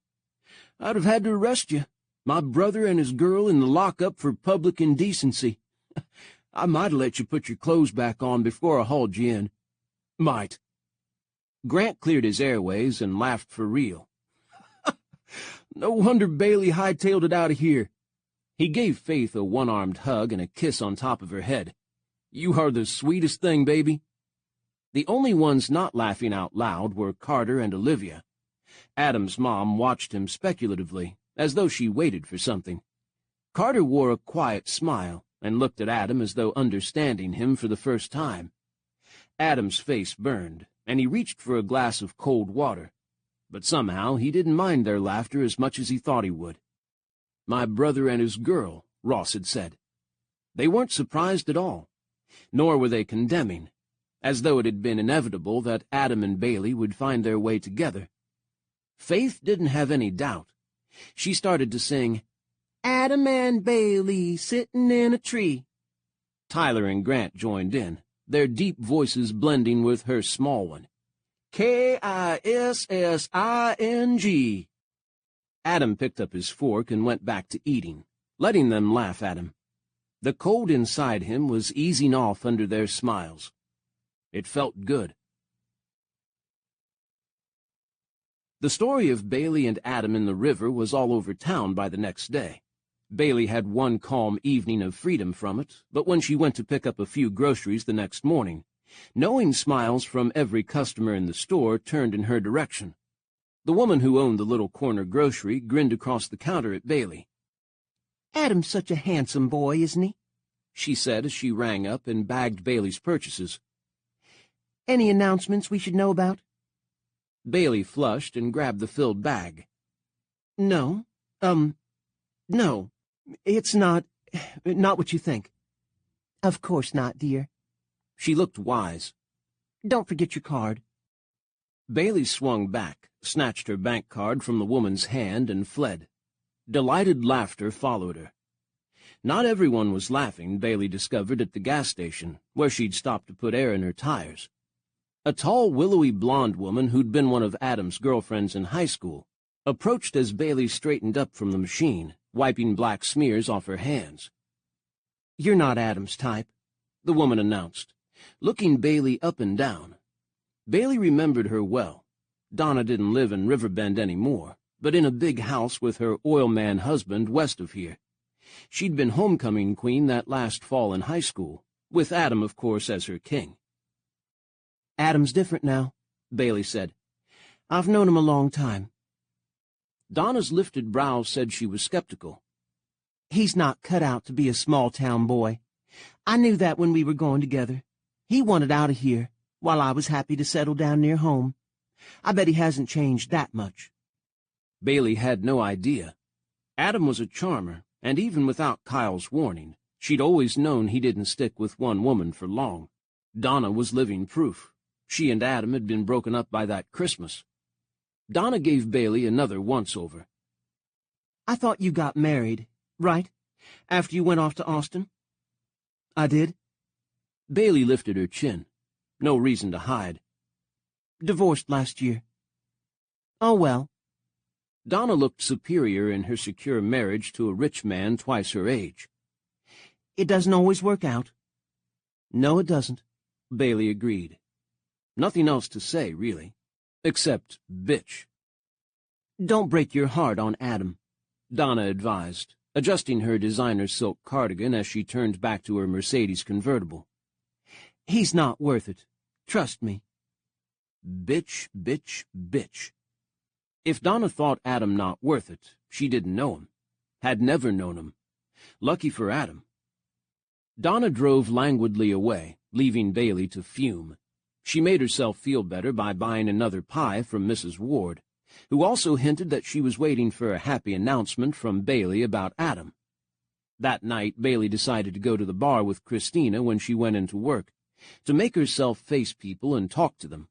"I'd have had to arrest you. My brother and his girl in the lockup for public indecency. I might have let you put your clothes back on before I hauled you in. Might." Grant cleared his airways and laughed for real. "No wonder Bailey hightailed it out of here." He gave Faith a one-armed hug and a kiss on top of her head. "You are the sweetest thing, baby." The only ones not laughing out loud were Carter and Olivia. Adam's mom watched him speculatively, as though she waited for something. Carter wore a quiet smile and looked at Adam as though understanding him for the first time. Adam's face burned, and he reached for a glass of cold water. But somehow he didn't mind their laughter as much as he thought he would. "My brother and his girl," Ross had said. They weren't surprised at all, nor were they condemning, as though it had been inevitable that Adam and Bailey would find their way together. Faith didn't have any doubt. She started to sing, "Adam and Bailey sitting in a tree." Tyler and Grant joined in, their deep voices blending with her small one. "Kissing." Adam picked up his fork and went back to eating, letting them laugh at him. The cold inside him was easing off under their smiles. It felt good. The story of Bailey and Adam in the river was all over town by the next day. Bailey had one calm evening of freedom from it, but when she went to pick up a few groceries the next morning, knowing smiles from every customer in the store turned in her direction. The woman who owned the little corner grocery grinned across the counter at Bailey. "Adam's such a handsome boy, isn't he?" she said as she rang up and bagged Bailey's purchases. Any announcements we should know about? Bailey flushed and grabbed the filled bag. No. No. It's not what you think. Of course not, dear. She looked wise. Don't forget your card. Bailey swung back, snatched her bank card from the woman's hand, and fled. Delighted laughter followed her. Not everyone was laughing, Bailey discovered at the gas station, where she'd stopped to put air in her tires. A tall, willowy blonde woman who'd been one of Adam's girlfriends in high school approached as Bailey straightened up from the machine, wiping black smears off her hands. "You're not Adam's type," the woman announced, looking Bailey up and down. Bailey remembered her well. Donna didn't live in Riverbend anymore, but in a big house with her oilman husband west of here. She'd been homecoming queen that last fall in high school, with Adam, of course, as her king. "Adam's different now," Bailey said. "I've known him a long time." Donna's lifted brows said she was skeptical. "He's not cut out to be a small-town boy. I knew that when we were going together. He wanted out of here, while I was happy to settle down near home. I bet he hasn't changed that much." Bailey had no idea. Adam was a charmer, and even without Kyle's warning, she'd always known he didn't stick with one woman for long. Donna was living proof. She and Adam had been broken up by that Christmas. Donna gave Bailey another once-over. "I thought you got married, right? After you went off to Austin?" "I did." Bailey lifted her chin. No reason to hide. "Divorced last year." "Oh, well." Donna looked superior in her secure marriage to a rich man twice her age. "It doesn't always work out." "No, it doesn't," Bailey agreed. Nothing else to say, really, except bitch. "Don't break your heart on Adam," Donna advised, adjusting her designer silk cardigan as she turned back to her Mercedes convertible. "He's not worth it. Trust me." Bitch, bitch, bitch. If Donna thought Adam not worth it, she didn't know him, had never known him. Lucky for Adam. Donna drove languidly away, leaving Bailey to fume. She made herself feel better by buying another pie from Mrs. Ward, who also hinted that she was waiting for a happy announcement from Bailey about Adam. That night, Bailey decided to go to the bar with Christina when she went into work, to make herself face people and talk to them.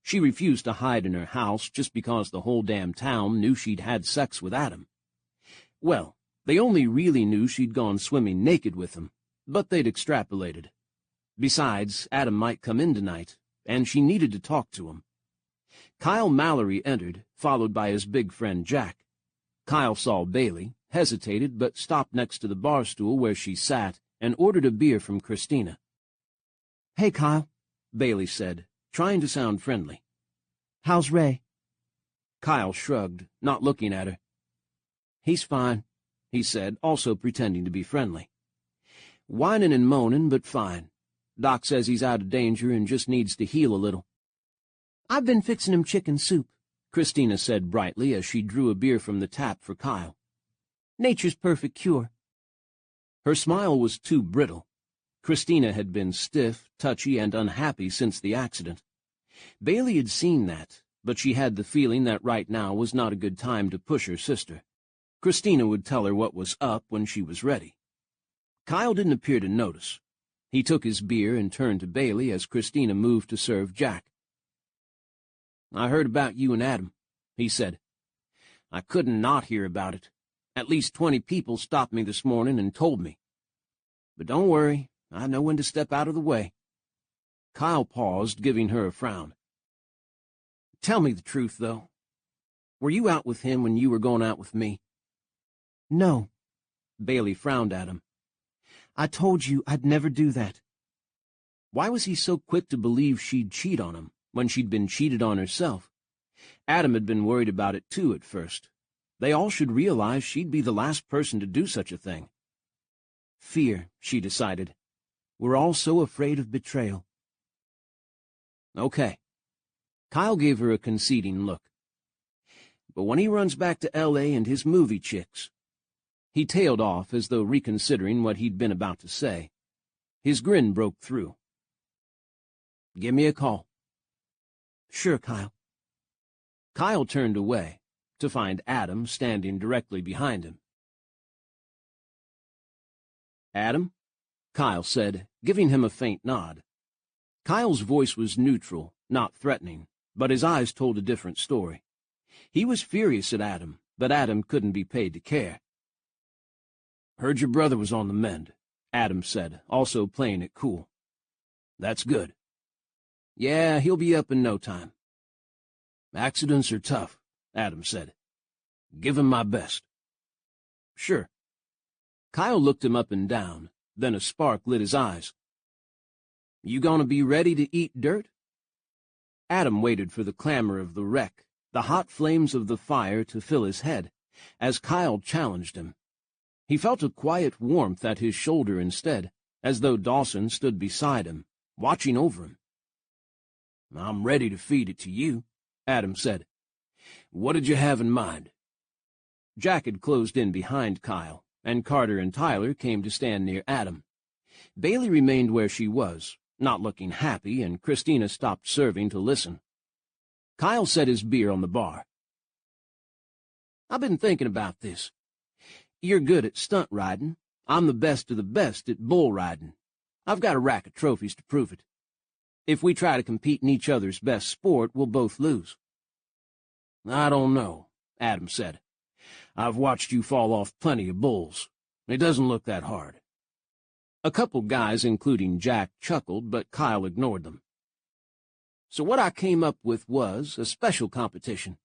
She refused to hide in her house just because the whole damn town knew she'd had sex with Adam. Well, they only really knew she'd gone swimming naked with him, but they'd extrapolated. Besides, Adam might come in tonight, and she needed to talk to him. Kyle Mallory entered, followed by his big friend Jack. Kyle saw Bailey, hesitated, but stopped next to the bar stool where she sat and ordered a beer from Christina. "Hey, Kyle," Bailey said, trying to sound friendly. "How's Ray?" Kyle shrugged, not looking at her. "He's fine," he said, also pretending to be friendly. "Whining and moaning, but fine. Doc says he's out of danger and just needs to heal a little." "I've been fixing him chicken soup," Christina said brightly as she drew a beer from the tap for Kyle. "Nature's perfect cure." Her smile was too brittle. Christina had been stiff, touchy, and unhappy since the accident. Bailey had seen that, but she had the feeling that right now was not a good time to push her sister. Christina would tell her what was up when she was ready. Kyle didn't appear to notice. He took his beer and turned to Bailey as Christina moved to serve Jack. "I heard about you and Adam," he said. "I couldn't not hear about it. At least 20 people stopped me this morning and told me. But don't worry, I know when to step out of the way." Kyle paused, giving her a frown. "Tell me the truth, though. Were you out with him when you were going out with me?" "No." Bailey frowned at him. "I told you I'd never do that." Why was he so quick to believe she'd cheat on him when she'd been cheated on herself? Adam had been worried about it, too, at first. They all should realize she'd be the last person to do such a thing. Fear, she decided. We're all so afraid of betrayal. Okay. Kyle gave her a conceding look. But when he runs back to L.A. and his movie chicks... He tailed off as though reconsidering what he'd been about to say. His grin broke through. "Give me a call," Sure, Kyle. Kyle turned away, to find Adam standing directly behind him. Adam? Kyle said, giving him a faint nod. Kyle's voice was neutral, not threatening, but his eyes told a different story. He was furious at Adam, but Adam couldn't be paid to care. Heard your brother was on the mend, Adam said, also playing it cool. That's good. Yeah, he'll be up in no time. Accidents are tough, Adam said. Give him my best. Sure. Kyle looked him up and down, then a spark lit his eyes. You gonna be ready to eat dirt? Adam waited for the clamor of the wreck, the hot flames of the fire to fill his head, as Kyle challenged him. He felt a quiet warmth at his shoulder instead, as though Dawson stood beside him, watching over him. I'm ready to feed it to you, Adam said. What did you have in mind? Jack had closed in behind Kyle, and Carter and Tyler came to stand near Adam. Bailey remained where she was, not looking happy, and Christina stopped serving to listen. Kyle set his beer on the bar. I've been thinking about this. You're good at stunt riding. I'm the best of the best at bull riding. I've got a rack of trophies to prove it. If we try to compete in each other's best sport, we'll both lose. I don't know, Adam said. I've watched you fall off plenty of bulls. It doesn't look that hard. A couple guys, including Jack, chuckled, but Kyle ignored them. So what I came up with was a special competition,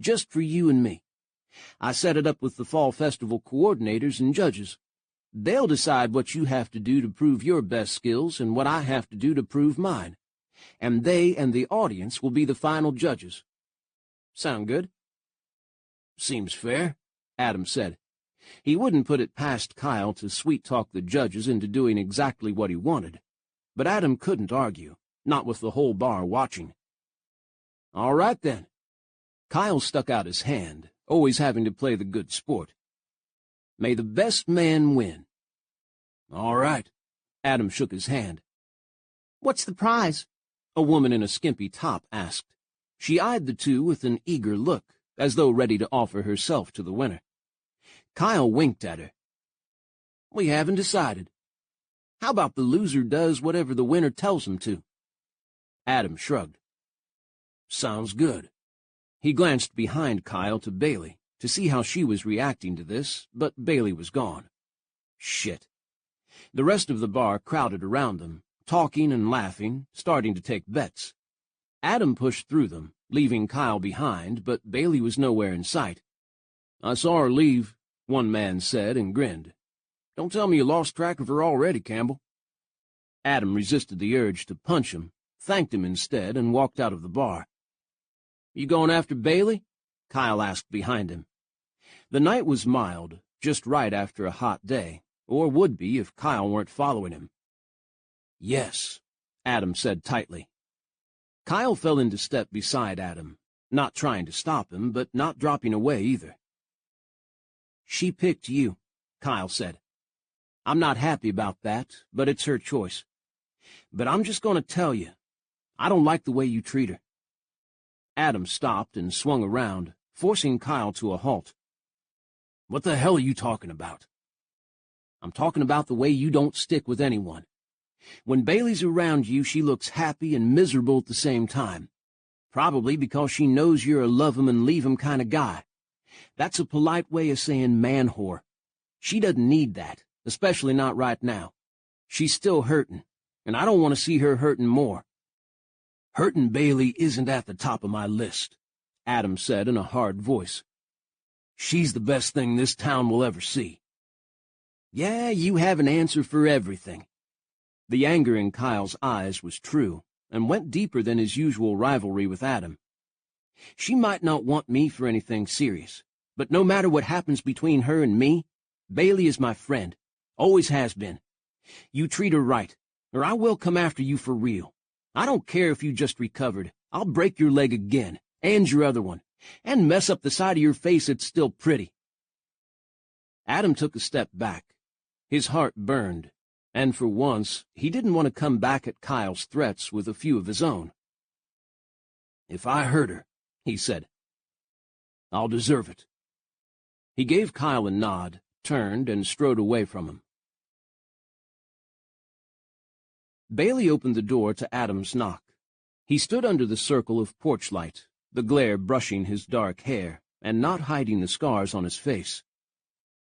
just for you and me. I set it up with the Fall Festival coordinators and judges. They'll decide what you have to do to prove your best skills and what I have to do to prove mine. And they and the audience will be the final judges. Sound good? Seems fair, Adam said. He wouldn't put it past Kyle to sweet-talk the judges into doing exactly what he wanted. But Adam couldn't argue, not with the whole bar watching. All right, then. Kyle stuck out his hand, always having to play the good sport. May the best man win. All right. Adam shook his hand. What's the prize? A woman in a skimpy top asked. She eyed the two with an eager look, as though ready to offer herself to the winner. Kyle winked at her. We haven't decided. How about the loser does whatever the winner tells him to? Adam shrugged. Sounds good. He glanced behind Kyle to Bailey to see how she was reacting to this, but Bailey was gone. Shit. The rest of the bar crowded around them, talking and laughing, starting to take bets. Adam pushed through them, leaving Kyle behind, but Bailey was nowhere in sight. I saw her leave, one man said and grinned. Don't tell me you lost track of her already, Campbell. Adam resisted the urge to punch him, thanked him instead, and walked out of the bar. You going after Bailey? Kyle asked behind him. The night was mild, just right after a hot day, or would be if Kyle weren't following him. Yes, Adam said tightly. Kyle fell into step beside Adam, not trying to stop him, but not dropping away either. She picked you, Kyle said. I'm not happy about that, but it's her choice. But I'm just going to tell you, I don't like the way you treat her. Adam stopped and swung around, forcing Kyle to a halt. What the hell are you talking about? I'm talking about the way you don't stick with anyone. When Bailey's around you, she looks happy and miserable at the same time. Probably because she knows you're a love-'em-and-leave-'em kind of guy. That's a polite way of saying man-whore. She doesn't need that, especially not right now. She's still hurting, and I don't want to see her hurting more. Hurting Bailey isn't at the top of my list, Adam said in a hard voice. She's the best thing this town will ever see. Yeah, you have an answer for everything. The anger in Kyle's eyes was true, and went deeper than his usual rivalry with Adam. She might not want me for anything serious, but no matter what happens between her and me, Bailey is my friend, always has been. You treat her right, or I will come after you for real. I don't care if you just recovered. I'll break your leg again, and your other one, and mess up the side of your face that's still pretty. Adam took a step back. His heart burned, and for once he didn't want to come back at Kyle's threats with a few of his own. "If I hurt her," he said, "I'll deserve it." He gave Kyle a nod, turned, and strode away from him. Bailey opened the door to Adam's knock. He stood under the circle of porch light, the glare brushing his dark hair and not hiding the scars on his face.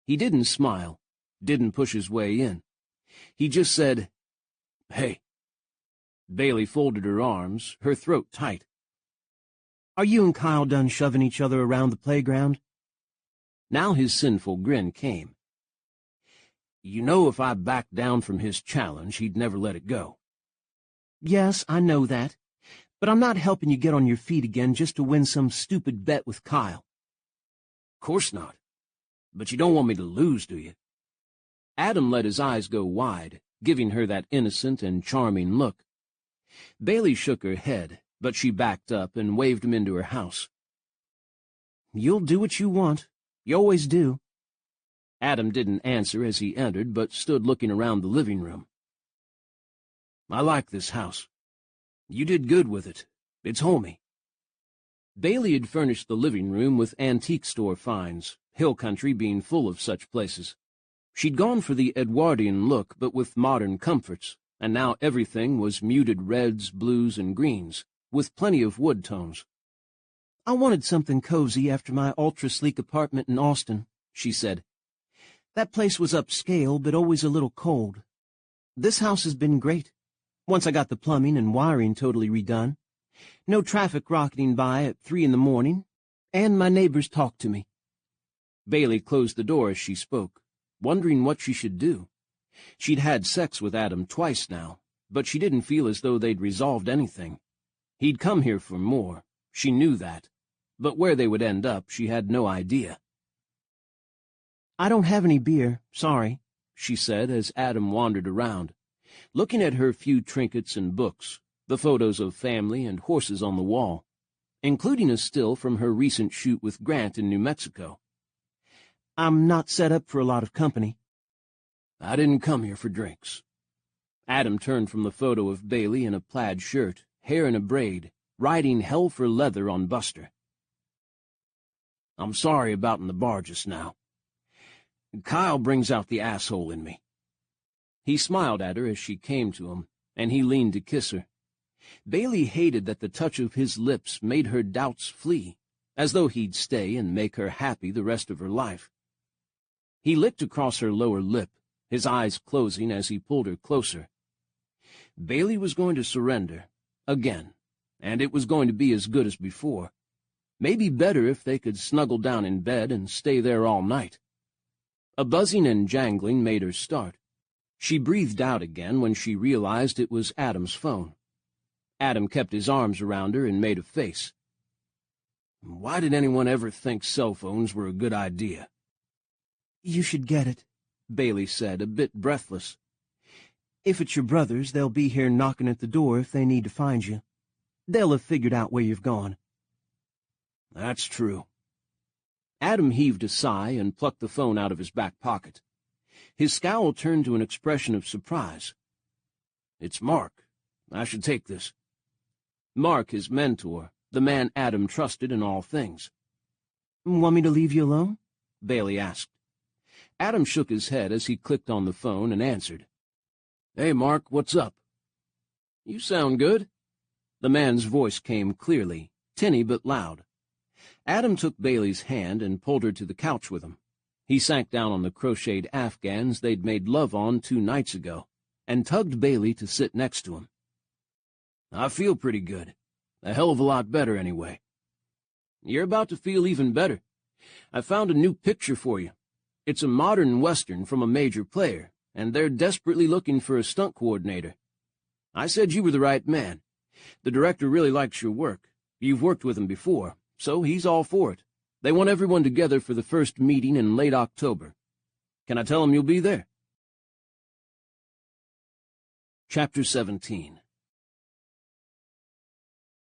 He didn't smile, didn't push his way in. He just said, "Hey." Bailey folded her arms, her throat tight. "Are you and Kyle done shoving each other around the playground?" Now his sinful grin came. "You know if I backed down from his challenge, he'd never let it go." "Yes, I know that. But I'm not helping you get on your feet again just to win some stupid bet with Kyle." "Course not. But you don't want me to lose, do you?" Adam let his eyes go wide, giving her that innocent and charming look. Bailey shook her head, but she backed up and waved him into her house. "You'll do what you want. You always do." Adam didn't answer as he entered, but stood looking around the living room. "I like this house. You did good with it. It's homey." Bailey had furnished the living room with antique store finds, hill country being full of such places. She'd gone for the Edwardian look, but with modern comforts, and now everything was muted reds, blues, and greens, with plenty of wood tones. "I wanted something cozy after my ultra-sleek apartment in Austin," she said. "That place was upscale, but always a little cold. This house has been great. Once I got the plumbing and wiring totally redone. No traffic rocketing by at 3 in the morning, and my neighbors talk to me." Bailey closed the door as she spoke, wondering what she should do. She'd had sex with Adam twice now, but she didn't feel as though they'd resolved anything. He'd come here for more, she knew that, but where they would end up she had no idea. "I don't have any beer, sorry," she said as Adam wandered around, looking at her few trinkets and books, the photos of family and horses on the wall, including a still from her recent shoot with Grant in New Mexico. "I'm not set up for a lot of company." "I didn't come here for drinks." Adam turned from the photo of Bailey in a plaid shirt, hair in a braid, riding hell for leather on Buster. "I'm sorry about in the bar just now. Kyle brings out the asshole in me." He smiled at her as she came to him, and he leaned to kiss her. Bailey hated that the touch of his lips made her doubts flee, as though he'd stay and make her happy the rest of her life. He licked across her lower lip, his eyes closing as he pulled her closer. Bailey was going to surrender, again, and it was going to be as good as before. Maybe better if they could snuggle down in bed and stay there all night. A buzzing and jangling made her start. She breathed out again when she realized it was Adam's phone. Adam kept his arms around her and made a face. "Why did anyone ever think cell phones were a good idea?" "You should get it," Bailey said, a bit breathless. "If it's your brothers, they'll be here knocking at the door if they need to find you. They'll have figured out where you've gone." "That's true." Adam heaved a sigh and plucked the phone out of his back pocket. His scowl turned to an expression of surprise. "It's Mark. I should take this." Mark, his mentor, the man Adam trusted in all things. "Want me to leave you alone?" Bailey asked. Adam shook his head as he clicked on the phone and answered. "Hey, Mark, what's up?" "You sound good." The man's voice came clearly, tinny but loud. Adam took Bailey's hand and pulled her to the couch with him. He sank down on the crocheted afghans they'd made love on 2 nights ago, and tugged Bailey to sit next to him. "I feel pretty good. A hell of a lot better, anyway." "You're about to feel even better. I found a new picture for you. It's a modern Western from a major player, and they're desperately looking for a stunt coordinator. I said you were the right man. The director really likes your work. You've worked with him before, so he's all for it. They want everyone together for the first meeting in late October. Can I tell him you'll be there?" Chapter 17.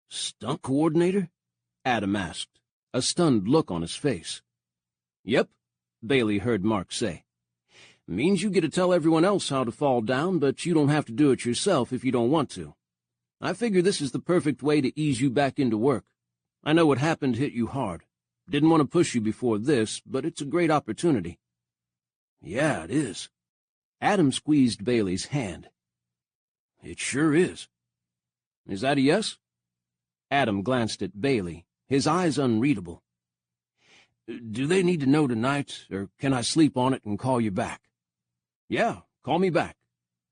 "Stunt coordinator?" Adam asked, a stunned look on his face. "Yep," Bailey heard Mark say. "Means you get to tell everyone else how to fall down, but you don't have to do it yourself if you don't want to. I figure this is the perfect way to ease you back into work. I know what happened hit you hard. Didn't want to push you before this, but it's a great opportunity." "Yeah, it is." Adam squeezed Bailey's hand. "It sure is." "Is that a yes?" Adam glanced at Bailey, his eyes unreadable. "Do they need to know tonight, or can I sleep on it and call you back?" "Yeah, call me back.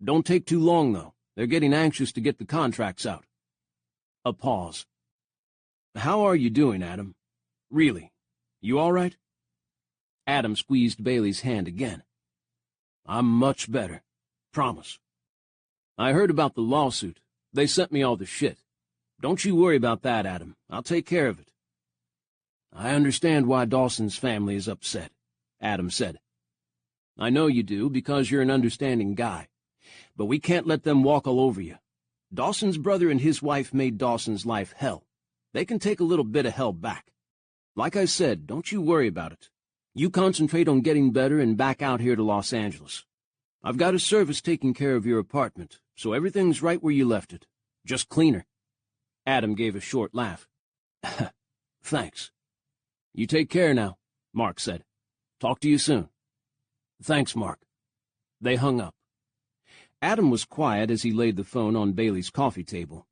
Don't take too long, though. They're getting anxious to get the contracts out." A pause. "How are you doing, Adam? Really? You all right?" Adam squeezed Bailey's hand again. "I'm much better. Promise. I heard about the lawsuit. They sent me all the shit. Don't you worry about that, Adam. I'll take care of it." "I understand why Dawson's family is upset," Adam said. "I know you do, because you're an understanding guy. But we can't let them walk all over you. Dawson's brother and his wife made Dawson's life hell. They can take a little bit of hell back. Like I said, don't you worry about it. You concentrate on getting better and back out here to Los Angeles. I've got a service taking care of your apartment, so everything's right where you left it. Just cleaner." Adam gave a short laugh. "Thanks." "You take care now," Mark said. "Talk to you soon." "Thanks, Mark." They hung up. Adam was quiet as he laid the phone on Bailey's coffee table.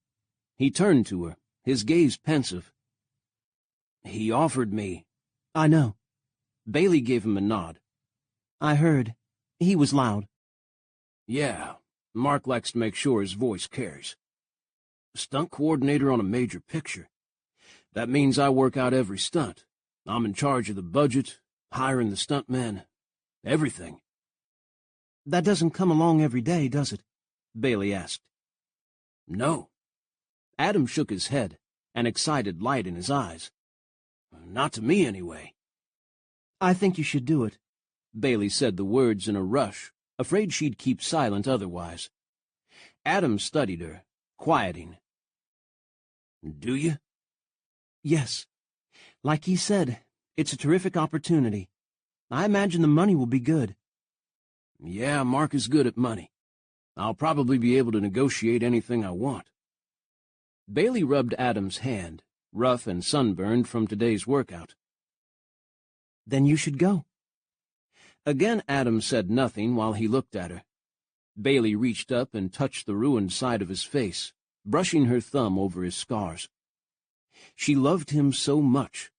He turned to her, his gaze pensive. "He offered me—" "I know." Bailey gave him a nod. "I heard. He was loud." "Yeah, Mark likes to make sure his voice carries. Stunt coordinator on a major picture. That means I work out every stunt. I'm in charge of the budget, hiring the stuntmen, everything." "That doesn't come along every day, does it?" Bailey asked. "No." Adam shook his head, an excited light in his eyes. "Not to me, anyway." "I think you should do it." Bailey said the words in a rush, afraid she'd keep silent otherwise. Adam studied her, quieting. "Do you?" "Yes. Like he said, it's a terrific opportunity. I imagine the money will be good." "Yeah, Mark is good at money. I'll probably be able to negotiate anything I want." Bailey rubbed Adam's hand, rough and sunburned from today's workout. "Then you should go." Again Adam said nothing while he looked at her. Bailey reached up and touched the ruined side of his face, brushing her thumb over his scars. She loved him so much,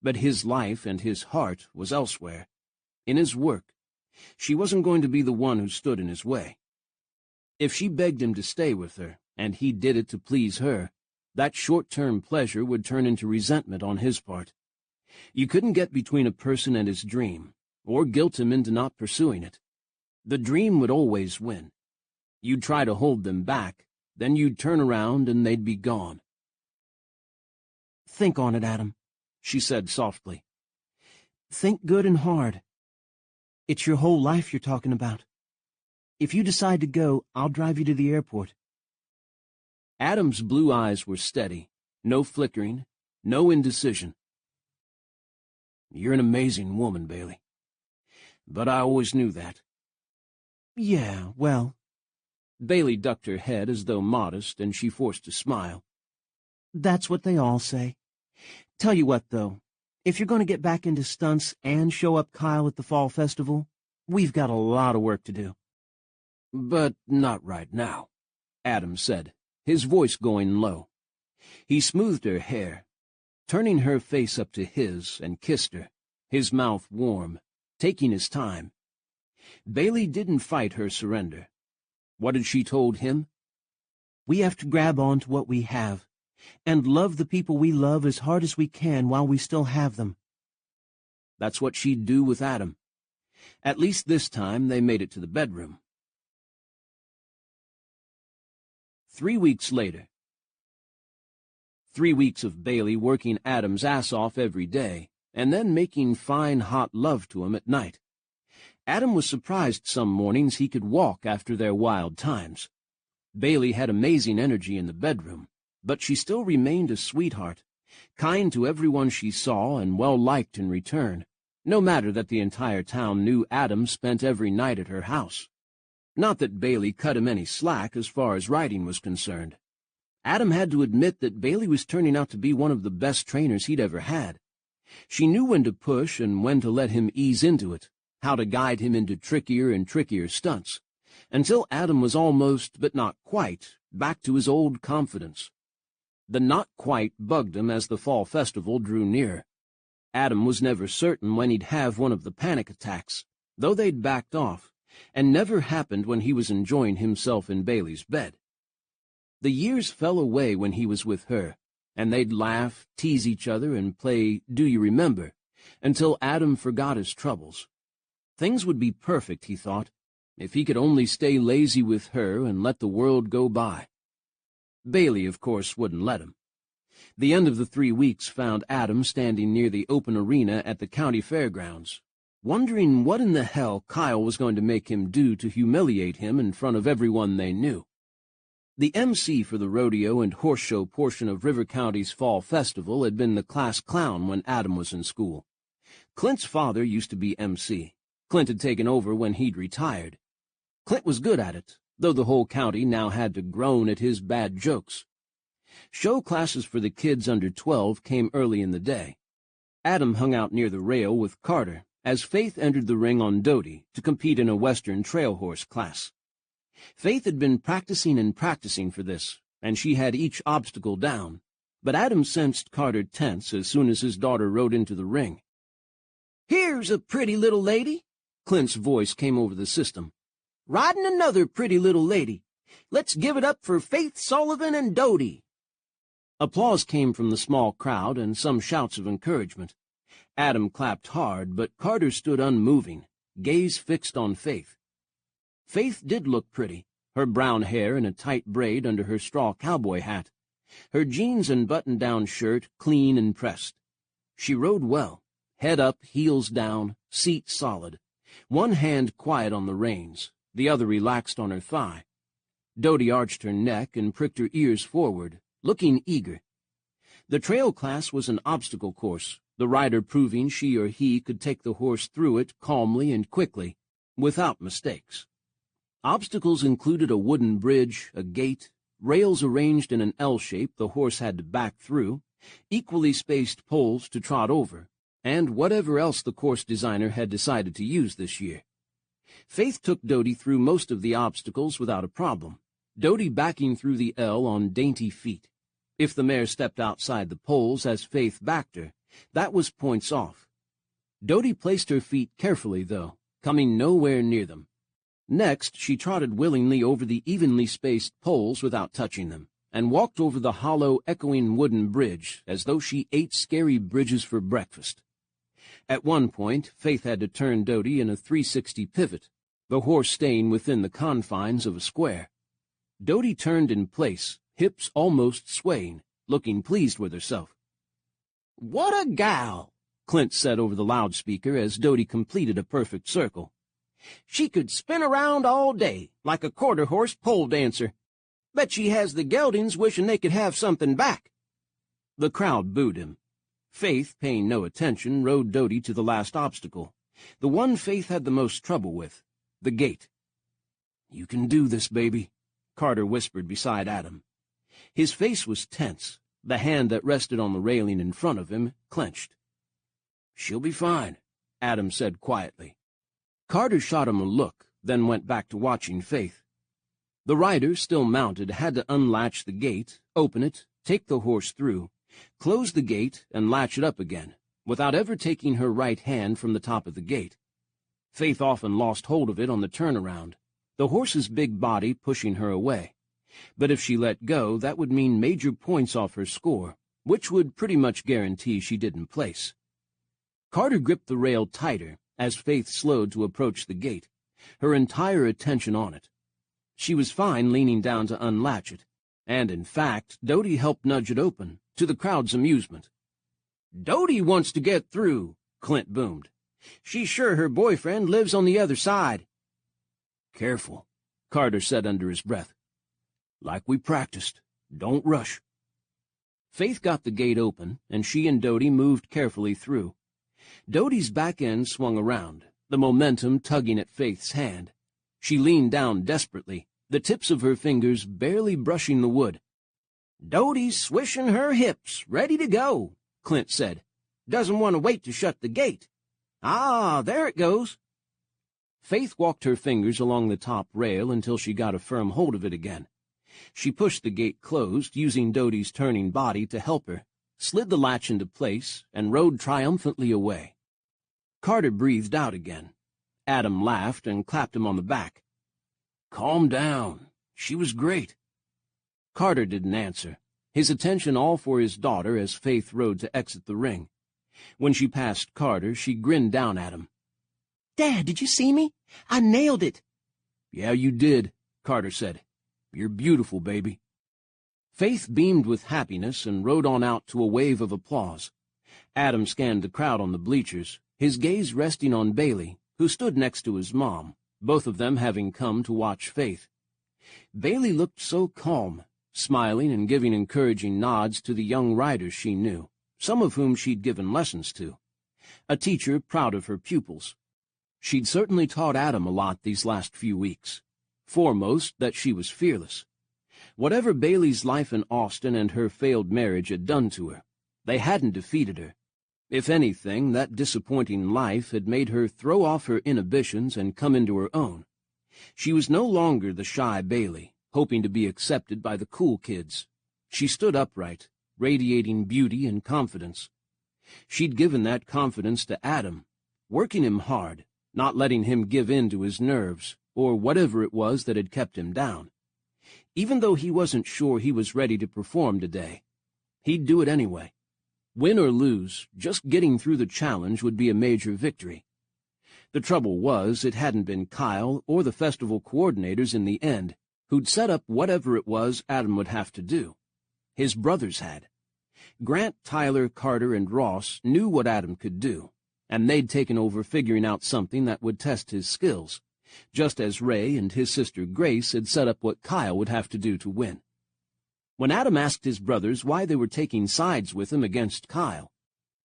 but his life and his heart was elsewhere, in his work. She wasn't going to be the one who stood in his way. If she begged him to stay with her, and he did it to please her, that short-term pleasure would turn into resentment on his part. You couldn't get between a person and his dream, or guilt him into not pursuing it. The dream would always win. You'd try to hold them back, then you'd turn around and they'd be gone. "Think on it, Adam," she said softly. "Think good and hard. It's your whole life you're talking about. If you decide to go, I'll drive you to the airport." Adam's blue eyes were steady, no flickering, no indecision. "You're an amazing woman, Bailey. But I always knew that." "Yeah, well—" Bailey ducked her head as though modest, and she forced a smile. "That's what they all say. Tell you what, though, if you're going to get back into stunts and show up Kyle at the Fall Festival, we've got a lot of work to do." "But not right now," Adam said, his voice going low. He smoothed her hair, turning her face up to his, and kissed her, his mouth warm, taking his time. Bailey didn't fight her surrender. What had she told him? "We have to grab on to what we have, and love the people we love as hard as we can while we still have them." That's what she'd do with Adam. At least this time they made it to the bedroom. 3 weeks later. 3 weeks of Bailey working Adam's ass off every day, and then making fine, hot love to him at night. Adam was surprised some mornings he could walk after their wild times. Bailey had amazing energy in the bedroom, but she still remained a sweetheart, kind to everyone she saw and well-liked in return, no matter that the entire town knew Adam spent every night at her house. Not that Bailey cut him any slack as far as writing was concerned. Adam had to admit that Bailey was turning out to be one of the best trainers he'd ever had. She knew when to push and when to let him ease into it, how to guide him into trickier and trickier stunts, until Adam was almost, but not quite, back to his old confidence. The not quite bugged him as the fall festival drew nearer. Adam was never certain when he'd have one of the panic attacks, though they'd backed off, and never happened when he was enjoying himself in Bailey's bed. The years fell away when he was with her, and they'd laugh, tease each other, and play Do You Remember, until Adam forgot his troubles. Things would be perfect, he thought, if he could only stay lazy with her and let the world go by. Bailey, of course, wouldn't let him. The end of the 3 weeks found Adam standing near the open arena at the county fairgrounds, wondering what in the hell Kyle was going to make him do to humiliate him in front of everyone they knew. The MC for the rodeo and horse show portion of River County's fall festival had been the class clown when Adam was in school. Clint's father used to be MC. Clint had taken over when he'd retired. Clint was good at it, though the whole county now had to groan at his bad jokes. Show classes for the kids under 12 came early in the day. Adam hung out near the rail with Carter as Faith entered the ring on Doty to compete in a Western trail horse class. Faith had been practicing and practicing for this, and she had each obstacle down, but Adam sensed Carter tense as soon as his daughter rode into the ring. "Here's a pretty little lady," Clint's voice came over the system. "Riding another pretty little lady. Let's give it up for Faith Sullivan and Doty." Applause came from the small crowd and some shouts of encouragement. Adam clapped hard, but Carter stood unmoving, gaze fixed on Faith. Faith did look pretty, her brown hair in a tight braid under her straw cowboy hat, her jeans and button-down shirt clean and pressed. She rode well, head up, heels down, seat solid, one hand quiet on the reins, the other relaxed on her thigh. Doty arched her neck and pricked her ears forward, looking eager. The trail class was an obstacle course, the rider proving she or he could take the horse through it calmly and quickly, without mistakes. Obstacles included a wooden bridge, a gate, rails arranged in an L shape the horse had to back through, equally spaced poles to trot over, and whatever else the course designer had decided to use this year. Faith took Doty through most of the obstacles without a problem, Doty backing through the L on dainty feet. If the mare stepped outside the poles as Faith backed her, that was points off. Doty placed her feet carefully, though, coming nowhere near them. Next, she trotted willingly over the evenly spaced poles without touching them, and walked over the hollow, echoing wooden bridge as though she ate scary bridges for breakfast. At one point, Faith had to turn Doty in a 360 pivot, the horse staying within the confines of a square. Doty turned in place, hips almost swaying, looking pleased with herself. "What a gal!" Clint said over the loudspeaker as Doty completed a perfect circle. "She could spin around all day, like a quarter-horse pole dancer. Bet she has the geldings wishing they could have something back." The crowd booed him. Faith, paying no attention, rode Doty to the last obstacle, the one Faith had the most trouble with, the gate. "You can do this, baby," Carter whispered beside Adam. His face was tense, the hand that rested on the railing in front of him clenched. "She'll be fine," Adam said quietly. Carter shot him a look, then went back to watching Faith. The rider, still mounted, had to unlatch the gate, open it, take the horse through, close the gate, and latch it up again, without ever taking her right hand from the top of the gate. Faith often lost hold of it on the turnaround, the horse's big body pushing her away. But if she let go, that would mean major points off her score, which would pretty much guarantee she didn't place. Carter gripped the rail tighter as Faith slowed to approach the gate, her entire attention on it. She was fine leaning down to unlatch it, and in fact, Doty helped nudge it open, to the crowd's amusement. "Doty wants to get through," Clint boomed. "She's sure her boyfriend lives on the other side." "Careful," Carter said under his breath. "Like we practiced. Don't rush." Faith got the gate open, and she and Doty moved carefully through. Doty's back end swung around, the momentum tugging at Faith's hand. She leaned down desperately, the tips of her fingers barely brushing the wood. "Doty's swishing her hips, ready to go," Clint said. "Doesn't want to wait to shut the gate. Ah, there it goes." Faith walked her fingers along the top rail until she got a firm hold of it again. She pushed the gate closed, using Doty's turning body to help her, slid the latch into place, and rode triumphantly away. Carter breathed out again. Adam laughed and clapped him on the back. "Calm down. She was great." Carter didn't answer, his attention all for his daughter as Faith rode to exit the ring. When she passed Carter, she grinned down at him. "Dad, did you see me? I nailed it." "Yeah, you did," Carter said. "You're beautiful, baby." Faith beamed with happiness and rode on out to a wave of applause. Adam scanned the crowd on the bleachers, his gaze resting on Bailey, who stood next to his mom, both of them having come to watch Faith. Bailey looked so calm, smiling and giving encouraging nods to the young riders she knew, some of whom she'd given lessons to. A teacher proud of her pupils. She'd certainly taught Adam a lot these last few weeks. Foremost, that she was fearless. Whatever Bailey's life in Austin and her failed marriage had done to her, they hadn't defeated her. If anything, that disappointing life had made her throw off her inhibitions and come into her own. She was no longer the shy Bailey, hoping to be accepted by the cool kids. She stood upright, radiating beauty and confidence. She'd given that confidence to Adam, working him hard, not letting him give in to his nerves, or whatever it was that had kept him down. Even though he wasn't sure he was ready to perform today, he'd do it anyway. Win or lose, just getting through the challenge would be a major victory. The trouble was, it hadn't been Kyle or the festival coordinators in the end who'd set up whatever it was Adam would have to do. His brothers had. Grant, Tyler, Carter, and Ross knew what Adam could do, and they'd taken over figuring out something that would test his skills, just as Ray and his sister Grace had set up what Kyle would have to do to win. When Adam asked his brothers why they were taking sides with him against Kyle,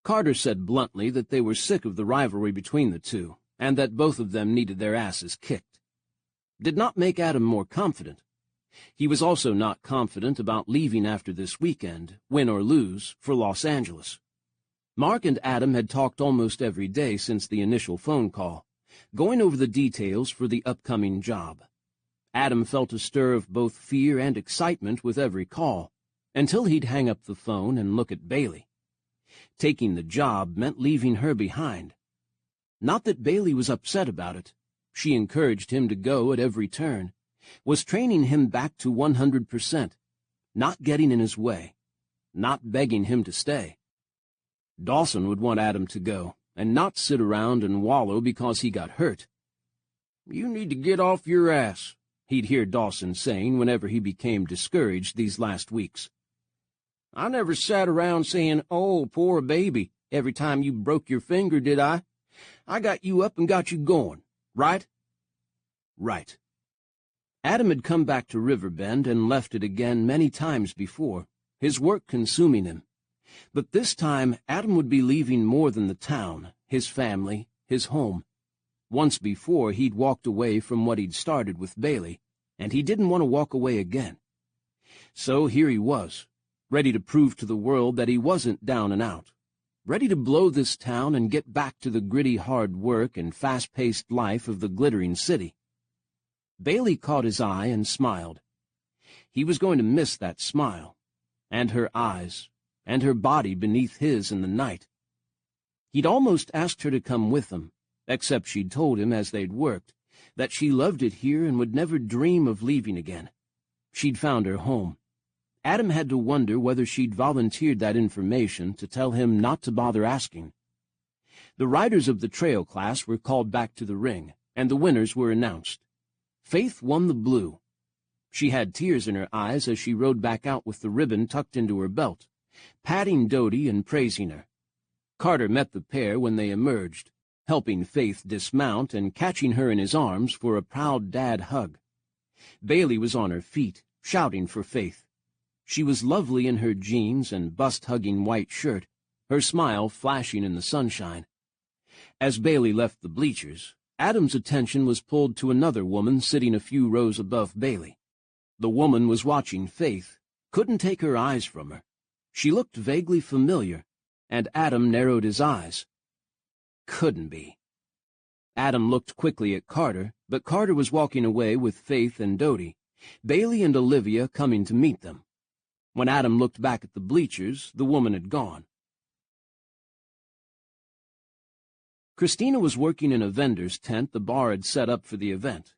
Carter said bluntly that they were sick of the rivalry between the two, and that both of them needed their asses kicked. Did not make Adam more confident. He was also not confident about leaving after this weekend, win or lose, for Los Angeles. Mark and Adam had talked almost every day since the initial phone call, going over the details for the upcoming job. Adam felt a stir of both fear and excitement with every call, until he'd hang up the phone and look at Bailey. Taking the job meant leaving her behind. Not that Bailey was upset about it. She encouraged him to go at every turn, was training him back to 100%, not getting in his way, not begging him to stay. Dawson would want Adam to go, and not sit around and wallow because he got hurt. "You need to get off your ass," he'd hear Dawson saying whenever he became discouraged these last weeks. "I never sat around saying, 'Oh, poor baby,' every time you broke your finger, did I? I got you up and got you going, right?" Right. Adam had come back to Riverbend and left it again many times before, his work consuming him. But this time Adam would be leaving more than the town, his family, his home. Once before he'd walked away from what he'd started with Bailey, and he didn't want to walk away again. So here he was, ready to prove to the world that he wasn't down and out, ready to blow this town and get back to the gritty hard work and fast-paced life of the glittering city. Bailey caught his eye and smiled. He was going to miss that smile, and her eyes, and her body beneath his in the night. He'd almost asked her to come with him, except she'd told him as they'd worked that she loved it here and would never dream of leaving again. She'd found her home. Adam had to wonder whether she'd volunteered that information to tell him not to bother asking. The riders of the trail class were called back to the ring, and the winners were announced. Faith won the blue. She had tears in her eyes as she rode back out with the ribbon tucked into her belt, patting Doty and praising her. Carter met the pair when they emerged, helping Faith dismount and catching her in his arms for a proud dad hug. Bailey was on her feet, shouting for Faith. She was lovely in her jeans and bust-hugging white shirt, her smile flashing in the sunshine. As Bailey left the bleachers, Adam's attention was pulled to another woman sitting a few rows above Bailey. The woman was watching Faith, couldn't take her eyes from her. She looked vaguely familiar, and Adam narrowed his eyes. Couldn't be. Adam looked quickly at Carter, but Carter was walking away with Faith and Dodie, Bailey and Olivia coming to meet them. When Adam looked back at the bleachers, the woman had gone. Christina was working in a vendor's tent the bar had set up for the event.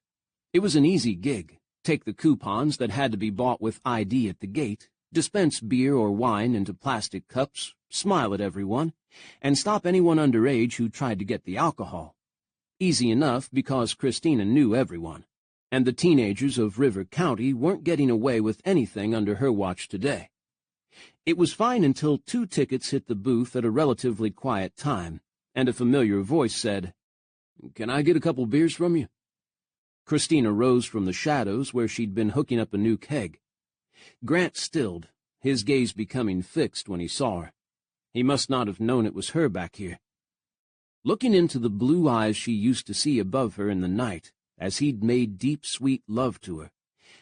It was an easy gig. Take the coupons that had to be bought with ID at the gate, dispense beer or wine into plastic cups, smile at everyone, and stop anyone underage who tried to get the alcohol. Easy enough because Christina knew everyone, and the teenagers of River County weren't getting away with anything under her watch today. It was fine until 2 tickets hit the booth at a relatively quiet time, and a familiar voice said, "Can I get a couple beers from you?" Christina rose from the shadows where she'd been hooking up a new keg. Grant stilled, his gaze becoming fixed when he saw her. He must not have known it was her back here. Looking into the blue eyes she used to see above her in the night, as he'd made deep, sweet love to her,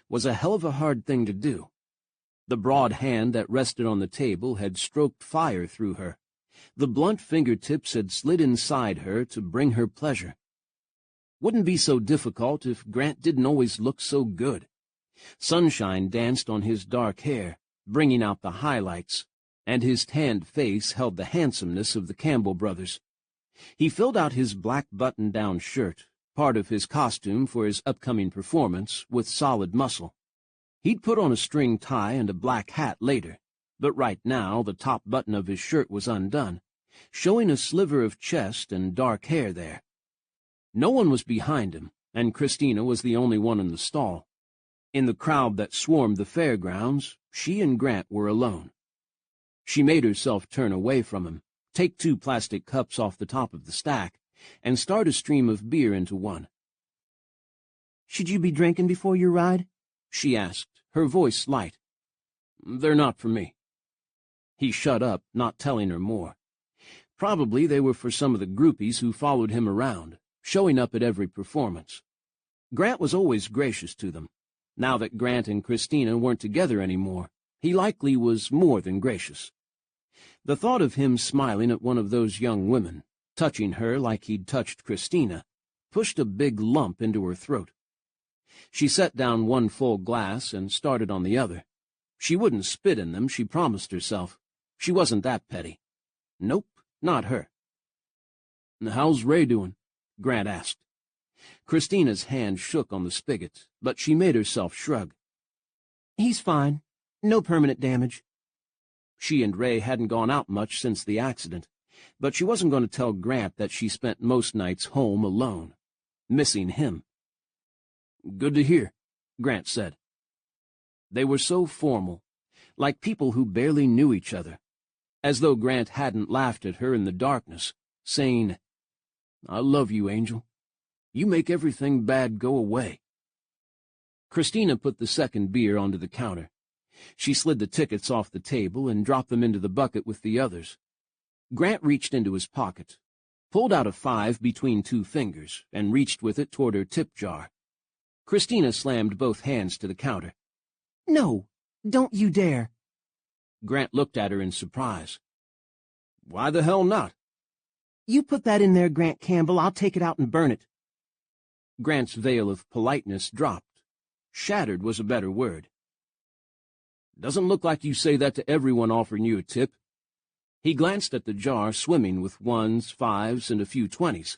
was a hell of a hard thing to do. The broad hand that rested on the table had stroked fire through her. The blunt fingertips had slid inside her to bring her pleasure. Wouldn't be so difficult if Grant didn't always look so good. Sunshine danced on his dark hair, bringing out the highlights, and his tanned face held the handsomeness of the Campbell brothers. He filled out his black button-down shirt, part of his costume for his upcoming performance, with solid muscle. He'd put on a string tie and a black hat later, but right now the top button of his shirt was undone, showing a sliver of chest and dark hair there. No one was behind him, and Christina was the only one in the stall. In the crowd that swarmed the fairgrounds, she and Grant were alone. She made herself turn away from him, take 2 plastic cups off the top of the stack, and start a stream of beer into one. "Should you be drinking before your ride?" she asked, her voice light. "They're not for me." He shut up, not telling her more. Probably they were for some of the groupies who followed him around, showing up at every performance. Grant was always gracious to them. Now that Grant and Christina weren't together anymore, he likely was more than gracious. The thought of him smiling at one of those young women, touching her like he'd touched Christina, pushed a big lump into her throat. She set down 1 full glass and started on the other. She wouldn't spit in them, she promised herself. She wasn't that petty. Nope, not her. "How's Ray doing?" Grant asked. Christina's hand shook on the spigot, but she made herself shrug. "He's fine. No permanent damage." She and Ray hadn't gone out much since the accident, but she wasn't going to tell Grant that she spent most nights home alone, missing him. "Good to hear," Grant said. They were so formal, like people who barely knew each other, as though Grant hadn't laughed at her in the darkness, saying, "I love you, Angel. You make everything bad go away." Christina put the second beer onto the counter. She slid the tickets off the table and dropped them into the bucket with the others. Grant reached into his pocket, pulled out a 5 between 2 fingers, and reached with it toward her tip jar. Christina slammed both hands to the counter. "No, don't you dare." Grant looked at her in surprise. "Why the hell not?" "You put that in there, Grant Campbell. I'll take it out and burn it." Grant's veil of politeness dropped. Shattered was a better word. "Doesn't look like you say that to everyone offering you a tip." He glanced at the jar swimming with 1s, 5s, and a few 20s.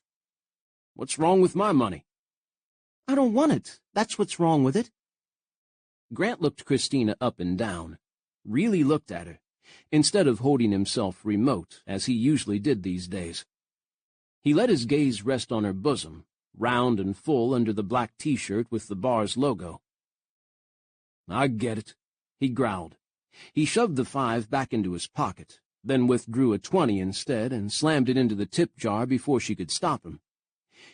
"What's wrong with my money?" "I don't want it. That's what's wrong with it." Grant looked Christina up and down, really looked at her, instead of holding himself remote, as he usually did these days. He let his gaze rest on her bosom, round and full under the black T-shirt with the bar's logo. "I get it," he growled. He shoved the 5 back into his pocket, then withdrew a 20 instead and slammed it into the tip jar before she could stop him.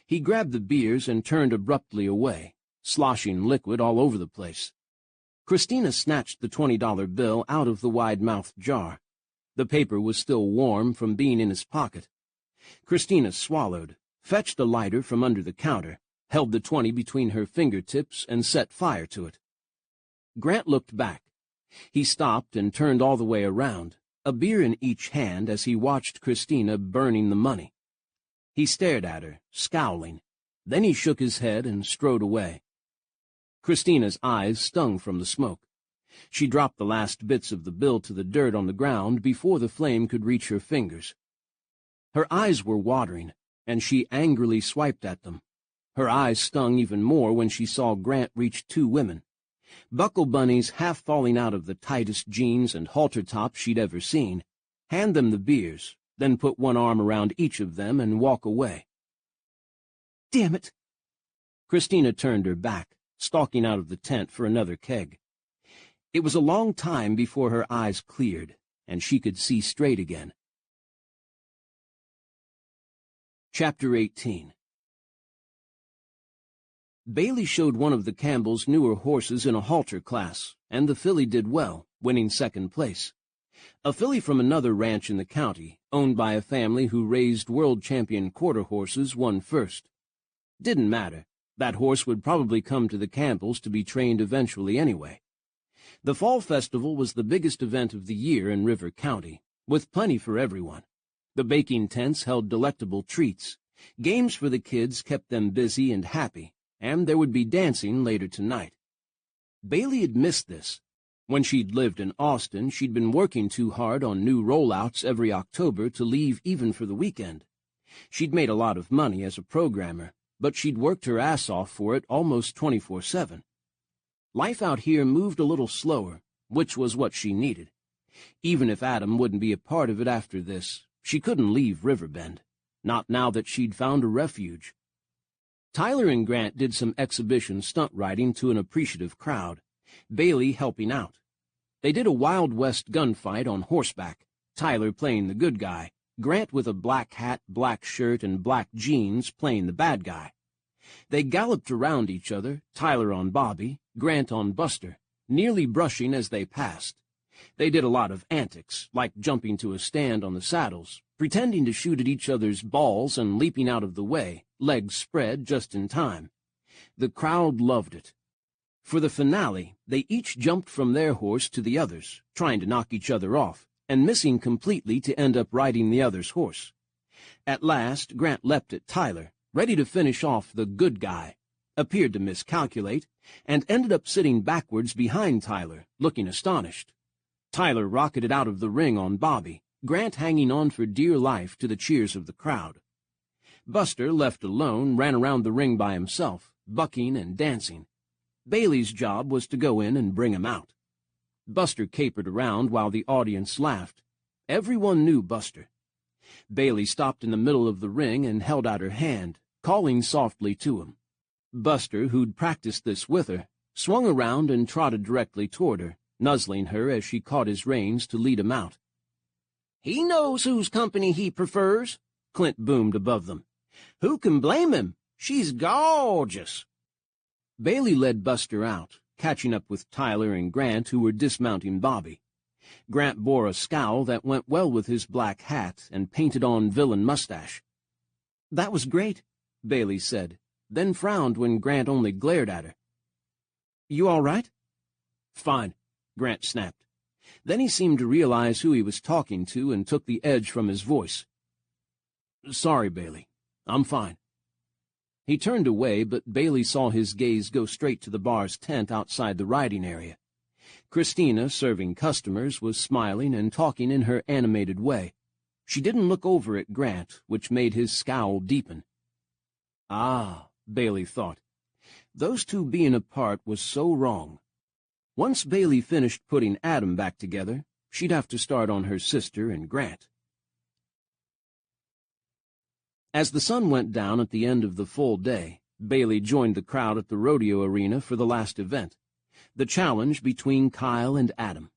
He grabbed the beers and turned abruptly away, sloshing liquid all over the place. Christina snatched the $20 bill out of the wide-mouthed jar. The paper was still warm from being in his pocket. Christina swallowed, fetched a lighter from under the counter, held the 20 between her fingertips, and set fire to it. Grant looked back. He stopped and turned all the way around, a beer in each hand as he watched Christina burning the money. He stared at her, scowling. Then he shook his head and strode away. Christina's eyes stung from the smoke. She dropped the last bits of the bill to the dirt on the ground before the flame could reach her fingers. Her eyes were watering, and she angrily swiped at them. Her eyes stung even more when she saw Grant reach two women. Buckle Bunnies, half falling out of the tightest jeans and halter tops she'd ever seen, hand them the beers, then put one arm around each of them and walk away. Damn it! Christina turned her back, stalking out of the tent for another keg. It was a long time before her eyes cleared, and she could see straight again. Chapter 18. Bailey showed one of the Campbells' newer horses in a halter class, and the filly did well, winning second place. A filly from another ranch in the county, owned by a family who raised world-champion quarter horses, won first. Didn't matter. That horse would probably come to the Campbells to be trained eventually anyway. The Fall Festival was the biggest event of the year in River County, with plenty for everyone. The baking tents held delectable treats. Games for the kids kept them busy and happy, and there would be dancing later tonight. Bailey had missed this. When she'd lived in Austin, she'd been working too hard on new rollouts every October to leave even for the weekend. She'd made a lot of money as a programmer, but she'd worked her ass off for it almost 24/7. Life out here moved a little slower, which was what she needed. Even if Adam wouldn't be a part of it after this, she couldn't leave Riverbend, not now that she'd found a refuge. Tyler and Grant did some exhibition stunt riding to an appreciative crowd, Bailey helping out. They did a Wild West gunfight on horseback, Tyler playing the good guy, Grant with a black hat, black shirt, and black jeans playing the bad guy. They galloped around each other, Tyler on Bobby, Grant on Buster, nearly brushing as they passed. They did a lot of antics, like jumping to a stand on the saddles, pretending to shoot at each other's balls and leaping out of the way, legs spread just in time. The crowd loved it. For the finale, they each jumped from their horse to the other's, trying to knock each other off, and missing completely to end up riding the other's horse. At last, Grant leapt at Tyler, ready to finish off the good guy, appeared to miscalculate, and ended up sitting backwards behind Tyler, looking astonished. Tyler rocketed out of the ring on Bobby, Grant hanging on for dear life to the cheers of the crowd. Buster, left alone, ran around the ring by himself, bucking and dancing. Bailey's job was to go in and bring him out. Buster capered around while the audience laughed. Everyone knew Buster. Bailey stopped in the middle of the ring and held out her hand, calling softly to him. Buster, who'd practiced this with her, swung around and trotted directly toward her, nuzzling her as she caught his reins to lead him out. "He knows whose company he prefers," Clint boomed above them. "Who can blame him? She's gorgeous." Bailey led Buster out, catching up with Tyler and Grant, who were dismounting Bobby. Grant bore a scowl that went well with his black hat and painted-on villain mustache. "That was great," Bailey said, then frowned when Grant only glared at her. "You all right?" "Fine," Grant snapped. Then he seemed to realize who he was talking to and took the edge from his voice. "Sorry, Bailey. I'm fine." He turned away, but Bailey saw his gaze go straight to the bar's tent outside the riding area. Christina, serving customers, was smiling and talking in her animated way. She didn't look over at Grant, which made his scowl deepen. Ah, Bailey thought. Those two being apart was so wrong. Once Bailey finished putting Adam back together, she'd have to start on her sister and Grant. As the sun went down at the end of the full day, Bailey joined the crowd at the rodeo arena for the last event, the challenge between Kyle and Adam.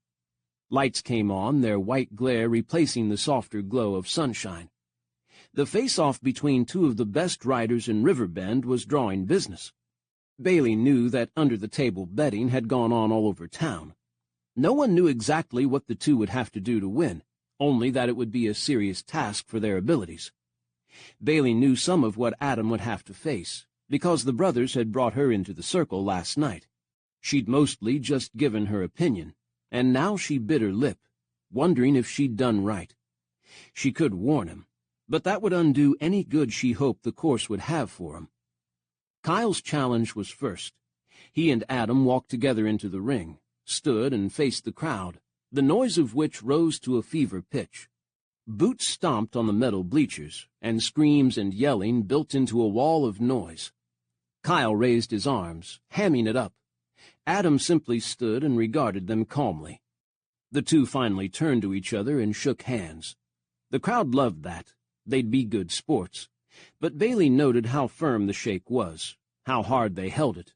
Lights came on, their white glare replacing the softer glow of sunshine. The face-off between two of the best riders in Riverbend was drawing business. Bailey knew that under-the-table betting had gone on all over town. No one knew exactly what the two would have to do to win, only that it would be a serious task for their abilities. Bailey knew some of what Adam would have to face, because the brothers had brought her into the circle last night. She'd mostly just given her opinion, and now she bit her lip, wondering if she'd done right. She could warn him, but that would undo any good she hoped the course would have for him. Kyle's challenge was first. He and Adam walked together into the ring, stood and faced the crowd, the noise of which rose to a fever pitch. Boots stomped on the metal bleachers, and screams and yelling built into a wall of noise. Kyle raised his arms, hamming it up. Adam simply stood and regarded them calmly. The two finally turned to each other and shook hands. The crowd loved that. They'd be good sports. But Bailey noted how firm the shake was, how hard they held it.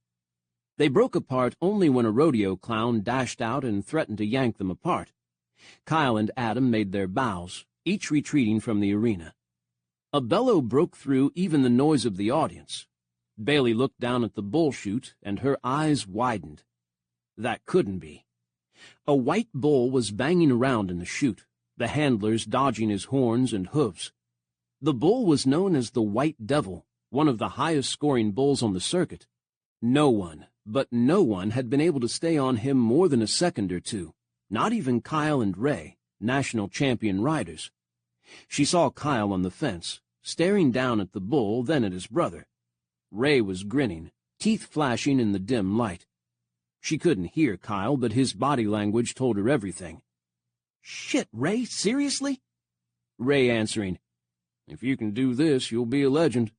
They broke apart only when a rodeo clown dashed out and threatened to yank them apart. Kyle and Adam made their bows, each retreating from the arena. A bellow broke through even the noise of the audience. Bailey looked down at the bull chute, and her eyes widened. That couldn't be. A white bull was banging around in the chute, the handlers dodging his horns and hooves. The bull was known as the White Devil, one of the highest-scoring bulls on the circuit. No one, but no one, had been able to stay on him more than a second or two, not even Kyle and Ray, national champion riders. She saw Kyle on the fence, staring down at the bull, then at his brother. Ray was grinning, teeth flashing in the dim light. She couldn't hear Kyle, but his body language told her everything. "Shit, Ray, seriously?" Ray answering, "If you can do this, you'll be a legend."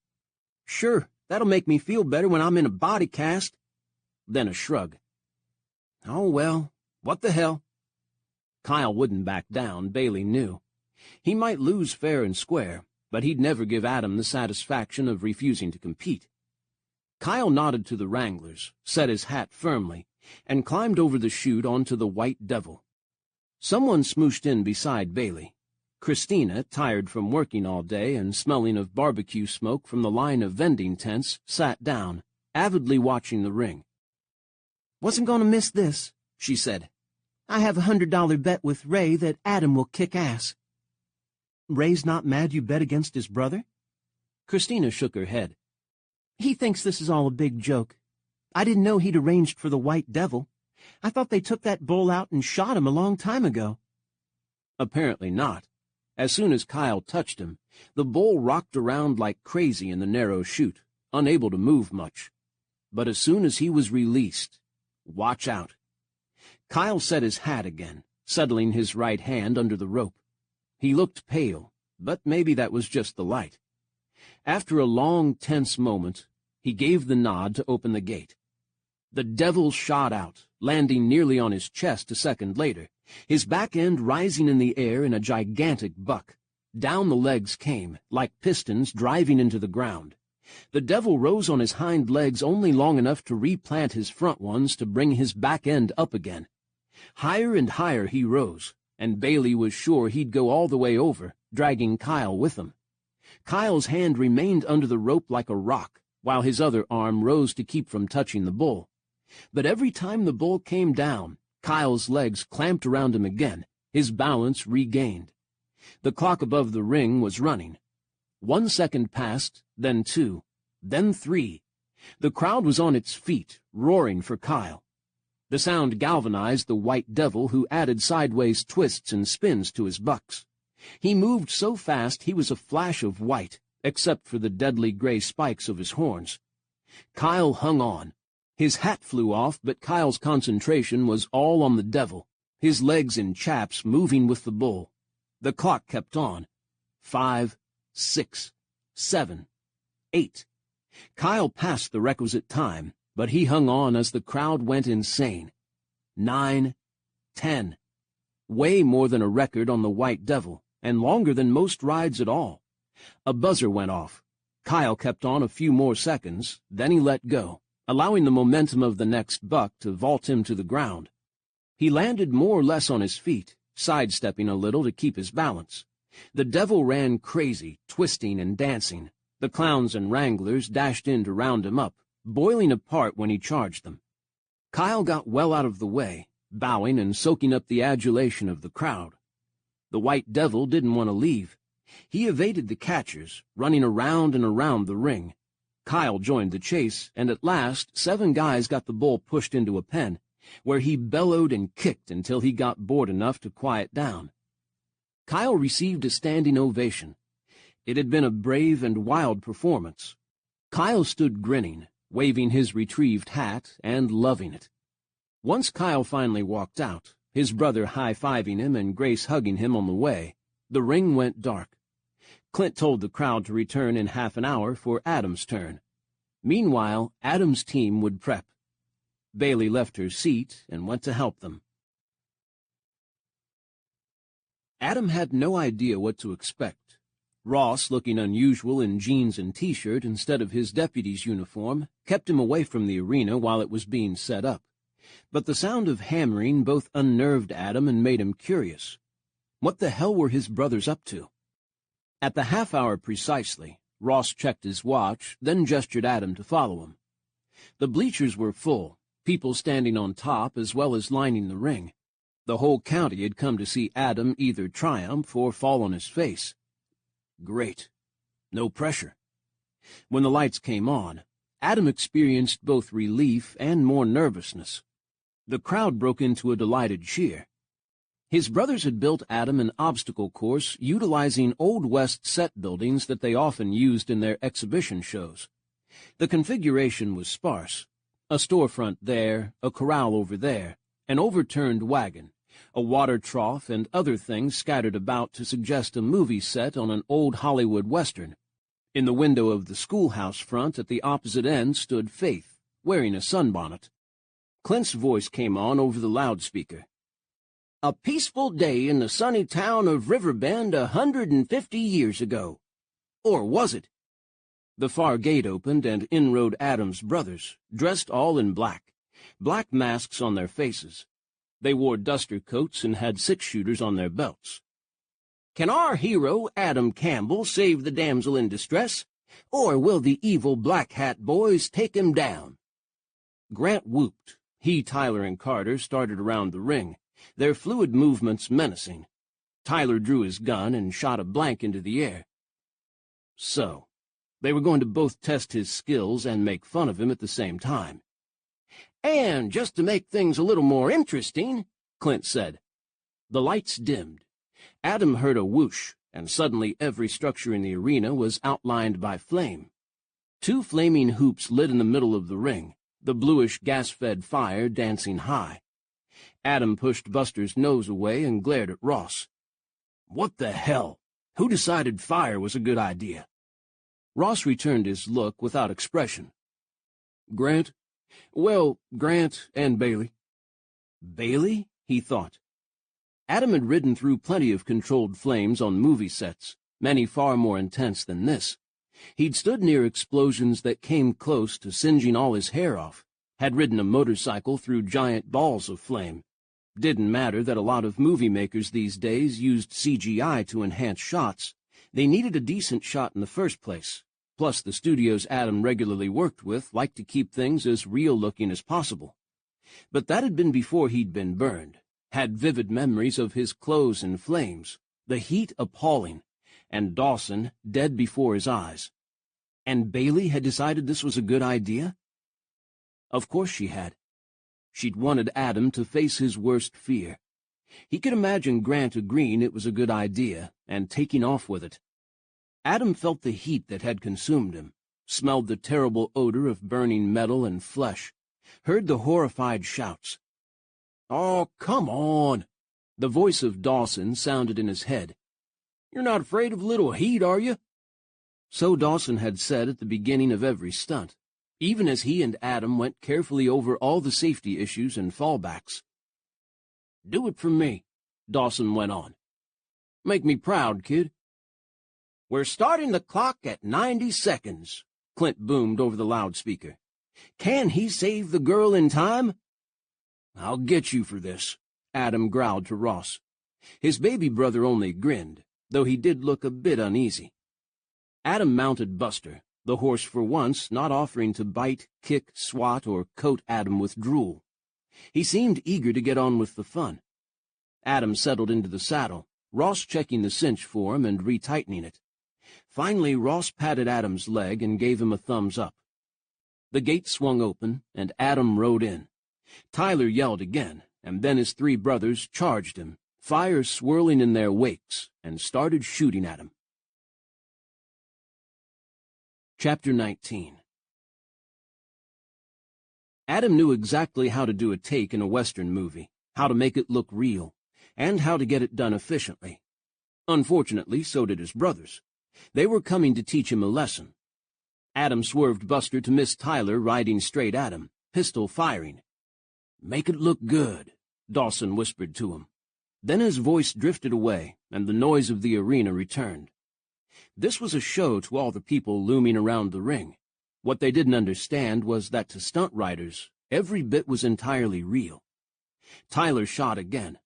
"Sure, that'll make me feel better when I'm in a body cast." Then a shrug. "Oh, well, what the hell?" Kyle wouldn't back down, Bailey knew. He might lose fair and square, but he'd never give Adam the satisfaction of refusing to compete. Kyle nodded to the wranglers, set his hat firmly, and climbed over the chute onto the White Devil. Someone smooshed in beside Bailey. Christina, tired from working all day and smelling of barbecue smoke from the line of vending tents, sat down, avidly watching the ring. "Wasn't going to miss this," she said. "I have a $100 bet with Ray that Adam will kick ass." "Ray's not mad you bet against his brother?" Christina shook her head. "He thinks this is all a big joke. I didn't know he'd arranged for the White Devil. I thought they took that bull out and shot him a long time ago." Apparently not. As soon as Kyle touched him, the bull rocked around like crazy in the narrow chute, unable to move much. But as soon as he was released, watch out. Kyle set his hat again, settling his right hand under the rope. He looked pale, but maybe that was just the light. After a long, tense moment, he gave the nod to open the gate. The devil shot out, landing nearly on his chest a second later, his back end rising in the air in a gigantic buck. Down the legs came, like pistons driving into the ground. The devil rose on his hind legs only long enough to replant his front ones to bring his back end up again. Higher and higher he rose, and Bailey was sure he'd go all the way over, dragging Kyle with him. Kyle's hand remained under the rope like a rock, while his other arm rose to keep from touching the bull. But every time the bull came down, Kyle's legs clamped around him again, his balance regained. The clock above the ring was running. 1 second passed, then 2, then 3. The crowd was on its feet, roaring for Kyle. The sound galvanized the White Devil, who added sideways twists and spins to his bucks. He moved so fast he was a flash of white, except for the deadly gray spikes of his horns. Kyle hung on. His hat flew off, but Kyle's concentration was all on the devil, his legs in chaps moving with the bull. The clock kept on. 5, 6, 7, 8. Kyle passed the requisite time, but he hung on as the crowd went insane. 9, 10. Way more than a record on the White Devil, and longer than most rides at all. A buzzer went off. Kyle kept on a few more seconds, then he let go, allowing the momentum of the next buck to vault him to the ground. He landed more or less on his feet, sidestepping a little to keep his balance. The devil ran crazy, twisting and dancing. The clowns and wranglers dashed in to round him up, boiling apart when he charged them. Kyle got well out of the way, bowing and soaking up the adulation of the crowd. The White Devil didn't want to leave. He evaded the catchers, running around and around the ring. Kyle joined the chase, and at last 7 guys got the bull pushed into a pen, where he bellowed and kicked until he got bored enough to quiet down. Kyle received a standing ovation. It had been a brave and wild performance. Kyle stood grinning, waving his retrieved hat and loving it. Once Kyle finally walked out, his brother high-fiving him and Grace hugging him on the way, the ring went dark. Clint told the crowd to return in half an hour for Adam's turn. Meanwhile, Adam's team would prep. Bailey left her seat and went to help them. Adam had no idea what to expect. Ross, looking unusual in jeans and T-shirt instead of his deputy's uniform, kept him away from the arena while it was being set up. But the sound of hammering both unnerved Adam and made him curious. What the hell were his brothers up to? At the half-hour precisely, Ross checked his watch, then gestured Adam to follow him. The bleachers were full, people standing on top as well as lining the ring. The whole county had come to see Adam either triumph or fall on his face. Great. No pressure. When the lights came on, Adam experienced both relief and more nervousness. The crowd broke into a delighted cheer. His brothers had built Adam an obstacle course utilizing Old West set buildings that they often used in their exhibition shows. The configuration was sparse. A storefront there, a corral over there, an overturned wagon, a water trough, and other things scattered about to suggest a movie set on an old Hollywood Western. In the window of the schoolhouse front at the opposite end stood Faith, wearing a sunbonnet. Clint's voice came on over the loudspeaker. "A peaceful day in the sunny town of Riverbend 150 years ago. Or was it?" The far gate opened, and in rode Adam's brothers, dressed all in black masks on their faces. They wore duster coats and had six-shooters on their belts. "Can our hero, Adam Campbell, save the damsel in distress, or will the evil Black Hat boys take him down?" Grant whooped. He, Tyler, and Carter started around the ring, their fluid movements menacing. Tyler drew his gun and shot a blank into the air. So, they were going to both test his skills and make fun of him at the same time. "And just to make things a little more interesting," Clint said. The lights dimmed. Adam heard a whoosh, and suddenly every structure in the arena was outlined by flame. Two flaming hoops lit in the middle of the ring, the bluish gas-fed fire dancing high. Adam pushed Buster's nose away and glared at Ross. "What the hell? Who decided fire was a good idea?" Ross returned his look without expression. "Grant? Well, Grant and Bailey." Bailey? He thought. Adam had ridden through plenty of controlled flames on movie sets, many far more intense than this. He'd stood near explosions that came close to singeing all his hair off, had ridden a motorcycle through giant balls of flame. Didn't matter that a lot of movie makers these days used CGI to enhance shots. They needed a decent shot in the first place. Plus, the studios Adam regularly worked with liked to keep things as real-looking as possible. But that had been before he'd been burned, had vivid memories of his clothes in flames, the heat appalling, and Dawson dead before his eyes. And Bailey had decided this was a good idea? Of course she had. She'd wanted Adam to face his worst fear. He could imagine Grant agreeing it was a good idea and taking off with it. Adam felt the heat that had consumed him, smelled the terrible odor of burning metal and flesh, heard the horrified shouts. "Oh, come on!" The voice of Dawson sounded in his head. "You're not afraid of a little heat, are you?" So Dawson had said at the beginning of every stunt, even as he and Adam went carefully over all the safety issues and fallbacks. "Do it for me," Dawson went on. "Make me proud, kid." "We're starting the clock at 90 seconds, Clint boomed over the loudspeaker. "Can he save the girl in time?" "I'll get you for this," Adam growled to Ross. His baby brother only grinned, though he did look a bit uneasy. Adam mounted Buster, the horse for once not offering to bite, kick, swat, or coat Adam with drool. He seemed eager to get on with the fun. Adam settled into the saddle, Ross checking the cinch for him and retightening it. Finally, Ross patted Adam's leg and gave him a thumbs up. The gate swung open, and Adam rode in. Tyler yelled again, and then his three brothers charged him, fire swirling in their wakes, and started shooting at him. Chapter 19. Adam knew exactly how to do a take in a Western movie, how to make it look real, and how to get it done efficiently. Unfortunately, so did his brothers. They were coming to teach him a lesson. Adam swerved Buster to miss Tyler riding straight at him, pistol firing. "Make it look good," Dawson whispered to him. Then his voice drifted away, and the noise of the arena returned. This was a show to all the people looming around the ring. What they didn't understand was that to stunt riders, every bit was entirely real. Tyler shot again.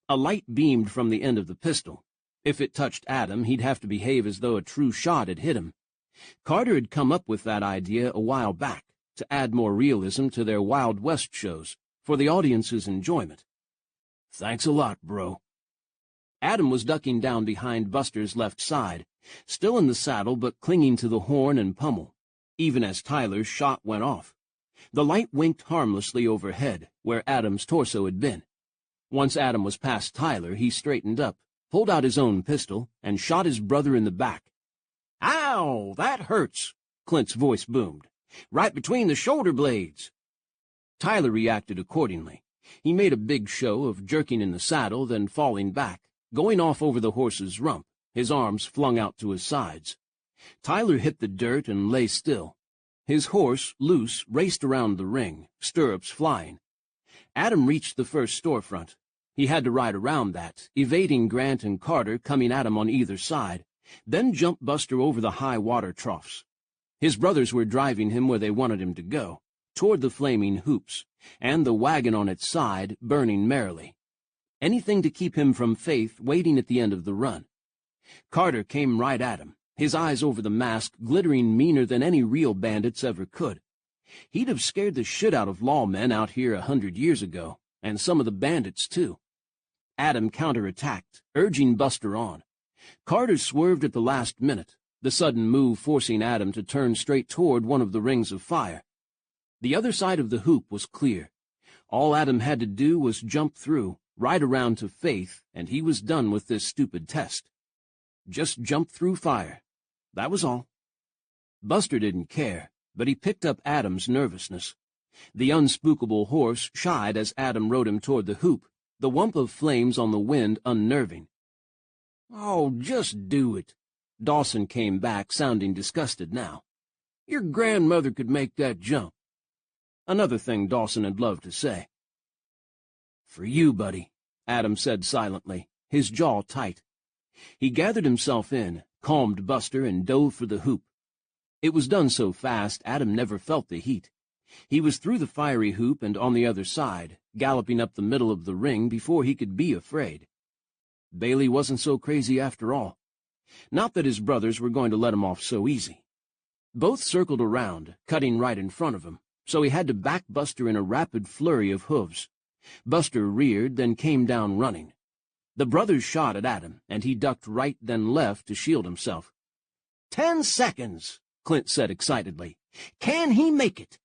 A light beamed from the end of the pistol. If it touched Adam, he'd have to behave as though a true shot had hit him. Carter had come up with that idea a while back, to add more realism to their Wild West shows, for the audience's enjoyment. "Thanks a lot, bro." Adam was ducking down behind Buster's left side, still in the saddle but clinging to the horn and pommel, even as Tyler's shot went off. The light winked harmlessly overhead, where Adam's torso had been. Once Adam was past Tyler, he straightened up, pulled out his own pistol, and shot his brother in the back. "Ow, that hurts," Clint's voice boomed. "Right between the shoulder blades." Tyler reacted accordingly. He made a big show of jerking in the saddle, then falling back, going off over the horse's rump, his arms flung out to his sides. Tyler hit the dirt and lay still. His horse, loose, raced around the ring, stirrups flying. Adam reached the first storefront. He had to ride around that, evading Grant and Carter coming at him on either side, then jump Buster over the high water troughs. His brothers were driving him where they wanted him to go, toward the flaming hoops, and the wagon on its side burning merrily. Anything to keep him from Faith waiting at the end of the run. Carter came right at him, his eyes over the mask glittering meaner than any real bandits ever could. He'd have scared the shit out of lawmen out here 100 years ago, and some of the bandits, too. Adam counterattacked, urging Buster on. Carter swerved at the last minute, the sudden move forcing Adam to turn straight toward one of the rings of fire. The other side of the hoop was clear. All Adam had to do was jump through, ride around to Faith, and he was done with this stupid test. Just jump through fire. That was all. Buster didn't care, but he picked up Adam's nervousness. The unspookable horse shied as Adam rode him toward the hoop, the whump of flames on the wind unnerving. "Oh, just do it." Dawson came back, sounding disgusted now. "Your grandmother could make that jump." Another thing Dawson had loved to say. "For you, buddy," Adam said silently, his jaw tight. He gathered himself in, calmed Buster, and dove for the hoop. It was done so fast Adam never felt the heat. He was through the fiery hoop and on the other side, galloping up the middle of the ring before he could be afraid. Bailey wasn't so crazy after all. Not that his brothers were going to let him off so easy. Both circled around, cutting right in front of him, so he had to back Buster in a rapid flurry of hooves. Buster reared, then came down running. The brothers shot at Adam, and he ducked right then left to shield himself. 10 seconds, Clint said excitedly. "Can he make it?"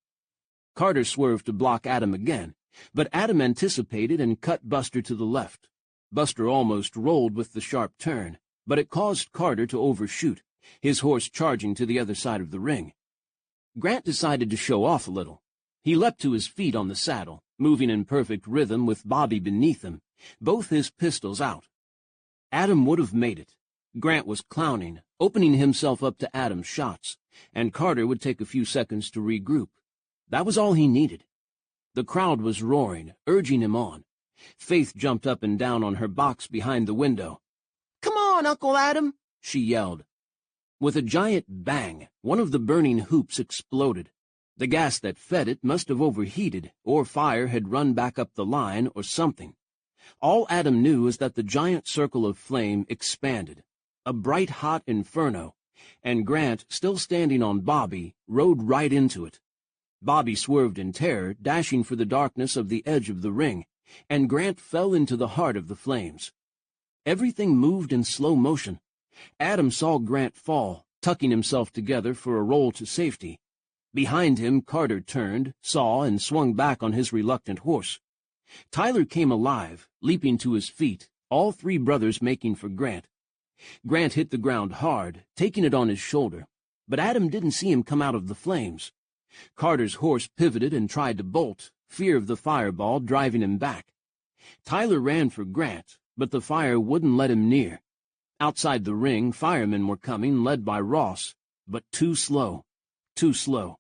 Carter swerved to block Adam again, but Adam anticipated and cut Buster to the left. Buster almost rolled with the sharp turn, but it caused Carter to overshoot, his horse charging to the other side of the ring. Grant decided to show off a little. He leapt to his feet on the saddle, moving in perfect rhythm with Bobby beneath him, both his pistols out. Adam would have made it. Grant was clowning, opening himself up to Adam's shots, and Carter would take a few seconds to regroup. That was all he needed. The crowd was roaring, urging him on. Faith jumped up and down on her box behind the window. "Come on, Uncle Adam," she yelled. With a giant bang, one of the burning hoops exploded. The gas that fed it must have overheated, or fire had run back up the line, or something. All Adam knew is that the giant circle of flame expanded, a bright hot inferno, and Grant, still standing on Bobby, rode right into it. Bobby swerved in terror, dashing for the darkness of the edge of the ring, and Grant fell into the heart of the flames. Everything moved in slow motion. Adam saw Grant fall, tucking himself together for a roll to safety. Behind him, Carter turned, saw, and swung back on his reluctant horse. Tyler came alive, leaping to his feet, all three brothers making for Grant. Grant hit the ground hard, taking it on his shoulder, but Adam didn't see him come out of the flames. Carter's horse pivoted and tried to bolt, fear of the fireball driving him back. Tyler ran for Grant, but the fire wouldn't let him near. Outside the ring, firemen were coming, led by Ross, but too slow, too slow.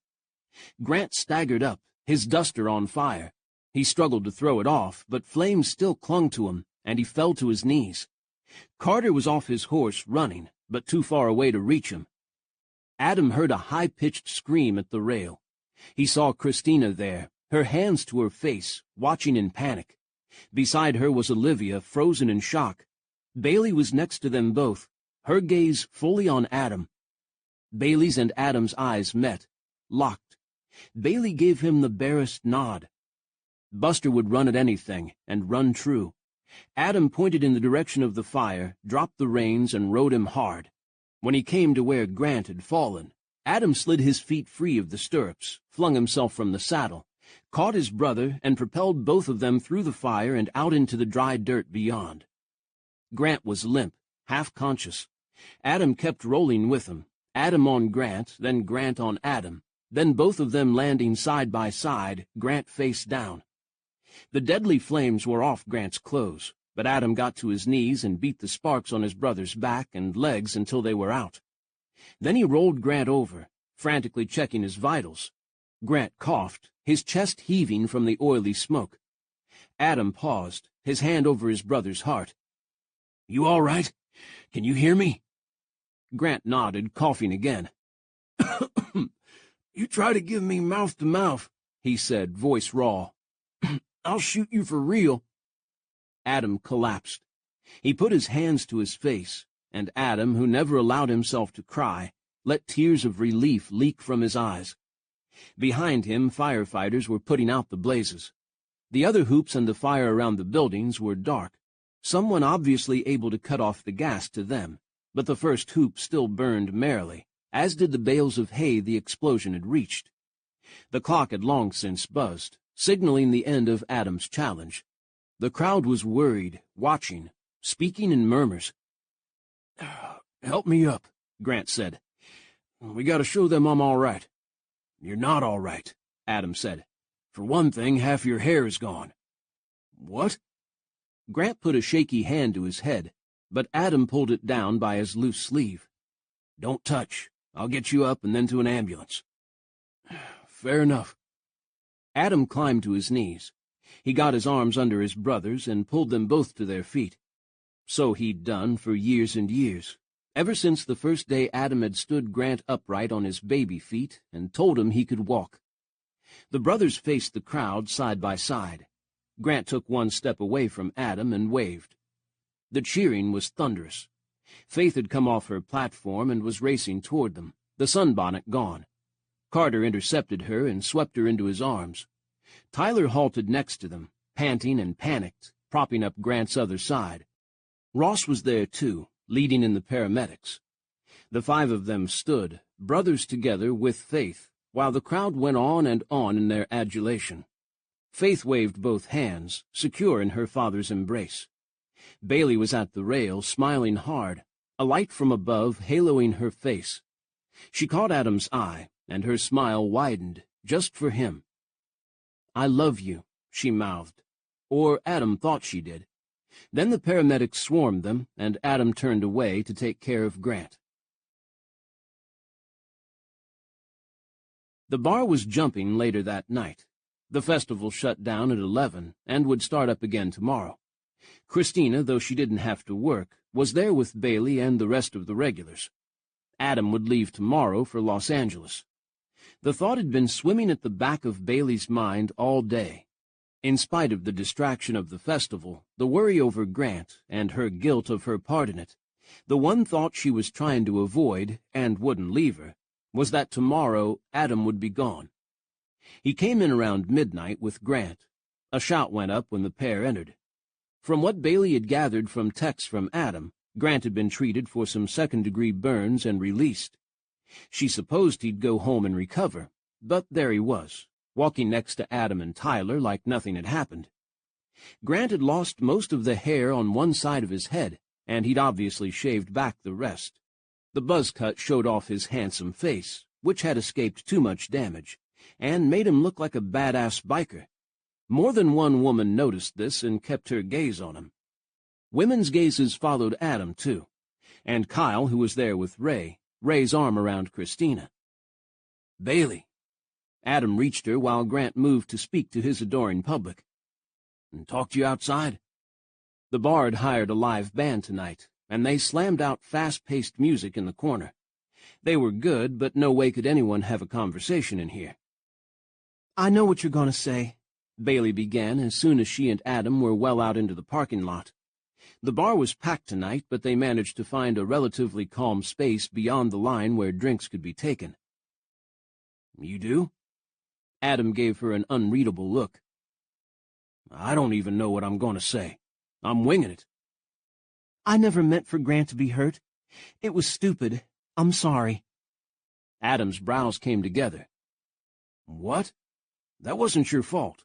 Grant staggered up, his duster on fire. He struggled to throw it off, but flames still clung to him, and he fell to his knees. Carter was off his horse, running, but too far away to reach him. Adam heard a high-pitched scream at the rail. He saw Christina there, her hands to her face, watching in panic. Beside her was Olivia, frozen in shock. Bailey was next to them both, her gaze fully on Adam. Bailey's and Adam's eyes met, locked. Bailey gave him the barest nod. Buster would run at anything, and run true. Adam pointed in the direction of the fire, dropped the reins, and rode him hard. When he came to where Grant had fallen, Adam slid his feet free of the stirrups, flung himself from the saddle, caught his brother, and propelled both of them through the fire and out into the dry dirt beyond. Grant was limp, half-conscious. Adam kept rolling with him, Adam on Grant, then Grant on Adam, then both of them landing side by side, Grant face down. The deadly flames were off Grant's clothes, but Adam got to his knees and beat the sparks on his brother's back and legs until they were out. Then he rolled Grant over, frantically checking his vitals. Grant coughed, his chest heaving from the oily smoke. Adam paused, his hand over his brother's heart. "You all right? Can you hear me?" Grant nodded, coughing again. "You try to give me mouth-to-mouth," he said, voice raw. "I'll shoot you for real." Adam collapsed. He put his hands to his face, and Adam, who never allowed himself to cry, let tears of relief leak from his eyes. Behind him, firefighters were putting out the blazes. The other hoops and the fire around the buildings were dark, someone obviously able to cut off the gas to them, but the first hoop still burned merrily, as did the bales of hay the explosion had reached. The clock had long since buzzed, signaling the end of Adam's challenge. The crowd was worried, watching, speaking in murmurs. "Help me up," Grant said. "We gotta show them I'm all right." "You're not all right," Adam said. "For one thing, half your hair is gone." "What?" Grant put a shaky hand to his head, but Adam pulled it down by his loose sleeve. "Don't touch. I'll get you up and then to an ambulance." "Fair enough." Adam climbed to his knees. He got his arms under his brother's and pulled them both to their feet. So he'd done for years and years, ever since the first day Adam had stood Grant upright on his baby feet and told him he could walk. The brothers faced the crowd side by side. Grant took one step away from Adam and waved. The cheering was thunderous. Faith had come off her platform and was racing toward them, the sunbonnet gone. Carter intercepted her and swept her into his arms. Tyler halted next to them, panting and panicked, propping up Grant's other side. Ross was there, too, leading in the paramedics. The five of them stood, brothers together with Faith, while the crowd went on and on in their adulation. Faith waved both hands, secure in her father's embrace. Bailey was at the rail, smiling hard, a light from above haloing her face. She caught Adam's eye, and her smile widened, just for him. "I love you," she mouthed. Or Adam thought she did. Then the paramedics swarmed them, and Adam turned away to take care of Grant. The bar was jumping later that night. The festival shut down at 11 and would start up again tomorrow. Christina, though she didn't have to work, was there with Bailey and the rest of the regulars. Adam would leave tomorrow for Los Angeles. The thought had been swimming at the back of Bailey's mind all day. In spite of the distraction of the festival, the worry over Grant, and her guilt of her part in it, the one thought she was trying to avoid, and wouldn't leave her, was that tomorrow Adam would be gone. He came in around midnight with Grant. A shout went up when the pair entered. From what Bailey had gathered from texts from Adam, Grant had been treated for some second-degree burns and released. She supposed he'd go home and recover, But there he was, walking next to Adam and Tyler like nothing had happened. Grant had lost most of the hair on one side of his head, and he'd obviously shaved back the rest. The buzz cut showed off his handsome face, which had escaped too much damage, and made him look like a badass biker. More than one woman noticed this and kept her gaze on him. Women's gazes followed Adam, too, and Kyle, who was there with Ray's arm around Christina. "Bailey." Adam reached her while Grant moved to speak to his adoring public. "And talk to you outside?" The bar had hired a live band tonight, and they slammed out fast-paced music in the corner. They were good, but no way could anyone have a conversation in here. "I know what you're going to say," Bailey began as soon as she and Adam were well out into the parking lot. The bar was packed tonight, but they managed to find a relatively calm space beyond the line where drinks could be taken. "You do?" Adam gave her an unreadable look. "I don't even know what I'm going to say. I'm winging it." "I never meant for Grant to be hurt. It was stupid. I'm sorry." Adam's brows came together. "What? That wasn't your fault."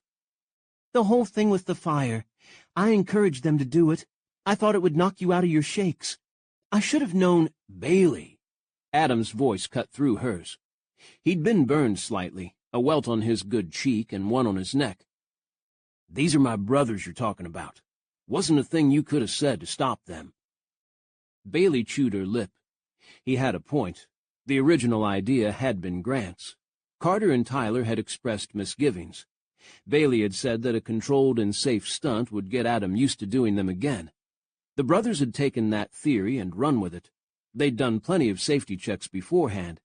"The whole thing with the fire. I encouraged them to do it. I thought it would knock you out of your shakes. I should have known—" "Bailey." Adam's voice cut through hers. He'd been burned slightly, a welt on his good cheek and one on his neck. "These are my brothers you're talking about. Wasn't a thing you could have said to stop them." Bailey chewed her lip. He had a point. The original idea had been Grant's. Carter and Tyler had expressed misgivings. Bailey had said that a controlled and safe stunt would get Adam used to doing them again. The brothers had taken that theory and run with it. They'd done plenty of safety checks beforehand,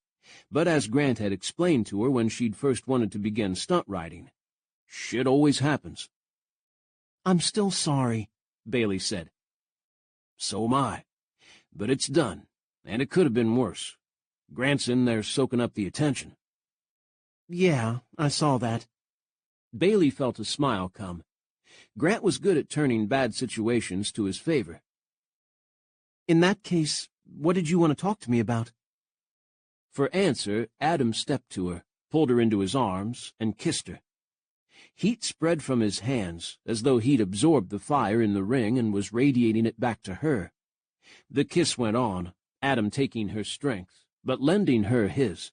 but as Grant had explained to her when she'd first wanted to begin stunt riding, shit always happens. "I'm still sorry," Bailey said. "So am I. But it's done, and it could have been worse. Grant's in there soaking up the attention." "Yeah, I saw that." Bailey felt a smile come. Grant was good at turning bad situations to his favor. "In that case, what did you want to talk to me about?" For answer, Adam stepped to her, pulled her into his arms, and kissed her. Heat spread from his hands, as though he'd absorbed the fire in the ring and was radiating it back to her. The kiss went on, Adam taking her strength, but lending her his.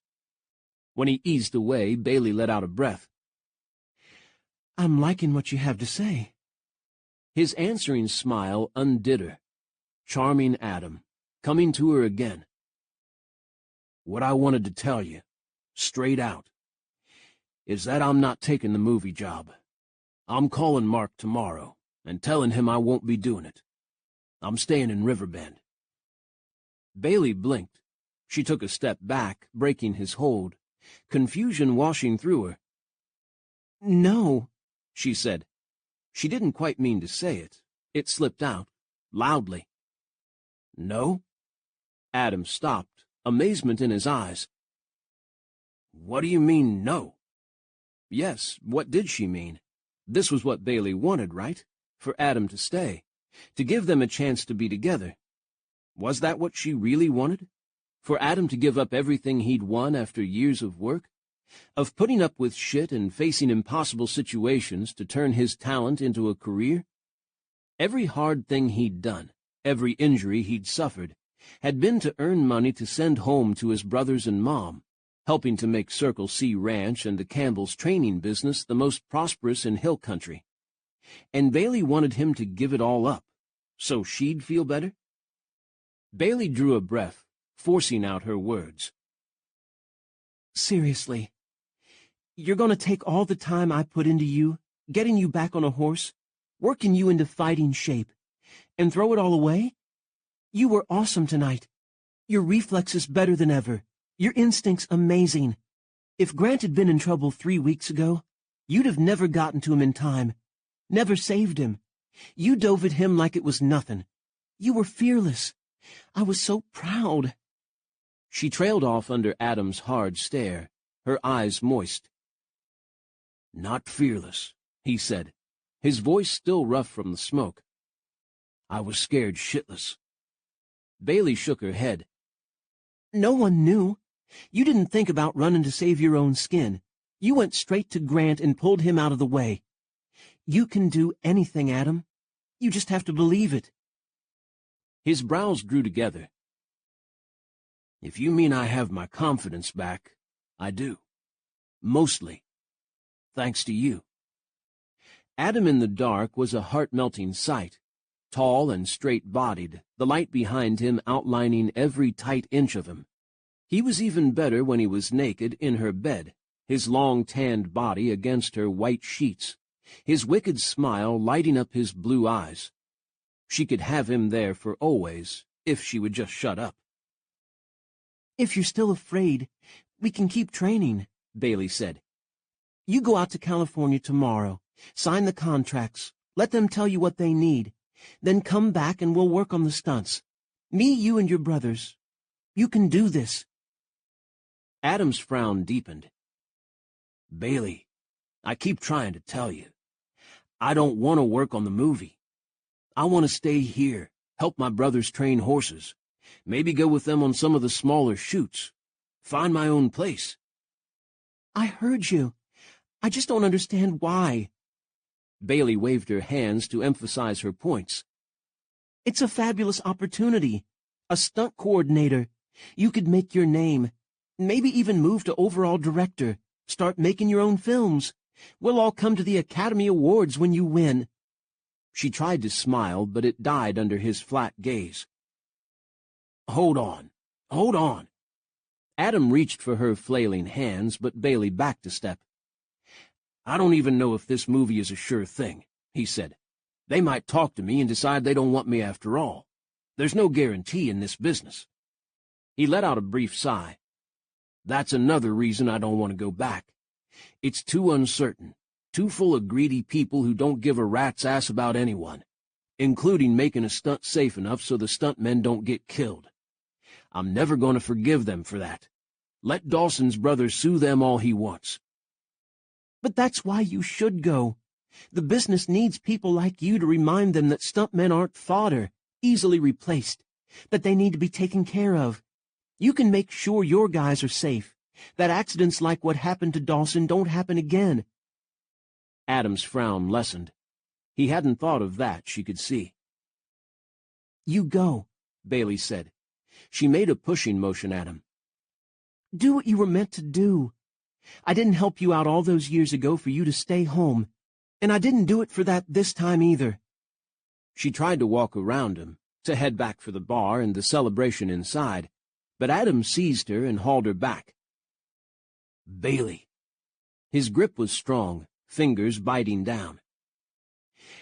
When he eased away, Bailey let out a breath. "I'm liking what you have to say." His answering smile undid her. Charming Adam, coming to her again. "What I wanted to tell you, straight out, is that I'm not taking the movie job. I'm calling Mark tomorrow and telling him I won't be doing it. I'm staying in Riverbend." Bailey blinked. She took a step back, breaking his hold, confusion washing through her. "No," she said. She didn't quite mean to say it. It slipped out, loudly. "No?" Adam stopped, amazement in his eyes. "What do you mean, no?" Yes, what did she mean? This was what Bailey wanted, right? For Adam to stay, to give them a chance to be together. Was that what she really wanted? For Adam to give up everything he'd won after years of work? Of putting up with shit and facing impossible situations to turn his talent into a career? Every hard thing he'd done, every injury he'd suffered, had been to earn money to send home to his brothers and mom, helping to make Circle C Ranch and the Campbell's training business the most prosperous in Hill Country. And Bailey wanted him to give it all up, so she'd feel better? Bailey drew a breath, forcing out her words. "Seriously, you're going to take all the time I put into you, getting you back on a horse, working you into fighting shape, and throw it all away? You were awesome tonight. Your reflexes better than ever. Your instincts amazing. If Grant had been in trouble 3 weeks ago, you'd have never gotten to him in time, never saved him. You dove at him like it was nothing. You were fearless. I was so proud." She trailed off under Adam's hard stare, her eyes moist. "Not fearless," he said, his voice still rough from the smoke. "I was scared shitless." Bailey shook her head. "No one knew. You didn't think about running to save your own skin. You went straight to Grant and pulled him out of the way. You can do anything, Adam. You just have to believe it. His brows drew together. If you mean I have my confidence back, I do. Mostly. Thanks to you. Adam in the dark was a heart-melting sight. Tall and straight-bodied, the light behind him outlining every tight inch of him. He was even better when he was naked in her bed, his long tanned body against her white sheets, his wicked smile lighting up his blue eyes. She could have him there for always, if she would just shut up. If you're still afraid, we can keep training, Bailey said. You go out to California tomorrow, sign the contracts, let them tell you what they need, then come back and we'll work on the stunts. Me, you, and your brothers. You can do this. Adam's frown deepened. Bailey, I keep trying to tell you. I don't want to work on the movie. I want to stay here, help my brothers train horses, maybe go with them on some of the smaller shoots, find my own place. I heard you. I just don't understand why. Bailey waved her hands to emphasize her points. It's a fabulous opportunity. A stunt coordinator. You could make your name. Maybe even move to overall director. Start making your own films. We'll all come to the Academy Awards when you win. She tried to smile, but it died under his flat gaze. Hold on. Hold on. Adam reached for her flailing hands, but Bailey backed a step. I don't even know if this movie is a sure thing, he said. They might talk to me and decide they don't want me after all. There's no guarantee in this business. He let out a brief sigh. That's another reason I don't want to go back. It's too uncertain, too full of greedy people who don't give a rat's ass about anyone, including making a stunt safe enough so the stuntmen don't get killed. I'm never going to forgive them for that. Let Dawson's brother sue them all he wants. But that's why you should go. The business needs people like you to remind them that stuntmen aren't fodder, easily replaced, that they need to be taken care of. You can make sure your guys are safe, that accidents like what happened to Dawson don't happen again. Adam's frown lessened. He hadn't thought of that, she could see. You go, Bailey said. She made a pushing motion at him. Do what you were meant to do. I didn't help you out all those years ago for you to stay home, and I didn't do it for that this time either. She tried to walk around him, to head back for the bar and the celebration inside, but Adam seized her and hauled her back. Bailey. His grip was strong, fingers biting down.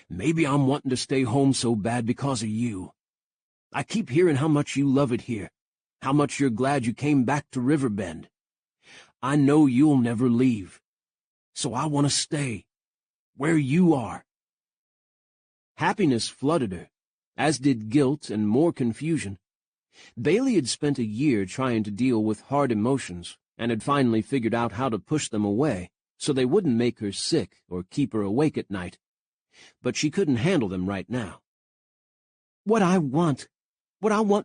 Maybe I'm wanting to stay home so bad because of you. I keep hearing how much you love it here, how much you're glad you came back to Riverbend. I know you'll never leave, so I want to stay, where you are. Happiness flooded her, as did guilt and more confusion. Bailey had spent a year trying to deal with hard emotions and had finally figured out how to push them away so they wouldn't make her sick or keep her awake at night. But she couldn't handle them right now. What I want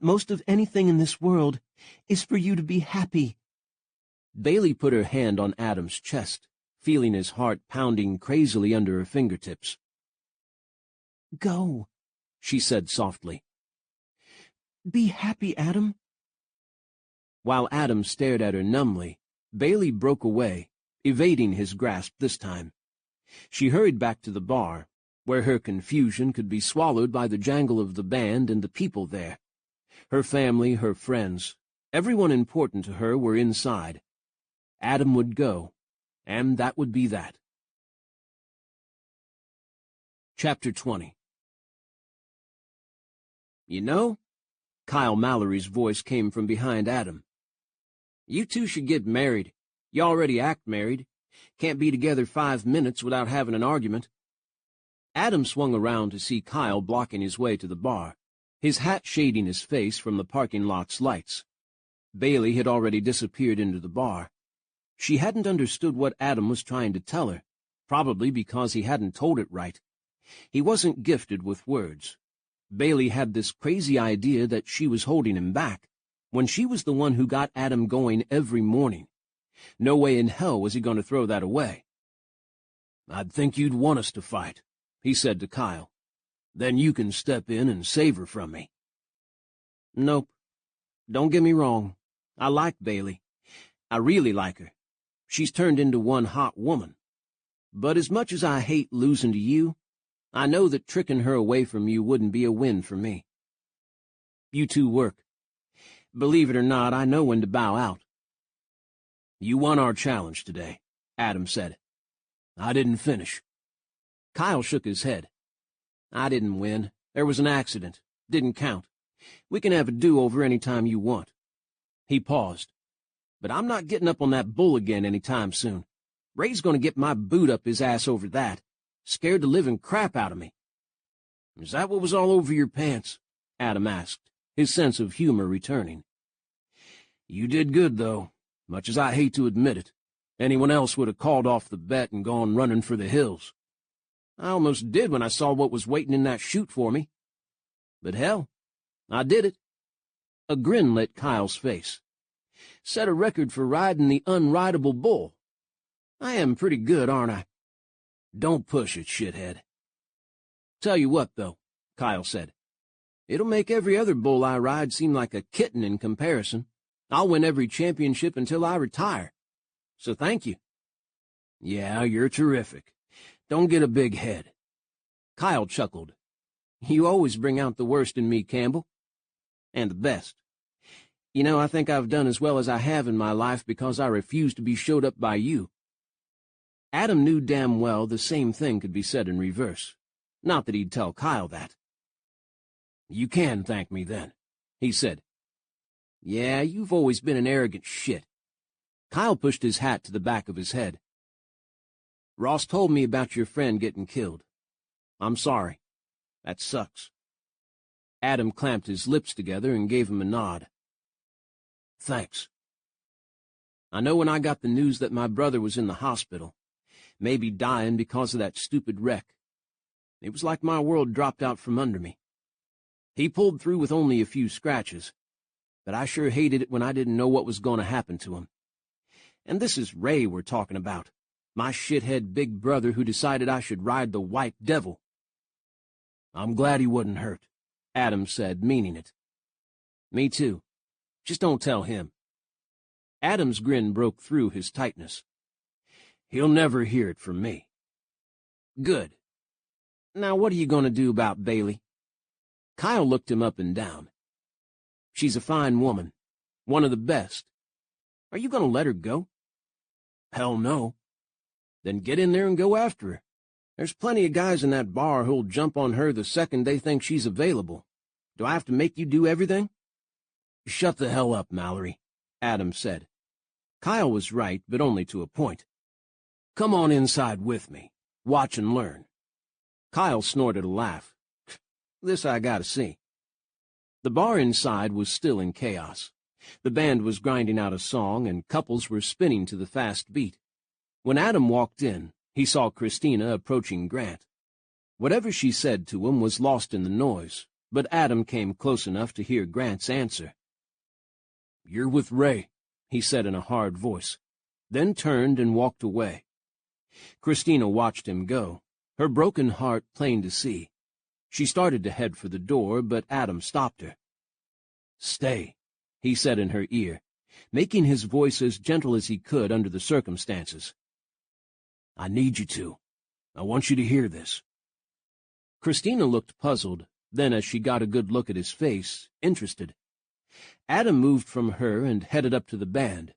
most of anything in this world, is for you to be happy. Bailey put her hand on Adam's chest, feeling his heart pounding crazily under her fingertips. Go, she said softly. Be happy, Adam. While Adam stared at her numbly, Bailey broke away, evading his grasp this time. She hurried back to the bar, where her confusion could be swallowed by the jangle of the band and the people there. Her family, her friends, everyone important to her were inside. Adam would go, and that would be that. Chapter 20. You know, Kyle Mallory's voice came from behind Adam. You two should get married. You already act married. Can't be together 5 minutes without having an argument. Adam swung around to see Kyle blocking his way to the bar, his hat shading his face from the parking lot's lights. Bailey had already disappeared into the bar. She hadn't understood what Adam was trying to tell her, probably because he hadn't told it right. He wasn't gifted with words. Bailey had this crazy idea that she was holding him back, when she was the one who got Adam going every morning. No way in hell was he going to throw that away. "I'd think you'd want us to fight," he said to Kyle. "Then you can step in and save her from me." Nope. Don't get me wrong. I like Bailey. I really like her. She's turned into one hot woman. But as much as I hate losing to you, I know that tricking her away from you wouldn't be a win for me. You two work. Believe it or not, I know when to bow out. "You won our challenge today," Adam said. "I didn't finish." Kyle shook his head. "I didn't win. There was an accident. Didn't count. We can have a do-over any time you want." He paused. "But I'm not getting up on that bull again any time soon. Ray's going to get my boot up his ass over that. Scared the living crap out of me." "Is that what was all over your pants?" Adam asked, his sense of humor returning. "You did good, though, much as I hate to admit it. Anyone else would have called off the bet and gone running for the hills." "I almost did when I saw what was waiting in that chute for me. But hell, I did it." A grin lit Kyle's face. "Set a record for riding the unrideable bull. I am pretty good, aren't I?" "Don't push it, shithead." "Tell you what, though," Kyle said. "It'll make every other bull I ride seem like a kitten in comparison. I'll win every championship until I retire. So thank you." "Yeah, you're terrific. Don't get a big head." Kyle chuckled. "You always bring out the worst in me, Campbell. And the best. You know, I think I've done as well as I have in my life because I refuse to be showed up by you." Adam knew damn well the same thing could be said in reverse. Not that he'd tell Kyle that. "You can thank me then," he said. "Yeah, you've always been an arrogant shit." Kyle pushed his hat to the back of his head. "Ross told me about your friend getting killed. I'm sorry. That sucks." Adam clamped his lips together and gave him a nod. "Thanks." "I know when I got the news that my brother was in the hospital, maybe dying because of that stupid wreck, it was like my world dropped out from under me. He pulled through with only a few scratches, but I sure hated it when I didn't know what was going to happen to him. And this is Ray we're talking about, my shithead big brother who decided I should ride the white devil." "I'm glad he wasn't hurt," Adam said, meaning it. "Me too. Just don't tell him." Adam's grin broke through his tightness. "He'll never hear it from me." "Good. Now what are you going to do about Bailey?" Kyle looked him up and down. "She's a fine woman. One of the best. Are you going to let her go?" "Hell no." "Then get in there and go after her. There's plenty of guys in that bar who'll jump on her the second they think she's available. Do I have to make you do everything?" "Shut the hell up, Mallory," Adam said. Kyle was right, but only to a point. "Come on inside with me. Watch and learn." Kyle snorted a laugh. "This I gotta see." The bar inside was still in chaos. The band was grinding out a song, and couples were spinning to the fast beat. When Adam walked in, he saw Christina approaching Grant. Whatever she said to him was lost in the noise, but Adam came close enough to hear Grant's answer. "You're with Ray," he said in a hard voice, then turned and walked away. Christina watched him go, her broken heart plain to see. She started to head for the door, but Adam stopped her. "Stay," he said in her ear, making his voice as gentle as he could under the circumstances. "I need you to. I want you to hear this." Christina looked puzzled, then as she got a good look at his face, interested. Adam moved from her and headed up to the band.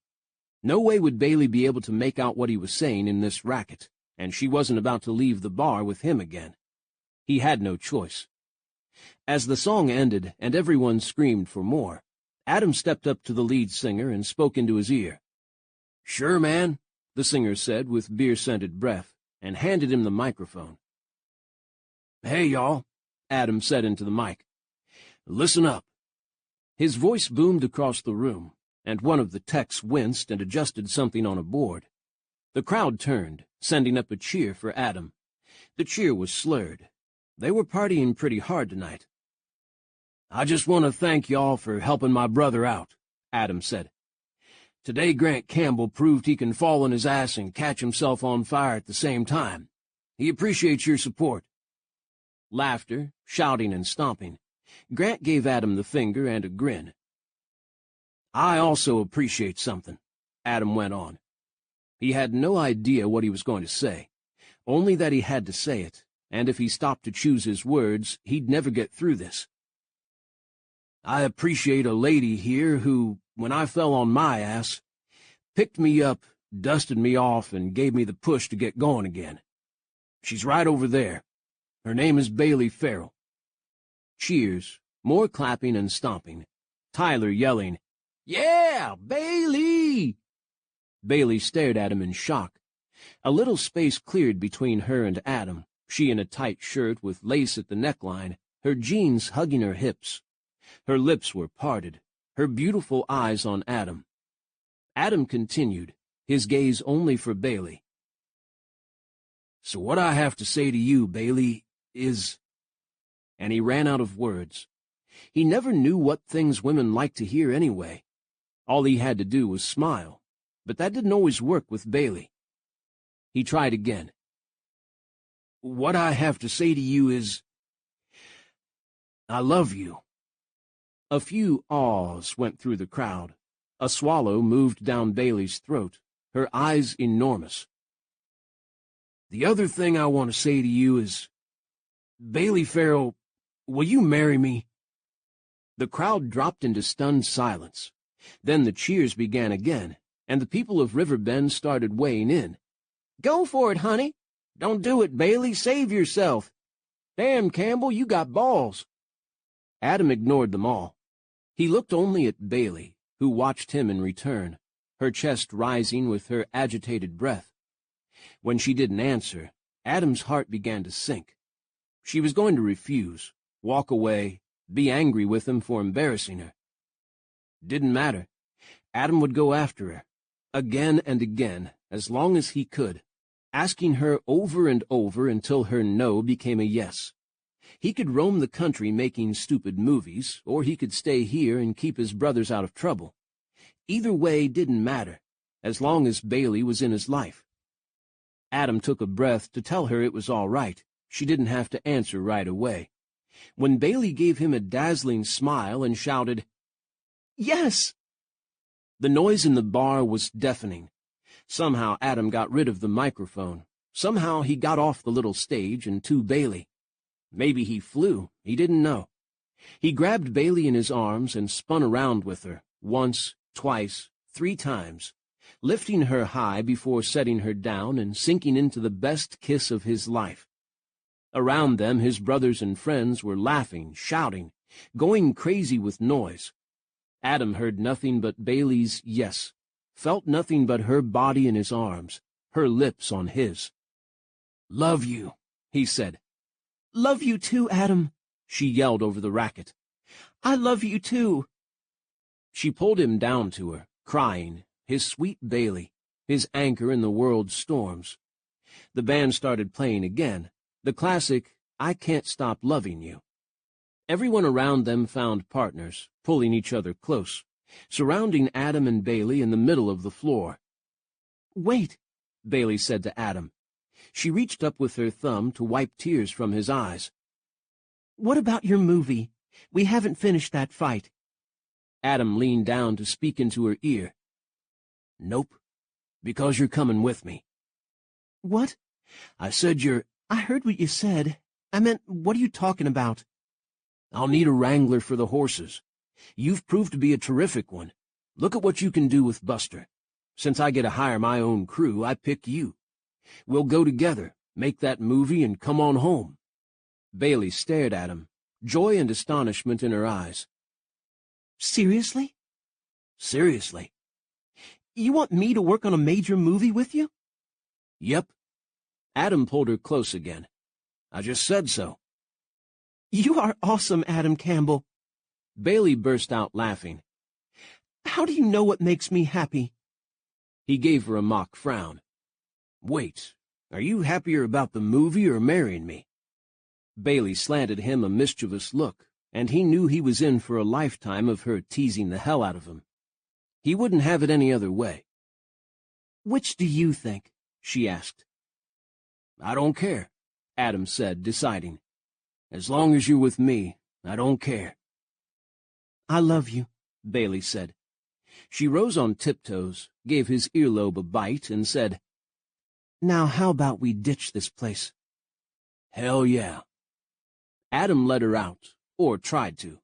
No way would Bailey be able to make out what he was saying in this racket, and she wasn't about to leave the bar with him again. He had no choice. As the song ended and everyone screamed for more, Adam stepped up to the lead singer and spoke into his ear. "Sure, man," the singer said with beer-scented breath, and handed him the microphone. "Hey, y'all," Adam said into the mic. "Listen up." His voice boomed across the room, and one of the techs winced and adjusted something on a board. The crowd turned, sending up a cheer for Adam. The cheer was slurred. They were partying pretty hard tonight. "I just want to thank y'all for helping my brother out," Adam said. Today Grant Campbell proved he can fall on his ass and catch himself on fire at the same time. He appreciates your support." Laughter, shouting, and stomping. Grant gave Adam the finger and a grin. "I also appreciate something," Adam went on. He had no idea what he was going to say, only that he had to say it, and if he stopped to choose his words, he'd never get through this. "I appreciate a lady here who, when I fell on my ass, picked me up, dusted me off, and gave me the push to get going again. She's right over there. Her name is Bailey Farrell." Cheers, more clapping and stomping. Tyler yelling, "Yeah, Bailey!" Bailey stared at him in shock. A little space cleared between her and Adam, she in a tight shirt with lace at the neckline, her jeans hugging her hips. Her lips were parted, her beautiful eyes on Adam. Adam continued, his gaze only for Bailey. "So what I have to say to you, Bailey, is—" And he ran out of words. He never knew what things women liked to hear anyway. All he had to do was smile, but that didn't always work with Bailey. He tried again. "What I have to say to you is, I love you." A few ahs went through the crowd. A swallow moved down Bailey's throat, her eyes enormous. "The other thing I want to say to you is, Bailey Farrell, will you marry me?" The crowd dropped into stunned silence. Then the cheers began again, and the people of Riverbend started weighing in. "Go for it, honey. Don't do it, Bailey. Save yourself. Damn, Campbell, you got balls." Adam ignored them all. He looked only at Bailey, who watched him in return, her chest rising with her agitated breath. When she didn't answer, Adam's heart began to sink. She was going to refuse, walk away, be angry with him for embarrassing her. Didn't matter. Adam would go after her, again and again, as long as he could, asking her over and over until her no became a yes. He could roam the country making stupid movies, or he could stay here and keep his brothers out of trouble. Either way didn't matter, as long as Bailey was in his life. Adam took a breath to tell her it was all right. She didn't have to answer right away. When Bailey gave him a dazzling smile and shouted, "Yes!" The noise in the bar was deafening. Somehow Adam got rid of the microphone. Somehow he got off the little stage and to Bailey. Maybe he flew, he didn't know. He grabbed Bailey in his arms and spun around with her, once, twice, 3 times, lifting her high before setting her down and sinking into the best kiss of his life. Around them his brothers and friends were laughing, shouting, going crazy with noise. Adam heard nothing but Bailey's yes, felt nothing but her body in his arms, her lips on his. "Love you," he said. "Love you too, Adam," she yelled over the racket. "I love you too." She pulled him down to her, crying, his sweet Bailey, his anchor in the world's storms. The band started playing again, the classic, "I Can't Stop Loving You." Everyone around them found partners, pulling each other close, surrounding Adam and Bailey in the middle of the floor. "Wait," Bailey said to Adam. She reached up with her thumb to wipe tears from his eyes. "What about your movie? We haven't finished that fight." Adam leaned down to speak into her ear. "Nope, because you're coming with me." "What?" "I said you're—" "I heard what you said. I meant, what are you talking about?" "I'll need a wrangler for the horses. You've proved to be a terrific one. Look at what you can do with Buster. Since I get to hire my own crew, I pick you. We'll go together, make that movie, and come on home." Bailey stared at him, joy and astonishment in her eyes. "Seriously?" "Seriously." "You want me to work on a major movie with you?" "Yep." Adam pulled her close again. "I just said so." "You are awesome, Adam Campbell." Bailey burst out laughing. "How do you know what makes me happy?" He gave her a mock frown. "Wait, are you happier about the movie or marrying me?" Bailey slanted him a mischievous look, and he knew he was in for a lifetime of her teasing the hell out of him. He wouldn't have it any other way. "Which do you think?" she asked. I don't care, Adam said, deciding. As long as you're with me, I don't care. "I love you," Bailey said. She rose on tiptoes, gave his earlobe a bite, and said, "Now how about we ditch this place?" Hell yeah. Adam let her out, or tried to.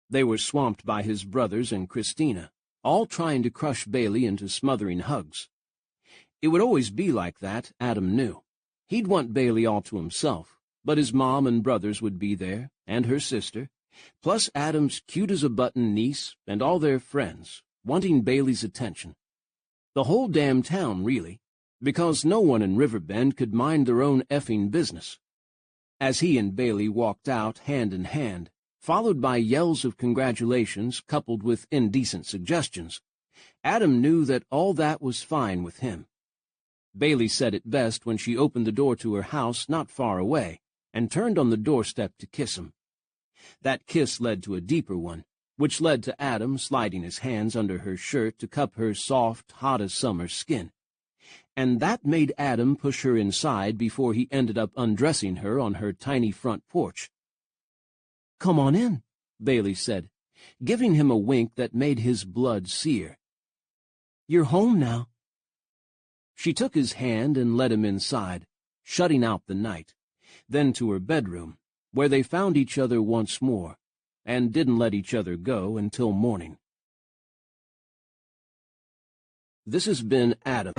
They were swamped by his brothers and Christina, all trying to crush Bailey into smothering hugs. It would always be like that, Adam knew. He'd want Bailey all to himself, but his mom and brothers would be there, and her sister, plus Adam's cute-as-a-button niece and all their friends, wanting Bailey's attention. The whole damn town, really, because no one in Riverbend could mind their own effing business. As he and Bailey walked out hand in hand, followed by yells of congratulations coupled with indecent suggestions, Adam knew that all that was fine with him. Bailey said it best when she opened the door to her house not far away and turned on the doorstep to kiss him. That kiss led to a deeper one, which led to Adam sliding his hands under her shirt to cup her soft, hot-as-summer skin. And that made Adam push her inside before he ended up undressing her on her tiny front porch. "Come on in," Bailey said, giving him a wink that made his blood sear. "You're home now." She took his hand and led him inside, shutting out the night, then to her bedroom, where they found each other once more, and didn't let each other go until morning. This has been Adam.